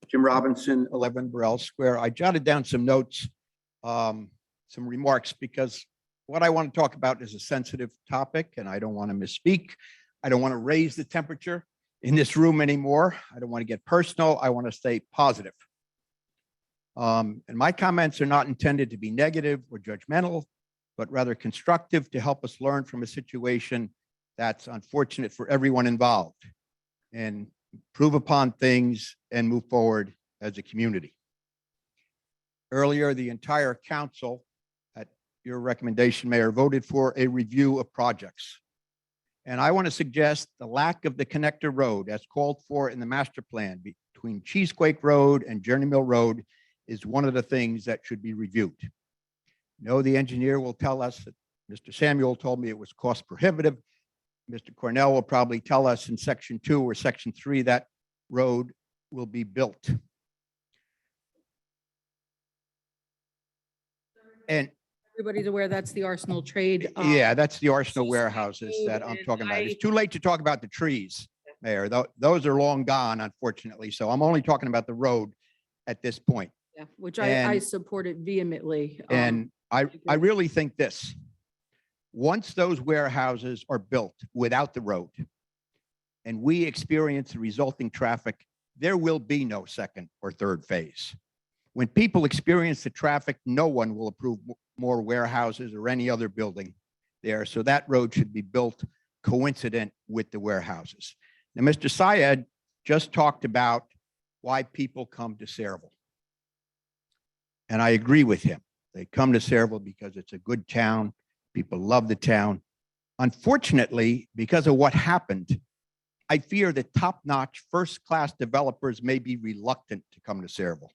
Jim Robinson, 11 Burrell Square. I jotted down some notes, some remarks, because what I want to talk about is a sensitive topic, and I don't want to misspeak. I don't want to raise the temperature in this room anymore. I don't want to get personal. I want to stay positive. And my comments are not intended to be negative or judgmental, but rather constructive to help us learn from a situation that's unfortunate for everyone involved and improve upon things and move forward as a community. Earlier, the entire council, at your recommendation, Mayor, voted for a review of projects. And I want to suggest the lack of the connector road as called for in the master plan between Cheesequake Road and Journey Mill Road is one of the things that should be reviewed. No, the engineer will tell us that Mr. Samuel told me it was cost prohibitive. Mr. Cornell will probably tell us in section 2 or section 3 that road will be built. And Everybody's aware that's the Arsenal trade. yeah, that's the Arsenal warehouses that I'm talking about. It's too late to talk about the trees, Mayor. Those are long gone, unfortunately. So I'm only talking about the road at this point. Yeah, which I support it vehemently. And I really think this, once those warehouses are built without the road and we experience the resulting traffic, there will be no second or third phase. When people experience the traffic, no one will approve more warehouses or any other building there. So that road should be built coincident with the warehouses. Now, Mr. Syed just talked about why people come to Cedarville. And I agree with him. They come to Cedarville because it's a good town. People love the town. Unfortunately, because of what happened I fear that top-notch, first-class developers may be reluctant to come to Sayreville.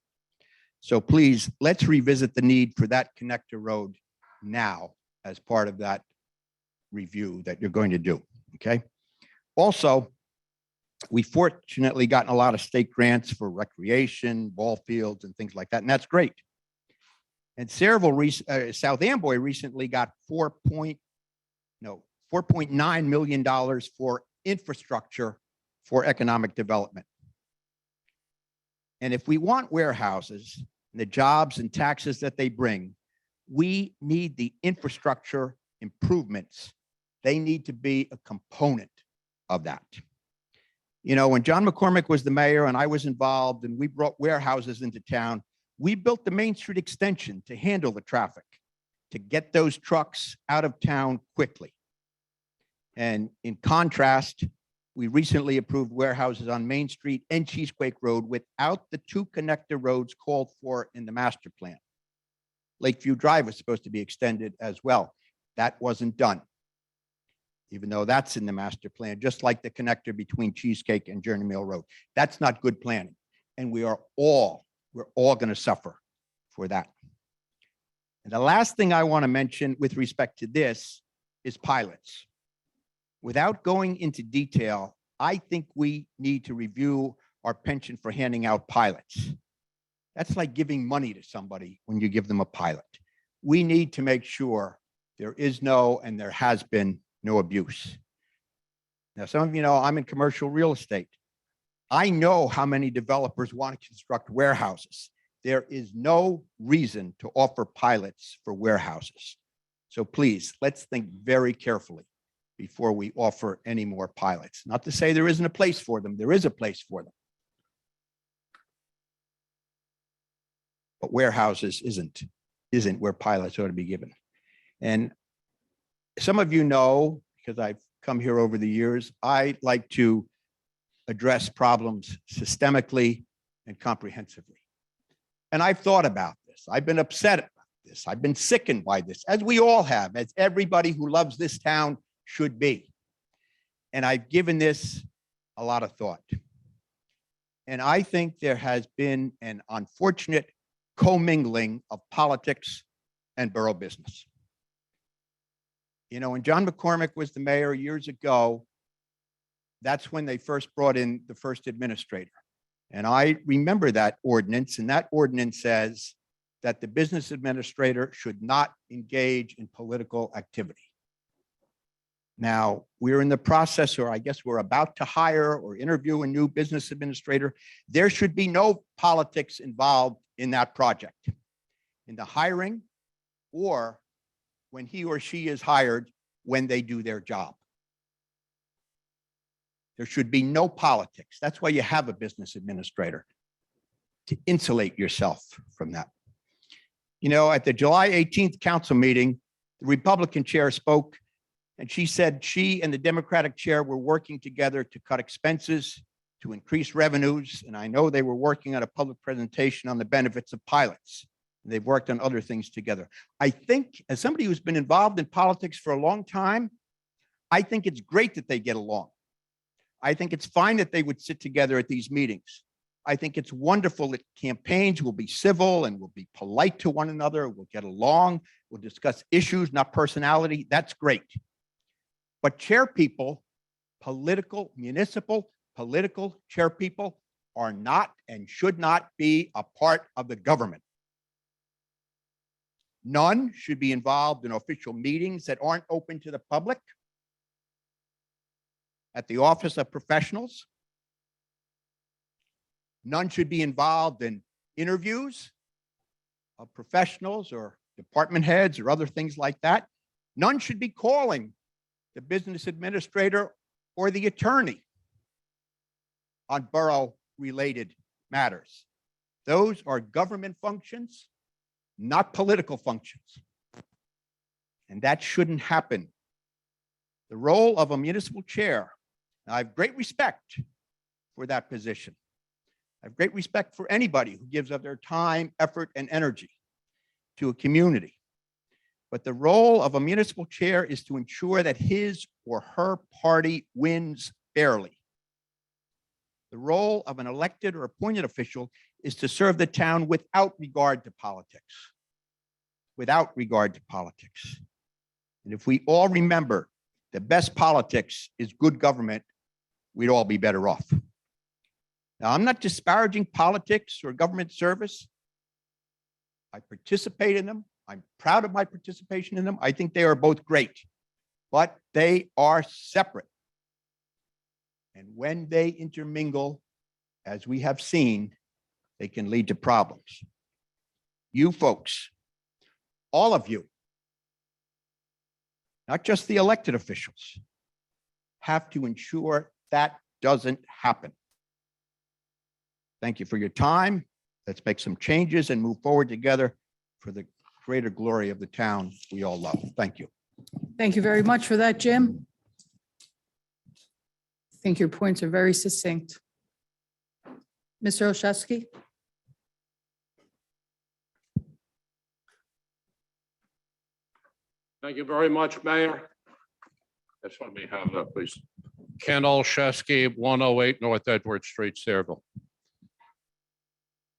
So please, let's revisit the need for that connector road now as part of that review that you're going to do, okay? Also, we fortunately gotten a lot of state grants for recreation, ball fields and things like that, and that's great. And Sayreville, South Amboy recently got $4.9 million for infrastructure for economic development. And if we want warehouses and the jobs and taxes that they bring, we need the infrastructure improvements. They need to be a component of that. You know, when John McCormick was the mayor and I was involved and we brought warehouses into town, we built the Main Street extension to handle the traffic, to get those trucks out of town quickly. And in contrast, we recently approved warehouses on Main Street and Cheesequake Road without the two connector roads called for in the master plan. Lakeview Drive was supposed to be extended as well. That wasn't done, even though that's in the master plan, just like the connector between Cheesecake and Journey Mill Road. That's not good planning. And we're all going to suffer for that. And the last thing I want to mention with respect to this is pilots. Without going into detail, I think we need to review our penchant for handing out pilots. That's like giving money to somebody when you give them a pilot. We need to make sure there is no, and there has been no abuse. Now, some of you know I'm in commercial real estate. I know how many developers want to construct warehouses. There is no reason to offer pilots for warehouses. So please, let's think very carefully before we offer any more pilots. Not to say there isn't a place for them. There is a place for them. But warehouses isn't where pilots ought to be given. And some of you know, because I've come here over the years, I like to address problems systemically and comprehensively. And I've thought about this. I've been upset about this. I've been sickened by this, as we all have, as everybody who loves this town should be. And I've given this a lot of thought. And I think there has been an unfortunate commingling of politics and borough business. You know, when John McCormick was the mayor years ago, that's when they first brought in the first administrator. And I remember that ordinance, and that ordinance says that the business administrator should not engage in political activity. Now, we're in the process, or I guess we're about to hire or interview a new business administrator. There should be no politics involved in that project, in the hiring or when he or she is hired when they do their job. There should be no politics. That's why you have a business administrator, to insulate yourself from that. You know, at the July 18th council meeting, the Republican chair spoke, and she said she and the Democratic chair were working together to cut expenses, to increase revenues. And I know they were working on a public presentation on the benefits of pilots. They've worked on other things together. I think, as somebody who's been involved in politics for a long time, I think it's great that they get along. I think it's fine that they would sit together at these meetings. I think it's wonderful that campaigns will be civil and will be polite to one another. We'll get along. We'll discuss issues, not personality. That's great. But chair people, municipal political chair people, are not and should not be a part of the government. None should be involved in official meetings that aren't open to the public at the office of professionals. None should be involved in interviews of professionals or department heads or other things like that. None should be calling the business administrator or the attorney on borough-related matters. Those are government functions, not political functions. And that shouldn't happen. The role of a municipal chair, I have great respect for that position. I have great respect for anybody who gives up their time, effort, and energy to a community. But the role of a municipal chair is to ensure that his or her party wins fairly. The role of an elected or appointed official is to serve the town without regard to politics. Without regard to politics. And if we all remember the best politics is good government, we'd all be better off. Now, I'm not disparaging politics or government service. I participate in them. I'm proud of my participation in them. I think they are both great, but they are separate. And when they intermingle, as we have seen, they can lead to problems. You folks, all of you, not just the elected officials, have to ensure that doesn't happen. Thank you for your time. Let's make some changes and move forward together for the greater glory of the town we all love. Thank you. Thank you very much for that, Jim. I think your points are very succinct. Mr. Olszewski? Thank you very much, Mayor. Just let me have that, please. Ken Olszewski, 108 North Edward Street, Sayreville.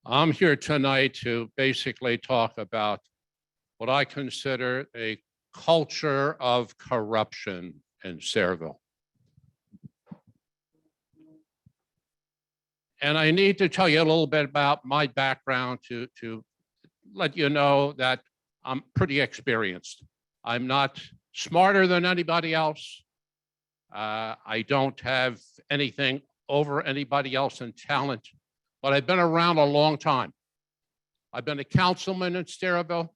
I'm here tonight to basically talk about what I consider a culture of corruption in Sayreville. And I need to tell you a little bit about my background to let you know that I'm pretty experienced. I'm not smarter than anybody else. I don't have anything over anybody else in talent, but I've been around a long time. I've been a councilman in Sayreville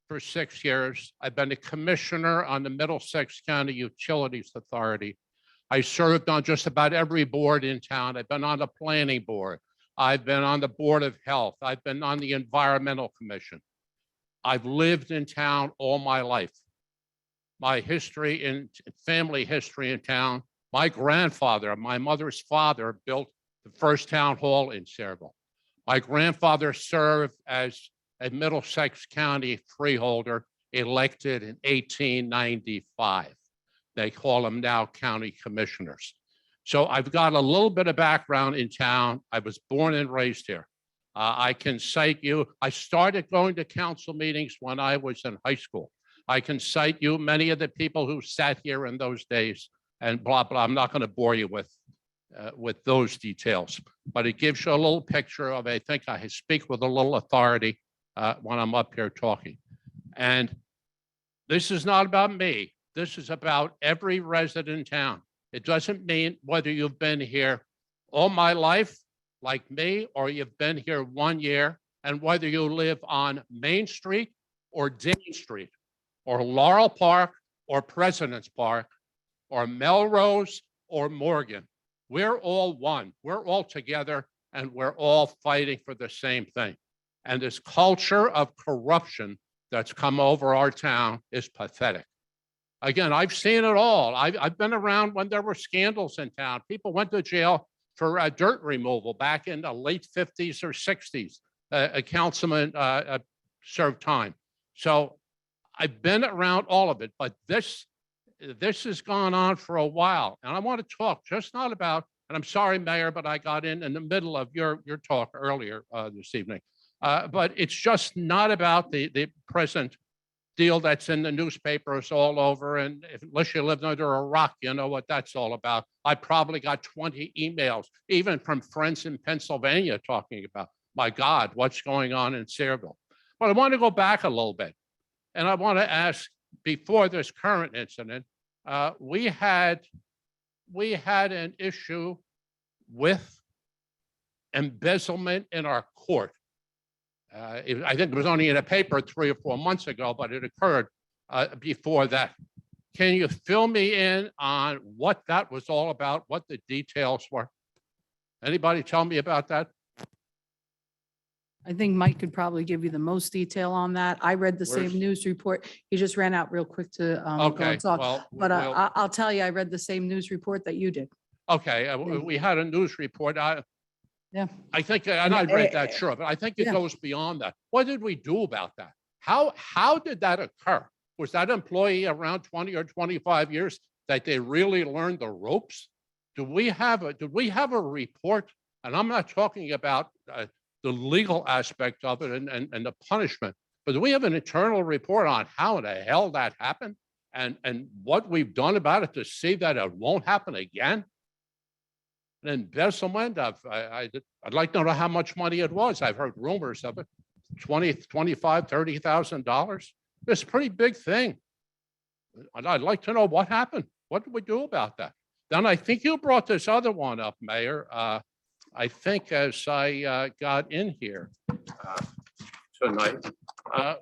for 6 years. I've been a commissioner on the Middlesex County Utilities Authority. I served on just about every board in town. I've been on the planning board. I've been on the Board of Health. I've been on the Environmental Commission. I've lived in town all my life. My history in family history in town, my grandfather, my mother's father built the first town hall in Sayreville. My grandfather served as a Middlesex County freeholder elected in 1895. They call them now county commissioners. So I've got a little bit of background in town. I was born and raised here. I can cite you. I started going to council meetings when I was in high school. I can cite you many of the people who sat here in those days and blah, blah. I'm not going to bore you with those details, but it gives you a little picture of, I think I speak with a little authority when I'm up here talking. And this is not about me. This is about every resident in town. It doesn't mean whether you've been here all my life, like me, or you've been here 1 year, and whether you live on Main Street or Dane Street, or Laurel Park, or President's Park, or Melrose, or Morgan. We're all one. We're all together, and we're all fighting for the same thing. And this culture of corruption that's come over our town is pathetic. Again, I've seen it all. I've been around when there were scandals in town. People went to jail for dirt removal back in the late 50s or 60s. A councilman served time. So I've been around all of it, but this has gone on for a while. And I want to talk just not about, and I'm sorry, Mayor, but I got in the middle of your talk earlier this evening. But it's just not about the present deal that's in the newspapers all over. And unless you lived under a rock, you know what that's all about. I probably got 20 emails, even from friends in Pennsylvania talking about, my God, what's going on in Sayreville. But I want to go back a little bit. And I want to ask, before this current incident, we had an issue with embezzlement in our court. I think it was only in a paper 3 or 4 months ago, but it occurred before that. Can you fill me in on what that was all about, what the details were? Anybody tell me about that? I think Mike could probably give you the most detail on that. I read the Where's- same news report. He just ran out real quick to go Okay, and talk. well, But we'll- I'll tell you, I read the same news report that you did. Okay, we had a news report. Yeah. I think, and I read that, Eh, sure, but I think it yeah. goes beyond that. What did we do about that? How did that occur? Was that employee around 20 or 25 years that they really learned the ropes? did we have a report? And I'm not talking about the legal aspect of it and the punishment, but do we have an internal report on how the hell that happened and what we've done about it to see that it won't happen again? And embezzlement, I'd like to know how much money it was. I've heard rumors of it, $20,000, $25,000, $30,000. It's a pretty big thing. And I'd like to know what happened. What did we do about that? Then I think you brought this other one up, Mayor. I think as I got in here tonight,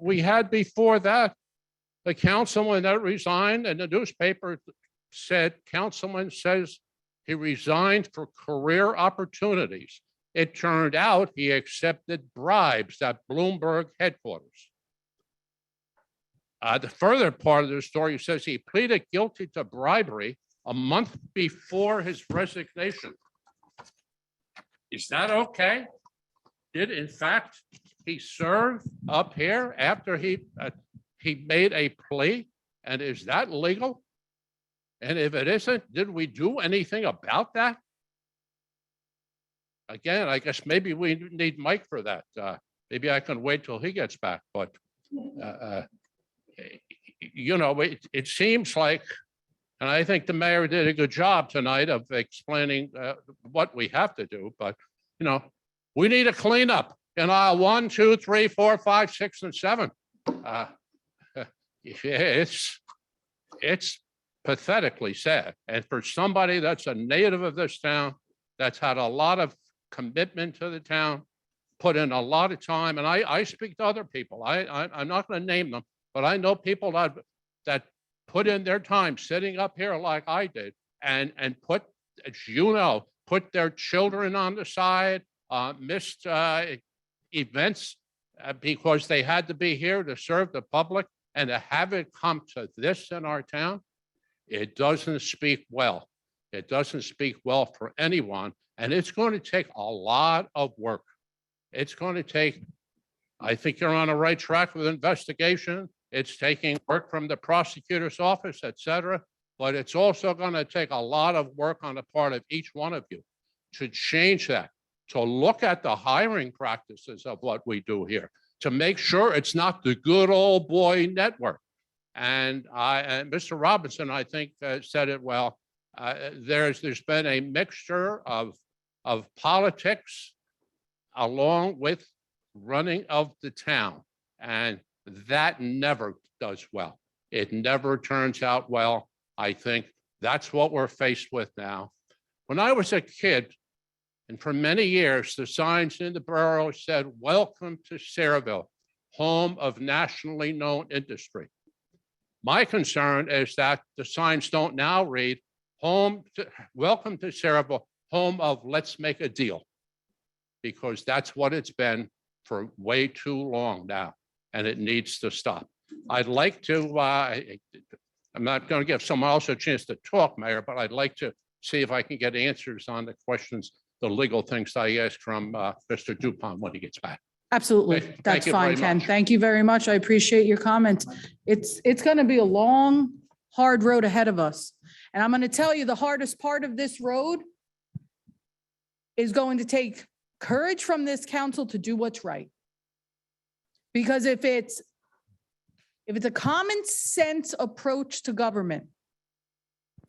we had before that, the councilman that resigned, and the newspaper said, councilman says he resigned for career opportunities. It turned out he accepted bribes at Bloomberg headquarters. The further part of the story says he pleaded guilty to bribery a month before his resignation. Is that okay? Did in fact he serve up here after he made a plea? And is that legal? And if it isn't, did we do anything about that? Again, I guess maybe we need Mike for that. Maybe I can wait till he gets back, but you know, it seems like, and I think the mayor did a good job tonight of explaining what we have to do, but you know, we need a cleanup in aisle 1, 2, 3, 4, 5, 6, and 7. It's pathetically sad. And for somebody that's a native of this town, that's had a lot of commitment to the town, put in a lot of time, and I speak to other people. I'm not going to name them, but I know people that put in their time sitting up here like I did and put, as you know, put their children on the side, missed events because they had to be here to serve the public, and to have it come to this in our town, it doesn't speak well. It doesn't speak well for anyone, and it's going to take a lot of work. It's going to take, I think you're on the right track with investigation. It's taking work from the prosecutor's office, et cetera, but it's also going to take a lot of work on the part of each one of you to change that, to look at the hiring practices of what we do here, to make sure it's not the good old boy network. And Mr. Robinson, I think, said it well. There's been a mixture of politics along with running of the town, and that never does well. It never turns out well. I think that's what we're faced with now. When I was a kid, and for many years, the signs in the borough said, "Welcome to Sayreville, home of nationally known industry." My concern is that the signs don't now read, "Welcome to Sayreville, home of let's make a deal," because that's what it's been for way too long now, and it needs to stop. I'd like to, I'm not going to give someone else a chance to talk, Mayor, but I'd like to see if I can get answers on the questions, the legal things I asked from Mr. Dupont when he gets back. Absolutely. Thank That's you fine, very Ken. much. Thank you very much. I appreciate your comments. It's going to be a long, hard road ahead of us. And I'm going to tell you, the hardest part of this road is going to take courage from this council to do what's right. Because if it's a common sense approach to government,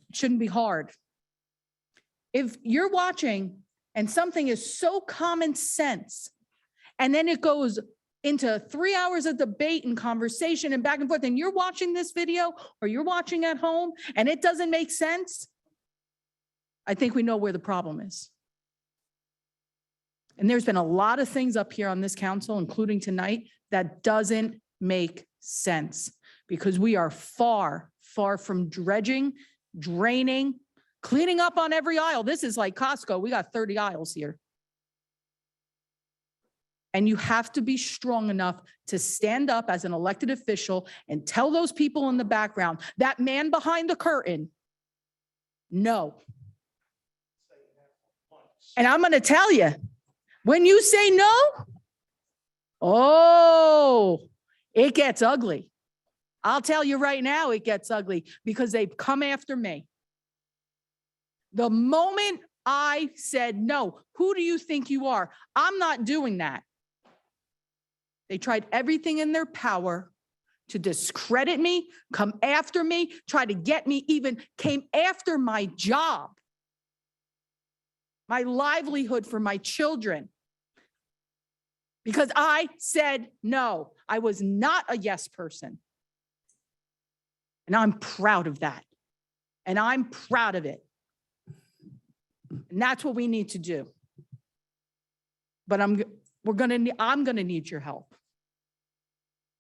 it shouldn't be hard. If you're watching and something is so common sense, and then it goes into 3 hours of debate and conversation and back and forth, and you're watching this video or you're watching at home and it doesn't make sense, I think we know where the problem is. And there's been a lot of things up here on this council, including tonight, that doesn't make sense because we are far, far from dredging, draining, cleaning up on every aisle. This is like Costco. We got 30 aisles here. And you have to be strong enough to stand up as an elected official and tell those people in the background, that man behind the curtain, no. And I'm going to tell you, when you say no, oh, it gets ugly. I'll tell you right now, it gets ugly because they've come after me. The moment I said, no, who do you think you are? I'm not doing that. They tried everything in their power to discredit me, come after me, try to get me, even came after my job, my livelihood for my children. Because I said no. I was not a yes person. And I'm proud of that. And I'm proud of it. And that's what we need to do. But I'm gonna need your help.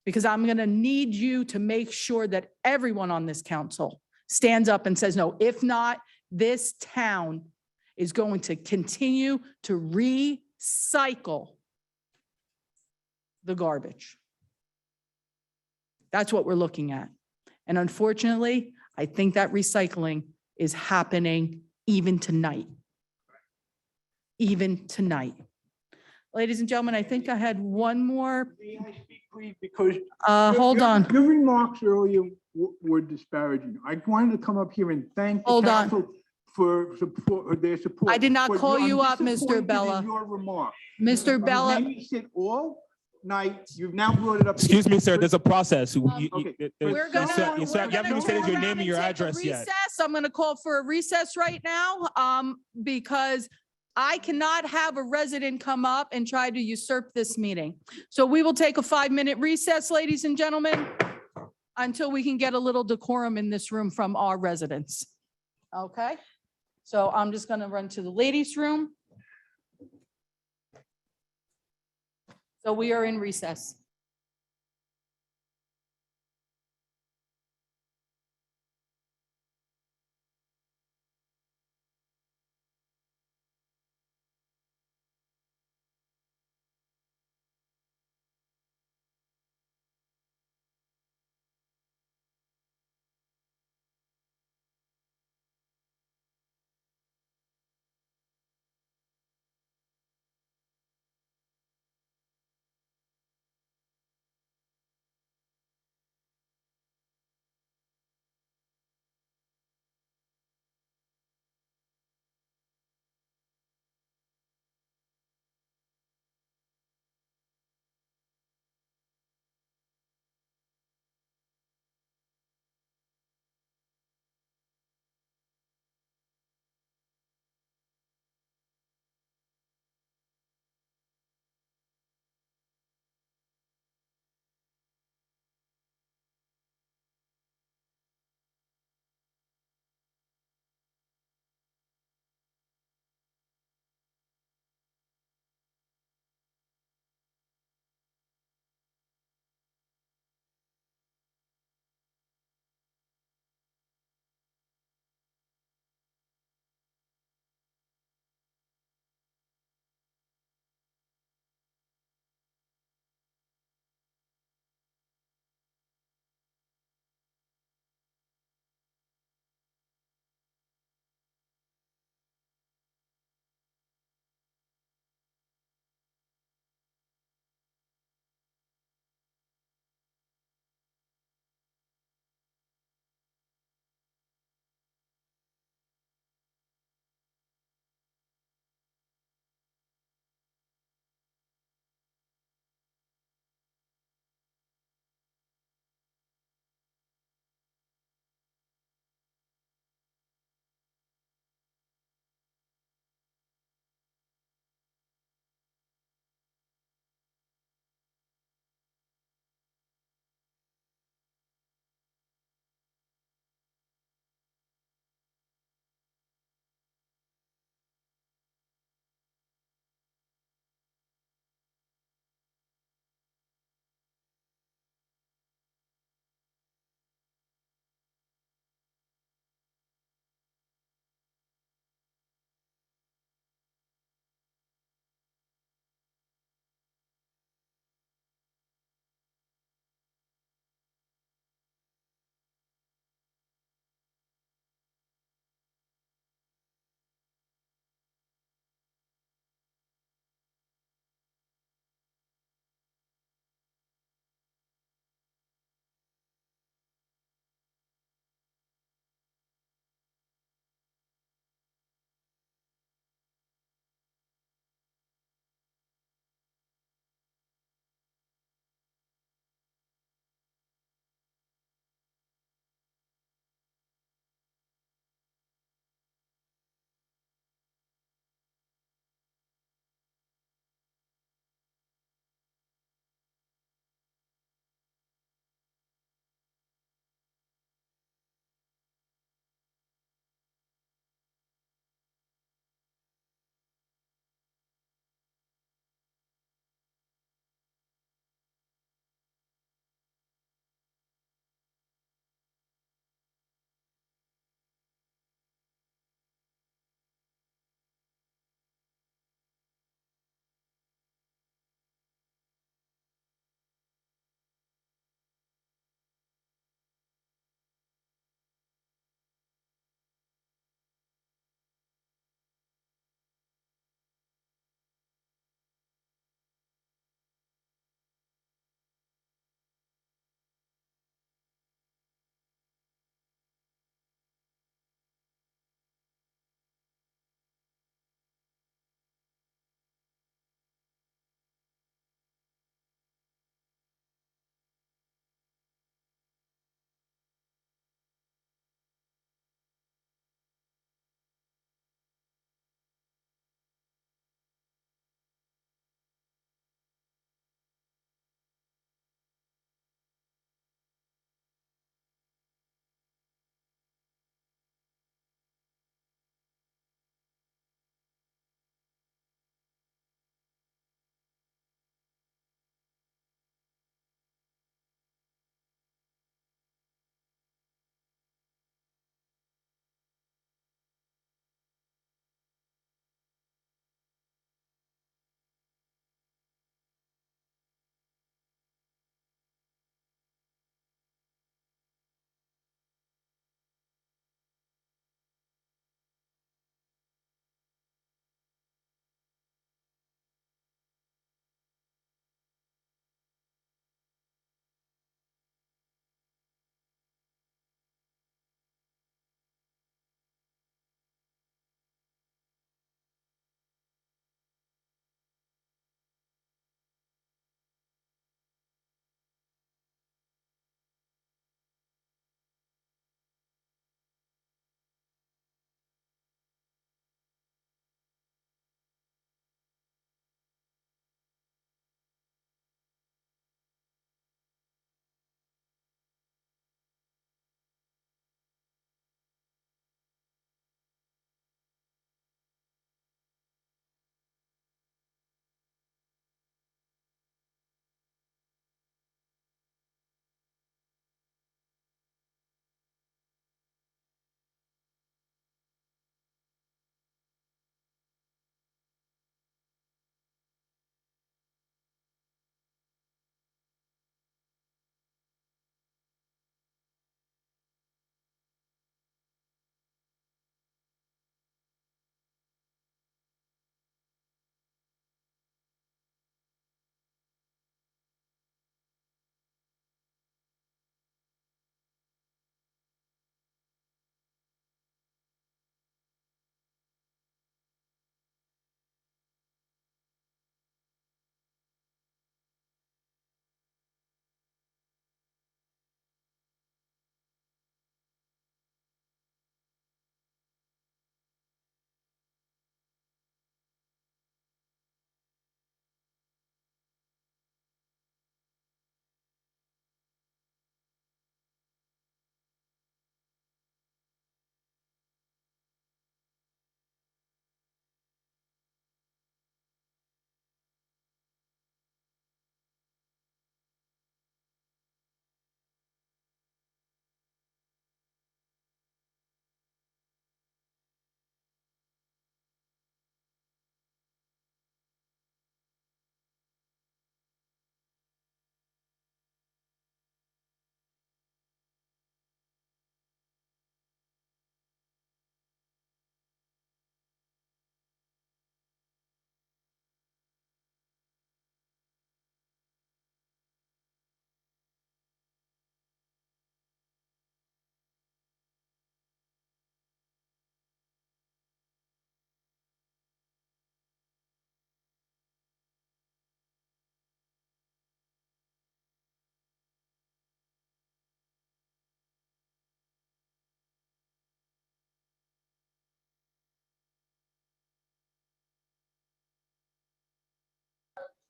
Because I'm gonna need you to make sure that everyone on this council stands up and says, no, if not, this town is going to continue to recycle the garbage. That's what we're looking at. And unfortunately, I think that recycling is happening even tonight. Even tonight. Ladies and gentlemen, I think I had one more. May I speak, please? Because Hold on. your remarks earlier were disparaging. I wanted to come up here and thank the Hold on. council for their support. I did not but call I'm you up, Mr. disappointed in Bella. Your remark. Mr. Bella. You said all night. You've now brought it up. Excuse me, sir, there's a process. Okay. We're gonna You haven't even stated your name and your address yet. recess. I'm gonna call for a recess right now, because I cannot have a resident come up and try to usurp this meeting. So we will take a 5-minute recess, ladies and gentlemen, until we can get a little decorum in this room from our residents. Okay? So I'm just gonna run to the ladies' room. So we are in recess.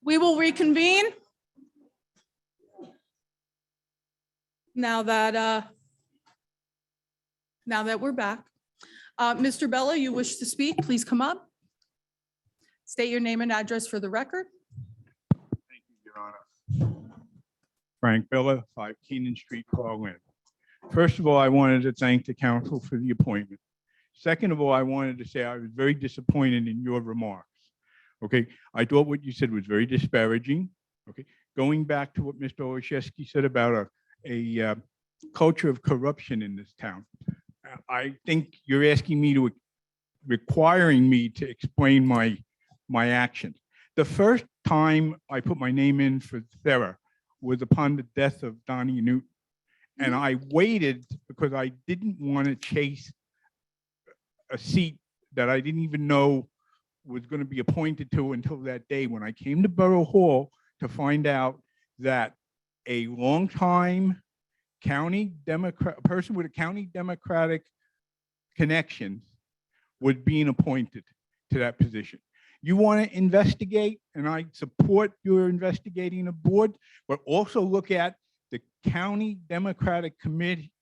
We will reconvene. Now that we're back. Mr. Bella, you wish to speak, please come up. State your name and address for the record. Your Honor. Frank Bella, 5 Keenan Street, Carlin. First of all, I wanted to thank the council for the appointment. Second of all, I wanted to say I was very disappointed in your remarks. Okay, I thought what you said was very disparaging. Okay, going back to what Mr. Olszewski said about a culture of corruption in this town. I think you're asking me to, requiring me to explain my actions. The first time I put my name in for Sarah was upon the death of Donnie Newton. And I waited because I didn't want to chase a seat that I didn't even know was going to be appointed to until that day when I came to Borough Hall to find out that a longtime county Democrat, person with a county Democratic connection was being appointed to that position. You want to investigate, and I support your investigating the board, but also look at the county Democratic committee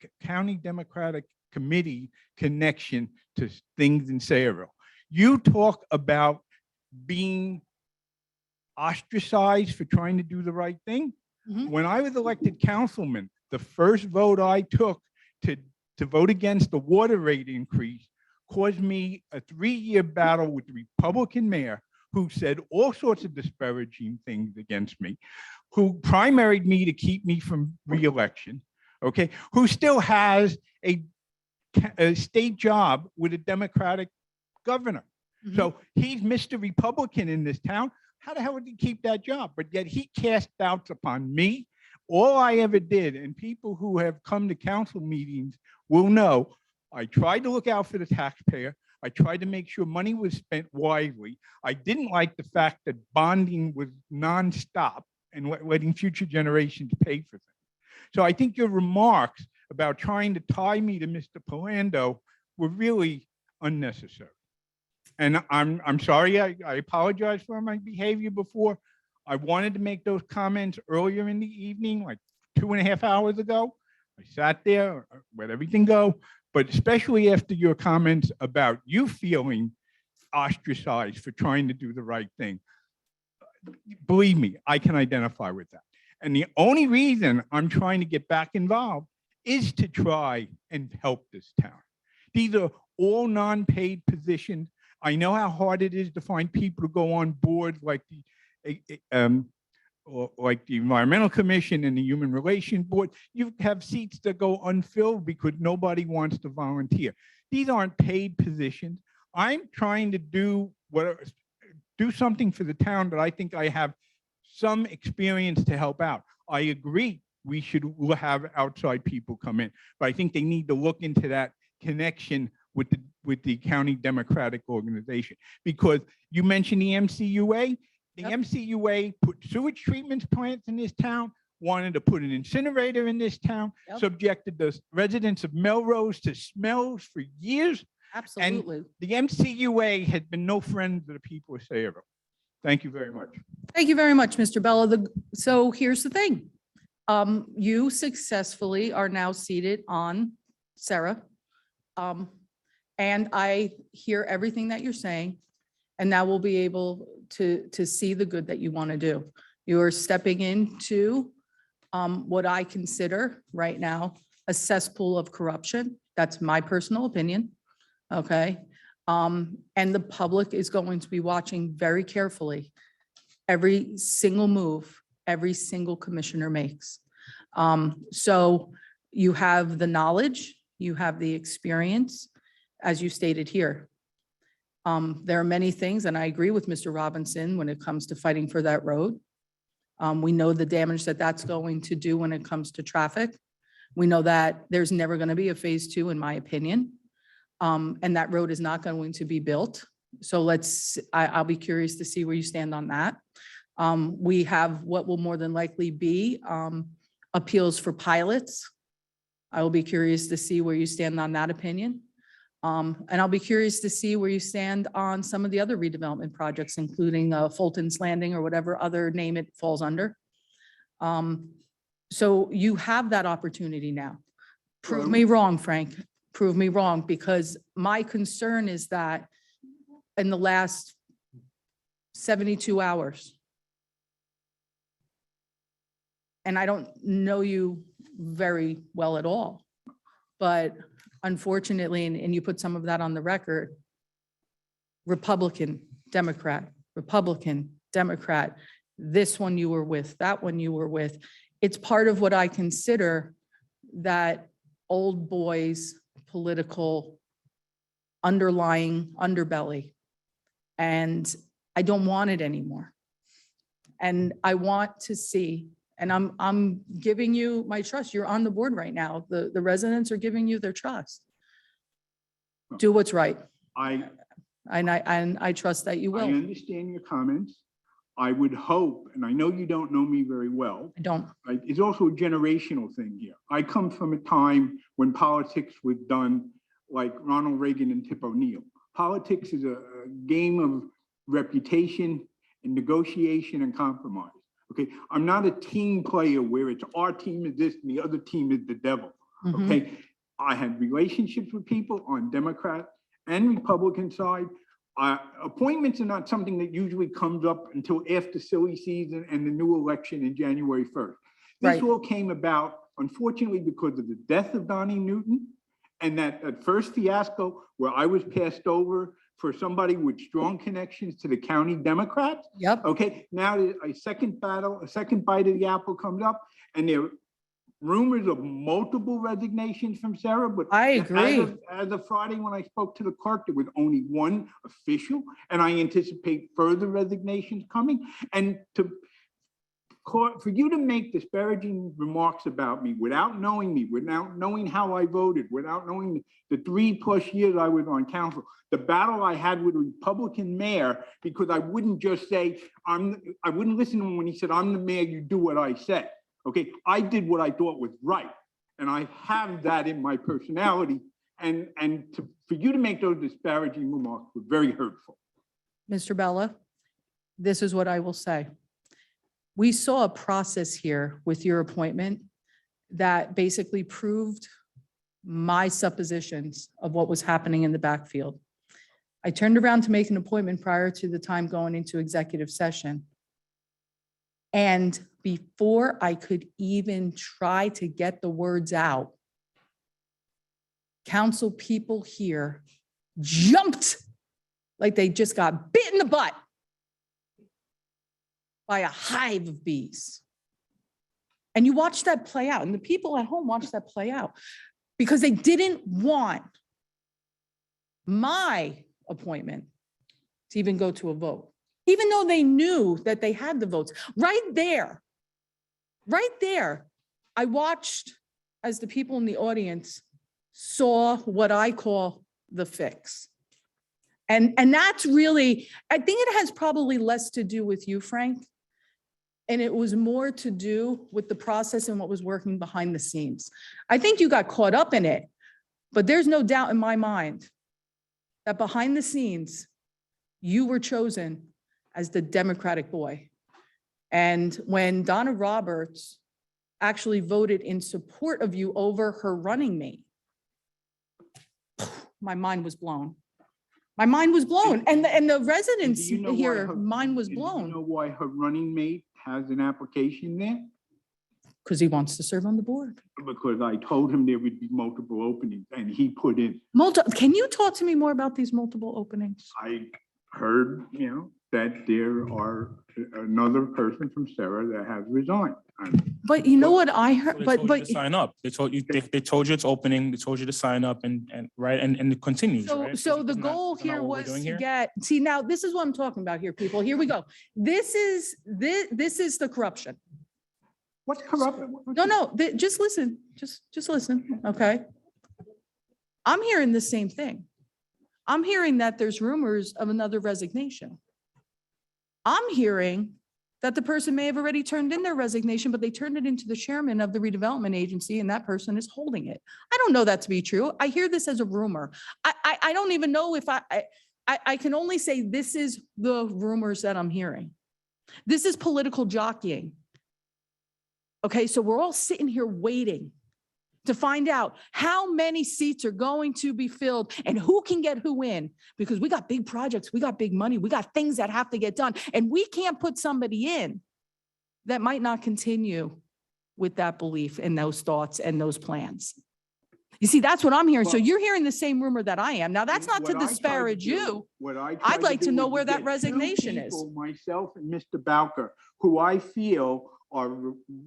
connection to things in Sayreville. You talk about being ostracized for trying to do the right thing. When I was elected councilman, the first vote I took to vote against the water rate increase caused me a 3-year battle with the Republican mayor who said all sorts of disparaging things against me, who primaried me to keep me from re-election, okay, who still has a state job with a Democratic governor. So he's Mr. Republican in this town. How the hell would he keep that job? But yet he cast doubts upon me. All I ever did, and people who have come to council meetings will know, I tried to look out for the taxpayer. I tried to make sure money was spent wisely. I didn't like the fact that bonding was nonstop and letting future generations pay for things. So I think your remarks about trying to tie me to Mr. Polando were really unnecessary. And I'm sorry, I apologize for my behavior before. I wanted to make those comments earlier in the evening, like 2.5 hours ago. I sat there, let everything go, but especially after your comments about you feeling ostracized for trying to do the right thing. Believe me, I can identify with that. And the only reason I'm trying to get back involved is to try and help this town. These are all non-paid positions. I know how hard it is to find people to go on boards like the Environmental Commission and the Human Relations Board. You have seats that go unfilled because nobody wants to volunteer. These aren't paid positions. I'm trying to do something for the town that I think I have some experience to help out. I agree we should have outside people come in, but I think they need to look into that connection with the county Democratic organization, because you mentioned the MCUA. The MCUA put sewage treatment plants in this town, wanted to put an incinerator in this town, subjected the residents of Melrose to smells for years. Absolutely. And the MCUA had been no friend to the people of Sayreville. Thank you very much. Thank you very much, Mr. Bella. So here's the thing. You successfully are now seated on Sarah. And I hear everything that you're saying, and now we'll be able to see the good that you want to do. You are stepping into what I consider right now a cesspool of corruption. That's my personal opinion. Okay. And the public is going to be watching very carefully every single move every single commissioner makes. So you have the knowledge, you have the experience, as you stated here. There are many things, and I agree with Mr. Robinson when it comes to fighting for that road. We know the damage that that's going to do when it comes to traffic. We know that there's never going to be a phase 2, in my opinion. And that road is not going to be built. So I'll be curious to see where you stand on that. We have what will more than likely be appeals for pilots. I will be curious to see where you stand on that opinion. And I'll be curious to see where you stand on some of the other redevelopment projects, including Fulton's Landing or whatever other name it falls under. So you have that opportunity now. Prove me wrong, Frank. Prove me wrong, because my concern is that in the last 72 hours, and I don't know you very well at all, but unfortunately, and you put some of that on the record, Republican, Democrat, Republican, Democrat, this one you were with, that one you were with. It's part of what I consider that old boys political underlying underbelly. And I don't want it anymore. And I want to see, and I'm giving you my trust. You're on the board right now. The residents are giving you their trust. Do what's right. And I trust that you I will. understand your comments. I would hope, and I know you don't know me very well. I don't. Right? It's also a generational thing here. I come from a time when politics was done like Ronald Reagan and Tip O'Neill. Politics is a game of reputation and negotiation and compromise. Okay, I'm not a team player where it's our team is this and the other team is the devil. Okay, I had relationships with people on Democrat and Republican side. Appointments are not something that usually comes up until after silly season and the new election in January 1st. This all came about, unfortunately, because of the death of Donnie Newton and that first fiasco where I was passed over for somebody with strong connections to the county Democrats. Yep. Okay, now a second battle, a second bite of the apple comes up, and there are rumors of multiple resignations from Sarah, but I agree. As of Friday, when I spoke to the clerk, there was only one official, and I anticipate further resignations coming. And for you to make disparaging remarks about me without knowing me, without knowing how I voted, without knowing the 3+ years I was on council, the battle I had with a Republican mayor, because I wouldn't just say, I wouldn't listen to him when he said, I'm the mayor, you do what I said. Okay, I did what I thought was right. And I have that in my personality. And for you to make those disparaging remarks were very hurtful. Mr. Bella, this is what I will say. We saw a process here with your appointment that basically proved my suppositions of what was happening in the backfield. I turned around to make an appointment prior to the time going into executive session. And before I could even try to get the words out, council people here jumped like they just got bit in the butt by a hive of bees. And you watch that play out, and the people at home watch that play out because they didn't want my appointment to even go to a vote, even though they knew that they had the votes. Right there, I watched as the people in the audience saw what I call the fix. And that's really, I think it has probably less to do with you, Frank. And it was more to do with the process and what was working behind the scenes. I think you got caught up in it, but there's no doubt in my mind that behind the scenes, you were chosen as the Democratic boy. And when Donna Roberts actually voted in support of you over her running mate, my mind was blown. My mind was blown. And the residents Do you know why here, mine was Do blown. you know why her running mate has an application there? Because he wants to serve on the board. Because I told him there would be multiple openings and he put in. Can you talk to me more about these multiple openings? I heard, that there are another person from Sarah that has resigned. But you know what I heard, They told you but to sign up. They told you it's opening. They told you to sign up and it continues, right? so the Isn't that- goal isn't that here what we're was doing to here? get, see, now this is what I'm talking about here, people. Here we go. This is the corruption. What's corruption? No, just listen, just listen, okay? I'm hearing the same thing. I'm hearing that there's rumors of another resignation. I'm hearing that the person may have already turned in their resignation, but they turned it into the chairman of the redevelopment agency and that person is holding it. I don't know that to be true. I hear this as a rumor. I don't even know if I can only say this is the rumors that I'm hearing. This is political jockeying. Okay, so we're all sitting here waiting to find out how many seats are going to be filled and who can get who in, because we got big projects, we got big money, we got things that have to get done, and we can't put somebody in that might not continue with that belief and those thoughts and those plans. You see, that's what I'm hearing. So Well- you're hearing the same rumor that I am. Now, that's not to What I tried disparage do- you. what I tried I'd like to do know was where that get two resignation is. people, myself and Mr. Bowker, who I feel are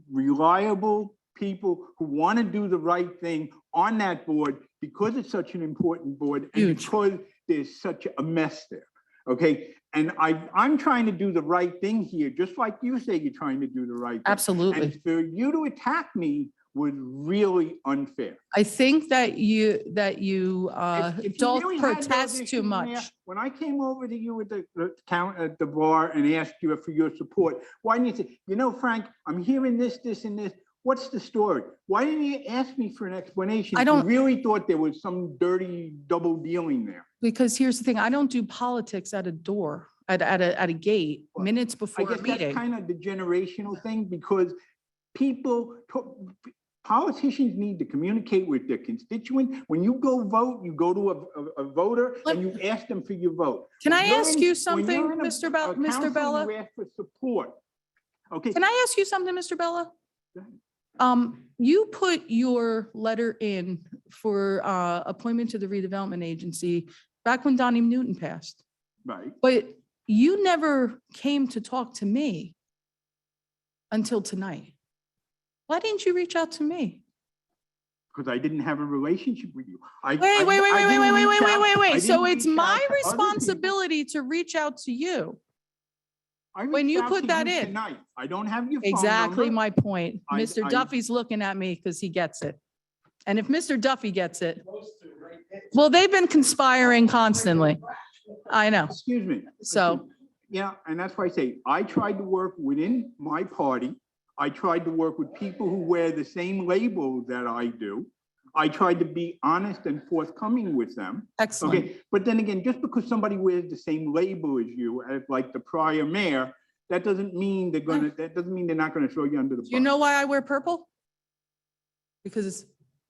reliable people who want to do the right thing on that board because it's such an important board and Huge. because there's such a mess there. Okay, and I'm trying to do the right thing here, just like you say you're trying to do the right thing. Absolutely. And for you to attack me was really unfair. I think that you If you don't really had those protest issues too in there, much. When I came over to you at the bar and asked you for your support, why didn't you say, you know, Frank, I'm hearing this, and this. What's the story? Why didn't you ask me for an explanation? I if you don't- really thought there was some dirty double dealing there. Because here's the thing, I don't do politics at a door, at a gate, minutes I before a guess that's meeting. kind of the generational thing because politicians need to communicate with their constituents. When you go vote, you go to a voter and you ask them for your vote. Can I When you're ask in- you when something, you're in Mr. council, Mr. Bella? You ask for support. Okay. Can I ask you something, Mr. Bella? Go ahead. You put your letter in for appointment to the redevelopment agency back when Donnie Newton passed, Right. but you never came to talk to me until tonight. Why didn't you reach out to me? Because I didn't have a relationship with you. Wait. So it's my responsibility. responsibility to reach out to you. when you put that in. Tonight, I don't have your phone Exactly number. my point. I- Mr. I- Duffy's looking at me because he gets it. And if Mr. Duffy gets it, well, they've been conspiring constantly. I know. Excuse me. So, Yeah, and that's why I say, I tried to work within my party. I tried to work with people who wear the same label that I do. I tried to be honest and forthcoming with them. excellent. Okay, but then again, just because somebody wears the same label as you, as like the prior mayor, that doesn't mean they're not gonna throw you under the bus. You know why I wear purple? Because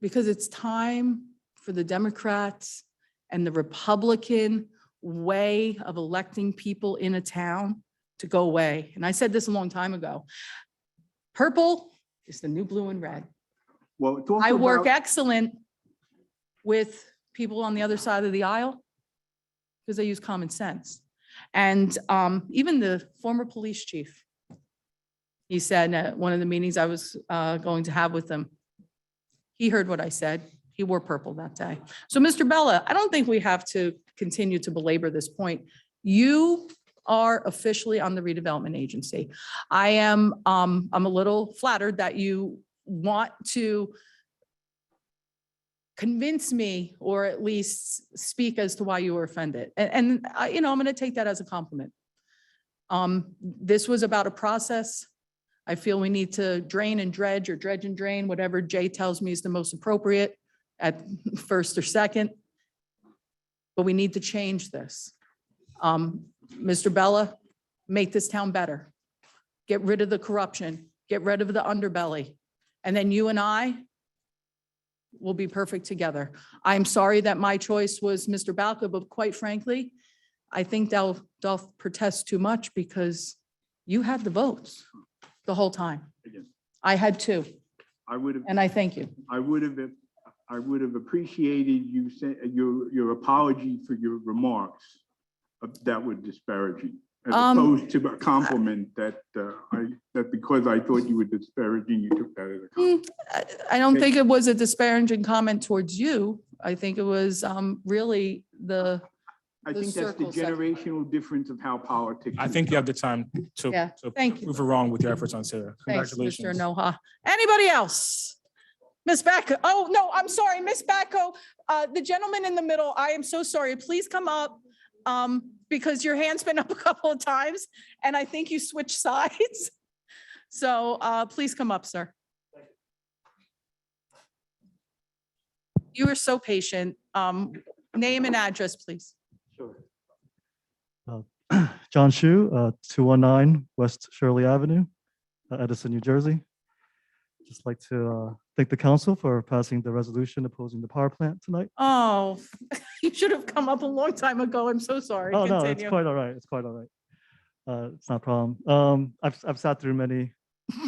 it's time for the Democrats and the Republican way of electing people in a town to go away. And I said this a long time ago. Purple is the new blue and red. Well, talk I work about- excellent with people on the other side of the aisle because they use common sense. And even the former police chief, he said at one of the meetings I was going to have with him, he heard what I said. He wore purple that day. So Mr. Bella, I don't think we have to continue to belabor this point. You are officially on the redevelopment agency. I'm a little flattered that you want to convince me or at least speak as to why you were offended. And I'm going to take that as a compliment. This was about a process. I feel we need to drain and dredge or dredge and drain, whatever Jay tells me is the most appropriate at first or second. But we need to change this. Mr. Bella, make this town better. Get rid of the corruption, get rid of the underbelly. And then you and I will be perfect together. I'm sorry that my choice was Mr. Balca, but quite frankly, I think they'll protest too much because you had the votes the whole time. Again, I had two, I would have. and I thank you. I would have appreciated you say your apology for your remarks that were disparaging, as opposed to a compliment that because I thought you were disparaging, you took that as a compliment. I don't think it was a disparaging comment towards you. I think it was really I think that's the circles that- generational difference of how politics. I is think you have done. the time Yeah, to thank you. prove it wrong with your efforts on Sarah. Thanks, Mr. Congratulations. Noha. Anybody else? Ms. Bacco, oh, no, I'm sorry, Ms. Bacco, the gentleman in the middle, I am so sorry, please come up. because your hand's been up a couple of times and I think you switched sides. So please come up, sir. You were so patient. Name and address, please. Sure. John Shu, 219 West Shirley Avenue, Edison, New Jersey. Just like to thank the council for passing the resolution opposing the power plant tonight. Oh, you should have come up a long time ago. I'm so sorry. Oh, no, it's Continue. quite all right. It's quite all right. It's not a problem. I've sat through many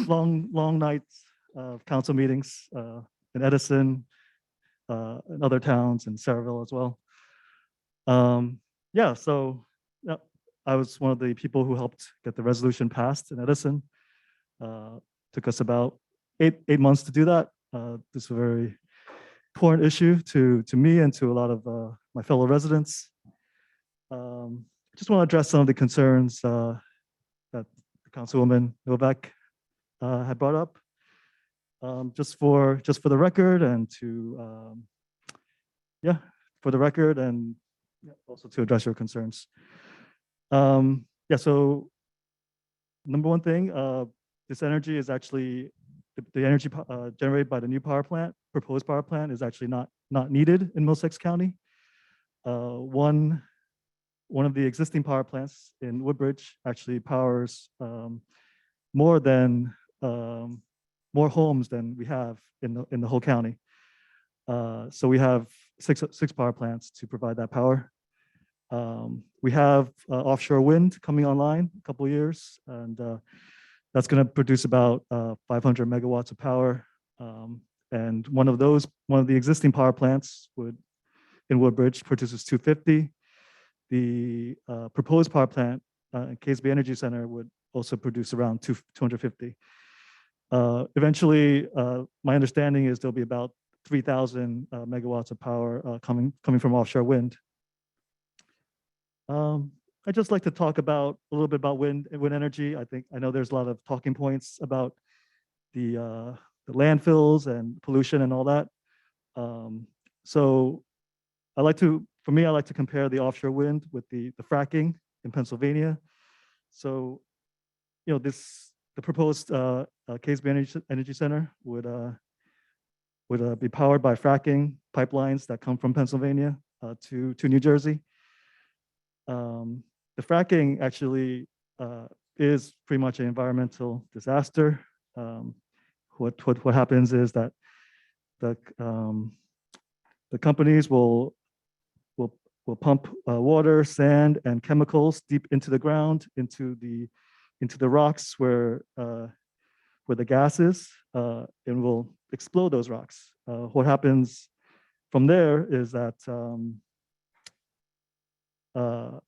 long nights of council meetings in Edison, in other towns, in Saraville as well. Yeah, so yeah, I was one of the people who helped get the resolution passed in Edison. Took us about eight months to do that. This is a very important issue to me and to a lot of my fellow residents. Just want to address some of the concerns that Councilwoman Novak had brought up. Just for the record and to for the record and also to address your concerns. Yeah, so number one thing, this energy is actually the energy generated by the new power plant, proposed power plant, is actually not needed in Middlesex County. One of the existing power plants in Woodbridge actually powers more homes than we have in the whole county. So we have six power plants to provide that power. We have offshore wind coming online in a couple of years, and that's going to produce about 500 megawatts of power. And one of the existing power plants in Woodbridge produces 250. The proposed power plant, Caseby Energy Center, would also produce around 250. Eventually, my understanding is there'll be about 3,000 megawatts of power coming from offshore wind. I'd just like to talk a little bit about wind energy. I know there's a lot of talking points about the landfills and pollution and all that. So I like to compare the offshore wind with the fracking in Pennsylvania. So, the proposed Caseby Energy Center would be powered by fracking pipelines that come from Pennsylvania to New Jersey. The fracking actually is pretty much an environmental disaster. What happens is that the companies will pump water, sand, and chemicals deep into the ground, into the rocks where the gas is, and will explode those rocks. What happens from there is that the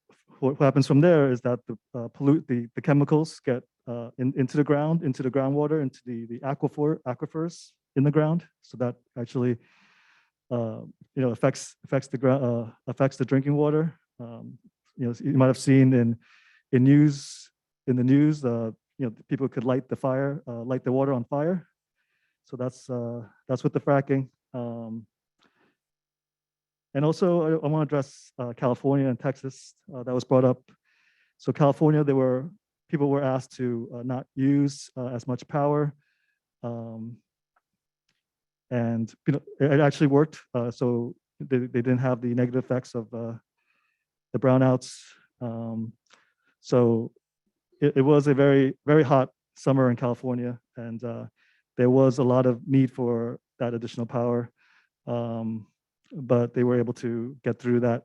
chemicals get into the ground, into the groundwater, into the aquifers in the ground. So that actually affects the drinking water. You might have seen in the news, people could light the water on fire. So that's with the fracking. And also I want to address California and Texas that was brought up. So California, people were asked to not use as much power. And it actually worked. So they didn't have the negative effects of the brownouts. So it was a very, very hot summer in California, and there was a lot of need for that additional power. But they were able to get through that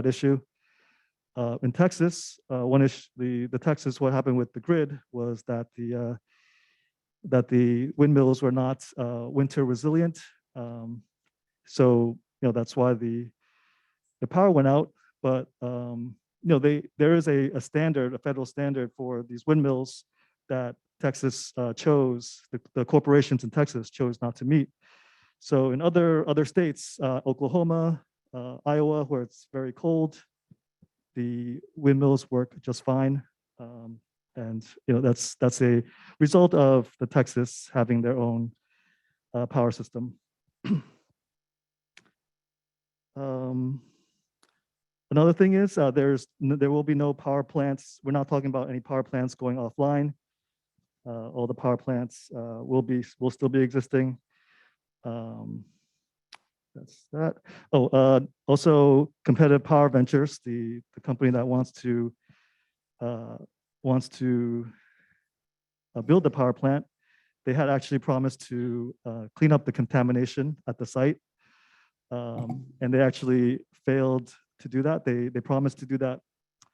issue. In Texas, what happened with the grid was that the windmills were not winter resilient. So that's why the power went out. But there is a federal standard for these windmills that Texas the corporations in Texas chose not to meet. So in other states, Oklahoma, Iowa, where it's very cold, the windmills work just fine. And that's a result of the Texas having their own power system. Another thing is there will be no power plants. We're not talking about any power plants going offline. All the power plants will still be existing. That's that. Oh, also Competitive Power Ventures, the company that wants to build the power plant. They had actually promised to clean up the contamination at the site, and they actually failed to do that. They promised to do that, I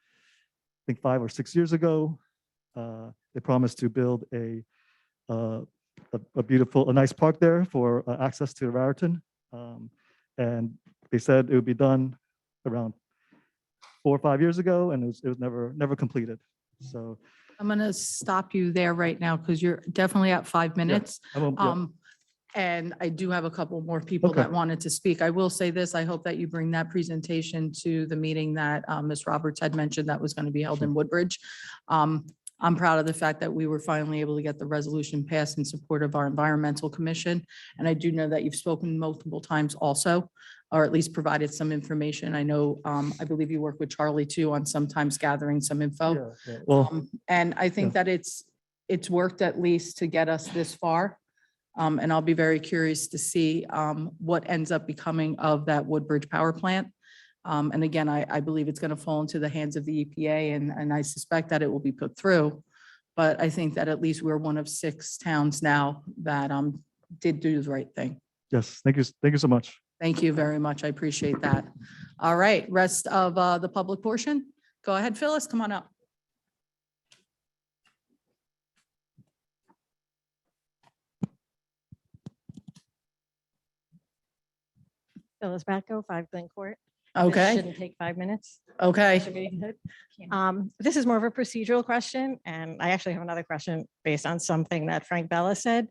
think 5 or 6 years ago. They promised to build a nice park there for access to Raritan. And they said it would be done around 4 or 5 years ago, and it was never completed. So I'm going to stop you there right now because you're definitely at 5 minutes. I won't- yeah. And I do have a couple more people Okay. that wanted to speak. I will say this, I hope that you bring that presentation to the meeting that Ms. Roberts had mentioned that was going to be held in Woodbridge. I'm proud of the fact that we were finally able to get the resolution passed in support of our environmental commission. And I do know that you've spoken multiple times also, or at least provided some information. I know, I believe you work with Charlie too on sometimes gathering some info. Yeah. Well, And I think that it's worked at least to get us this far. And I'll be very curious to see what ends up becoming of that Woodbridge power plant. And again, I believe it's going to fall into the hands of the EPA, and I suspect that it will be put through. But I think that at least we're one of 6 towns now that did do the right thing. yes, thank you so much. Thank you very much. I appreciate that. All right, rest of the public portion. Go ahead, Phyllis, come on up. Phyllis Batko, 5 Glen Court. Okay. This shouldn't take 5 minutes. Okay. Should be good. This is more of a procedural question, and I actually have another question based on something that Frank Bella said.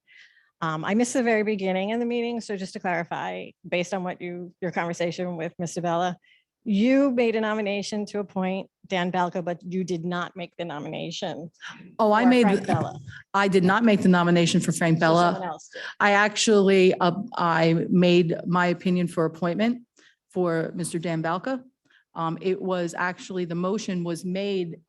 I missed the very beginning of the meeting, so just to clarify, based on what your conversation with Mr. Bella, you made a nomination to appoint Dan Balco, but you did not make the nomination. Oh, I for made, Frank Bella. I did not make the nomination for Frank So someone Bella. else did. I actually, I made my opinion for appointment for Mr. Dan Balca. It was actually, the motion was made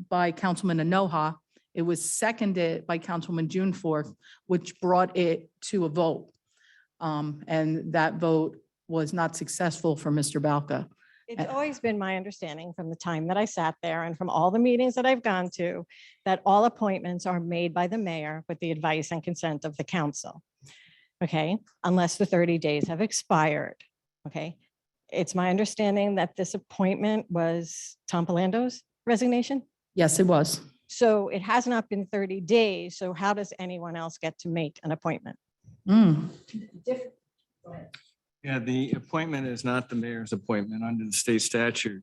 by Councilman Anoha. It was seconded by Councilman June 4th, which brought it to a vote. And that vote was not successful for Mr. Balca. It's always been my understanding from the time that I sat there and from all the meetings that I've gone to, that all appointments are made by the mayor with the advice and consent of the council. Okay, unless the 30 days have expired. Okay, it's my understanding that this appointment was Tom Palando's resignation. Yes, it was. So it has not been 30 days. So how does anyone else get to make an appointment? Yeah, the appointment is not the mayor's appointment under the state statute.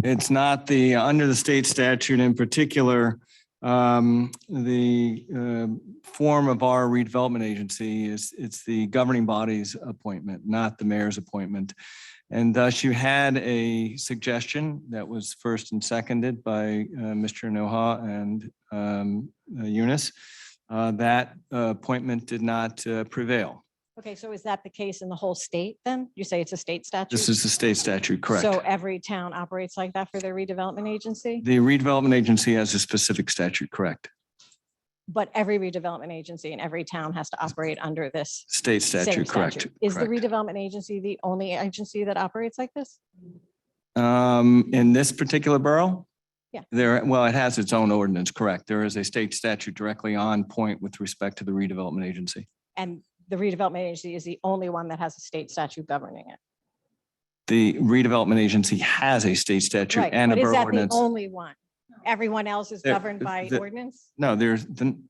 It's not the, under the state statute in particular, the form of our redevelopment agency it's the governing body's appointment, not the mayor's appointment. And thus you had a suggestion that was first and seconded by Mr. Noha and Eunice. That appointment did not prevail. Okay, so is that the case in the whole state then? You say it's a state statute? This is the state statute, correct? So every town operates like that for their redevelopment agency? The redevelopment agency has a specific statute, correct? But every redevelopment agency in every town has to operate under this State same statute, correct? statute. Is the correct. redevelopment agency the only agency that operates like this? In this particular borough? Yeah. There, well, it has its own ordinance, correct? There is a state statute directly on point with respect to the redevelopment agency. And the redevelopment agency is the only one that has a state statute governing it. The redevelopment agency has a state statute Right, and a but is borough that the ordinance. only one? Everyone else is There- governed by the- ordinance? No, there's,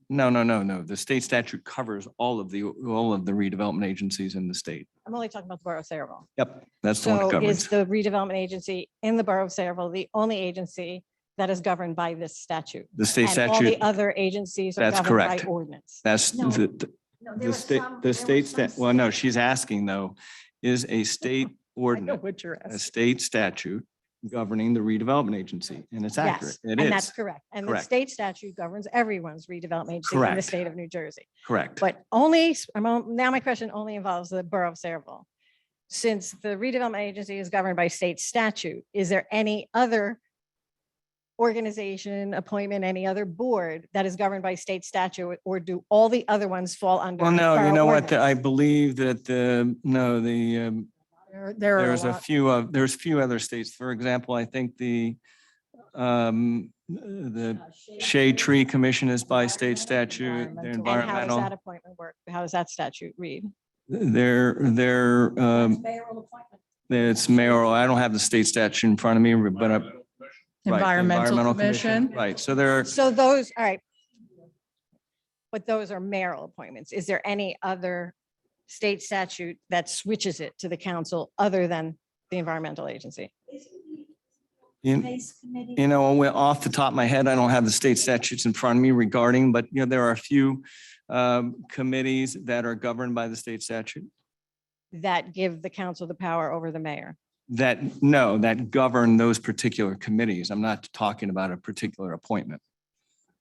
no. The state statute covers all of the redevelopment agencies in the state. I'm only talking about the borough of Saraville. Yep, that's the one that So governs. is the redevelopment agency in the borough of Saraville the only agency that is governed by this statute? The state And all statute, the other agencies are that's governed by correct. ordinance? That's No. the state, well, no, she's asking though, is a state ordinance, what you're a state statute governing the redevelopment agency, and it's accurate. Yes, It and that's is, correct. And the Correct. state statute governs everyone's redevelopment agency in the Correct. state of New Jersey. correct. But only, now my question only involves the borough of Saraville. since the redevelopment agency is governed by state statute, is there any other organization, appointment, any other board that is governed by state statute, or do all the other ones fall under? Well, no, you borough know what? I ordinance? believe that There are there's a few there's few other states. For example, I think the Shade Tree Commission is by state statute. Their And how does that environmental, appointment work? How does that statute read? they're it's mayoral. I don't have the state statute in front of me, but right, the Environmental Commission. Right, so there, So those, all right. But those are mayoral appointments. Is there any other state statute that switches it to the council other than the environmental agency? you know, off the top of my head, I don't have the state statutes in front of me regarding, but there are a few committees that are governed by the state statute That give the council the power over the mayor? that govern those particular committees. I'm not talking about a particular appointment.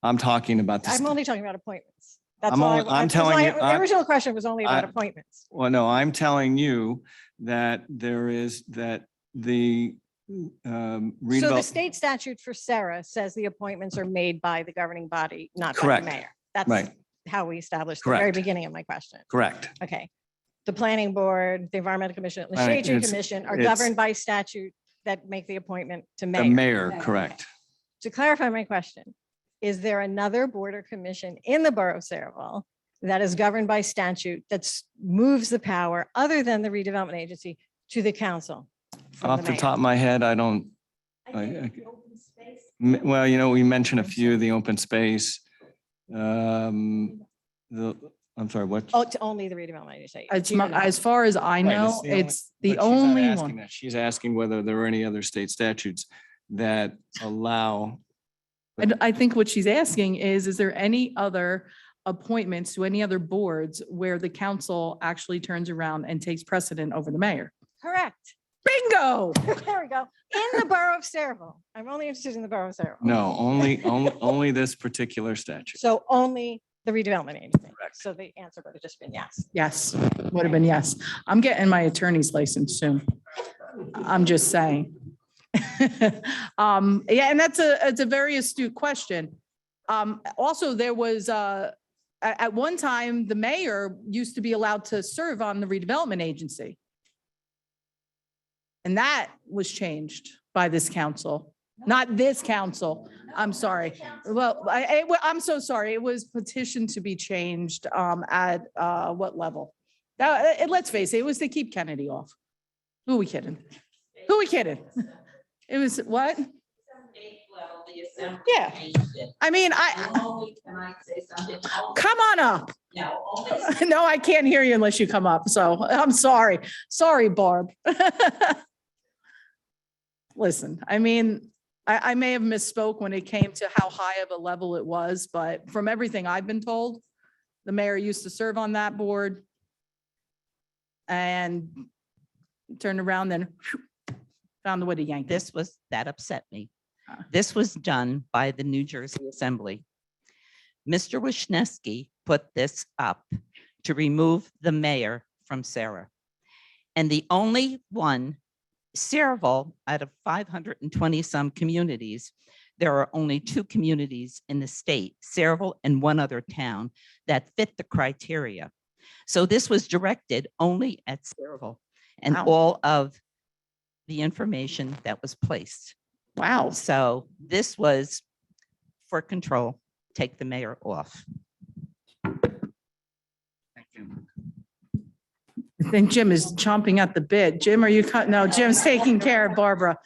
I'm talking about I'm this. only talking about appointments. That's I'm all only- I'm telling you, The original question was only about appointments. Well, no, I'm telling you that the So the redevelop, state statute for Sarah says the appointments are made by the governing body, not by Correct. the mayor. That's Right. how we established the very Correct. beginning of my question. correct. Okay. The planning board, the environmental commission, the Planning- shade tree it's- commission are it's- governed by statute that make the appointment to The mayor. mayor, correct. To clarify my question, is there another board or commission in the borough of Saraville that is governed by statute that moves the power other than the redevelopment agency to the council? from Off the mayor? top of my head, I don't. Well, we mentioned a few, the open space. I'm sorry, what? Oh, to only the redevelopment agency. As far as I Right, know, it's it's the but she's not only asking one. that. She's asking whether there are any other state statutes that allow. I think what she's asking is there any other appointments to any other boards where the council actually turns around and takes precedent over the mayor? Correct. Bingo! There we go. In the borough of Saraville. I'm only interested in the borough of Saraville. No, only this particular statute. So only the redevelopment agency. So the answer would have just been yes. Yes, would have been yes. I'm getting my attorney's license soon. I'm just saying. Yeah, and it's a very astute question. Also, there was, at one time, the mayor used to be allowed to serve on the redevelopment agency. And that was changed by this council, not this council. I'm sorry. Well, I'm so sorry. It was petitioned to be changed at what level? Let's face it, it was to keep Kennedy off. Who are we kidding? Who are we kidding? It was what? Yeah. I mean, come on up. No, I can't hear you unless you come up. So I'm sorry. Sorry, Barb. Listen, I mean, I may have misspoke when it came to how high of a level it was, but from everything I've been told, the mayor used to serve on that board and turned around, then found the way to yank it. That upset me. This was done by the New Jersey Assembly. Mr. Wisniewski put this up to remove the mayor from Sarah. And the only one, Saraville, out of 520 some communities, there are only 2 communities in the state, Saraville and one other town, that fit the criteria. So this was directed only at Saraville and Wow. all of the information that was placed. Wow. So this was for control, take the mayor off. I think Jim is chomping at the bit. Jim, are you cut? No, Jim's taking care of Barbara.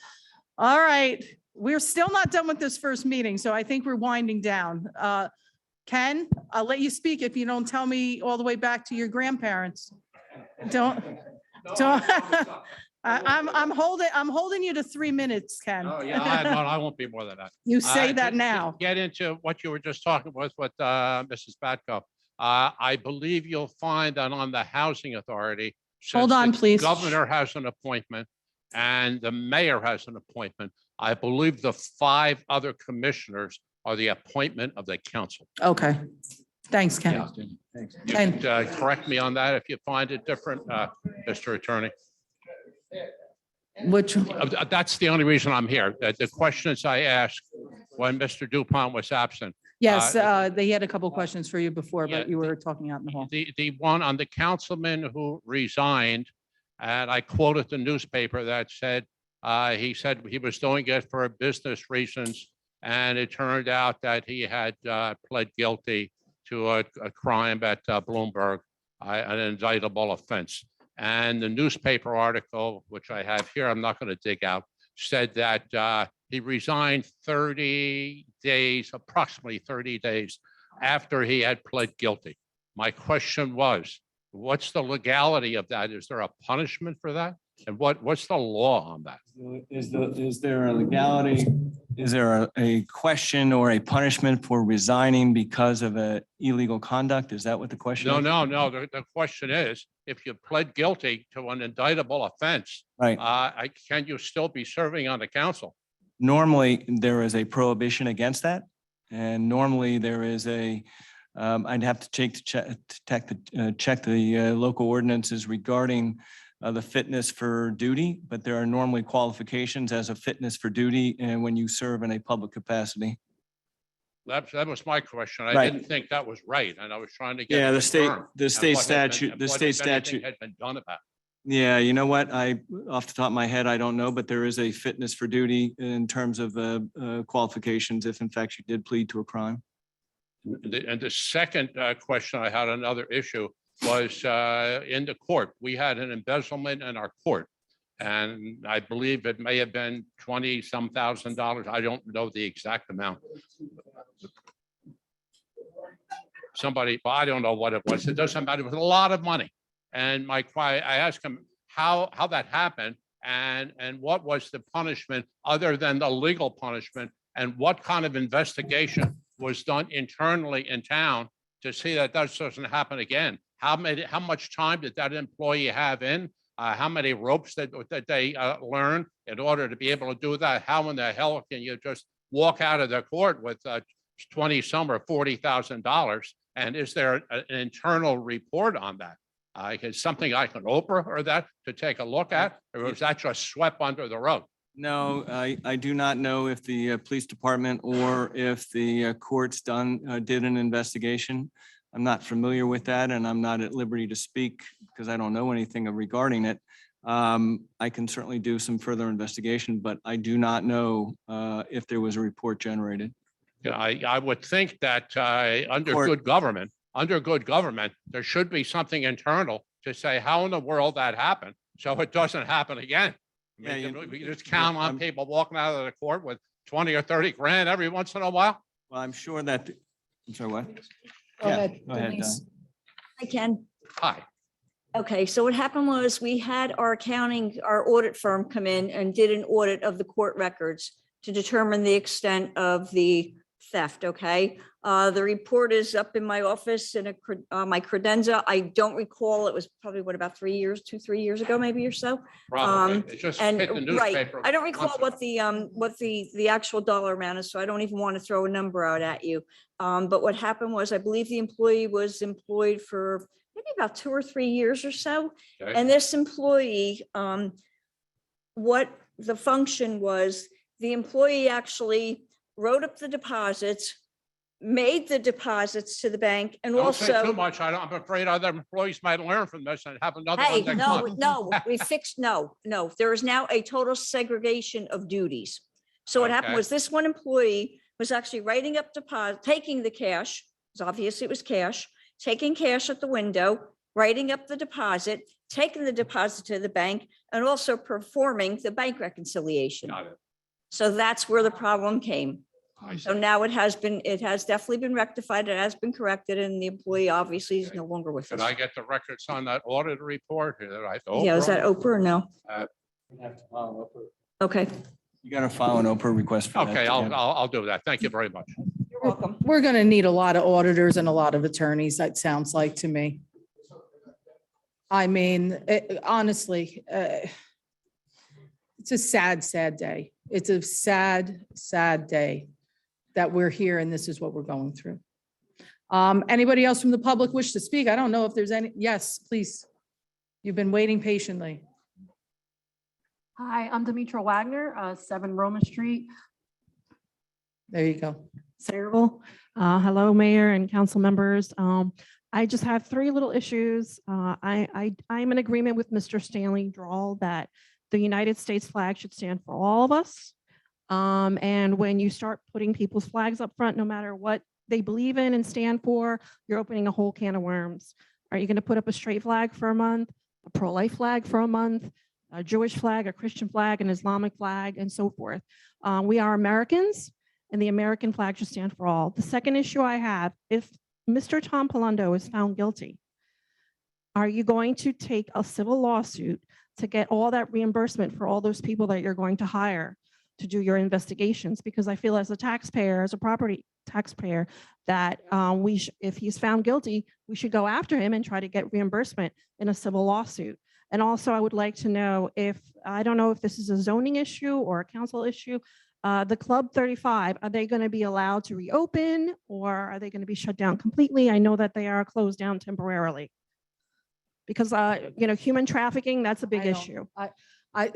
All right, we're still not done with this first meeting, so I think we're winding down. Ken, I'll let you speak if you don't tell me all the way back to your grandparents. Don't. I'm holding you to 3 minutes, Ken. Oh, yeah, I won't be more than that. You say that To now. Get into what you were just talking with Mrs. Batko. I believe you'll find that on the Housing Authority. Hold since on, the please. Governor has an appointment and the mayor has an appointment. I believe the 5 other commissioners are the appointment of the council. Okay, thanks, Ken. You can correct me on that if you find it different, Mr. Attorney. Which, That's the only reason I'm here. The questions I asked when Mr. Dupont was absent. yes, they had a couple questions for you before, yeah, but you were talking out in the hall. The one on the councilman who resigned, and I quoted the newspaper that said, he said he was doing it for business reasons, and it turned out that he had pled guilty to a crime at Bloomberg, an indictable offense. And the newspaper article, which I have here, I'm not going to dig out, said that he resigned 30 days, approximately 30 days after he had pled guilty. My question was, what's the legality of that? Is there a punishment for that? And what's the law on that? Is there a legality? Is there a question or a punishment for resigning because of a illegal conduct? Is that what the question is? No. The question is, if you pled guilty to an indictable offense, Right. Can you still be serving on the council? Normally, there is a prohibition against that. And normally there is I'd have to check the local ordinances regarding the fitness for duty, but there are normally qualifications as a fitness for duty and when you serve in a public capacity. That was my question. I Right. didn't think that was right, and I was trying to get. Yeah, it the state confirmed, and statute, and the what, state if anything, statute. had been done about it. Yeah, you know what? Off the top of my head, I don't know, but there is a fitness for duty in terms of qualifications if in fact you did plead to a crime. And the second question I had, another issue, was in the court. We had an embezzlement in our court. And I believe it may have been 20-some thousand dollars. I don't know the exact amount. Somebody, well, I don't know what it was. It doesn't matter. It was a lot of money. And I asked him how that happened and what was the punishment other than the legal punishment, and what kind of investigation was done internally in town to see that doesn't happen again. How much time did that employee have in? How many ropes that they learn in order to be able to do that? How in the hell can you just walk out of the court with 20-some or $40,000? And is there an internal report on that? Is something I can Oprah or that to take a look at, or was that just swept under the rug? No, I do not know if the police department or if the courts did an investigation. I'm not familiar with that, and I'm not at liberty to speak because I don't know anything regarding it. I can certainly do some further investigation, but I do not know if there was a report generated. Yeah, I would think that under good government, there should be something internal to say how in the world that happened, so it doesn't happen again. I mean, we just count on people walking out of the court with 20 or 30 grand every once in a while. Well, I'm sure that, I'm sorry, what? Go Yeah, ahead, go ahead, Denise. I can. Hi. Okay, so what happened was we had our audit firm come in and did an audit of the court records to determine the extent of the theft, okay? The report is up in my office in my credenza. I don't recall, it was probably about 3 years, 2-3 years ago, maybe or so. Probably. It just hit the Right, newspaper I don't recall months ago. what the actual dollar amount is, so I don't even want to throw a number out at you. But what happened was, I believe the employee was employed for maybe about 2 or 3 years or so. Okay. And this employee, what the function was, the employee actually wrote up the deposits, made the deposits to the bank, and Don't say too also. much. I'm afraid other employees might learn from this and have another Hey, one next month. no, there is now a total segregation of duties. So what happened Okay. was, this one employee was actually writing up deposit, taking the cash, because obviously it was cash, taking cash at the window, writing up the deposit, taking the deposit to the bank, and also performing the bank reconciliation. Got it. So that's where the problem came. I So see. now it has definitely been rectified, it has been corrected, and the employee obviously is no longer with Can us. I get the records on that audit report? Yeah, is that Oprah or no? Okay. You got to file an Oprah request for that. Okay, yeah. I'll do that. Thank you very much. You're welcome. We're going to need a lot of auditors and a lot of attorneys, that sounds like to me. I mean, honestly, it's a sad, sad day. It's a sad, sad day that we're here and this is what we're going through. Anybody else from the public wish to speak? I don't know if there's any. Yes, please. You've been waiting patiently. Hi, I'm Demetra Wagner, 7 Roma Street, There you go. Sayreville. Hello, Mayor and council members. I just have 3 little issues. I'm in agreement with Mr. Stanley Drawl that the United States flag should stand for all of us. And when you start putting people's flags up front, no matter what they believe in and stand for, you're opening a whole can of worms. Are you going to put up a straight flag for a month, a pro-life flag for a month, a Jewish flag, a Christian flag, an Islamic flag, and so forth? We are Americans, and the American flag should stand for all. The second issue I have, if Mr. Tom Palumbo is found guilty, are you going to take a civil lawsuit to get all that reimbursement for all those people that you're going to hire to do your investigations? Because I feel as a taxpayer, as a property taxpayer, that if he's found guilty, we should go after him and try to get reimbursement in a civil lawsuit. And also, I would like to know if, I don't know if this is a zoning issue or a council issue, the Club 35, are they going to be allowed to reopen, or are they going to be shut down completely? I know that they are closed down temporarily. Because, human trafficking, that's a big I don't- issue.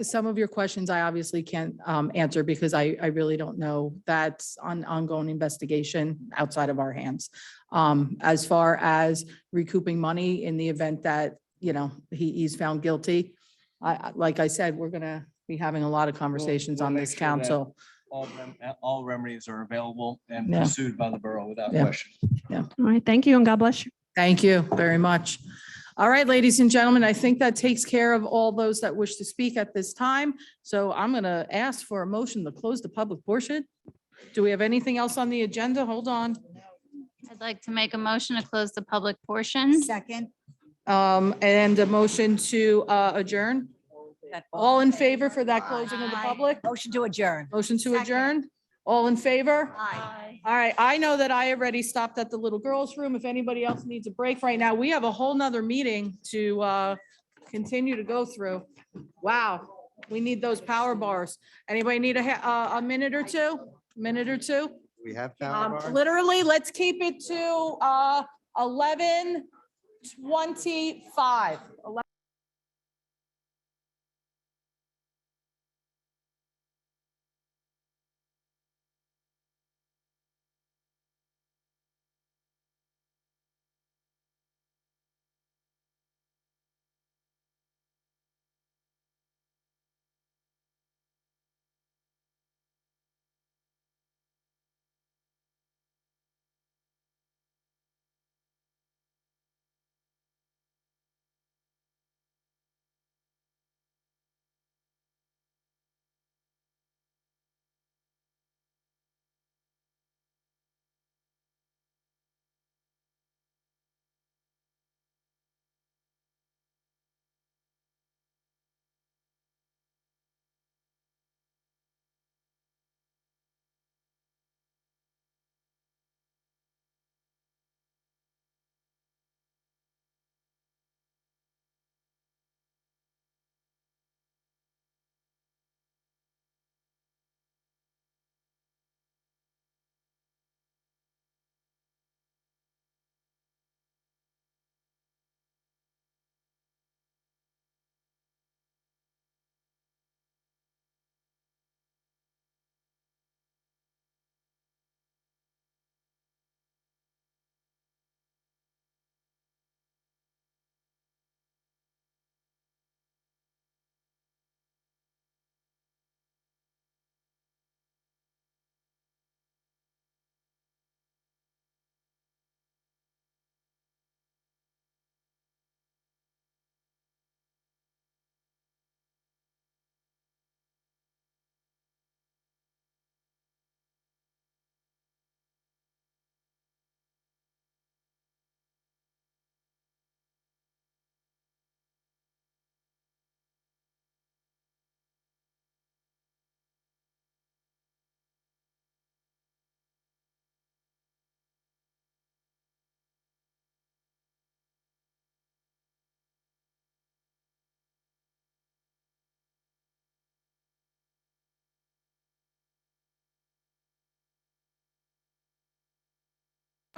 Some of your questions I obviously can't answer because I really don't know. That's on ongoing investigation outside of our hands. As far as recouping money in the event that, he's found guilty, like I said, we're gonna be having a lot of conversations We'll on make this sure that council. All remedies are available and Yeah. pursued by the borough without Yeah. question. Yeah. All right, thank you, and God bless you. Thank you very much. All right, ladies and gentlemen, I think that takes care of all those that wish to speak at this time. So I'm going to ask for a motion to close the public portion. Do we have anything else on the agenda? Hold on. I'd like to make a motion to close the public portion. Second. And a motion to adjourn. All in favor for that closing of the public? Motion to adjourn. Motion to adjourn? All in favor? All right, I know that I already stopped at the little girls' room. If anybody else needs a break right now, we have a whole nother meeting to continue to go through. Wow, we need those power bars. Anybody need a minute or two? Minute or two? We have power bars? Literally, let's keep it to 11:25.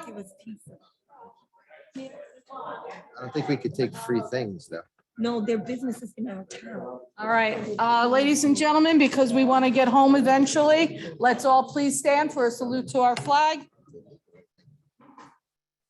I don't think we could take free things though. No, their business is in our town. All right, ladies and gentlemen, because we want to get home eventually, let's all please stand for a salute to our flag.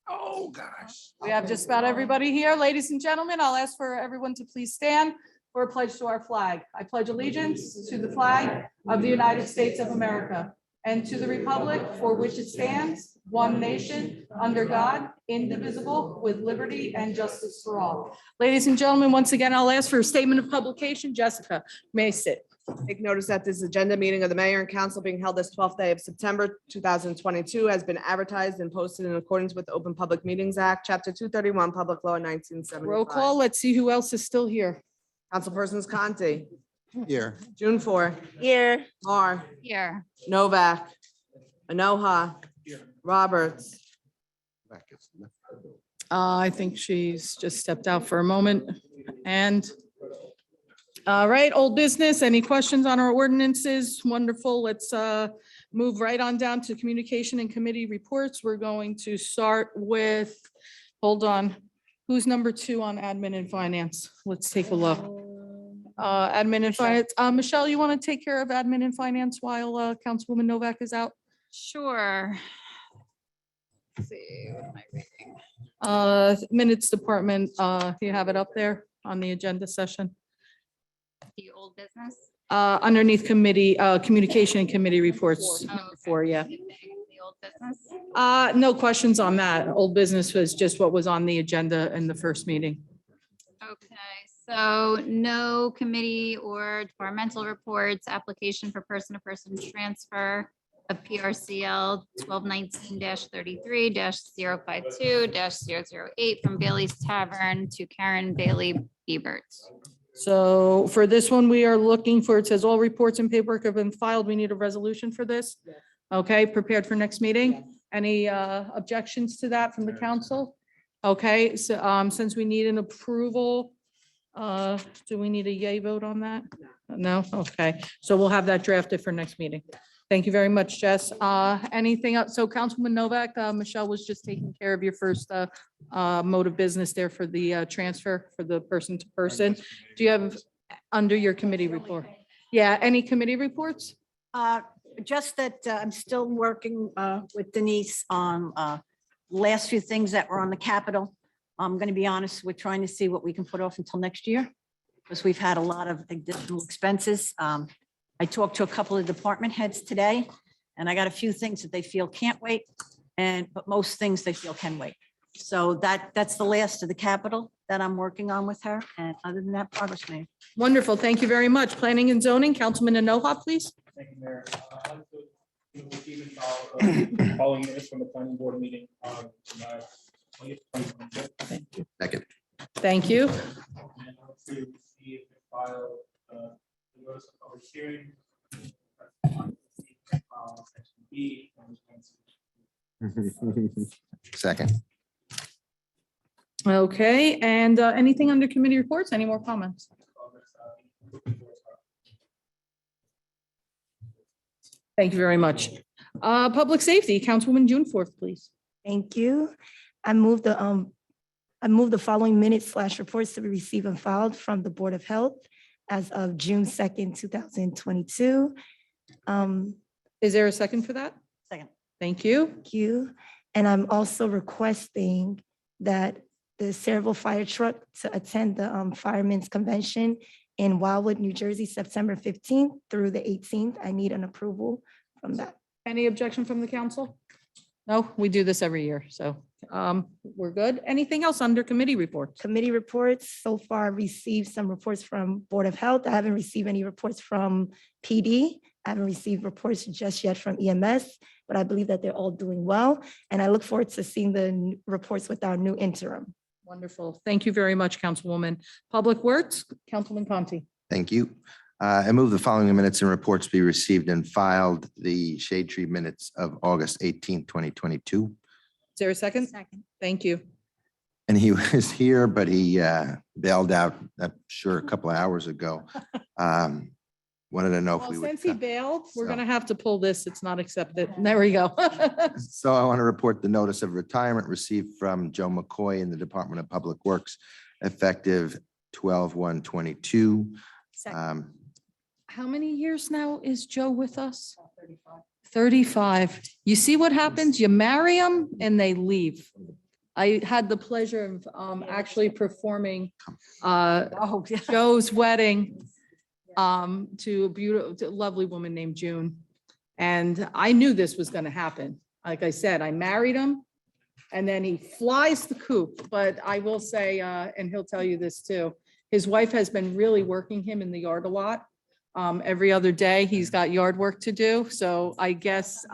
Oh, gosh. We have just about everybody here. Ladies and gentlemen, I'll ask for everyone to please stand for a pledge to our flag. I pledge allegiance to the flag of the United States of America and to the republic for which it stands, one nation, under God, indivisible, with liberty and justice for all. Ladies and gentlemen, once again, I'll ask for a statement of publication. Jessica, may I sit? Take notice that this agenda meeting of the mayor and council being held this 12th day of September 2022 has been advertised and posted in accordance with the Open Public Meetings Act, Chapter 231, Public Law 1975. Roll call. Let's see who else is still here. Councilpersons Conti, Here. June 4, Here. Mar, Here. Novak, Anoha, Roberts, I think she's just stepped out for a moment. And all right, old business. Any questions on our ordinances? Wonderful. Let's move right on down to communication and committee reports. We're going to start with, hold on, who's number 2 on admin and finance? Let's take a look. Admin and finance. Michelle, you want to take care of admin and finance while Councilwoman Novak is out? Sure. Let's see, what am I reading? Minutes department, you have it up there on the agenda session. The old business? Underneath committee, communication and committee reports. Oh, okay. For yeah. The old business? No questions on that. Old business was just what was on the agenda in the first meeting. Okay, so no committee or departmental reports, application for person-to-person transfer of PRCL 1219-33-052-008 from Bailey's Tavern to Karen Bailey Ebert. So for this one, we are looking for, it says all reports and paperwork have been filed. We need a resolution for this. Okay, prepared for next meeting. Any objections to that from the council? Okay, so since we need an approval, do we need a yay vote on that? No? Okay, so we'll have that drafted for next meeting. Thank you very much, Jess. Anything else? So Councilman Novak, Michelle was just taking care of your first mode of business there for the transfer for the person to person. Do you have under your committee report? Yeah, any committee reports? Just that I'm still working with Denise on last few things that were on the Capitol. I'm going to be honest, we're trying to see what we can put off until next year because we've had a lot of additional expenses. I talked to a couple of department heads today and I got a few things that they feel can't wait but most things they feel can wait. So that's the last of the Capitol that I'm working on with her. And other than that, progress made. Wonderful. Thank you very much. Planning and zoning, Councilman Anoha, please. Thank you, Mayor. Following minutes from the planning board meeting on July 20th, 2022. Second. Thank you. And to see if they file the notice of public hearing. Section B. Second. Okay, and anything under committee reports? Any more comments? Thank you very much. Public safety, Councilwoman June 4th, please. Thank you. I move the following minutes / reports to be received and filed from the Board of Health as of June 2nd, 2022. Is there a second for that? Second. Thank you. Thank you. And I'm also requesting that the Saraville fire truck to attend the Firemen's Convention in Wildwood, New Jersey, September 15th through the 18th. I need an approval from that. Any objection from the council? No, we do this every year, so we're good. Anything else under committee reports? Committee reports, so far I've received some reports from Board of Health. I haven't received any reports from PD. I haven't received reports just yet from EMS, but I believe that they're all doing well. And I look forward to seeing the reports with our new interim. Wonderful. Thank you very much, Councilwoman. Public Works, Councilman Conti. Thank you. I move the following minutes and reports be received and filed. The shade tree minutes of August 18th, 2022. Is there a second? Second. Thank you. And he was here, but he bailed out, I'm sure, a couple of hours ago. Wanted to know if Well, we would. since he bailed, we're So- gonna have to pull this. It's not accepted. There we go. So I want to report the notice of retirement received from Joe McCoy in the Department of Public Works effective 12/1/22. Second. How many years now is Joe with us? 35. You see what happens? You marry them and they leave. I had the pleasure of actually performing Joe's wedding to a beautiful, lovely woman named June. And I knew this was going to happen. Like I said, I married him and then he flies the coop. But I will say, and he'll tell you this too, his wife has been really working him in the yard a lot. Every other day, he's got yard work to do. So I guess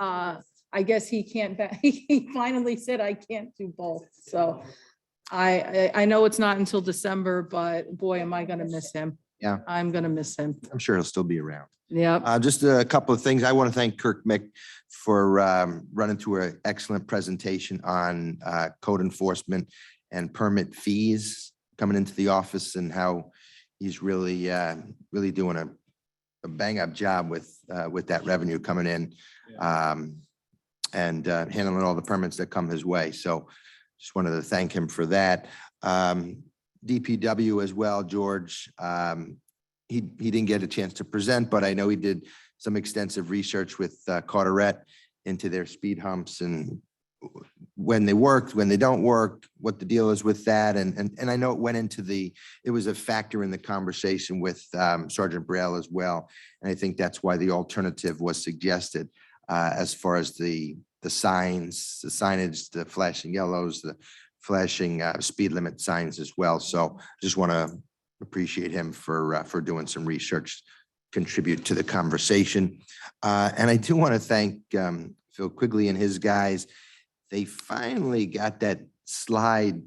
he can't, he finally said, I can't do both. So I know it's not until December, but boy, am I going to miss him. Yeah, I'm going to miss him. I'm sure he'll still be around. Yeah. Just a couple of things. I want to thank Kirk Mick for running through an excellent presentation on code enforcement and permit fees coming into the office and how he's really doing a bang up job with that revenue coming in and handling all the permits that come his way. So just wanted to thank him for that. DPW as well, George. He didn't get a chance to present, but I know he did some extensive research with Carteret into their speed humps and when they worked, when they don't work, what the deal is with that. And I know it went into it was a factor in the conversation with Sergeant Braille as well. And I think that's why the alternative was suggested as far as the signs, the signage, the flashing yellows, the flashing speed limit signs as well. So just want to appreciate him for doing some research, contribute to the conversation. And I do want to thank Phil Quigley and his guys. They finally got that slide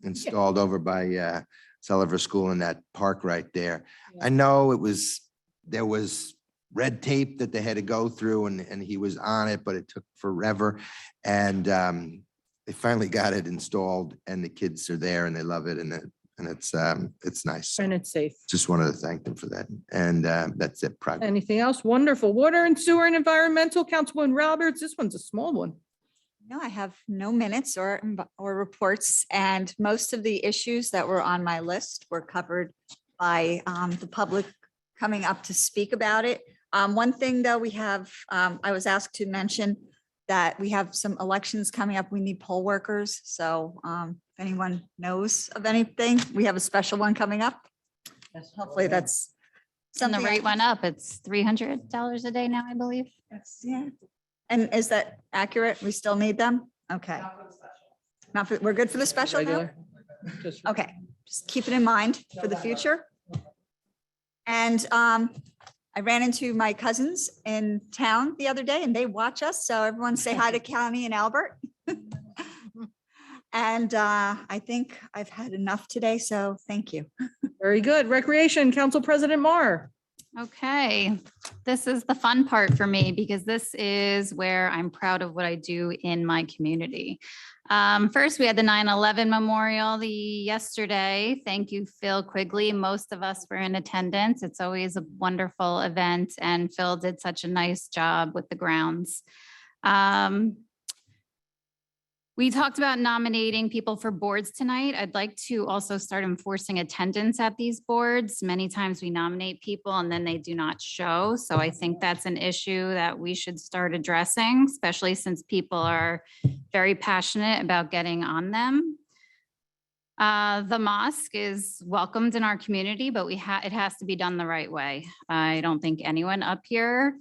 installed over by Sullivan School in that park right there. I know there was red tape that they had to go through and he was on it, but it took forever. And they finally got it installed and the kids are there and they love it. And it's nice. And it's safe. Just wanted to thank them for that. And that's it. Anything else? Wonderful. Water and sewer and environmental, Councilwoman Roberts. This one's a small one. No, I have no minutes or reports, and most of the issues that were on my list were covered by the public coming up to speak about it. One thing though, we have, I was asked to mention that we have some elections coming up. We need poll workers. So if anyone knows of anything, we have a special one coming up. Hopefully that's And the something. rate went up. It's $300 a day now, I believe. Yeah. And is that accurate? We still need them? Okay. Not for, we're good for the special now? Regular. Just- Okay, just keep it in mind for the future. And I ran into my cousins in town the other day and they watch us. So everyone say hi to Connie and Albert. And I think I've had enough today, so thank you. Very good. Recreation, Council President Marr. Okay, this is the fun part for me because this is where I'm proud of what I do in my community. First, we had the 9/11 memorial yesterday. Thank you, Phil Quigley. Most of us were in attendance. It's always a wonderful event and Phil did such a nice job with the grounds. We talked about nominating people for boards tonight. I'd like to also start enforcing attendance at these boards. Many times we nominate people and then they do not show. So I think that's an issue that we should start addressing, especially since people are very passionate about getting on them. The mosque is welcomed in our community, but it has to be done the right way. I don't think anyone up here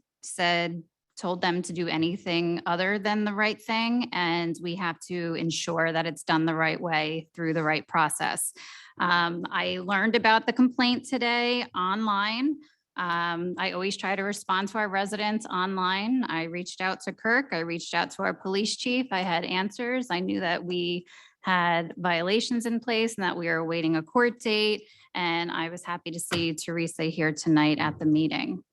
told them to do anything other than the right thing. And we have to ensure that it's done the right way through the right process. I learned about the complaint today online. I always try to respond to our residents online. I reached out to Kirk. I reached out to our police chief. I had answers. I knew that we had violations in place and that we were awaiting a court date. And I was happy to see Teresa here tonight at the meeting.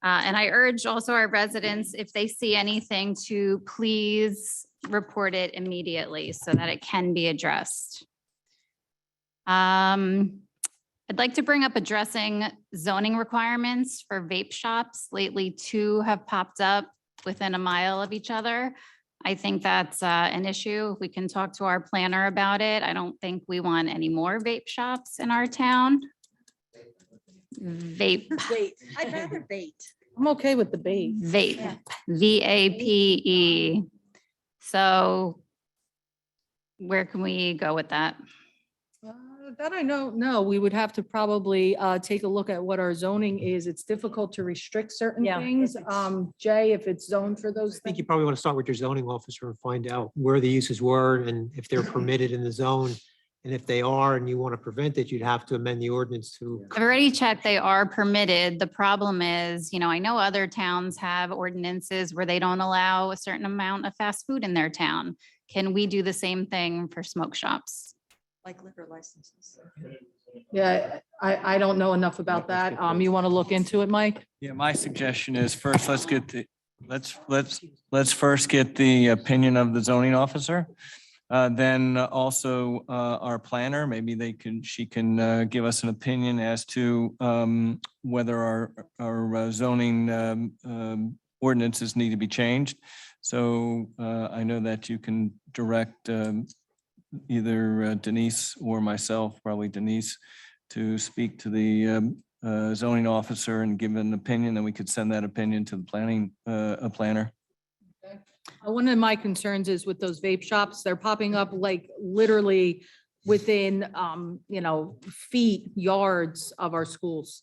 And I urge also our residents, if they see anything, to please report it immediately so that it can be addressed. I'd like to bring up addressing zoning requirements for vape shops. Lately, 2 have popped up within a mile of each other. I think that's an issue. We can talk to our planner about it. I don't think we want any more vape shops in our town. Vape, I'd rather bait. I'm okay with the bait. vape, VAPE. So where can we go with that? That I don't know. We would have to probably take a look at what our zoning is. It's difficult to restrict certain Yeah, things. if it's- Jay, if it's zoned for those I think things. you probably want to start with your zoning officer and find out where the uses were and if they're permitted in the zone. And if they are and you want to prevent it, you'd have to amend the ordinance to. I've already checked, they are permitted. The problem is, I know other towns have ordinances where they don't allow a certain amount of fast food in their town. Can we do the same thing for smoke shops? Like liquor licenses. Yeah, I don't know enough about that. You want to look into it, Mike? Yeah, my suggestion is first, let's first get the opinion of the zoning officer. Then also our planner, maybe she can give us an opinion as to whether our zoning ordinances need to be changed. So I know that you can direct either Denise or myself, probably Denise, to speak to the zoning officer and give an opinion, and we could send that opinion to the planner. One of my concerns is with those vape shops, they're popping up like literally within, feet, yards of our schools.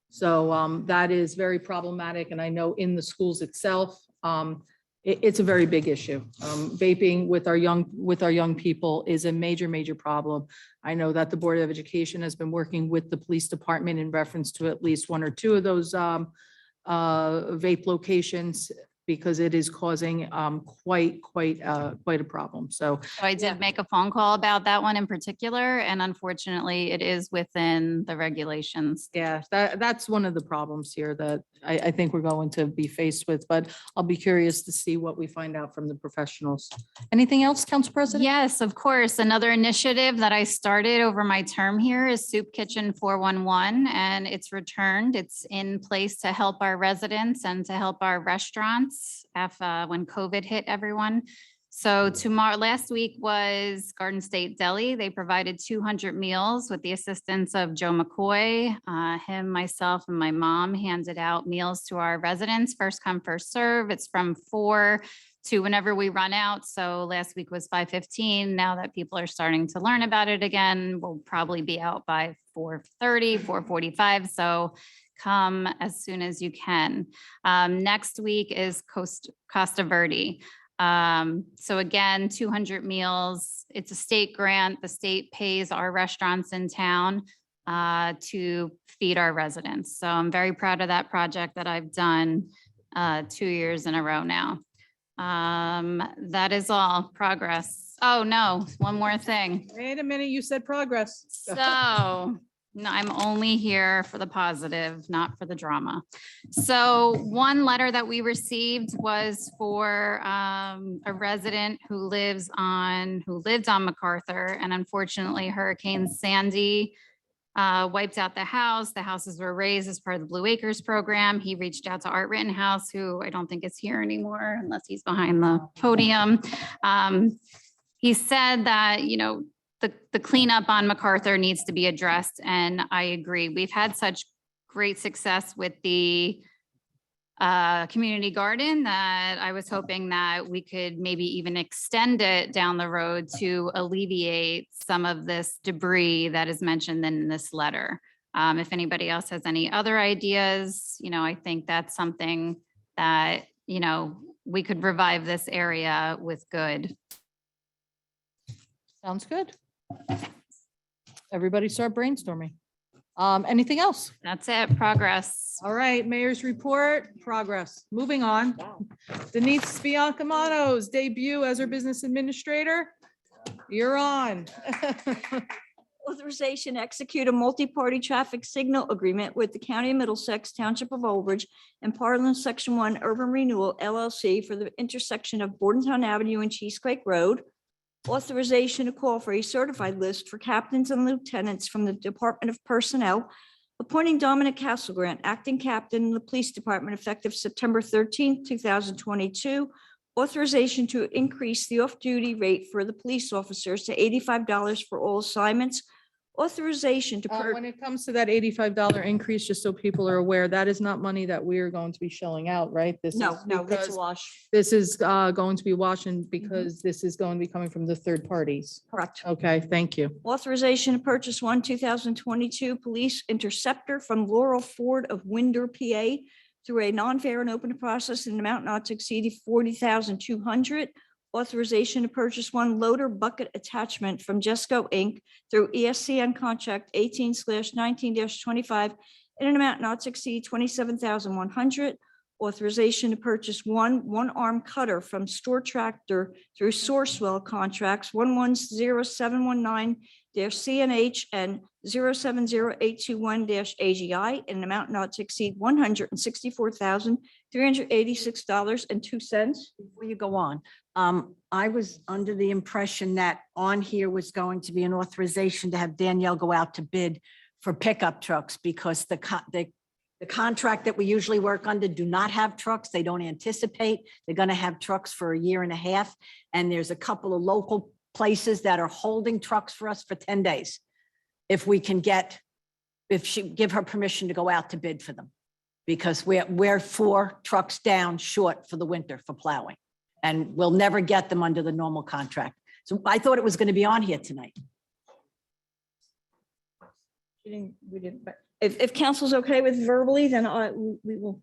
So that is very problematic. And I know in the schools itself, it's a very big issue. Vaping with our young people is a major, major problem. I know that the Board of Education has been working with the police department in reference to at least one or two of those vape locations, because it is causing quite a problem. So I did make a phone call about that one in particular, and unfortunately it is within the regulations. yeah, that's one of the problems here that I think we're going to be faced with, but I'll be curious to see what we find out from the professionals. Anything else, Council President? Yes, of course. Another initiative that I started over my term here is Soup Kitchen 411, and it's returned. It's in place to help our residents and to help our restaurants when COVID hit everyone. So last week was Garden State Deli. They provided 200 meals with the assistance of Joe McCoy. Him, myself, and my mom handed out meals to our residents, first come, first serve. It's from 4 to whenever we run out. So last week was 5:15. Now that people are starting to learn about it again, we'll probably be out by 4:30, 4:45. So come as soon as you can. Next week is Costa Verde. So again, 200 meals. It's a state grant. The state pays our restaurants in town to feed our residents. So I'm very proud of that project that I've done 2 years in a row now. That is all progress. Oh, no, one more thing. Wait a minute, you said progress. So, no, I'm only here for the positive, not for the drama. So one letter that we received was for a resident who lived on MacArthur, and unfortunately Hurricane Sandy wiped out the house. The houses were raised as part of the Blue Acres program. He reached out to Art Rittenhouse, who I don't think is here anymore unless he's behind the podium. He said that, the cleanup on MacArthur needs to be addressed, and I agree. We've had such great success with the community garden that I was hoping that we could maybe even extend it down the road to alleviate some of this debris that is mentioned in this letter. If anybody else has any other ideas, I think that's something that, we could revive this area with good. Sounds good. Everybody start brainstorming. Anything else? That's it, progress. All right, mayor's report, progress. Moving on. Denise Biancamano's debut as her business administrator. You're on. Authorization to execute a multi-party traffic signal agreement with the County of Middlesex, Township of Old Bridge, and Parliament Section 1 Urban Renewal LLC for the intersection of Bordentown Avenue and Cheesequake Road. Authorization to call for a certified list for captains and lieutenants from the Department of Personnel, appointing Dominic Castlegrant, acting captain in the Police Department effective September 13th, 2022. Authorization to increase the off-duty rate for the police officers to $85 for all assignments. Authorization to. When it comes to that $85 increase, just so people are aware, that is not money that we are going to be shelling out, right? This No, is no, that's a because wash. this is going to be washing because this is going to be coming from the third parties. Correct. Okay, thank you. Authorization to purchase one 2022 Police Interceptor from Laurel Ford of Winder, PA through a non-fair and open process in an amount not to exceed $40,200. Authorization to purchase one loader bucket attachment from Jesco Inc. through ESCN contract 18/19-25 in an amount not to exceed $27,100. Authorization to purchase one-arm cutter from Store Tractor through Sourcewell contracts 110719-CNH and 070821-AGI in an amount not to exceed $164,386.02. Before you go on, I was under the impression that on here was going to be an authorization to have Danielle go out to bid for pickup trucks because the contract that we usually work under do not have trucks. They don't anticipate they're going to have trucks for a year and a half. And there's a couple of local places that are holding trucks for us for 10 days. If she give her permission to go out to bid for them. Because we're 4 trucks down short for the winter for plowing. And we'll never get them under the normal contract. So I thought it was going to be on here tonight. We didn't, but if council's okay with verbally, then we will.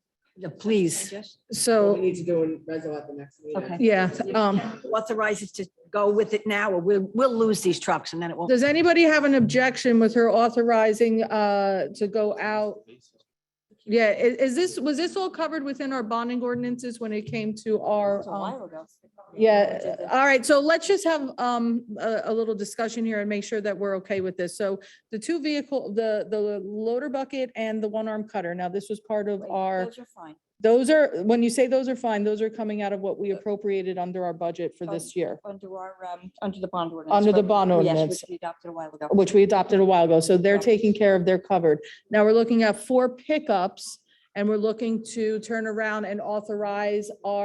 Please. So. We need to do a reso at the next meeting. Okay. Yeah. Authorize us to go with it now, or we'll lose these trucks and then it won't. Does anybody have an objection with her authorizing to go out? Yeah, was this all covered within our bonding ordinances when it came to our? Yeah, all right, so let's just have a little discussion here and make sure that we're okay with this. So the two vehicle, the loader bucket and the one-arm cutter, now this was part of our. Those are fine. Those are, when you say those are fine, those are coming out of what we appropriated under our budget for this year. Under our, under the bond ordinance. Under the bond Yes, ordinance. which we adopted a while ago. Which we adopted a while ago. So they're taken care of, they're covered. Now we're looking at 4 pickups and we're looking to turn around and authorize our